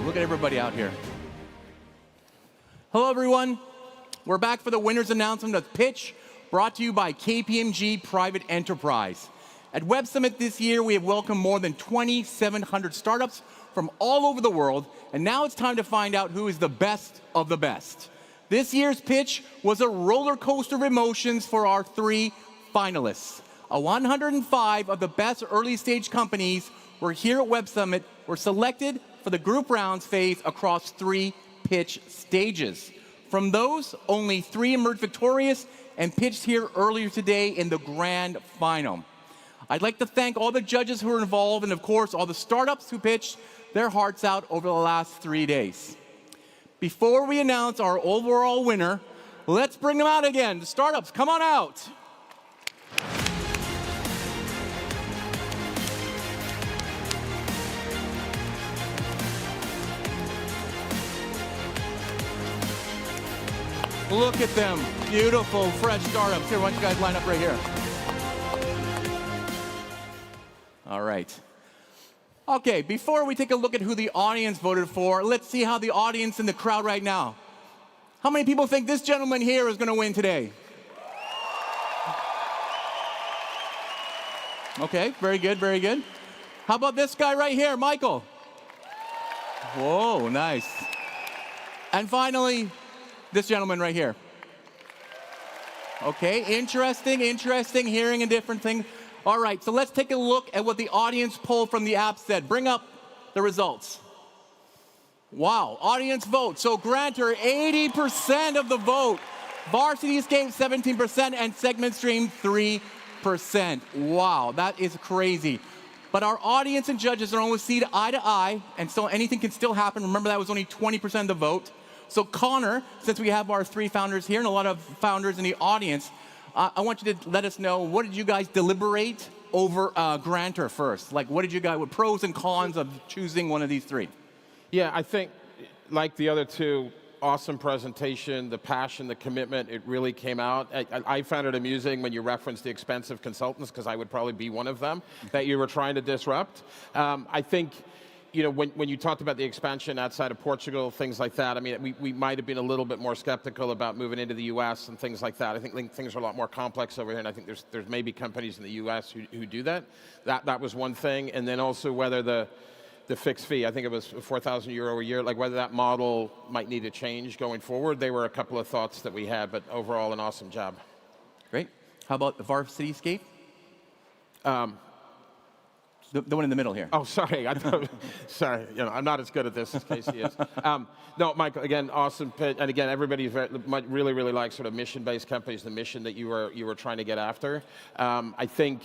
Look at everybody out here. Hello, everyone. We're back for the winner's announcement of Pitch, brought to you by KPMG Private Enterprise. At Web Summit this year, we have welcomed more than 2,700 startups from all over the world, and now it's time to find out who is the best of the best. This year's pitch was a roller coaster of emotions for our 3 finalists. 105 of the best early stage companies were here at Web Summit were selected for the group rounds phase across 3 pitch stages. From those, only 3 emerged victorious and pitched here earlier today in the grand final. I'd like to thank all the judges who were involved, and of course all the startups who pitched their hearts out over the last 3 days. Before we announce our overall winner, let's bring them out again. The startups, come on out. Look at them, beautiful, fresh startups. Here, why don't you guys line up right here? All right. Okay, before we take a look at who the audience voted for, let's see how the audience in the crowd right now. How many people think this gentleman here is going to win today? Okay, very good, very good. How about this guy right here, Michael? Whoa, nice. And finally, this gentleman right here. Okay, interesting, hearing a different thing. All right, so let's take a look at what the audience poll from the app said. Bring up the results. Wow, audience vote. So Grantor, 80% of the vote. Varsity Escape, 17%, and Segment Stream, 3%. Wow, that is crazy. But our audience and judges are almost see eye to eye, and so anything can still happen. Remember, that was only 20% of the vote. So Connor, since we have our 3 founders here and a lot of founders in the audience, I want you to let us know, what did you guys deliberate over Grantor first? Like, what did you guys, what pros and cons of choosing one of these 3? Yeah, I think, like the other 2, awesome presentation, the passion, the commitment, it really came out. I found it amusing when you referenced the expensive consultants, because I would probably be one of them, that you were trying to disrupt. I think, you know, when you talked about the expansion outside of Portugal, things like that, I mean, we might have been a little bit more skeptical about moving into the US and things like that. I think things are a lot more complex over here, and I think there's maybe companies in the US who do that. That was one thing, and then also whether the fixed fee, I think it was €4,000 a year, like whether that model might need to change going forward. They were a couple of thoughts that we had, but overall an awesome job. Great. How about the Varsity Escape? The one in the middle here. Oh, sorry. Sorry. You know, I'm not as good at this as Casey is. No, Michael, again, awesome pitch. And again, everybody really, really likes sort of mission-based companies, the mission that you were trying to get after. I think,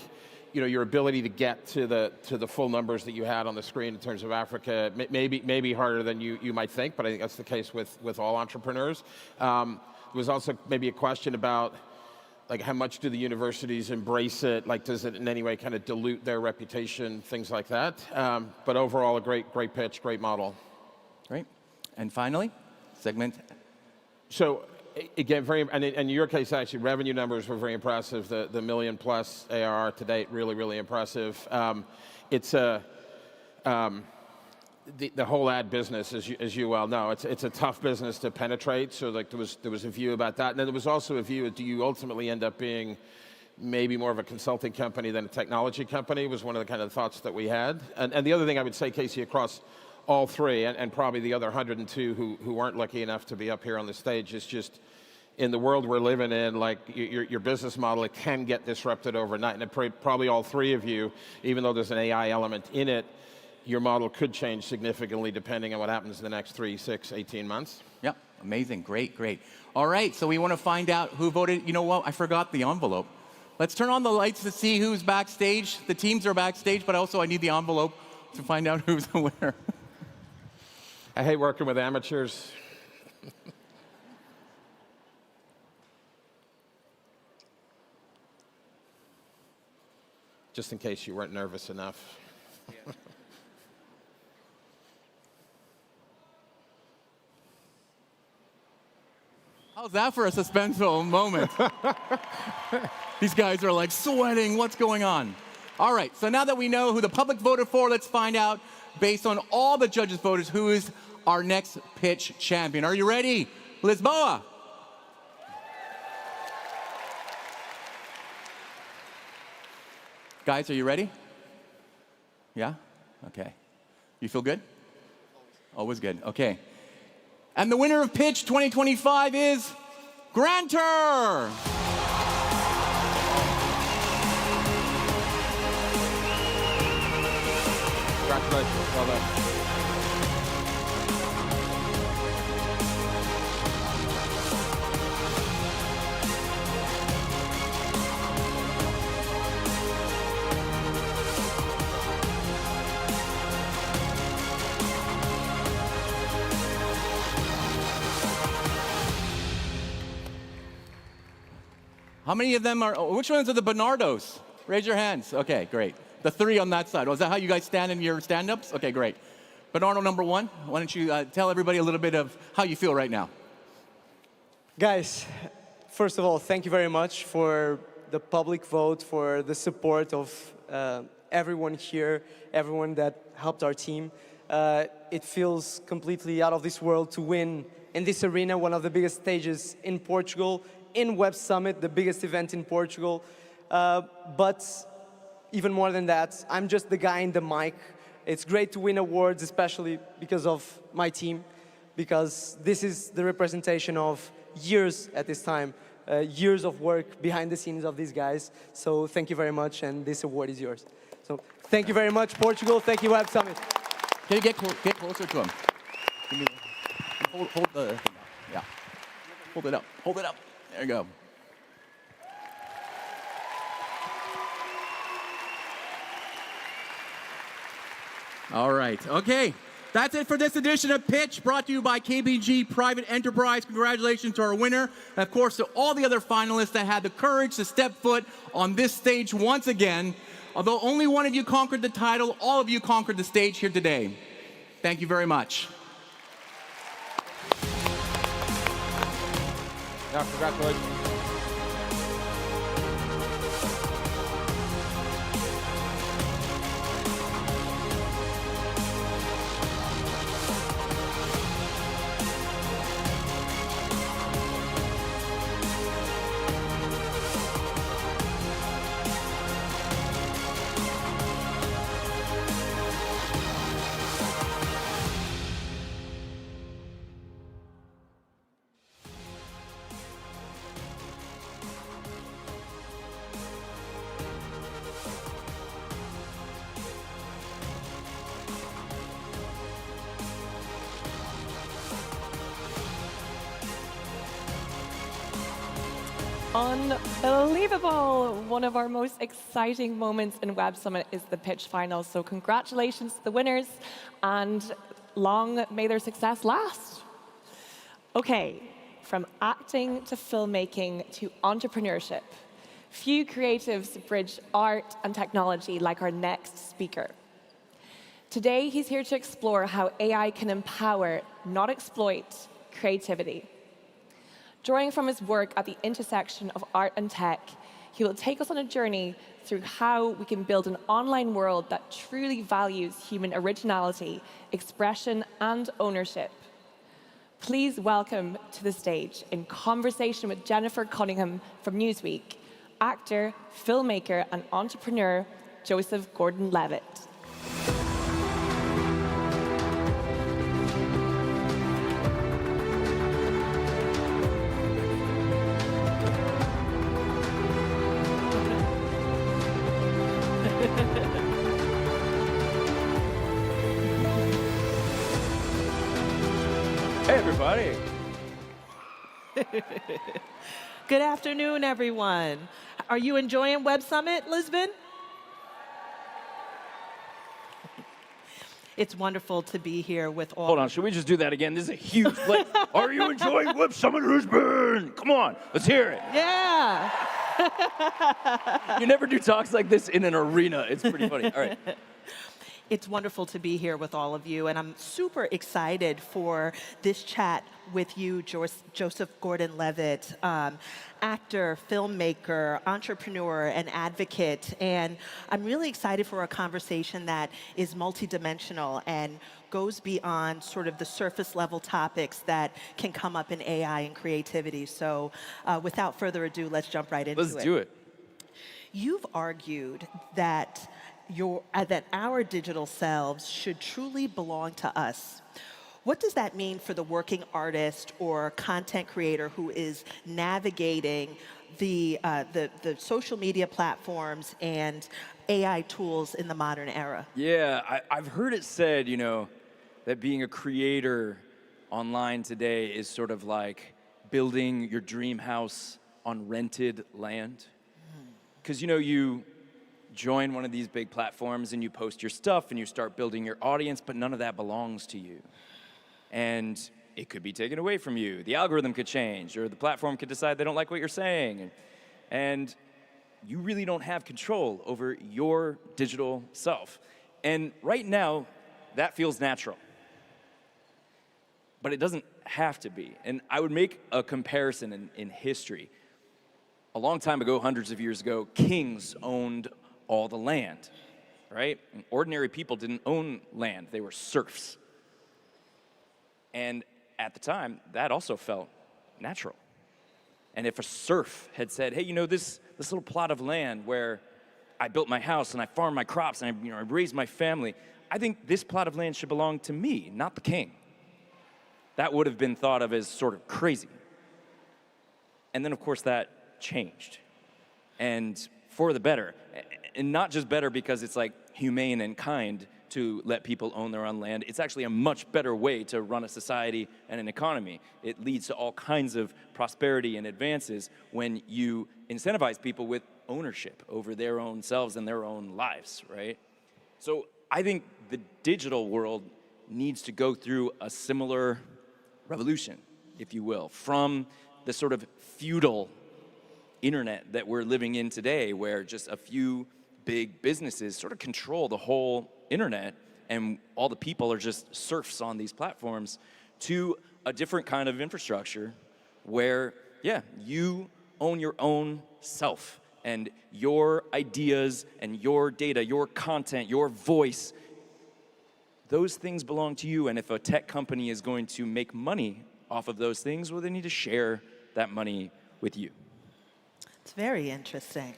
you know, your ability to get to the full numbers that you had on the screen in terms of Africa, maybe harder than you might think, but I think that's the case with all entrepreneurs. There was also maybe a question about, like, how much do the universities embrace it? Like, does it in any way kind of dilute their reputation, things like that? But overall, a great pitch, great model. Great. And finally, segment. So, again, and in your case, actually, revenue numbers were very impressive. The million plus ARR to date, really, really impressive. It's the whole ad business, as you well know, it's a tough business to penetrate. So, like, there was a view about that, and then there was also a view: do you ultimately end up being maybe more of a consulting company than a technology company? Was one of the kind of thoughts that we had. And the other thing I would say, Casey, across all 3, and probably the other 102 who weren't lucky enough to be up here on the stage, is just, in the world we're living in, like, your business model, it can get disrupted overnight. And probably all 3 of you, even though there's an AI element in it, your model could change significantly depending on what happens in the next 3, 6, 18 months. Yep, amazing, great. All right, so we want to find out who voted. You know what, I forgot the envelope. Let's turn on the lights to see who's backstage. The teams are backstage, but also I need the envelope to find out who's the winner. I hate working with amateurs. Just in case you weren't nervous enough. How's that for a suspenseful moment? These guys are like sweating. What's going on? All right, so now that we know who the public voted for, let's find out, based on all the judges' voters, who is our next pitch champion. Are you ready? Lisboa. Guys, are you ready? Yeah? Okay. You feel good? Always good. Okay. And the winner of Pitch 2025 is Grantor. Congratulations. Well done. How many of them are, which ones are the Bernardos? Raise your hands. Okay, great. The 3 on that side. Was that how you guys stand in your stand-ups? Okay, great. Bernardo number 1, why don't you tell everybody a little bit of how you feel right now? Guys, first of all, thank you very much for the public vote, for the support of everyone here, everyone that helped our team. It feels completely out of this world to win in this arena, one of the biggest stages in Portugal, in Web Summit, the biggest event in Portugal. But even more than that, I'm just the guy in the mic. It's great to win awards, especially because of my team, because this is the representation of years at this time, years of work behind the scenes of these guys. So thank you very much, and this award is yours. So thank you very much, Portugal. Thank you, Web Summit. Can you get closer to him? hold the thing up. Yeah. Hold it up. Hold it up. There you go. All right. Okay. That's it for this edition of Pitch, brought to you by KPG Private Enterprise. Congratulations to our winner, and of course to all the other finalists that had the courage to step foot on this stage once again. Although only one of you conquered the title, all of you conquered the stage here today. Thank you very much. Yeah, congratulations. Unbelievable! One of our most exciting moments in Web Summit is the pitch finals. So congratulations to the winners, and long may their success last. Okay, from acting to filmmaking to entrepreneurship, few creatives bridge art and technology like our next speaker. Today, he's here to explore how AI can empower, not exploit, creativity. Drawing from his work at the intersection of art and tech, he will take us on a journey through how we can build an online world that truly values human originality, expression, and ownership. Please welcome to the stage, in conversation with Jennifer Cunningham from Newsweek, actor, filmmaker, and entrepreneur, Joseph Gordon-Levitt. Hey, everybody. Good afternoon, everyone. Are you enjoying Web Summit, Lisbon? It's wonderful to be here with all. Hold on, should we just do that again? This is a huge play. Are you enjoying Web Summit Lisbon? Come on, let's hear it. Yeah. You never do talks like this in an arena. It's pretty funny. All right. It's wonderful to be here with all of you, and I'm super excited for this chat with you, Joseph Gordon-Levitt, actor, filmmaker, entrepreneur, and advocate. And I'm really excited for a conversation that is multidimensional and goes beyond sort of the surface level topics that can come up in AI and creativity. So without further ado, let's jump right into it. Let's do it. You've argued that that our digital selves should truly belong to us. What does that mean for the working artist or content creator who is navigating the social media platforms and AI tools in the modern era? Yeah, I've heard it said, you know, that being a creator online today is sort of like building your dream house on rented land. Because, you know, you join one of these big platforms and you post your stuff and you start building your audience, but none of that belongs to you. And it could be taken away from you. The algorithm could change, or the platform could decide they don't like what you're saying. And you really don't have control over your digital self. And right now, that feels natural. But it doesn't have to be. And I would make a comparison in history. A long time ago, hundreds of years ago, kings owned all the land, right? And ordinary people didn't own land. They were serfs. And at the time, that also felt natural. And if a serf had said, hey, you know, this little plot of land where I built my house and I farmed my crops and I raised my family, I think this plot of land should belong to me, not the king. That would have been thought of as sort of crazy. And then, of course, that changed. And for the better. And not just better because it's like humane and kind to let people own their own land. It's actually a much better way to run a society and an economy. It leads to all kinds of prosperity and advances when you incentivize people with ownership over their own selves and their own lives, right? So I think the digital world needs to go through a similar revolution, if you will, from the sort of feudal internet that we're living in today, where just a few big businesses sort of control the whole internet and all the people are just serfs on these platforms, to a different kind of infrastructure where, yeah, you own your own self and your ideas and your data, your content, your voice. Those things belong to you, and if a tech company is going to make money off of those things, well, they need to share that money with you. It's very interesting.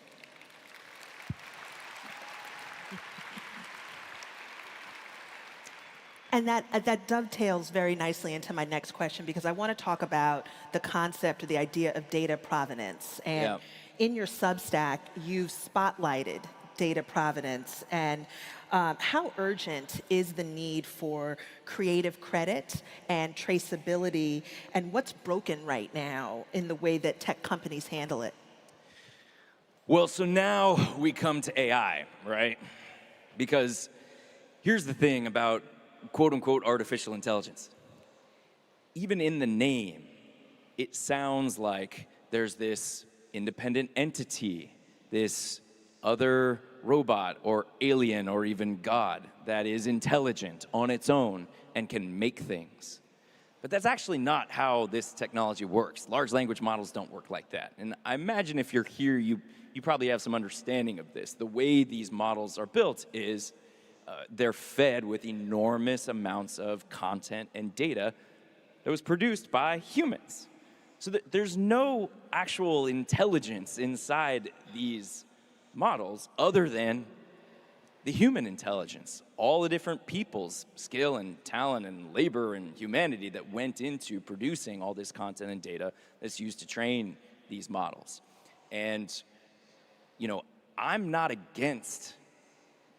And that dovetails very nicely into my next question, because I want to talk about the concept or the idea of data provenance. And in your Substack, you've spotlighted data provenance and how urgent is the need for creative credit and traceability, and what's broken right now in the way that tech companies handle it? Well, so now we come to AI, right? Because here's the thing about quote-unquote artificial intelligence. Even in the name, it sounds like there's this independent entity, this other robot or alien or even God that is intelligent on its own and can make things. But that's actually not how this technology works. Large language models don't work like that. And I imagine if you're here, you probably have some understanding of this. The way these models are built is they're fed with enormous amounts of content and data that was produced by humans. So there's no actual intelligence inside these models other than the human intelligence, all the different people's skill and talent and labor and humanity that went into producing all this content and data that's used to train these models. And, you know, I'm not against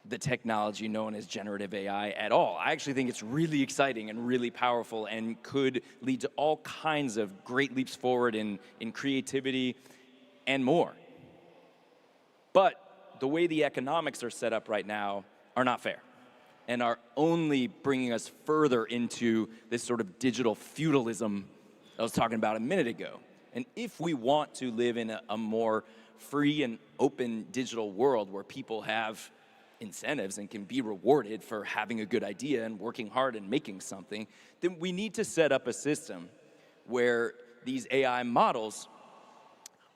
the technology known as generative AI at all. I actually think it's really exciting and really powerful and could lead to all kinds of great leaps forward in creativity and more. But the way the economics are set up right now are not fair and are only bringing us further into this sort of digital feudalism I was talking about a minute ago. And if we want to live in a more free and open digital world where people have incentives and can be rewarded for having a good idea and working hard and making something, then we need to set up a system where these AI models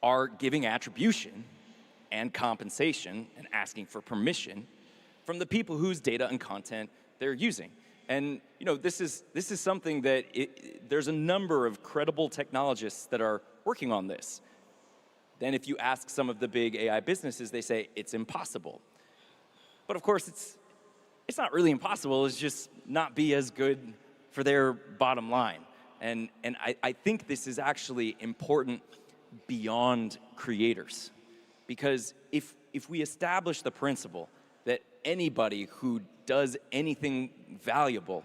are giving attribution and compensation and asking for permission from the people whose data and content they're using. And you know, this is something that there's a number of credible technologists that are working on this. Then if you ask some of the big AI businesses, they say it's impossible. But of course, it's not really impossible. It's just not be as good for their bottom line. And I think this is actually important beyond creators. Because if we establish the principle that anybody who does anything valuable,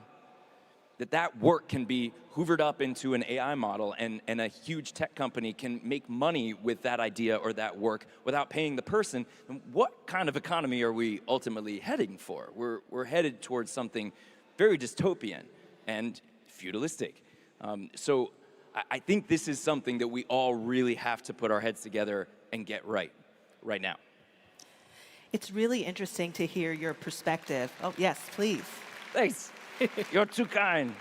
that work can be hoovered up into an AI model and a huge tech company can make money with that idea or that work without paying the person, then what kind of economy are we ultimately heading for? We're headed towards something very dystopian and feudalistic. So I think this is something that we all really have to put our heads together and get right now. It's really interesting to hear your perspective. Oh, yes, please. Thanks. You're too kind.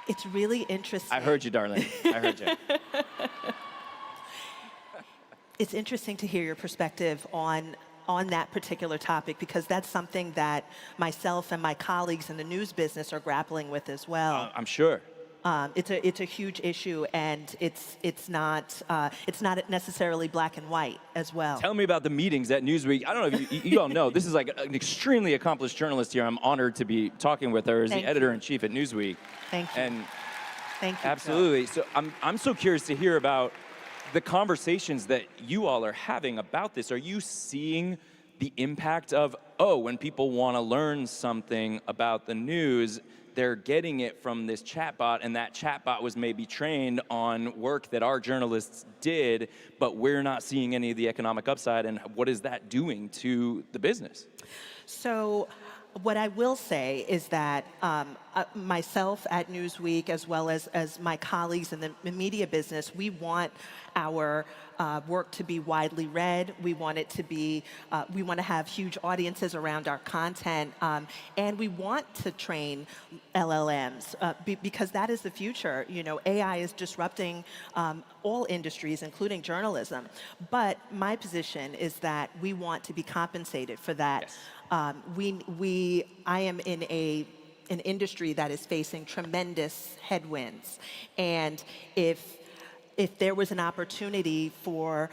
It's really interesting. I heard you, darling. I heard you. It's interesting to hear your perspective on that particular topic, because that's something that myself and my colleagues in the news business are grappling with as well. I'm sure. It's a huge issue, and it's not necessarily black and white as well. Tell me about the meetings at Newsweek. I don't know if you all know, this is like an extremely accomplished journalist here. I'm honored to be talking with her as the editor-in-chief at Newsweek. Thank you. And thank you. absolutely. So I'm so curious to hear about the conversations that you all are having about this. Are you seeing the impact of, oh, when people want to learn something about the news, they're getting it from this chatbot, and that chatbot was maybe trained on work that our journalists did, but we're not seeing any of the economic upside, and what is that doing to the business? So what I will say is that myself at Newsweek, as well as my colleagues in the media business, we want our work to be widely read. We want it to be, we want to have huge audiences around our content, and we want to train LLMs because that is the future. You know, AI is disrupting all industries, including journalism. But my position is that we want to be compensated for that. Yes. I am in an industry that is facing tremendous headwinds, and if there was an opportunity for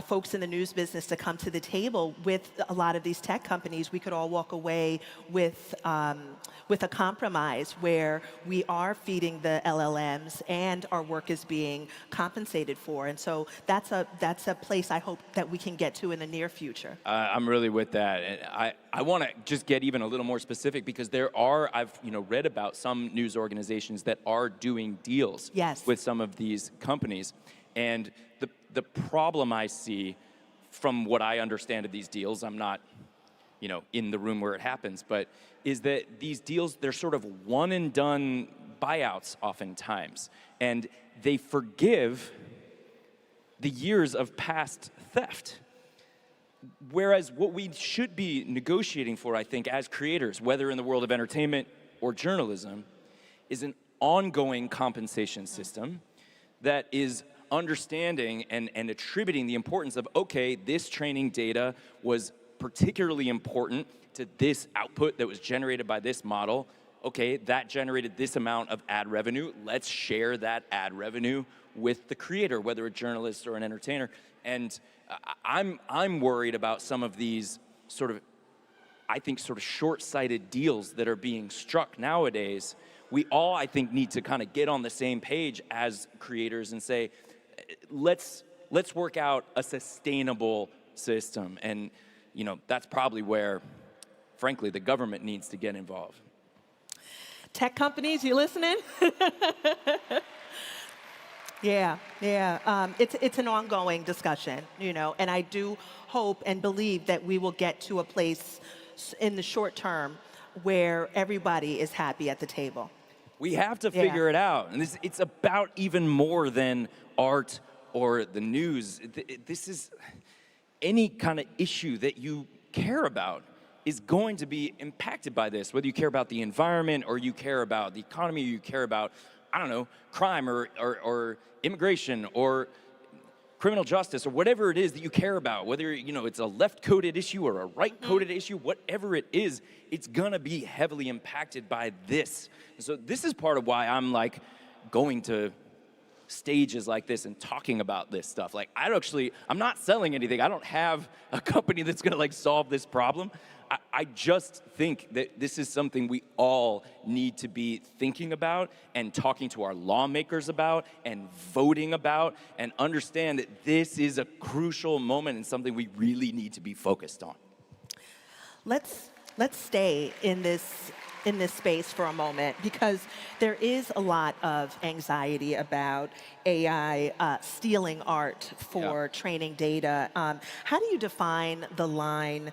folks in the news business to come to the table with a lot of these tech companies, we could all walk away with a compromise where we are feeding the LLMs and our work is being compensated for. And so that's a place I hope that we can get to in the near future. I'm really with that. And I want to just get even a little more specific because I've read about some news organizations that are doing deals with some of these companies. And the problem I see from what I understand of these deals, I'm not in the room where it happens, but is that these deals, they're sort of one and done buyouts oftentimes. And they forgive the years of past theft. Whereas what we should be negotiating for, I think, as creators, whether in the world of entertainment or journalism, is an ongoing compensation system that is understanding and attributing the importance of, okay, this training data was particularly important to this output that was generated by this model. Okay, that generated this amount of ad revenue. Let's share that ad revenue with the creator, whether a journalist or an entertainer. And I'm worried about some of these sort of short-sighted deals that are being struck nowadays. We all, I think, need to kind of get on the same page as creators and say, let's work out a sustainable system. And that's probably where, frankly, the government needs to get involved. Tech companies, you listening? Yeah. It's an ongoing discussion, and I do hope and believe that we will get to a place in the short term where everybody is happy at the table. We have to figure it out. And it's about even more than art or the news. This is any kind of issue that you care about is going to be impacted by this, whether you care about the environment or you care about the economy, or you care about, I don't know, crime or immigration or criminal justice or whatever it is that you care about, whether it's a left-coded issue or a right-coded issue, whatever it is, it's gonna be heavily impacted by this. And so this is part of why I'm going to stages like this and talking about this stuff. I'm not selling anything. I don't have a company that's gonna solve this problem. I just think that this is something we all need to be thinking about and talking to our lawmakers about and voting about and understand that this is a crucial moment and something we really need to be focused on. Let's stay in this space for a moment because there is a lot of anxiety about AI stealing art for training data. How do you define the line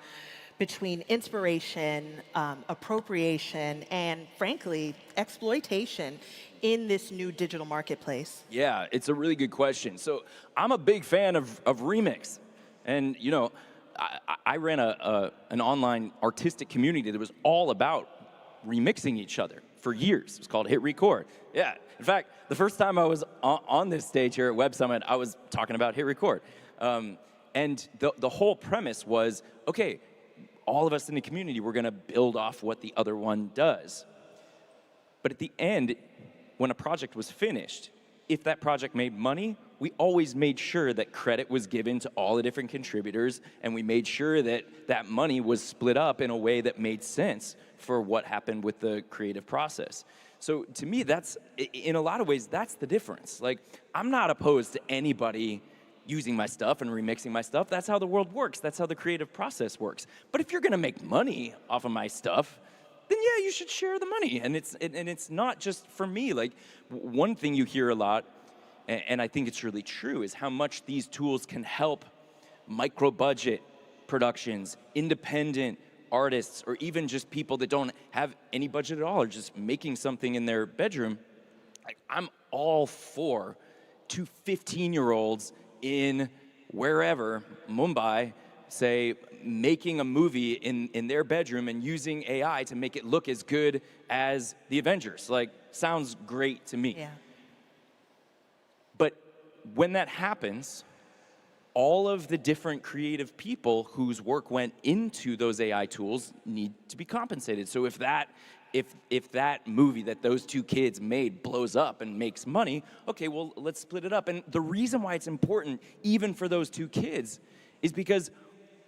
between inspiration, appropriation, and frankly, exploitation in this new digital marketplace? Yeah, it's a really good question. So I'm a big fan of Remix. And I ran an online artistic community that was all about remixing each other for years. It was called Hit Record. Yeah, in fact, the first time I was on this stage here at Web Summit, I was talking about Hit Record. And the whole premise was, okay, all of us in the community, we're gonna build off what the other one does. But at the end, when a project was finished, if that project made money, we always made sure that credit was given to all the different contributors, and we made sure that that money was split up in a way that made sense for what happened with the creative process. So to me, in a lot of ways, that's the difference. I'm not opposed to anybody using my stuff and remixing my stuff. That's how the world works. That's how the creative process works. But if you're gonna make money off of my stuff, then yeah, you should share the money. And it's not just for me. Like, one thing you hear a lot, and I think it's really true, is how much these tools can help micro-budget productions, independent artists, or even just people that don't have any budget at all, or just making something in their bedroom. Like, I'm all for 2 15-year-olds in wherever, Mumbai, say, making a movie in their bedroom and using AI to make it look as good as the Avengers. Like, sounds great to me. Yeah. But when that happens, all of the different creative people whose work went into those AI tools need to be compensated. So if that movie that those 2 kids made blows up and makes money, okay, well, let's split it up. And the reason why it's important, even for those 2 kids, is because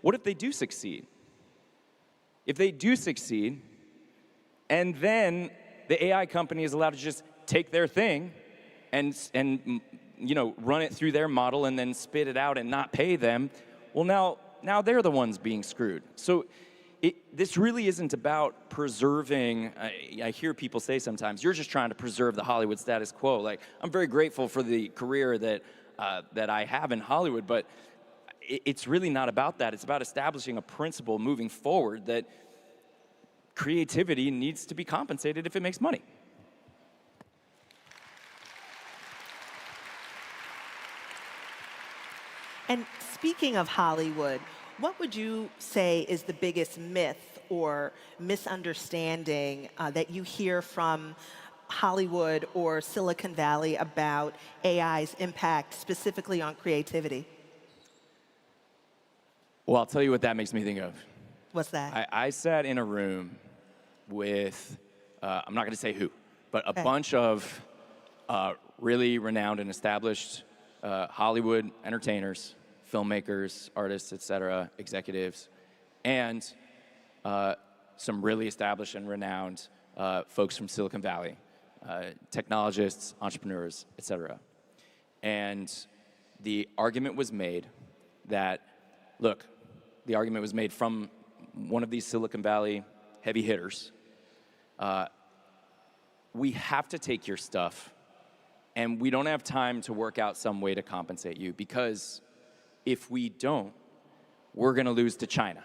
what if they do succeed? If they do succeed, and then the AI company is allowed to just take their thing and run it through their model and then spit it out and not pay them, well, now they're the ones being screwed. So this really isn't about preserving. I hear people say sometimes, you're just trying to preserve the Hollywood status quo. Like, I'm very grateful for the career that I have in Hollywood, but it's really not about that. It's about establishing a principle moving forward that creativity needs to be compensated if it makes money. And speaking of Hollywood, what would you say is the biggest myth or misunderstanding that you hear from Hollywood or Silicon Valley about AI's impact specifically on creativity? Well, I'll tell you what that makes me think of. What's that? I sat in a room with, I'm not going to say who, but a Okay. bunch of really renowned and established Hollywood entertainers, filmmakers, artists, et cetera, executives, and some really established and renowned folks from Silicon Valley, technologists, entrepreneurs, et cetera. And the argument was made that, look, the argument was made from one of these Silicon Valley heavy hitters. We have to take your stuff, and we don't have time to work out some way to compensate you, because if we don't, we're going to lose to China.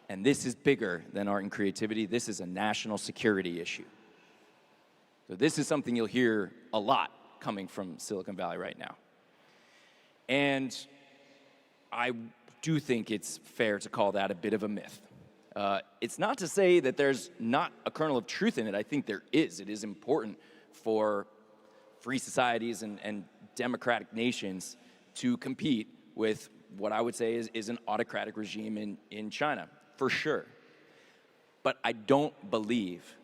And this is bigger than art and creativity. This is a national security issue. So this is something you'll hear a lot coming from Silicon Valley right now. And I do think it's fair to call that a bit of a myth. It's not to say that there's not a kernel of truth in it. I think there is. It is important for free societies and democratic nations to compete with what I would say is an autocratic regime in China, for sure. But I don't believe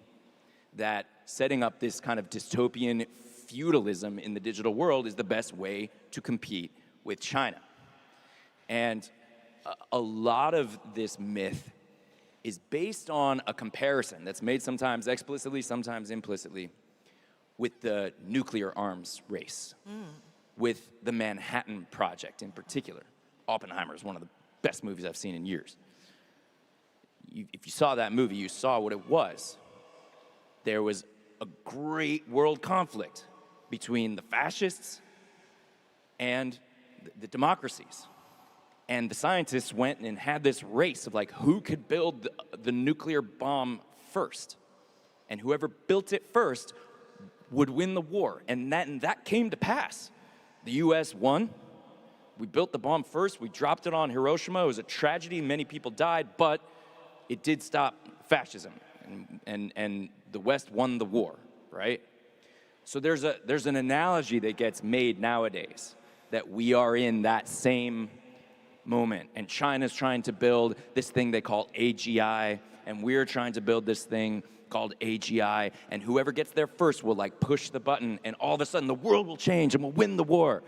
that setting up this kind of dystopian feudalism in the digital world is the best way to compete with China. And a lot of this myth is based on a comparison that's made sometimes explicitly, sometimes implicitly, with the nuclear arms race, with the Manhattan Project in particular. Oppenheimer is one of the best movies I've seen in years. If you saw that movie, you saw what it was. There was a great world conflict between the fascists and the democracies. And the scientists went and had this race of like, who could build the nuclear bomb first? And whoever built it first would win the war. And that came to pass. The US won. We built the bomb first. We dropped it on Hiroshima. It was a tragedy. Many people died, but it did stop fascism. And the West won the war, right? So there's an analogy that gets made nowadays that we are in that same moment, and China's trying to build this thing they call AGI, and we're trying to build this thing called AGI, and whoever gets there first will like push the button, and all of a sudden the world will change and we'll win the war.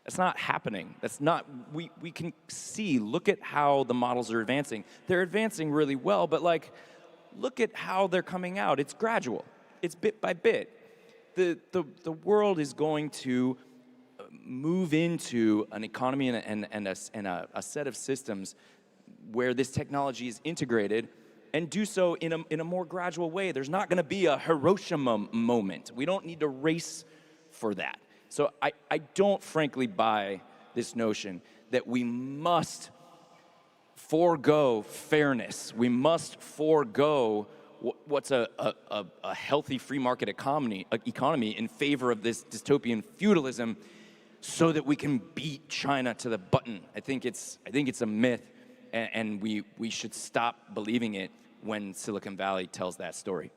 That's not happening. That's not, we can see, look at how the models are advancing. They're advancing really well, but like, look at how they're coming out. It's gradual. It's bit by bit. The world is going to move into an economy and a set of systems where this technology is integrated, and do so in a more gradual way. There's not going to be a Hiroshima moment. We don't need to race for that. So I don't frankly buy this notion that we must forego fairness. We must forego what's a healthy free market economy in favor of this dystopian feudalism so that we can beat China to the button. I think it's a myth, and we should stop believing it when Silicon Valley tells that story.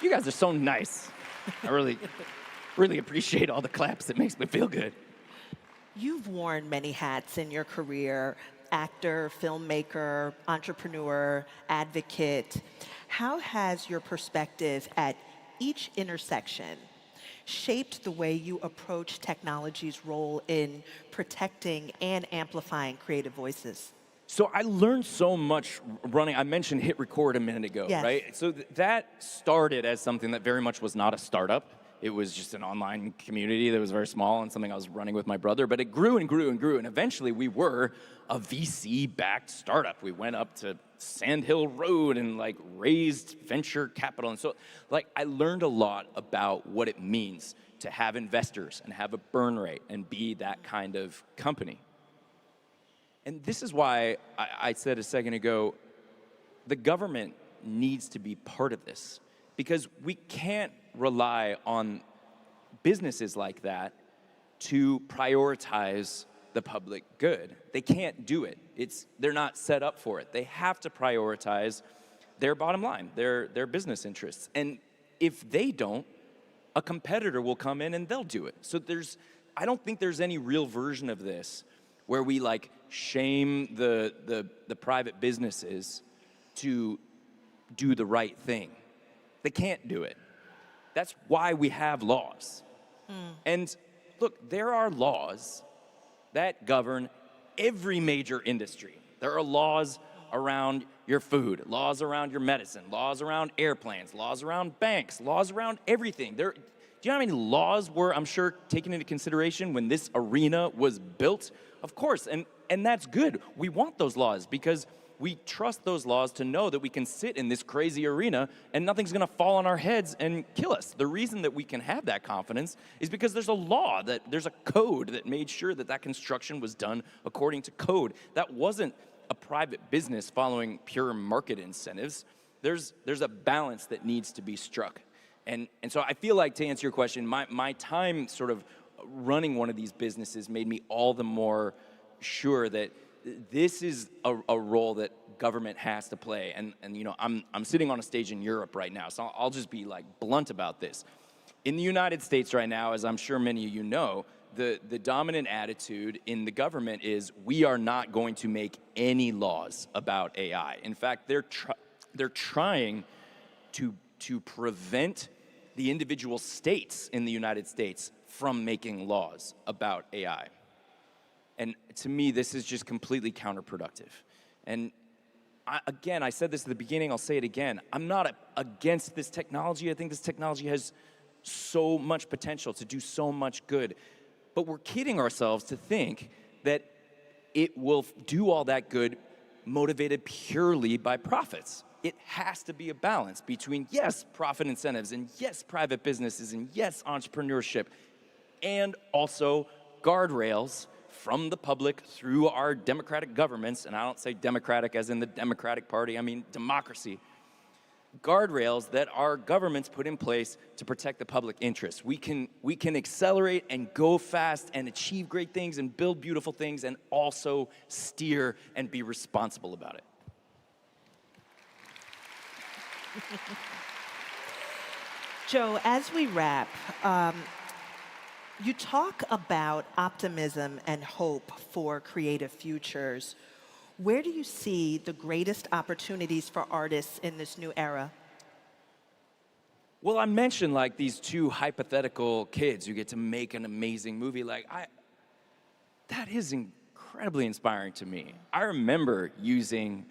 You guys are so nice. I really appreciate all the claps. It makes me feel good. You've worn many hats in your career: actor, filmmaker, entrepreneur, advocate. How has your perspective at each intersection shaped the way you approach technology's role in protecting and amplifying creative voices? So I learned so much running. I mentioned hit record a minute ago, Yes. right? So that started as something that very much was not a startup. It was just an online community that was very small and something I was running with my brother, but it grew and grew and grew, and eventually we were a VC-backed startup. We went up to Sand Hill Road and like raised venture capital. And so like I learned a lot about what it means to have investors and have a burn rate and be that kind of company. And this is why I said a second ago, the government needs to be part of this, because we can't rely on businesses like that to prioritize the public good. They can't do it. They're not set up for it. They have to prioritize their bottom line, their business interests. And if they don't, a competitor will come in and they'll do it. So I don't think there's any real version of this where we like shame the private businesses to do the right thing. They can't do it. That's why we have laws. And look, there are laws that govern every major industry. There are laws around your food, laws around your medicine, laws around airplanes, laws around banks, laws around everything. Do you know how many laws were, I'm sure, taken into consideration when this arena was built? Of course, and that's good. We want those laws because we trust those laws to know that we can sit in this crazy arena and nothing's gonna fall on our heads and kill us. The reason that we can have that confidence is because there's a law, there's a code that made sure that construction was done according to code. That wasn't a private business following pure market incentives. There's a balance that needs to be struck. And so I feel like, to answer your question, my time sort of running one of these businesses made me all the more sure that this is a role that government has to play. And you know, I'm sitting on a stage in Europe right now, so I'll just be like blunt about this. In the United States right now, as I'm sure many of you know, the dominant attitude in the government is we are not going to make any laws about AI. In fact, they're trying to prevent the individual states in the United States from making laws about AI. And to me, this is just completely counterproductive. And again, I said this at the beginning, I'll say it again. I'm not against this technology. I think this technology has so much potential to do so much good. But we're kidding ourselves to think that it will do all that good motivated purely by profits. It has to be a balance between, yes, profit incentives, and yes, private businesses, and yes, entrepreneurship, and also guardrails from the public through our democratic governments, and I don't say democratic as in the Democratic Party, I mean democracy. Guardrails that our governments put in place to protect the public interest. We can accelerate and go fast and achieve great things and build beautiful things and also steer and be responsible about it. Joe, as we wrap, you talk about optimism and hope for creative futures. Where do you see the greatest opportunities for artists in this new era? Well, I mentioned like these two hypothetical kids who get to make an amazing movie. That is incredibly inspiring to me. I remember using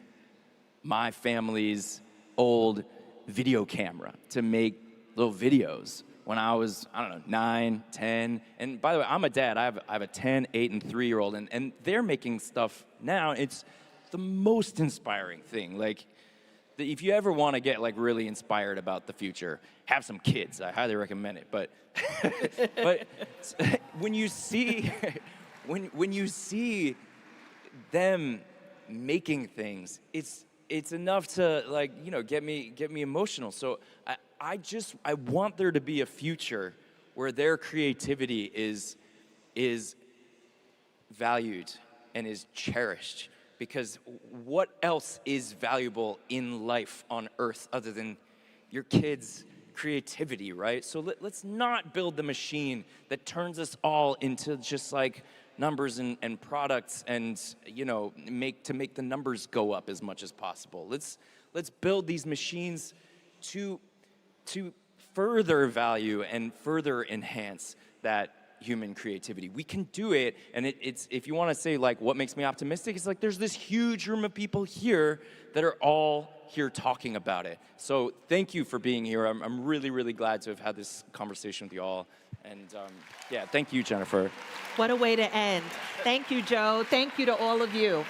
my family's old video camera to make little videos when I was, I don't know, 9, 10. And by the way, I'm a dad. I have a 10, 8, and 3-year-old, and they're making stuff now. It's the most inspiring thing. Like, if you ever want to get like really inspired about the future, have some kids. I highly recommend it. But but when you see when you see them making things, it's enough to like, you know, get me emotional. So I want there to be a future where their creativity is valued and is cherished. Because what else is valuable in life on Earth other than your kids' creativity, right? So let's not build the machine that turns us all into just like numbers and products and, you know, make the numbers go up as much as possible. Let's build these machines to further value and further enhance that human creativity. We can do it, and it's if you want to say like what makes me optimistic, it's like there's this huge room of people here that are all here talking about it. So thank you for being here. I'm really, really glad to have had this conversation with you all. And yeah, thank you, Jennifer. What a way to end. Thank you, Joe. Thank you to all of you.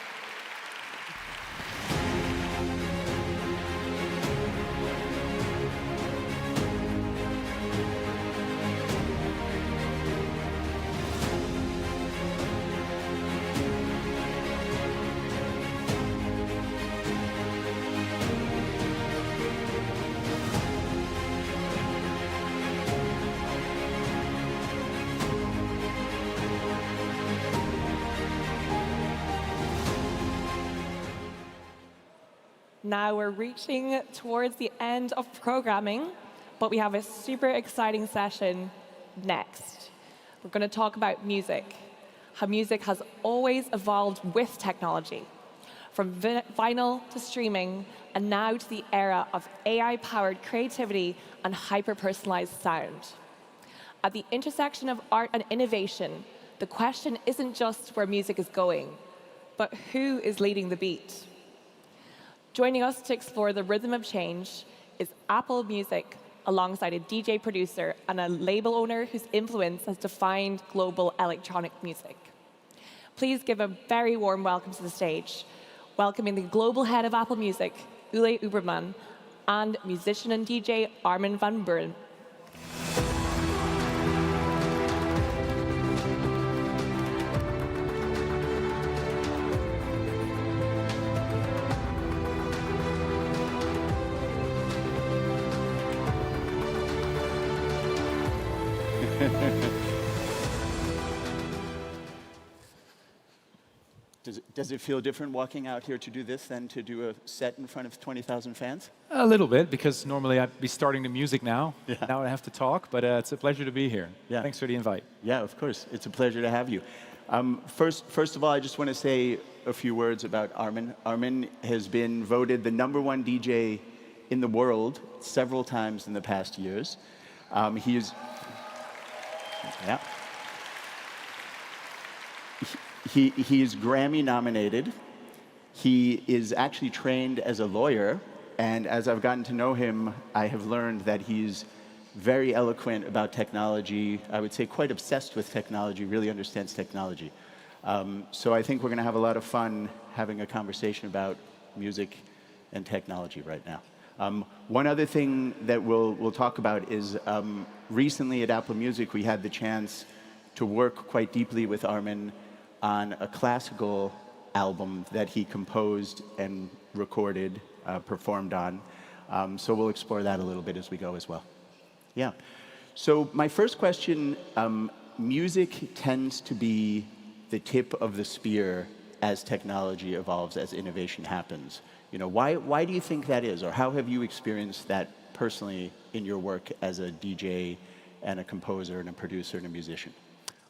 Now we're reaching towards the end of programming, but we have a super exciting session next. We're going to talk about music, how music has always evolved with technology, from vinyl to streaming, and now to the era of AI-powered creativity and hyper-personalized sound. At the intersection of art and innovation, the question isn't just where music is going, but who is leading the beat. Joining us to explore the rhythm of change is Apple Music, alongside a DJ producer and a label owner whose influence has defined global electronic music. Please give a very warm welcome to the stage, welcoming the global head of Apple Music, Ule Uberman, and musician and DJ Armin van Buuren. Does it feel different walking out here to do this than to do a set in front of 20,000 fans? A little bit, because normally I'd be starting the music now. Yeah. Now I have to talk, but it's a pleasure to be here. Yeah. Thanks for the invite. Yeah, of course. It's a pleasure to have you. First of all, I just want to say a few words about Armin. Armin has been voted the #1 DJ in the world several times in the past years. He is Grammy nominated. He is actually trained as a lawyer, and as I've gotten to know him, I have learned that he's very eloquent about technology. I would say quite obsessed with technology, really understands technology. So I think we're going to have a lot of fun having a conversation about music and technology right now. One other thing that we'll talk about is recently at Apple Music, we had the chance to work quite deeply with Armin on a classical album that he composed and recorded, performed on. So we'll explore that a little bit as we go as well. Yeah. So my first question, music tends to be the tip of the spear as technology evolves, as innovation happens. You know, why do you think that is, or how have you experienced that personally in your work as a DJ and a composer and a producer and a musician?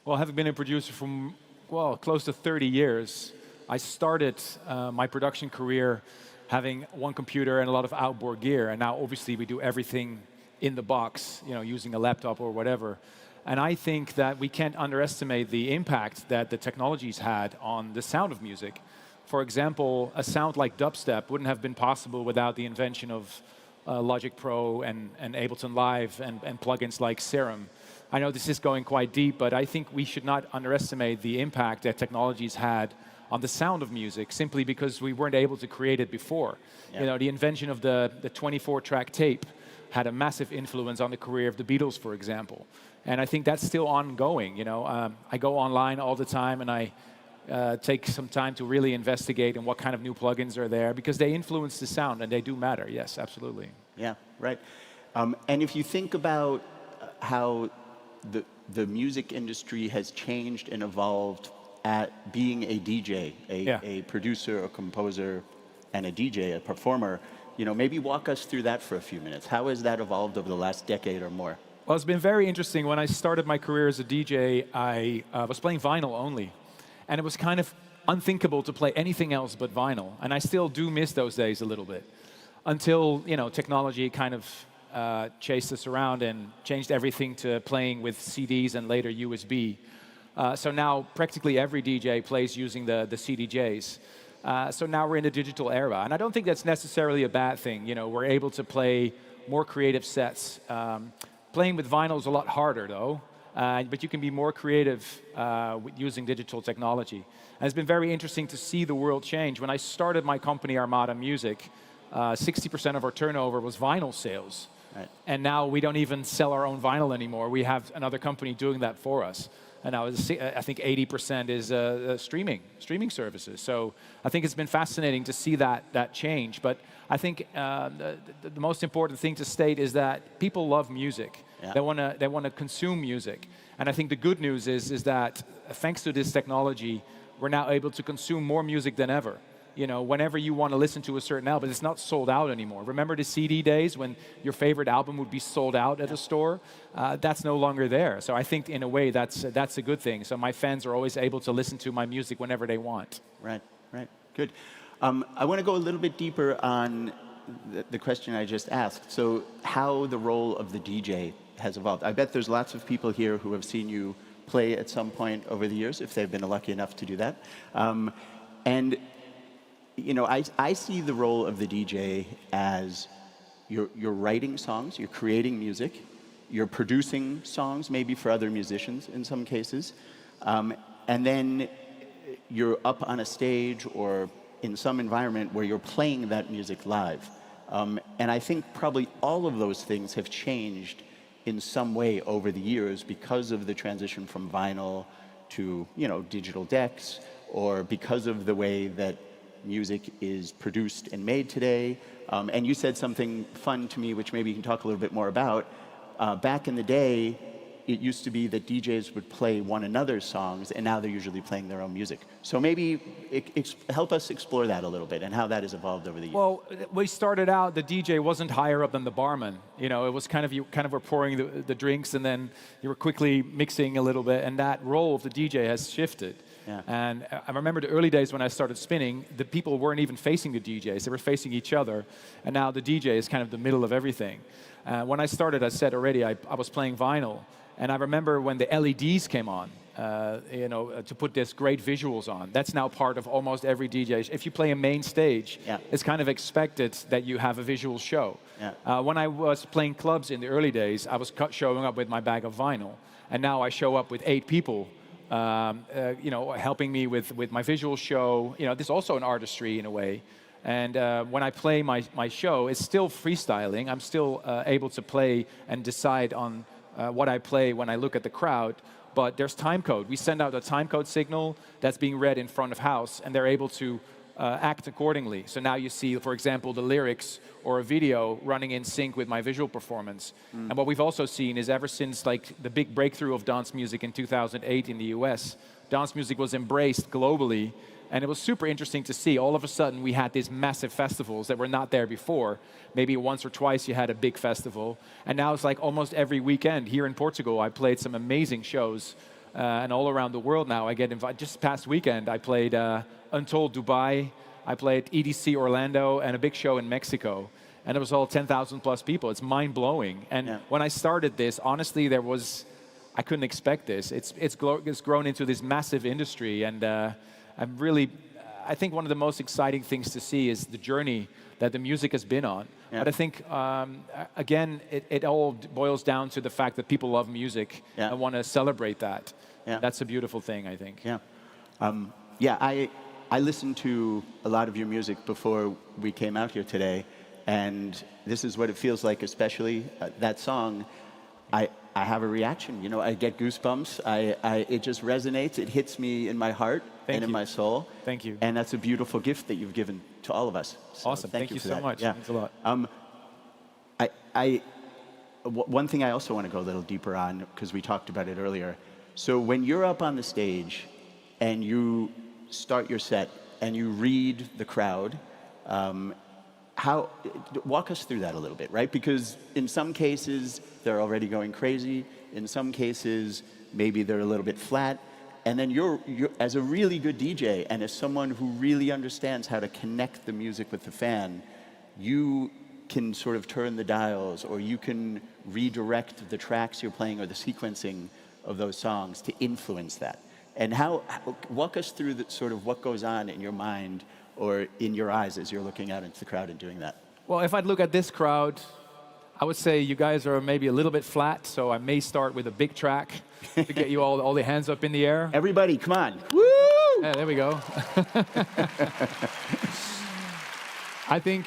Well, having been a producer for, well, close to 30 years, I started my production career having one computer and a lot of outboard gear, and now obviously we do everything in the box, you know, using a laptop or whatever. And I think that we can't underestimate the impact that the technology's had on the sound of music. For example, a sound like dubstep wouldn't have been possible without the invention of Logic Pro and Ableton Live and plugins like Serum. I know this is going quite deep, but I think we should not underestimate the impact that technology's had on the sound of music, simply because we weren't able to create it before. Yeah. You know, the invention of the 24-track tape had a massive influence on the career of the Beatles, for example. And I think that's still ongoing. You know, I go online all the time and I take some time to really investigate in what kind of new plugins are there, because they influence the sound and they do matter. Yes, absolutely. Yeah, right. And if you think about how the music industry has changed and evolved at being a DJ, a producer, a composer, and a DJ, a performer, you know, maybe walk us through that for a few minutes. How has that evolved over the last decade or more? Well, it's been very interesting. When I started my career as a DJ, I was playing vinyl only. And it was kind of unthinkable to play anything else but vinyl. And I still do miss those days a little bit. Until, you know, technology kind of chased us around and changed everything to playing with CDs and later USB. So now practically every DJ plays using the CDJs. So now we're in the digital era. And I don't think that's necessarily a bad thing. You know, we're able to play more creative sets. Playing with vinyl is a lot harder, though. But you can be more creative using digital technology. And it's been very interesting to see the world change. When I started my company, Armada Music, 60% of our turnover was vinyl sales. Right. And now we don't even sell our own vinyl anymore. We have another company doing that for us. And now I think 80% is streaming services. So I think it's been fascinating to see that change. But I think the most important thing to state is that people love music. Yeah. They want to consume music. And I think the good news is that thanks to this technology, we're now able to consume more music than ever. You know, whenever you want to listen to a certain album, it's not sold out anymore. Remember the CD days when your favorite album would be sold out at a store? That's no longer there. So I think in a way that's a good thing. So my fans are always able to listen to my music whenever they want. Right, right, good. I want to go a little bit deeper on the question I just asked. So how the role of the DJ has evolved. I bet there's lots of people here who have seen you play at some point over the years, if they've been lucky enough to do that. And you know, I see the role of the DJ as you're writing songs, you're creating music, you're producing songs, maybe for other musicians in some cases, and then you're up on a stage or in some environment where you're playing that music live. And I think probably all of those things have changed in some way over the years because of the transition from vinyl to, you know, digital decks, or because of the way that music is produced and made today. And you said something fun to me, which maybe you can talk a little bit more about. Back in the day, it used to be that DJs would play one another's songs, and now they're usually playing their own music. So maybe help us explore that a little bit and how that has evolved over the years. Well, we started out, the DJ wasn't higher up than the barman. You know, it was kind of, you kind of were pouring the drinks, and then you were quickly mixing a little bit, and that role of the DJ has shifted. Yeah. And I remember the early days when I started spinning, the people weren't even facing the DJs, they were facing each other, and now the DJ is kind of the middle of everything. When I started, I said already, I was playing vinyl, and I remember when the LEDs came on, you know, to put this great visuals on. That's now part of almost every DJ. If you play a main stage, it's kind of expected that you have a visual show. Yeah. When I was playing clubs in the early days, I was showing up with my bag of vinyl, and now I show up with 8 people, you know, helping me with my visual show. You know, there's also an artistry in a way. And when I play my show, it's still freestyling. I'm still able to play and decide on what I play when I look at the crowd, but there's time code. We send out a time code signal that's being read in front of house, and they're able to act accordingly. So now you see, for example, the lyrics or a video running in sync with my visual performance. And what we've also seen is ever since like the big breakthrough of dance music in 2008 in the US, dance music was embraced globally. And it was super interesting to see. All of a sudden, we had these massive festivals that were not there before. Maybe once or twice you had a big festival. And now it's like almost every weekend. Here in Portugal, I played some amazing shows. And all around the world now, I get invited. Just past weekend, I played Untold Dubai. I played EDC Orlando and a big show in Mexico. And it was all 10,000 plus people. It's mind-blowing. And when I started this, honestly, I couldn't expect this. It's grown into this massive industry. And I think one of the most exciting things to see is the journey that the music has been on. Yeah. But I think, again, it all boils down to the fact that people love music and want to celebrate that. Yeah. That's a beautiful thing, I think. Yeah. Yeah, I listened to a lot of your music before we came out here today, and this is what it feels like, especially that song. I have a reaction, you know, I get goosebumps, it just resonates, it hits me in my heart and in my soul. Thank you. And that's a beautiful gift that you've given to all of us. So Awesome, thank you for so that. much, Yeah. thanks a lot. One thing I also want to go a little deeper on, because we talked about it earlier. So when you're up on the stage and you start your set and you read the crowd, walk us through that a little bit, right? Because in some cases, they're already going crazy. In some cases, maybe they're a little bit flat. And then you're as a really good DJ and as someone who really understands how to connect the music with the fan, you can sort of turn the dials, or you can redirect the tracks you're playing or the sequencing of those songs to influence that. And walk us through sort of what goes on in your mind or in your eyes as you're looking out into the crowd and doing that. Well, if I'd look at this crowd, I would say you guys are maybe a little bit flat, so I may start with a big track to get you all the hands up in the air. Everybody, come on. Woo! Yeah, there we go. I think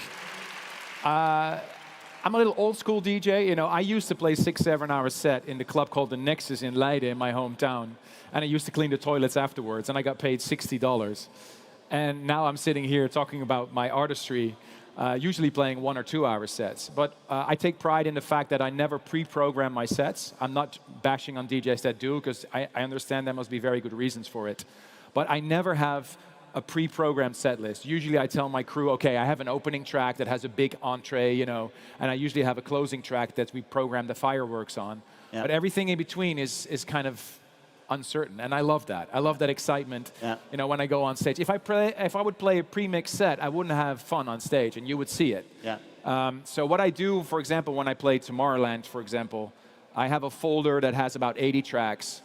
I'm a little old school DJ. You know, I used to play 6-7 hour set in the club called the Nexus in Leiden in my hometown. And I used to clean the toilets afterwards, and I got paid $60. And now I'm sitting here talking about my artistry, usually playing 1 or 2 hour sets. But I take pride in the fact that I never pre-program my sets. I'm not bashing on DJs that do, because I understand there must be very good reasons for it. But I never have a pre-programmed set list. Usually I tell my crew, okay, I have an opening track that has a big entree, you know, and I usually have a closing track that we program the fireworks on. Yeah. But everything in between is kind of uncertain, and I love that. I love that excitement. Yeah. You know, when I go on stage. If I would play a pre-mixed set, I wouldn't have fun on stage, and you would see it. Yeah. So what I do, for example, when I play Tomorrowland, for example, I have a folder that has about 80 tracks,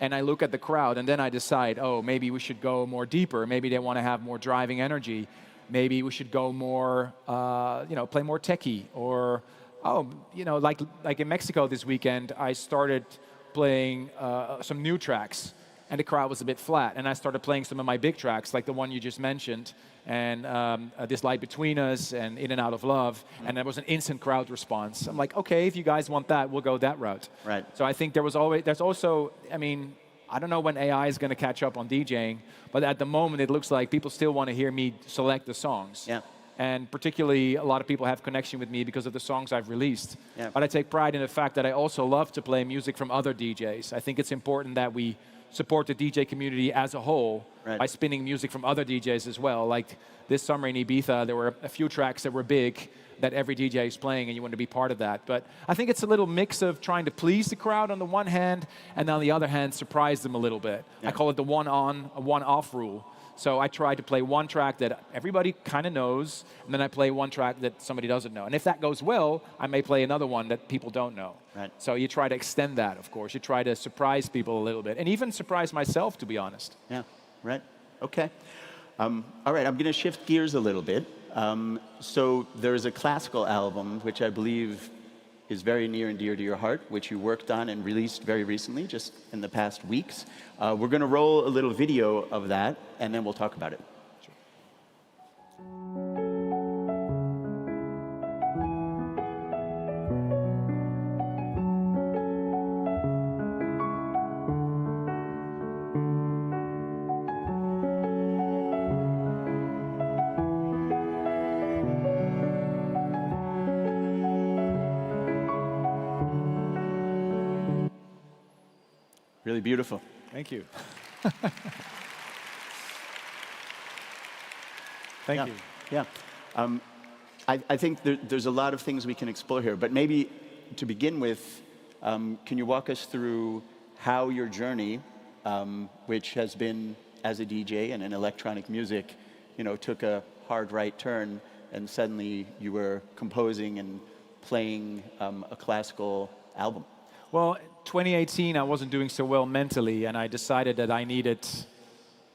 and I look at the crowd, and then I decide, oh, maybe we should go more deeper. Maybe they want to have more driving energy. Maybe we should go more, you know, play more techie. Or, oh, you know, like in Mexico this weekend, I started playing some new tracks, and the crowd was a bit flat. And I started playing some of my big tracks, like the one you just mentioned, and This Light Between Us, and In and Out of Love, and there was an instant crowd response. I'm like, okay, if you guys want that, we'll go that route. Right. So I think there's also, I mean, I don't know when AI is going to catch up on DJing, but at the moment it looks like people still want to hear me select the songs. Yeah. And particularly, a lot of people have connection with me because of the songs I've released. Yeah. But I take pride in the fact that I also love to play music from other DJs. I think it's important that we support the DJ community as a whole by spinning music from other DJs as well. Like this summer in Ibiza, there were a few tracks that were big that every DJ is playing, and you want to be part of that. But I think it's a little mix of trying to please the crowd on the one hand, and on the other hand, surprise them a little bit. Yeah. I call it the one-on, one-off rule. So I try to play one track that everybody kind of knows, and then I play one track that somebody doesn't know. And if that goes well, I may play another one that people don't know. Right. So you try to extend that, of course. You try to surprise people a little bit, and even surprise myself, to be honest. Yeah, right. Okay. All right, I'm going to shift gears a little bit. So there's a classical album, which I believe is very near and dear to your heart, which you worked on and released very recently, just in the past weeks. We're going to roll a little video of that, and then we'll talk about it. Really beautiful. Thank you. Thank you. Yeah. I think there's a lot of things we can explore here, but maybe to begin with, can you walk us through how your journey, which has been as a DJ and in electronic music, you know, took a hard right turn, and suddenly you were composing and playing a classical album? Well, 2018, I wasn't doing so well mentally, and I decided that I needed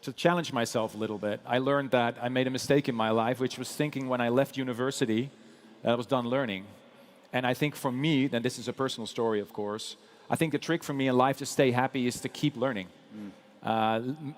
to challenge myself a little bit. I learned that I made a mistake in my life, which was thinking when I left university that I was done learning. And I think for me, and this is a personal story, of course, I think the trick for me in life to stay happy is to keep learning.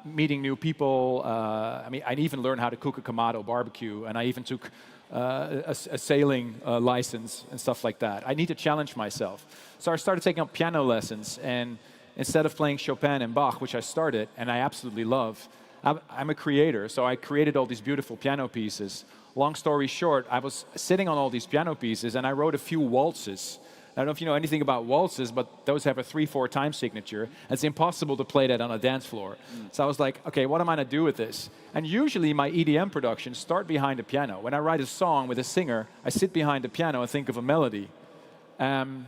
Meeting new people. I mean, I even learned how to cook a Kamado barbecue, and I even took a sailing license and stuff like that. I need to challenge myself. So I started taking up piano lessons, and instead of playing Chopin and Bach, which I started, and I absolutely love, I'm a creator, so I created all these beautiful piano pieces. Long story short, I was sitting on all these piano pieces, and I wrote a few waltzes. I don't know if you know anything about waltzes, but those have a 3/4 time signature. It's impossible to play that on a dance floor. So I was like, okay, what am I going to do with this? And usually my EDM productions start behind the piano. When I write a song with a singer, I sit behind the piano and think of a melody. And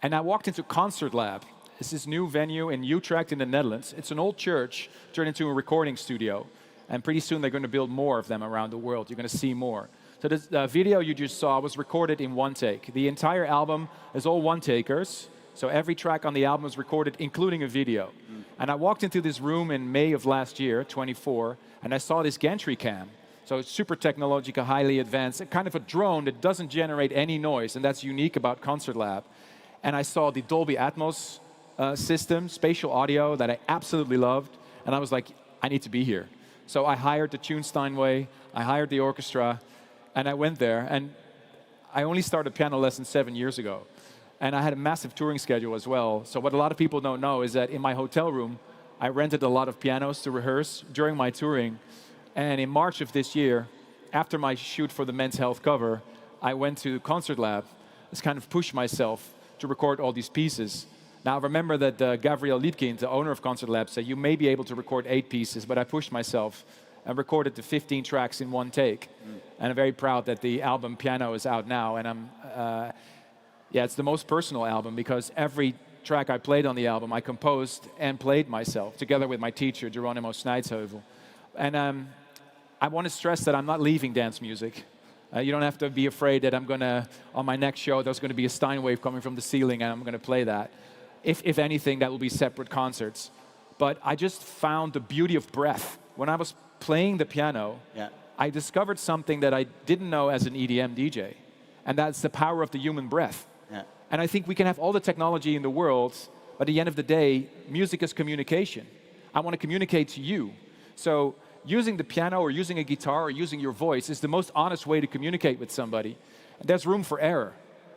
I walked into Concert Lab. It's this new venue in Utrecht in the Netherlands. It's an old church turned into a recording studio. And pretty soon they're going to build more of them around the world. You're going to see more. So this video you just saw was recorded in one take. The entire album is all one-takers. So every track on the album was recorded, including a video. And I walked into this room in May of last year, 24, and I saw this gantry cam. So it's super technological, highly advanced, kind of a drone that doesn't generate any noise, and that's unique about Concert Lab. And I saw the Dolby Atmos system, spatial audio that I absolutely loved, and I was like, I need to be here. So I hired the Tune Steinway, I hired the orchestra, and I went there, and I only started piano lessons 7 years ago. And I had a massive touring schedule as well. So what a lot of people don't know is that in my hotel room, I rented a lot of pianos to rehearse during my touring. And in March of this year, after my shoot for the Men's Health cover, I went to Concert Lab, just kind of pushed myself to record all these pieces. Now remember that Gabriel Liedkind, the owner of Concert Lab, said you may be able to record 8 pieces, but I pushed myself and recorded the 15 tracks in one take. And I'm very proud that the album Piano is out now. And it's the most personal album because every track I played on the album, I composed and played myself, together with my teacher, Geronimo Snijtsheuvel. And I want to stress that I'm not leaving dance music. You don't have to be afraid that I'm going to, on my next show, there's going to be a Steinway coming from the ceiling and I'm going to play that. If anything, that will be separate concerts. But I just found the beauty of breath. When I was playing the piano, I discovered something that I didn't know as an EDM DJ, and that's the power of the human breath. And I think we can have all the technology in the world, but at the end of the day, music is communication. I want to communicate to you. So using the piano or using a guitar or using your voice is the most honest way to communicate with somebody. And there's room for error.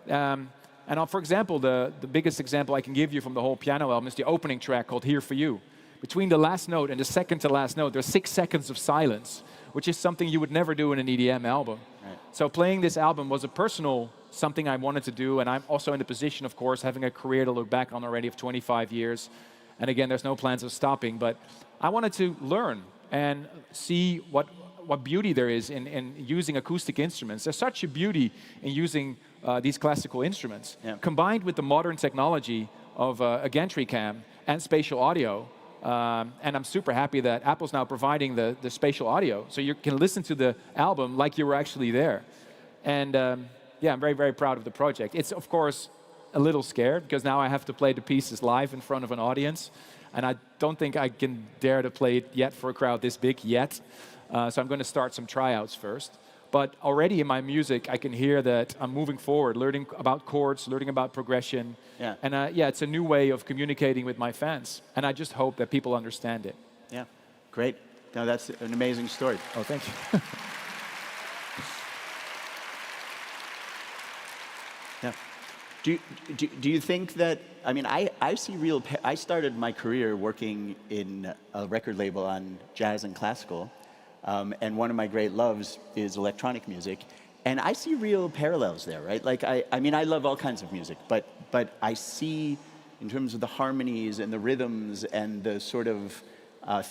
For example, the biggest example I can give you from the whole piano album is the opening track called Here For You. Between the last note and the second to last note, there's 6 seconds of silence, which is something you would never do in an EDM album. So playing this album was a personal something I wanted to do, and I'm also in the position, of course, having a career to look back on already of 25 years. And again, there's no plans of stopping, but I wanted to learn and see what beauty there is in using acoustic instruments. There's such a beauty in using these classical instruments, combined with the modern technology of a gantry cam and spatial audio. And I'm super happy that Apple's now providing the spatial audio, so you can listen to the album like you were actually there. And I'm very, very proud of the project. It's, of course, a little scared, because now I have to play the pieces live in front of an audience, and I don't think I can dare to play it yet for a crowd this big yet. So I'm going to start some tryouts first. But already in my music, I can hear that I'm moving forward, learning about chords, learning about progression. And it's a new way of communicating with my fans. And I just hope that people understand it. Yeah, great. No, that's an amazing story. Oh, thank you. Do you think that, I mean, I see I started my career working in a record label on jazz and classical. And one of my great loves is electronic music. And I see real parallels there, right? Like, I mean, I love all kinds of music, but I see, in terms of the harmonies and the rhythms and the sort of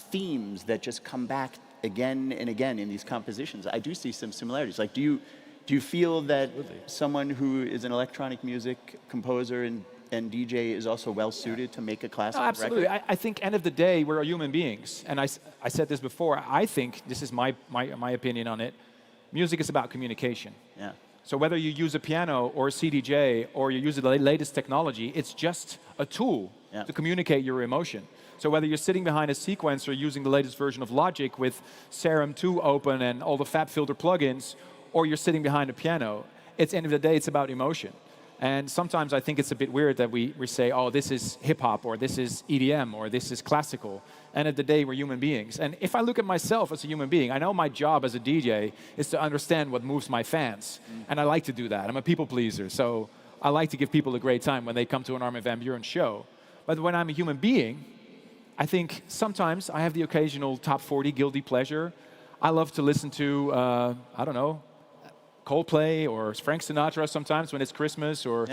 themes that just come back again and again in these compositions, I do see some similarities. Like, do you feel that someone who is an electronic music composer and DJ is also well-suited to make a classical record? Absolutely. I think, end of the day, we're human beings. And I said this before, I think, this is my opinion on it, music is about communication. So whether you use a piano or a CDJ or you use the latest technology, it's just a tool to communicate your emotion. So whether you're sitting behind a sequencer using the latest version of Logic with Serum 2 open and all the FabFilter plugins, or you're sitting behind a piano, at the end of the day, it's about emotion. And sometimes I think it's a bit weird that we say, oh, this is hip-hop, or this is EDM, or this is classical. And at the day, we're human beings. And if I look at myself as a human being, I know my job as a DJ is to understand what moves my fans. And I like to do that. I'm a people pleaser, so I like to give people a great time when they come to an Armin van Buuren show. But when I'm a human being, I think sometimes I have the occasional top 40 guilty pleasure. I love to listen to, I don't know, Coldplay or Frank Sinatra sometimes when it's Christmas, or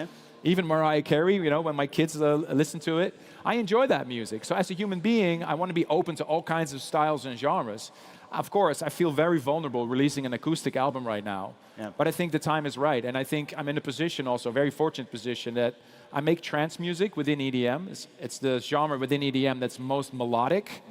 even Mariah Carey, you know, when my kids listen to it. I enjoy that music. So as a human being, I want to be open to all kinds of styles and genres. Of course, I feel very vulnerable releasing an acoustic album right now, but I think the time is right. And I think I'm in a position also, a very fortunate position, that I make trance music within EDM. It's the genre within EDM that's most melodic.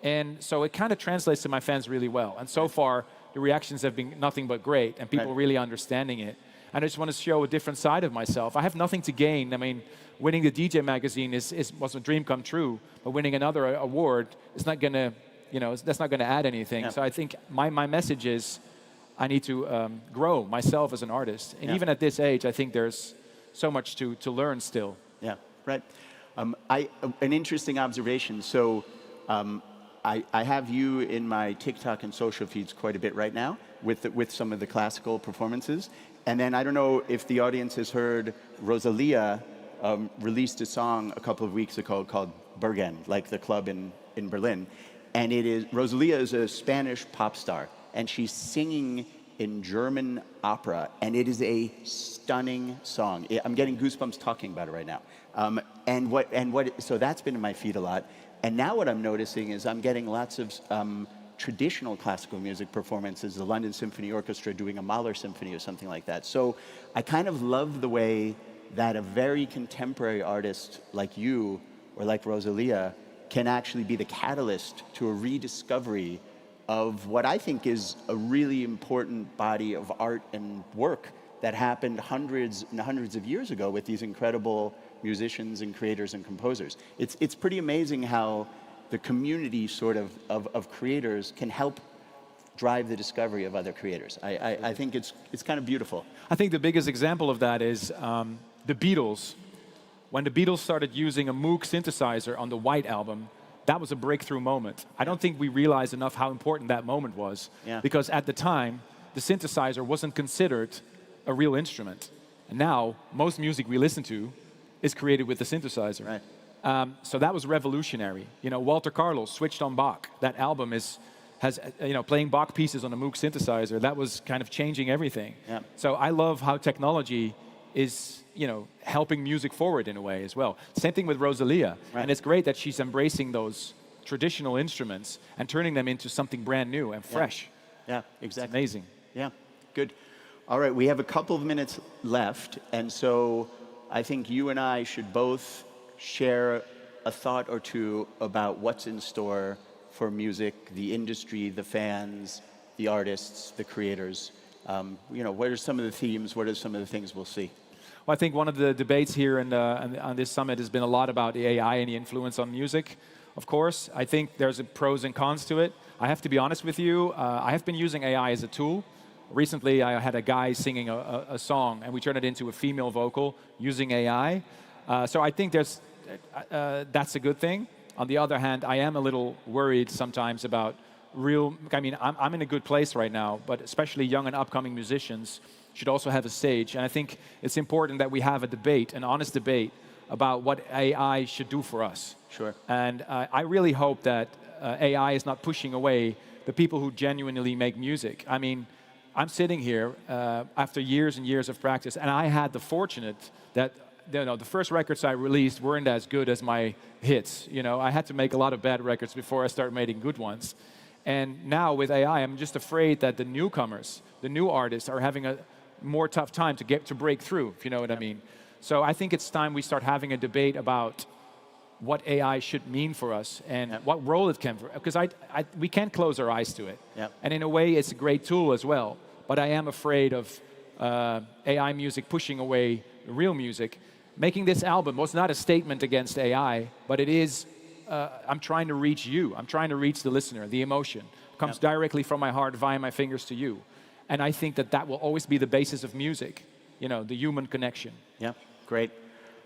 And so it kind of translates to my fans really well. And so far, the reactions have been nothing but great, and people really understanding it. And I just want to show a different side of myself. I have nothing to gain. I mean, winning the DJ magazine was a dream come true, but winning another award is not going to, you know, that's not going to add anything. So I think my message is I need to grow myself as an artist. And even at this age, I think there's so much to learn still. Yeah, right. An interesting observation. So I have you in my TikTok and social feeds quite a bit right now with some of the classical performances. And then I don't know if the audience has heard Rosalia released a song a couple of weeks ago called Bergen, like the club in Berlin. And Rosalia is a Spanish pop star, and she's singing in German opera, and it is a stunning song. I'm getting goosebumps talking about it right now. So that's been in my feed a lot. And now what I'm noticing is I'm getting lots of traditional classical music performances, the London Symphony Orchestra doing a Mahler symphony or something like that. So I kind of love the way that a very contemporary artist like you or like Rosalia can actually be the catalyst to a rediscovery of what I think is a really important body of art and work that happened hundreds and hundreds of years ago with these incredible musicians and creators and composers. It's pretty amazing how the community sort of creators can help drive the discovery of other creators. I think it's kind of beautiful. I think the biggest example of that is the Beatles. When the Beatles started using a Moog synthesizer on the White Album, that was a breakthrough moment. I don't think we realized enough how important that moment was, because at the time, the synthesizer wasn't considered a real instrument. And now, most music we listen to is created with the synthesizer. Right. So that was revolutionary. You know, Walter Carlos switched on Bach. That album has playing Bach pieces on a Moog synthesizer. That was kind of changing everything. Yeah. So I love how technology is, helping music forward in a way as well. Same thing with Rosalia. Right. And it's great that she's embracing those traditional instruments and turning them into something brand new and fresh. Yeah, exactly. It's amazing. Yeah, good. All right, we have a couple of minutes left, and so I think you and I should both share a thought or two about what's in store for music, the industry, the fans, the artists, the creators. What are some of the themes? What are some of the things we'll see? Well, I think one of the debates here on this summit has been a lot about the AI and the influence on music. Of course, I think there's a pros and cons to it. I have to be honest with you. I have been using AI as a tool. Recently, I had a guy singing a song, and we turned it into a female vocal using AI. So I think that's a good thing. On the other hand, I am a little worried sometimes about I'm in a good place right now, but especially young and upcoming musicians should also have a stage. And I think it's important that we have a debate, an honest debate, about what AI should do for us. Sure. And I really hope that AI is not pushing away the people who genuinely make music. I mean, I'm sitting here after years and years of practice, and I had the fortunate that the first records I released weren't as good as my hits. I had to make a lot of bad records before I started making good ones. And now with AI, I'm just afraid that the newcomers, the new artists, are having a more tough time to break through, if you know what I mean. So I think it's time we start having a debate about what AI should mean for us and what role it can, because we can't close our eyes to it. And in a way, it's a great tool as well. But I am afraid of AI music pushing away real music. Making this album was not a statement against AI, but it is, I'm trying to reach you. I'm trying to reach the listener. The emotion comes directly from my heart via my fingers to you. And I think that that will always be the basis of music, you know, the human connection. Yeah, great.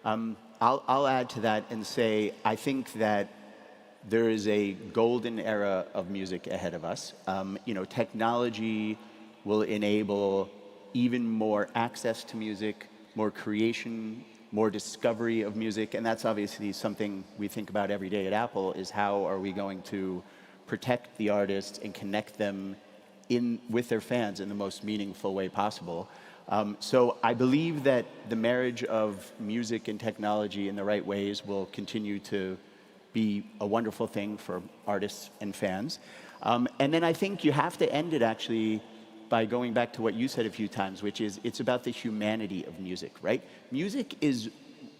I'll add to that and say, I think that there is a golden era of music ahead of us. You know, technology will enable even more access to music, more creation, more discovery of music, and that's obviously something we think about every day at Apple, is how are we going to protect the artists and connect them with their fans in the most meaningful way possible. So I believe that the marriage of music and technology in the right ways will continue to be a wonderful thing for artists and fans. And then I think you have to end it actually by going back to what you said a few times, which is it's about the humanity of music, right? Music is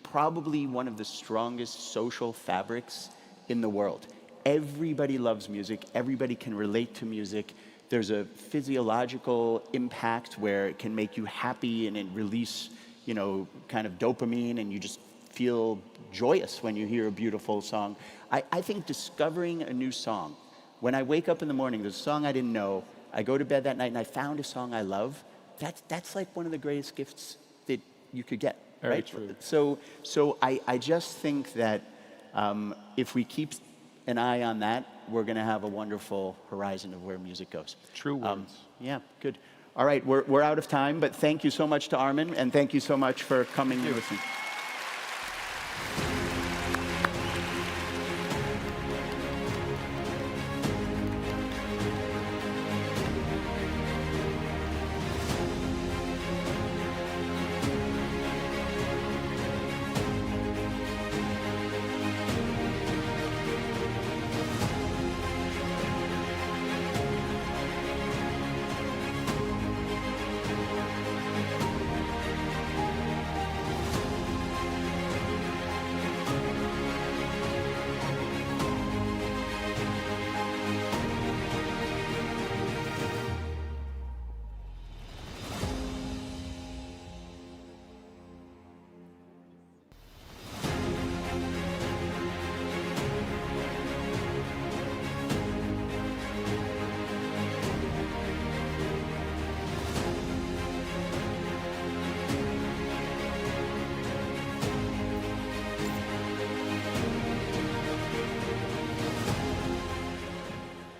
probably one of the strongest social fabrics in the world. Everybody loves music. Everybody can relate to music. There's a physiological impact where it can make you happy and it release, you know, kind of dopamine, and you just feel joyous when you hear a beautiful song. I think discovering a new song, when I wake up in the morning, there's a song I didn't know, I go to bed that night and I found a song I love, that's like one of the greatest gifts that you could get, Very right? true. So I just think that if we keep an eye on that, we're going to have a wonderful horizon of where music goes. True words. Yeah, good. All right, we're out of time, but thank you so much to Armin, and thank you so much for coming and listening.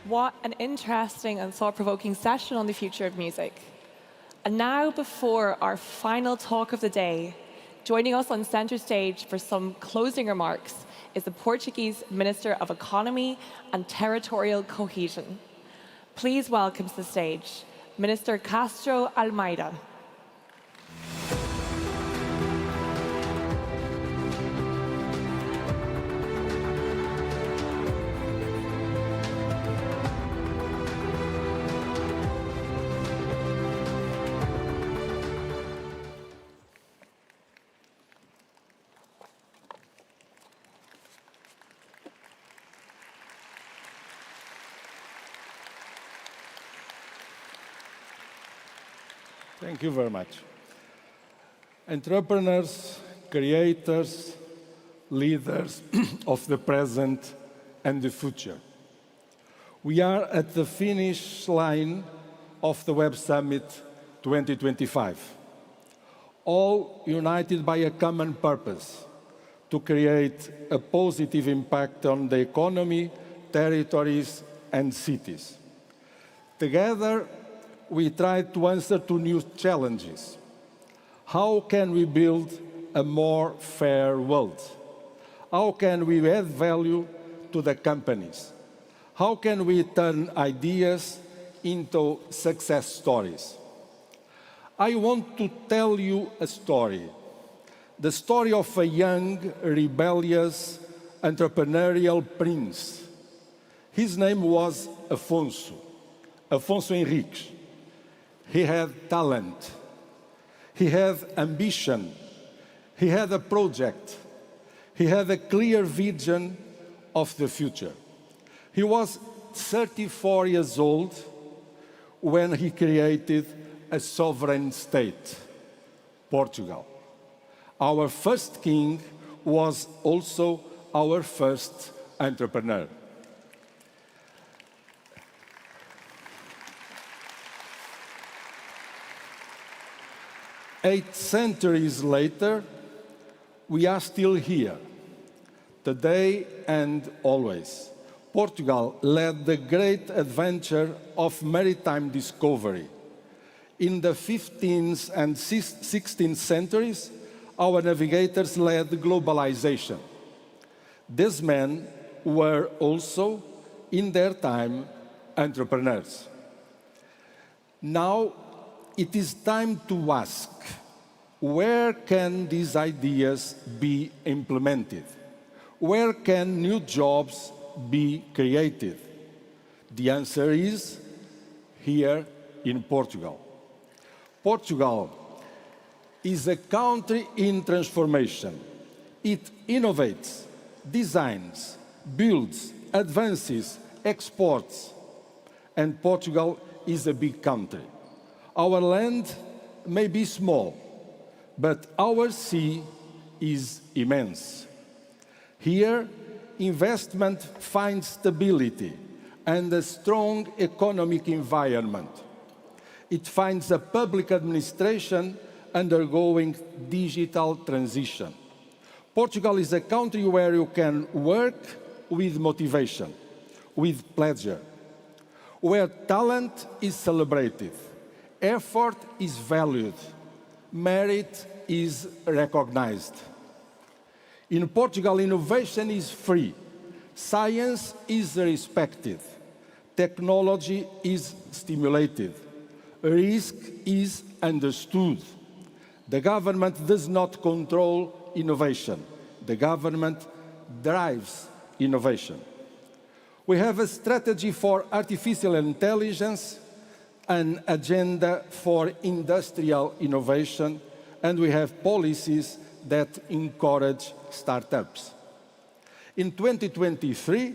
What an interesting and thought-provoking session on the future of music. And now, before our final talk of the day, joining us on center stage for some closing remarks is the Portuguese Minister of Economy and Territorial Cohesion. Please welcome to the stage Minister Castro Almeida. Thank you very much. Entrepreneurs, creators, leaders of the present and the future. We are at the finish line of the Web Summit 2025, all united by a common purpose: to create a positive impact on the economy, territories, and cities. Together, we tried to answer to new challenges. How can we build a more fair world? How can we add value to the companies? How can we turn ideas into success stories? I want to tell you a story. The story of a young, rebellious, entrepreneurial prince. His name was Afonso Henriques. He had talent. He had ambition. He had a project. He had a clear vision of the future. He was 34 years old when he created a sovereign state, Portugal. Our first king was also our first entrepreneur. 8 centuries later, we are still here, today and always. Portugal led the great adventure of maritime discovery. In the 15th and 16th centuries, our navigators led globalization. These men were also, in their time, entrepreneurs. Now, it is time to ask, where can these ideas be implemented? Where can new jobs be created? The answer is here in Portugal. Portugal is a country in transformation. It innovates, designs, builds, advances, exports. And Portugal is a big country. Our land may be small, but our sea is immense. Here, investment finds stability and a strong economic environment. It finds a public administration undergoing digital transition. Portugal is a country where you can work with motivation, with pleasure, where talent is celebrated, effort is valued, merit is recognized. In Portugal, innovation is free, science is respected, technology is stimulated, risk is understood. The government does not control innovation. The government drives innovation. We have a strategy for artificial intelligence, an agenda for industrial innovation, and we have policies that encourage startups. In 2023,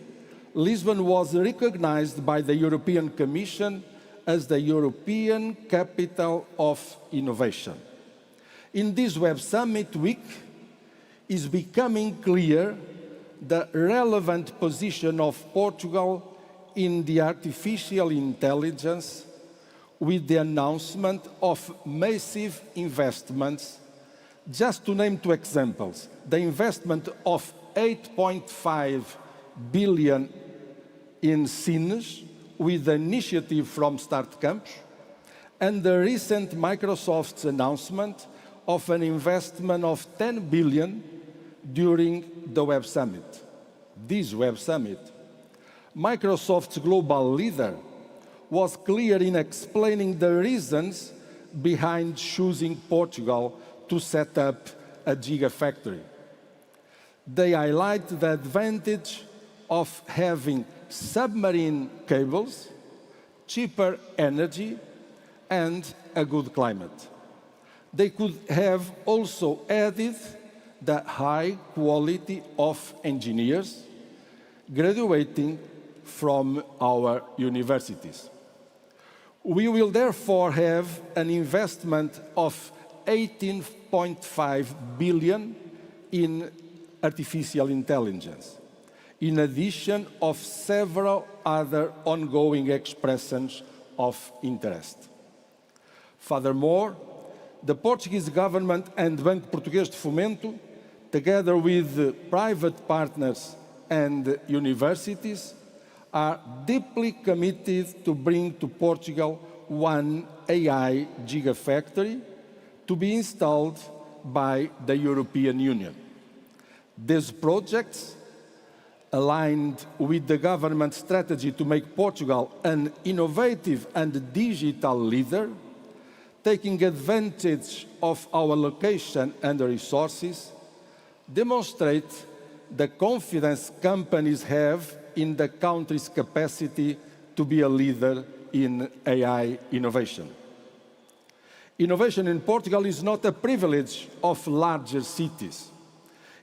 Lisbon was recognized by the European Commission as the European Capital of Innovation. In this Web Summit week, is becoming clear the relevant position of Portugal in the artificial intelligence with the announcement of massive investments. Just to name 2 examples, the investment of 8.5 billion in Sines with the initiative from Start Campus, and the recent Microsoft's announcement of an investment of 10 billion during the Web Summit. This Web Summit, Microsoft's global leader was clear in explaining the reasons behind choosing Portugal to set up a gigafactory. They highlight the advantage of having submarine cables, cheaper energy, and a good climate. They could have also added the high quality of engineers graduating from our universities. We will therefore have an investment of 18.5 billion in artificial intelligence, in addition of several other ongoing expressions of interest. Furthermore, the Portuguese government and Banco Português de Fomento, together with private partners and universities, are deeply committed to bring to Portugal one AI gigafactory to be installed by the European Union. These projects, aligned with the government strategy to make Portugal an innovative and digital leader, taking advantage of our location and resources, demonstrate the confidence companies have in the country's capacity to be a leader in AI innovation. Innovation in Portugal is not a privilege of larger cities.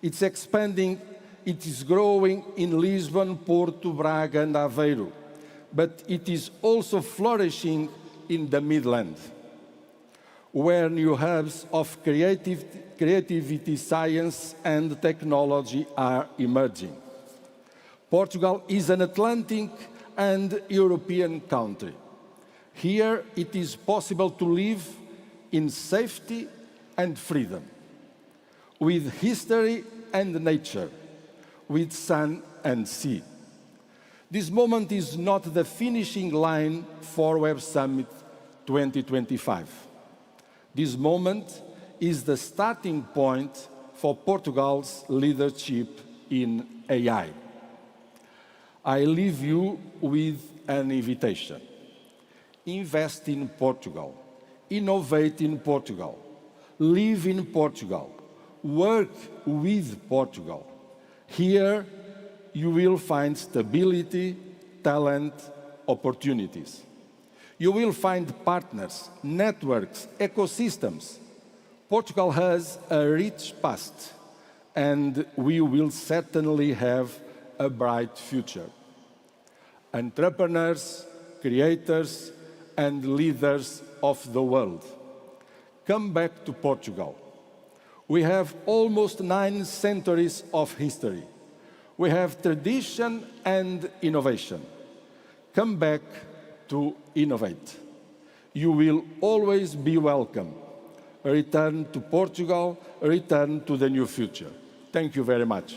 It's expanding, it is growing in Lisbon, Porto, Braga, and Aveiro, but it is also flourishing in the Midland. where new hubs of creativity, science, and technology are emerging. Portugal is an Atlantic and European country. Here, it is possible to live in safety and freedom, with history and nature, with sun and sea. This moment is not the finishing line for Web Summit 2025. This moment is the starting point for Portugal's leadership in AI. I leave you with an invitation. Invest in Portugal. Innovate in Portugal. Live in Portugal. Work with Portugal. Here, you will find stability, talent, opportunities. You will find partners, networks, ecosystems. Portugal has a rich past, and we will certainly have a bright future. Entrepreneurs, creators, and leaders of the world, come back to Portugal. We have almost 9 centuries of history. We have tradition and innovation. Come back to innovate. You will always be welcome. Return to Portugal, return to the new future. Thank you very much.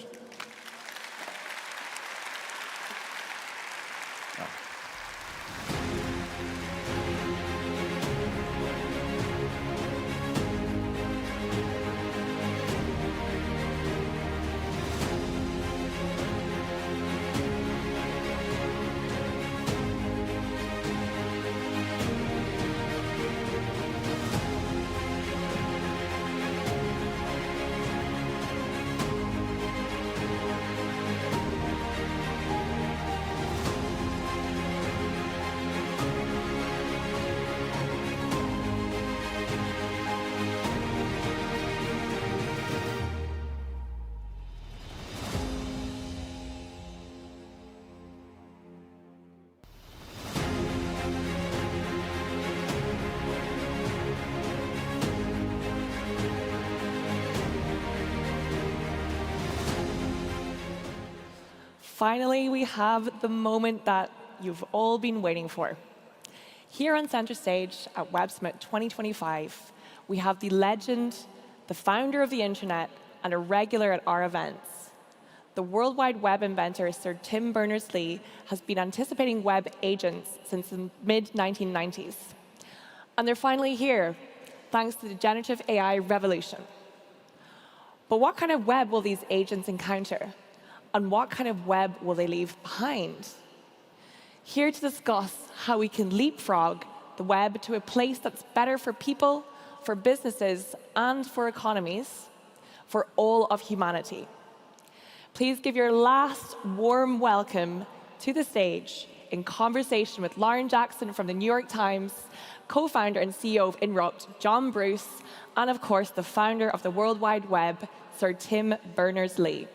Finally, we have the moment that you've all been waiting for. Here on center stage at Web Summit 2025, we have the legend, the founder of the internet, and a regular at our events. The World Wide Web inventor, Sir Tim Berners-Lee, has been anticipating web agents since the mid-1990s. And they're finally here, thanks to the generative AI revolution. But what kind of web will these agents encounter? And what kind of web will they leave behind? Here to discuss how we can leapfrog the web to a place that's better for people, for businesses, and for economies, for all of humanity. Please give your last warm welcome to the stage in conversation with Lauren Jackson from the New York Times, co-founder and CEO of Inrupt, John Bruce, and of course, the founder of the World Wide Web, Sir Tim Berners-Lee.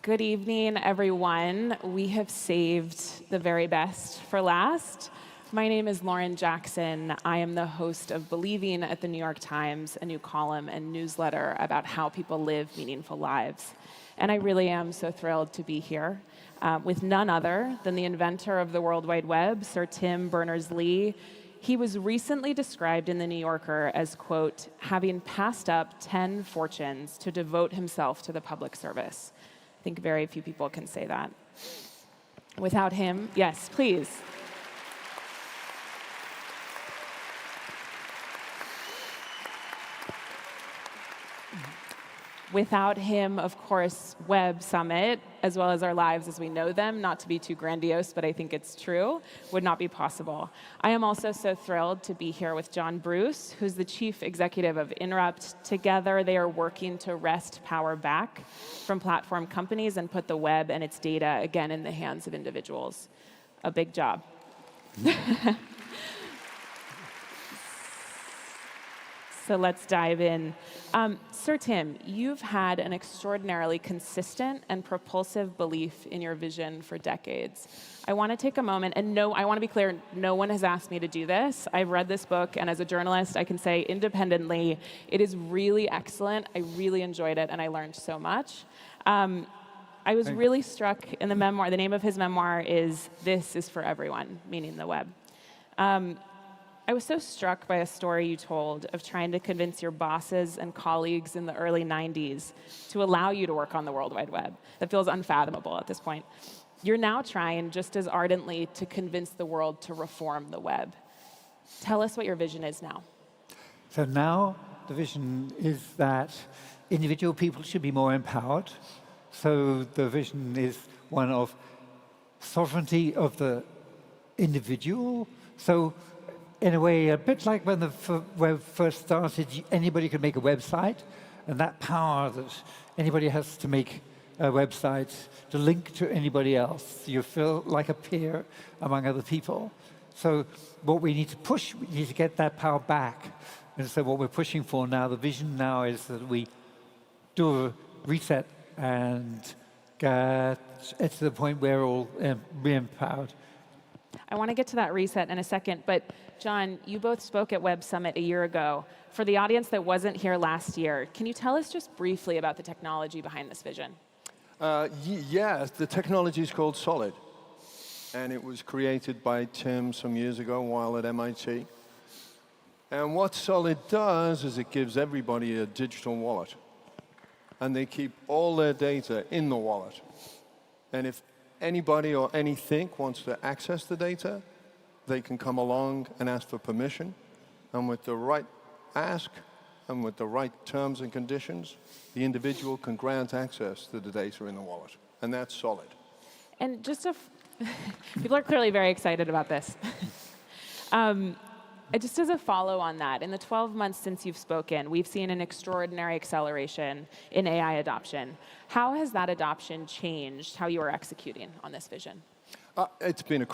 Good evening, everyone. We have saved the very best for last. My name is Lauren Jackson. I am the host of Believing at the New York Times, a new column and newsletter about how people live meaningful lives. And I really am so thrilled to be here with none other than the inventor of the World Wide Web, Sir Tim Berners-Lee. He was recently described in The New Yorker as, quote, having passed up 10 fortunes to devote himself to the public service. I think very few people can say that. Without him, yes, please. Without him, of course, Web Summit, as well as our lives as we know them, not to be too grandiose, but I think it's true, would not be possible. I am also so thrilled to be here with John Bruce, who's the chief executive of Inrupt. Together, they are working to wrest power back from platform companies and put the web and its data again in the hands of individuals. A big job. So let's dive in. Sir Tim, you've had an extraordinarily consistent and propulsive belief in your vision for decades. I want to take a moment, and no, I want to be clear, no one has asked me to do this. I've read this book, and as a journalist, I can say independently, it is really excellent. I really enjoyed it, and I learned so much. I was really struck in the memoir. The name of his memoir is This is for Everyone, meaning the web. I was so struck by a story you told of trying to convince your bosses and colleagues in the early 90s to allow you to work on the World Wide Web. That feels unfathomable at this point. You're now trying just as ardently to convince the world to reform the web. Tell us what your vision is now. So now the vision is that individual people should be more empowered. So the vision is one of sovereignty of the individual. So in a way, a bit like when the web first started, anybody could make a website, and that power that anybody has to make a website to link to anybody else. You feel like a peer among other people. So what we need to push, we need to get that power back. And so what we're pushing for now, the vision now is that we do a reset and get to the point where we're all re-empowered. I want to get to that reset in a second, but John, you both spoke at Web Summit a year ago. For the audience that wasn't here last year, can you tell us just briefly about the technology behind this vision? Yeah, the technology is called Solid, and it was created by Tim some years ago while at MIT. And what Solid does is it gives everybody a digital wallet, and they keep all their data in the wallet. And if anybody or anything wants to access the data, they can come along and ask for permission. And with the right ask and with the right terms and conditions, the individual can grant access to the data in the wallet. And that's Solid. And just people are clearly very excited about this. Just as a follow on that, in the 12 months since you've spoken, we've seen an extraordinary acceleration in AI adoption. How has that adoption changed how you are executing on this vision? It's been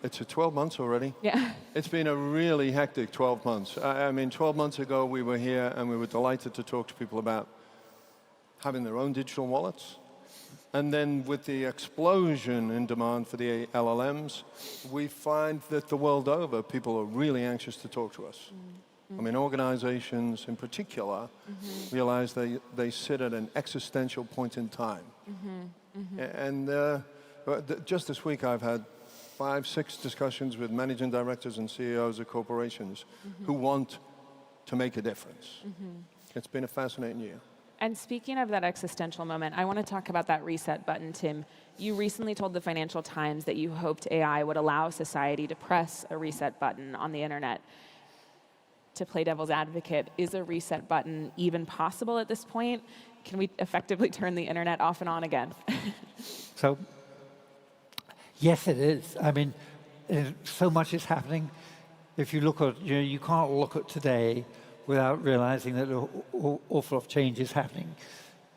it's 12 months already. Yeah. It's been a really hectic 12 months. I mean, 12 months ago, we were here and we were delighted to talk to people about having their own digital wallets. And then with the explosion in demand for the LLMs, we find that the world over, people are really anxious to talk to us. Mm-hmm. I mean, organizations in particular realize they sit at an existential point in time. Mm-hmm. Mm-hmm. And just this week, I've had 5-6 discussions with managing directors and CEOs of corporations who want to make a difference. It's been a fascinating year. And speaking of that existential moment, I want to talk about that reset button, Tim. You recently told the Financial Times that you hoped AI would allow society to press a reset button on the internet. To play devil's advocate, is a reset button even possible at this point? Can we effectively turn the internet off and on again? So, yes, it is. I mean, so much is happening. If you look at, you can't look at today without realizing that an awful lot of change is happening.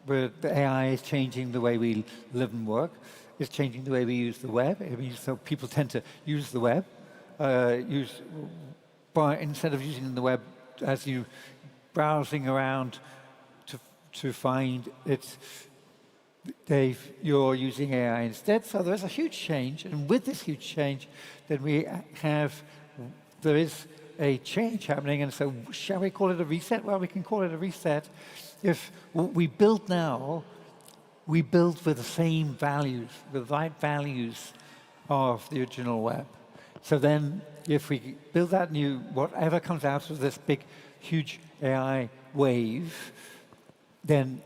Where the AI is changing the way we live and work. It's changing the way we use the web. I mean, so people tend to use the web, instead of using the web as you browsing around to find it, you're using AI instead. So there's a huge change, and with this huge change, then there is a change happening, and so shall we call it a reset? Well, we can call it a reset if what we build now, we build with the same values, the right values of the original web. So then if we build that new, whatever comes out of this big, huge AI wave, then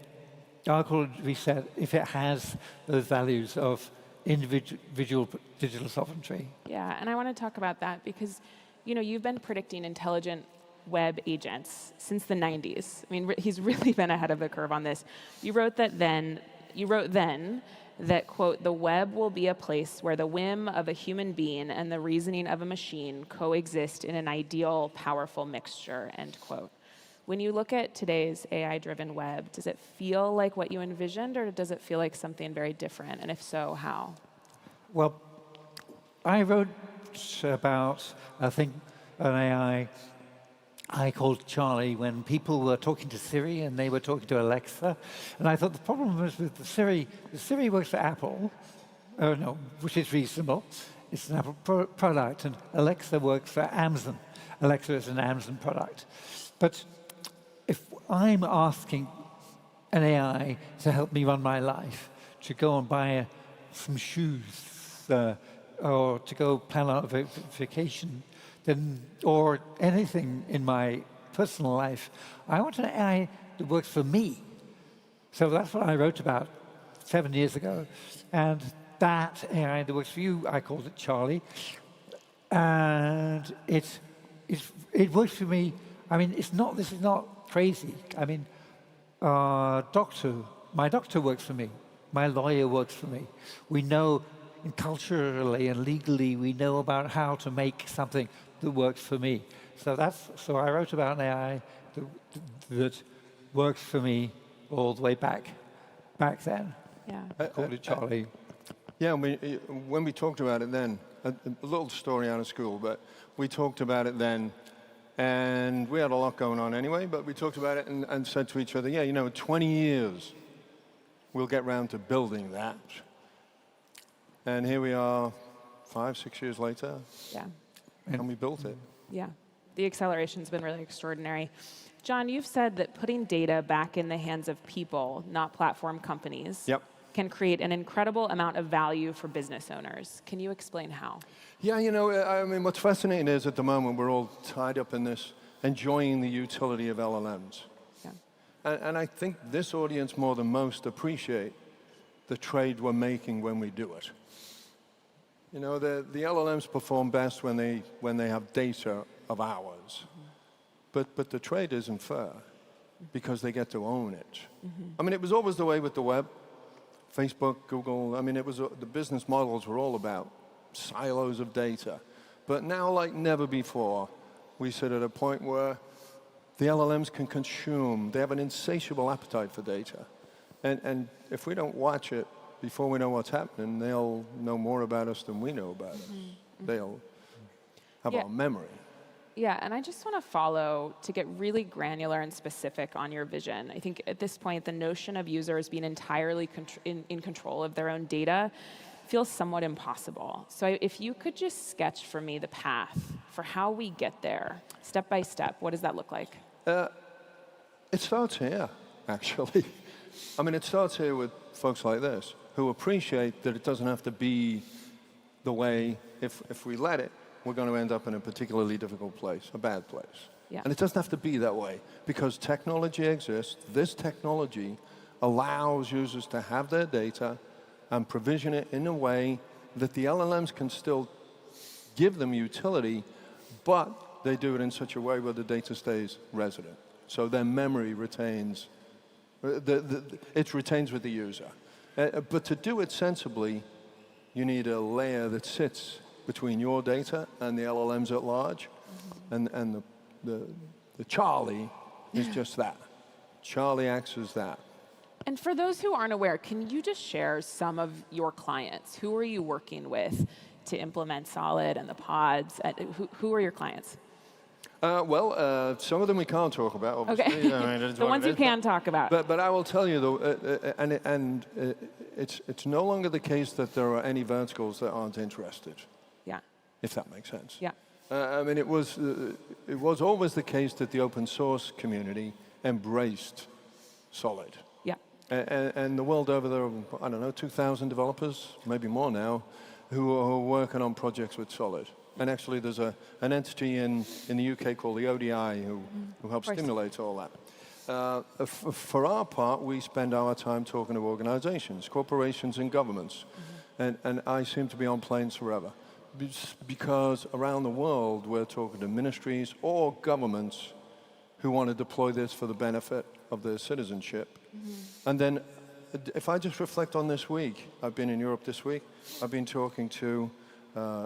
I'll call it reset if it has those values of individual digital sovereignty. Yeah, and I want to talk about that because you've been predicting intelligent web agents since the 90s. I mean, he's really been ahead of the curve on this. You wrote then that, quote, the web will be a place where the whim of a human being and the reasoning of a machine coexist in an ideal, powerful mixture, end quote. When you look at today's AI-driven web, does it feel like what you envisioned, or does it feel like something very different? And if so, how? Well, I wrote about, I think, an AI I called Charlie when people were talking to Siri and they were talking to Alexa. And I thought the problem was with the Siri works for Apple, no, which is reasonable. It's an Apple product, and Alexa works for Amazon. Alexa is an Amazon product. But if I'm asking an AI to help me run my life, to go and buy some shoes, or to go plan out a vacation, then, or anything in my personal life, I want an AI that works for me. So that's what I wrote about 7 years ago. And that AI that works for you, I called it Charlie. And it works for me. I mean, this is not crazy. I mean, my doctor works for me. My lawyer works for me. We know, culturally and legally, we know about how to make something that works for me. So I wrote about an AI that works for me all the way back then. Yeah. I called it Charlie. Yeah, when we talked about it then, a little story out of school, but we talked about it then, and we had a lot going on anyway, but we talked about it and said to each other, yeah, in 20 years, we'll get round to building that. And here we are 5, 6 years later. Yeah. And we built it. Yeah. The acceleration's been really extraordinary. John, you've said that putting data back in the hands of people, not platform companies, can create an incredible amount of value for business owners. Can you explain how? Yeah, I mean, what's fascinating is at the moment we're all tied up in this, enjoying the utility of LLMs. Yeah. And I think this audience more than most appreciate the trade we're making when we do it. The LLMs perform best when they have data of ours. But the trade isn't fair because they get to own it. I mean, it was always the way with the web. Facebook, Google, I mean, the business models were all about silos of data. But now, like never before, we sit at a point where the LLMs can consume. They have an insatiable appetite for data. And if we don't watch it before we know what's happening, they'll know more about us than we know about us. They'll have our memory. Yeah, and I just want to follow to get really granular and specific on your vision. I think at this point, the notion of users being entirely in control of their own data feels somewhat impossible. So if you could just sketch for me the path for how we get there, step by step, what does that look like? It starts here, actually. I mean, it starts here with folks like this, who appreciate that it doesn't have to be the way, if we let it, we're going to end up in a particularly difficult place, a bad place. Yeah. And it doesn't have to be that way, because technology exists. This technology allows users to have their data and provision it in a way that the LLMs can still give them utility, but they do it in such a way where the data stays resident. So their memory retains, it retains with the user. But to do it sensibly, you need a layer that sits between your data and the LLMs at large. And the Charlie is just that. Charlie acts as that. And for those who aren't aware, can you just share some of your clients? Who are you working with to implement Solid and the pods? Who are your clients? Well, some of them we can't talk about, obviously. Okay. I mean, The ones you can talk about. But I will tell you, though, it's no longer the case that there are any verticals that aren't interested. Yeah. If that makes sense. Yeah. I mean, it was always the case that the open source community embraced Solid. Yeah. And the world over there, I don't know, 2,000 developers, maybe more now, who are working on projects with Solid. And actually, there's an entity in the UK called the ODI who helps stimulate all that. For our part, we spend our time talking to organizations, corporations, and governments. And I seem to be on planes forever. Because around the world, we're talking to ministries or governments who want to deploy this for the benefit of their citizenship. And then if I just reflect on this week, I've been in Europe this week, I've been talking to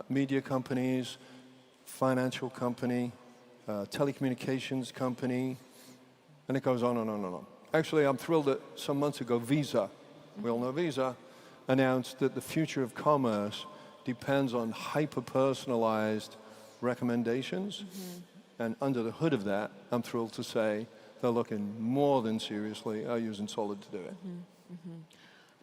media companies, financial company, telecommunications company, and it goes on and on and on. Actually, I'm thrilled that some months ago, Visa, we all know Visa, announced that the future of commerce depends on hyper-personalized recommendations. And under the hood of that, I'm thrilled to say they're looking more than seriously at using Solid to do it.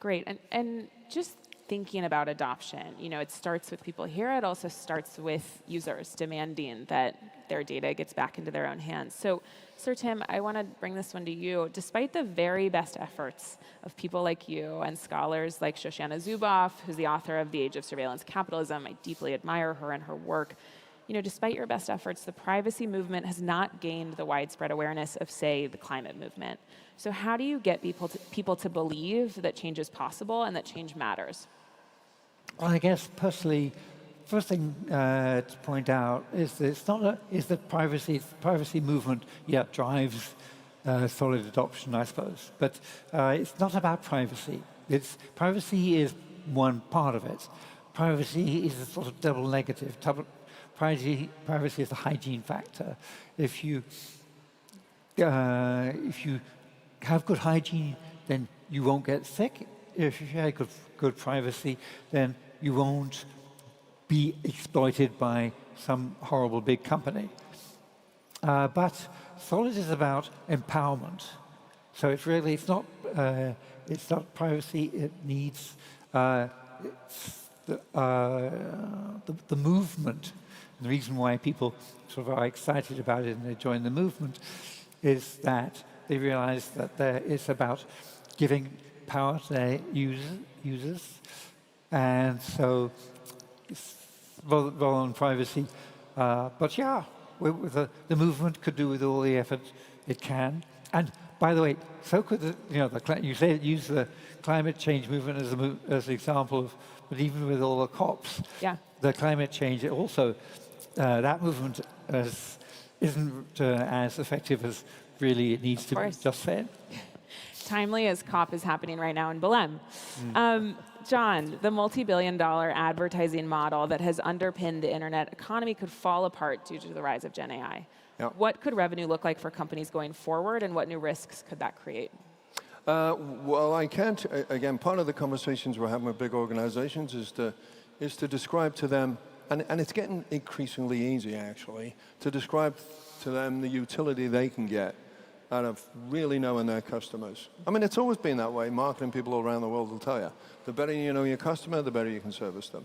Great. And just thinking about adoption, it starts with people here. It also starts with users demanding that their data gets back into their own hands. So, Sir Tim, I want to bring this one to you. Despite the very best efforts of people like you and scholars like Shoshana Zuboff, who's the author of The Age of Surveillance Capitalism, I deeply admire her and her work. Despite your best efforts, the privacy movement has not gained the widespread awareness of, say, the climate movement. So how do you get people to believe that change is possible and that change matters? Well, I guess personally, first thing to point out is that the privacy movement drives solid adoption, I suppose. But it's not about privacy. Privacy is one part of it. Privacy is a sort of double negative. Privacy is a hygiene factor. If you have good hygiene, then you won't get sick. If you have good privacy, then you won't be exploited by some horrible big company. But Solid is about empowerment. So it's not privacy. It needs the movement. The reason why people sort of are excited about it and they join the movement is that they realize that it's about giving power to their users. And so, rather on privacy. But yeah, the movement could do with all the effort it can. And by the way, so could you use the climate change movement as an example but even with all the COPs, the climate change also. That movement isn't as effective as really it needs to be, just saying. Timely as COP is happening right now in Belém. John, the multi-billion-dollar advertising model that has underpinned the internet economy could fall apart due to the rise of Gen AI. What could revenue look like for companies going forward, and what new risks could that create? Well, I can't. Again, part of the conversations we're having with big organizations is to describe to them, and it's getting increasingly easy, actually, to describe to them the utility they can get out of really knowing their customers. I mean, it's always been that way. Marketing people all around the world will tell you. The better you know your customer, the better you can service them.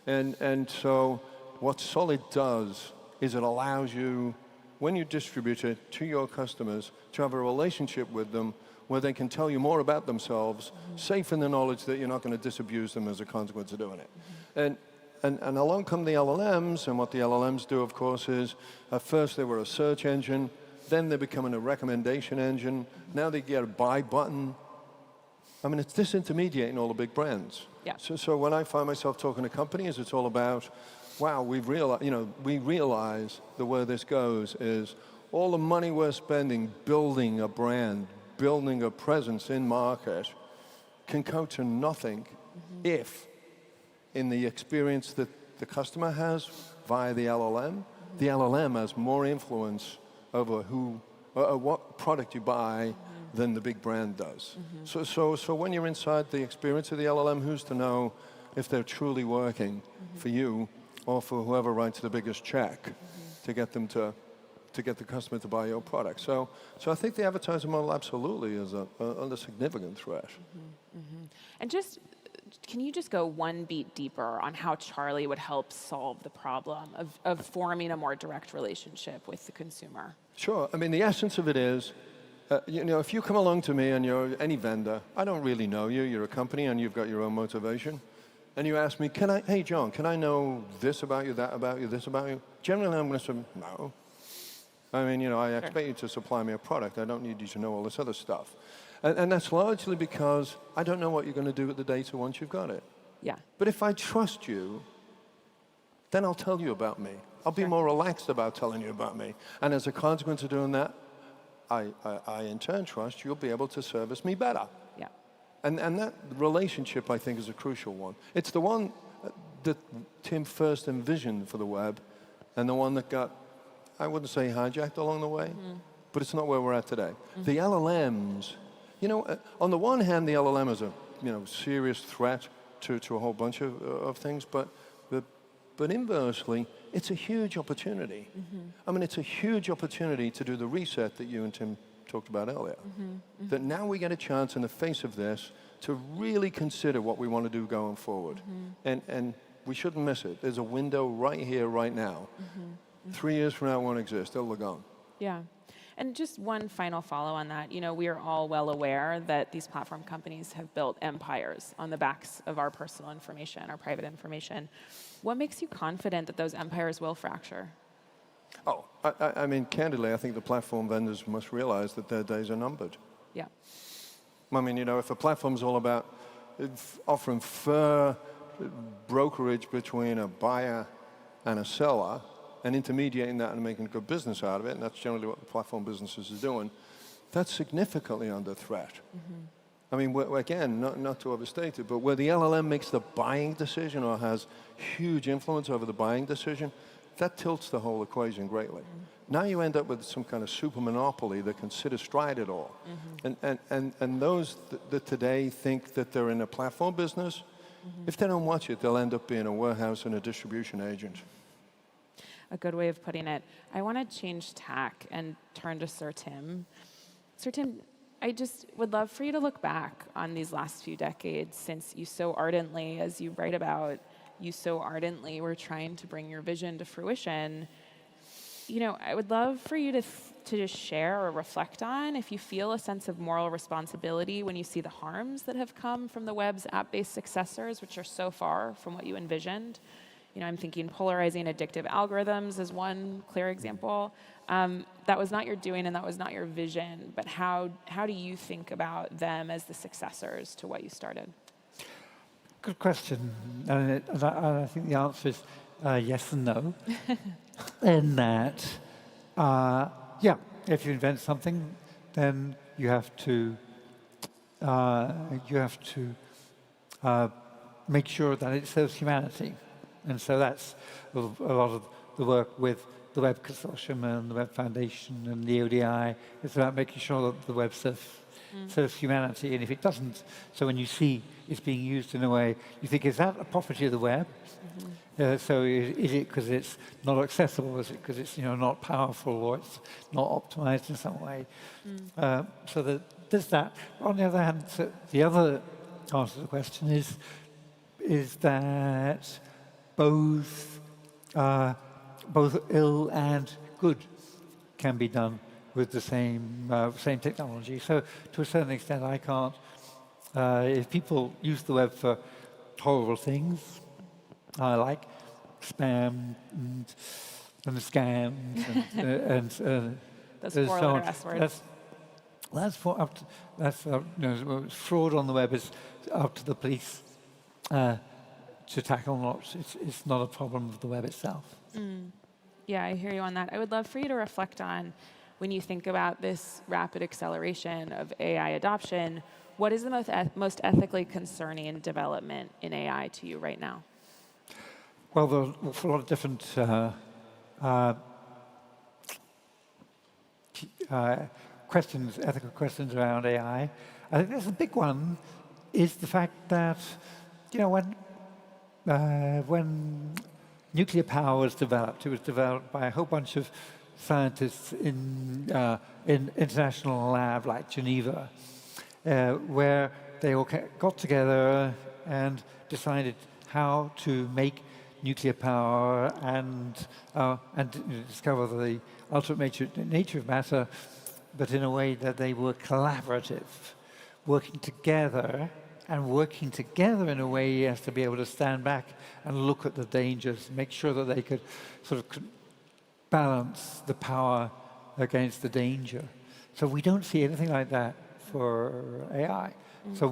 And so what Solid does is it allows you, when you distribute it to your customers, to have a relationship with them where they can tell you more about themselves, safe in the knowledge that you're not going to disabuse them as a consequence of doing it. And along come the LLMs, and what the LLMs do, of course, is at first they were a search engine, then they're becoming a recommendation engine, now they get a buy button. I mean, it's disintermediating all the big brands. So when I find myself talking to companies, it's all about, wow, we realize that where this goes is all the money we're spending building a brand, building a presence in market can go to nothing if, in the experience that the customer has via the LLM has more influence over what product you buy than the big brand does. So when you're inside the experience of the LLM, who's to know if they're truly working for you or for whoever writes the biggest check to get them to get the customer to buy your product. So I think the advertising model absolutely is under significant threat. And can you just go one beat deeper on how Charlie would help solve the problem of forming a more direct relationship with the consumer? Sure. I mean, the essence of it is, if you come along to me and you're any vendor, I don't really know you, you're a company and you've got your own motivation, and you ask me, hey John, can I know this about you, that about you, this about you? Generally, I'm going to say, no. I mean, I expect you to supply me a product. I don't need you to know all this other stuff. And that's largely because I don't know what you're going to do with the data once you've got it. But if I trust you, then I'll tell you about me. I'll be more relaxed about telling you about me. And as a consequence of doing that, I in turn trust you'll be able to service me better. Yeah. And that relationship, I think, is a crucial one. It's the one that Tim first envisioned for the web, and the one that got, I wouldn't say hijacked along the way, but it's not where we're at today. The LLMs, you know, on the one hand, the LLM is a serious threat to a whole bunch of things, but inversely, it's a huge opportunity. I mean, it's a huge opportunity to do the reset that you and Tim talked about earlier. That now we get a chance in the face of this to really consider what we want to do going forward. And we shouldn't miss it. There's a window right here, right now. 3 years from now, it won't exist. It'll be gone. Yeah. And just one final follow on that. You know, we are all well aware that these platform companies have built empires on the backs of our personal information, our private information. What makes you confident that those empires will fracture? Oh, I mean, candidly, I think the platform vendors must realize that their days are numbered. Yeah. I mean, if a platform's all about offering fair brokerage between a buyer and a seller, and intermediating that and making a good business out of it, and that's generally what the platform businesses are doing, that's significantly under threat. I mean, again, not to overstate it, but where the LLM makes the buying decision or has huge influence over the buying decision, that tilts the whole equation greatly. Now you end up with some kind of super monopoly that can sit astride it all. And those that today think that they're in a platform business, if they don't watch it, they'll end up being a warehouse and a distribution agent. A good way of putting it. I want to change tack and turn to Sir Tim. Sir Tim, I just would love for you to look back on these last few decades since you so ardently, as you write about, you so ardently were trying to bring your vision to fruition. You know, I would love for you to just share or reflect on if you feel a sense of moral responsibility when you see the harms that have come from the web's app-based successors, which are so far from what you envisioned. You know, I'm thinking polarizing addictive algorithms is one clear example. That was not your doing and that was not your vision, but how do you think about them as the successors to what you started? Good question. And I think the answer is yes and no. In that, yeah, if you invent something, then you have to make sure that it serves humanity. And so that's a lot of the work with the Web Consortium and the Web Foundation and the ODI. It's about making sure that the web serves humanity. And if it doesn't, so when you see it's being used in a way, you think, is that a property of the web? So is it because it's not accessible? Is it because it's not powerful or it's not optimized in some way? So there's that. On the other hand, so the other answer to the question is that both ill and good can be done with the same technology. So to a certain extent, I can't. If people use the web for horrible things, like spam and scams and those four-letter S words. That's fraud on the web is up to the police to tackle. It's not a problem of the web itself. Yeah, I hear you on that. I would love for you to reflect on when you think about this rapid acceleration of AI adoption. What is the most ethically concerning development in AI to you right now? Well, there are an awful lot of different ethical questions around AI. I think there's a big one is the fact that, when nuclear power was developed, it was developed by a whole bunch of scientists in international lab like Geneva, where they all got together and decided how to make nuclear power and discover the ultimate nature of matter, but in a way that they were collaborative, working together in a way as to be able to stand back and look at the dangers, make sure that they could sort of balance the power against the danger. So we don't see anything like that for AI. So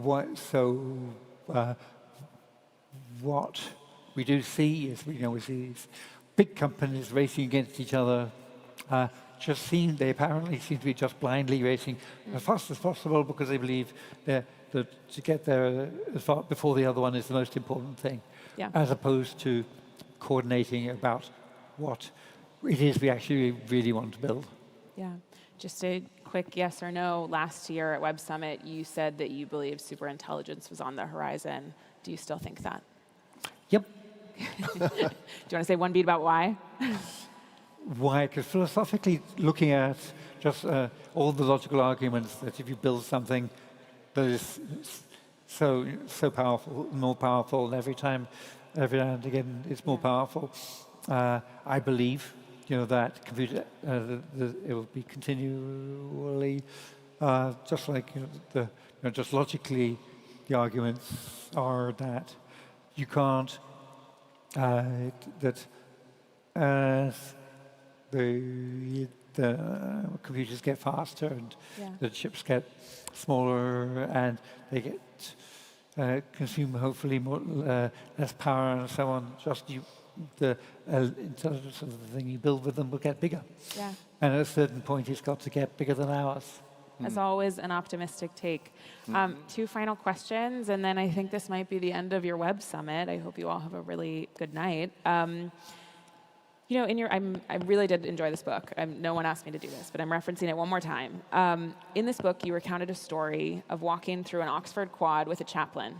what we do see is we see these big companies racing against each other they apparently seem to be just blindly racing as fast as possible because they believe that to get there as far before the other one is the most important thing, as opposed to coordinating about what it is we actually really want to build. Yeah. Just a quick yes or no. Last year at Web Summit, you said that you believed superintelligence was on the horizon. Do you still think that? Yep. Do you want to say one beat about why? Why? Because philosophically, looking at just all the logical arguments that if you build something that is so powerful, more powerful, and every now and again, it's more powerful. I believe, that computer it will be continually just like just logically, the arguments are that you can't that as the computers get faster and the chips get smaller and they get consume hopefully more less power and so on. Just the intelligence of the thing you build with them will get bigger. Yeah. And at a certain point, it's got to get bigger than ours. As always, an optimistic take. 2 final questions, and then I think this might be the end of your Web Summit. I hope you all have a really good night. I really did enjoy this book. No one asked me to do this, but I'm referencing it one more time. In this book, you recounted a story of walking through an Oxford quad with a chaplain,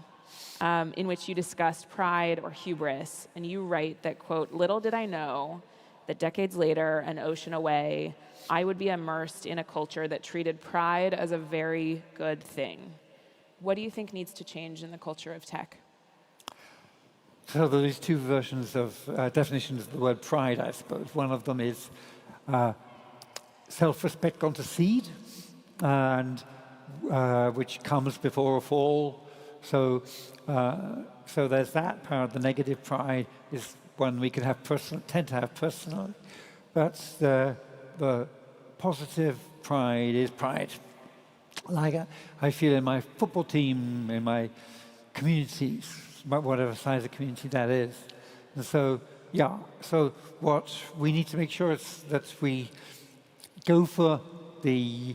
in which you discussed pride or hubris, and you write that, quote, "Little did I know that decades later, an ocean away, I would be immersed in a culture that treated pride as a very good thing." What do you think needs to change in the culture of tech? So there is 2 versions of definitions of the word pride, I suppose. One of them is self-respect gone to seed, and which comes before a fall. So there's that part. The negative pride is one we can have tend to have personally, but the positive pride is pride. Like I feel in my football team, in my communities, whatever size of community that is. And so what we need to make sure is that we go for the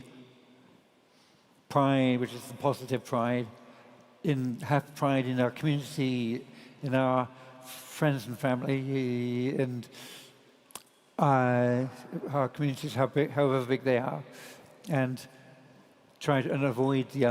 pride, which is the positive pride, have pride in our community, in our friends and family, and our communities, however big they are, and try to avoid the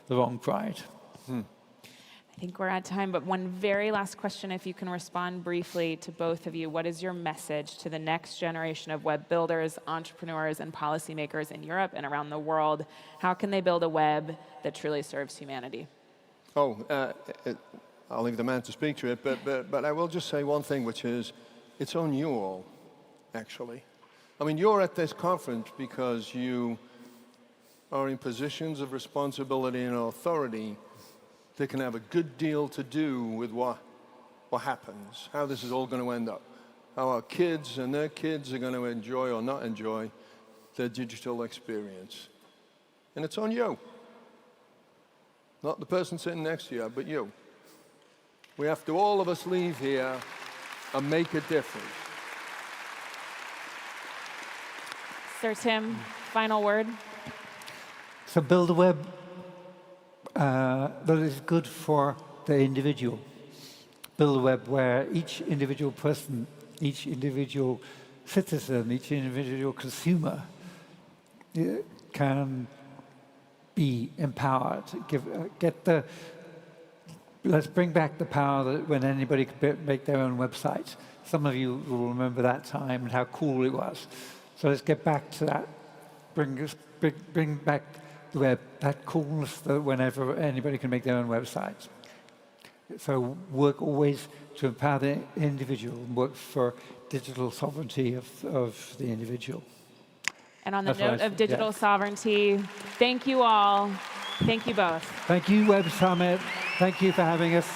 wrong pride. I think we're at time, but one very last question, if you can respond briefly to both of you. What is your message to the next generation of web builders, entrepreneurs, and policymakers in Europe and around the world? How can they build a web that truly serves humanity? I'll leave the man to speak to it, but I will just say one thing, which is, it's on you all, actually. I mean, you're at this conference because you are in positions of responsibility and authority that can have a good deal to do with what happens, how this is all going to end up, how our kids and their kids are going to enjoy or not enjoy their digital experience. And it's on you. Not the person sitting next to you, but you. We have to, all of us, leave here and make a difference. Sir Tim, final word. So build a web that is good for the individual. Build a web where each individual person, each individual citizen, each individual consumer can be empowered. Let's bring back the power that when anybody could make their own website. Some of you will remember that time and how cool it was. So let's get back to that. Bring back the web, that coolness that whenever anybody can make their own websites. So work always to empower the individual and work for digital sovereignty of the individual. And on the note of digital sovereignty, thank you all. Thank you both. Thank you, Web Summit. Thank you for having us.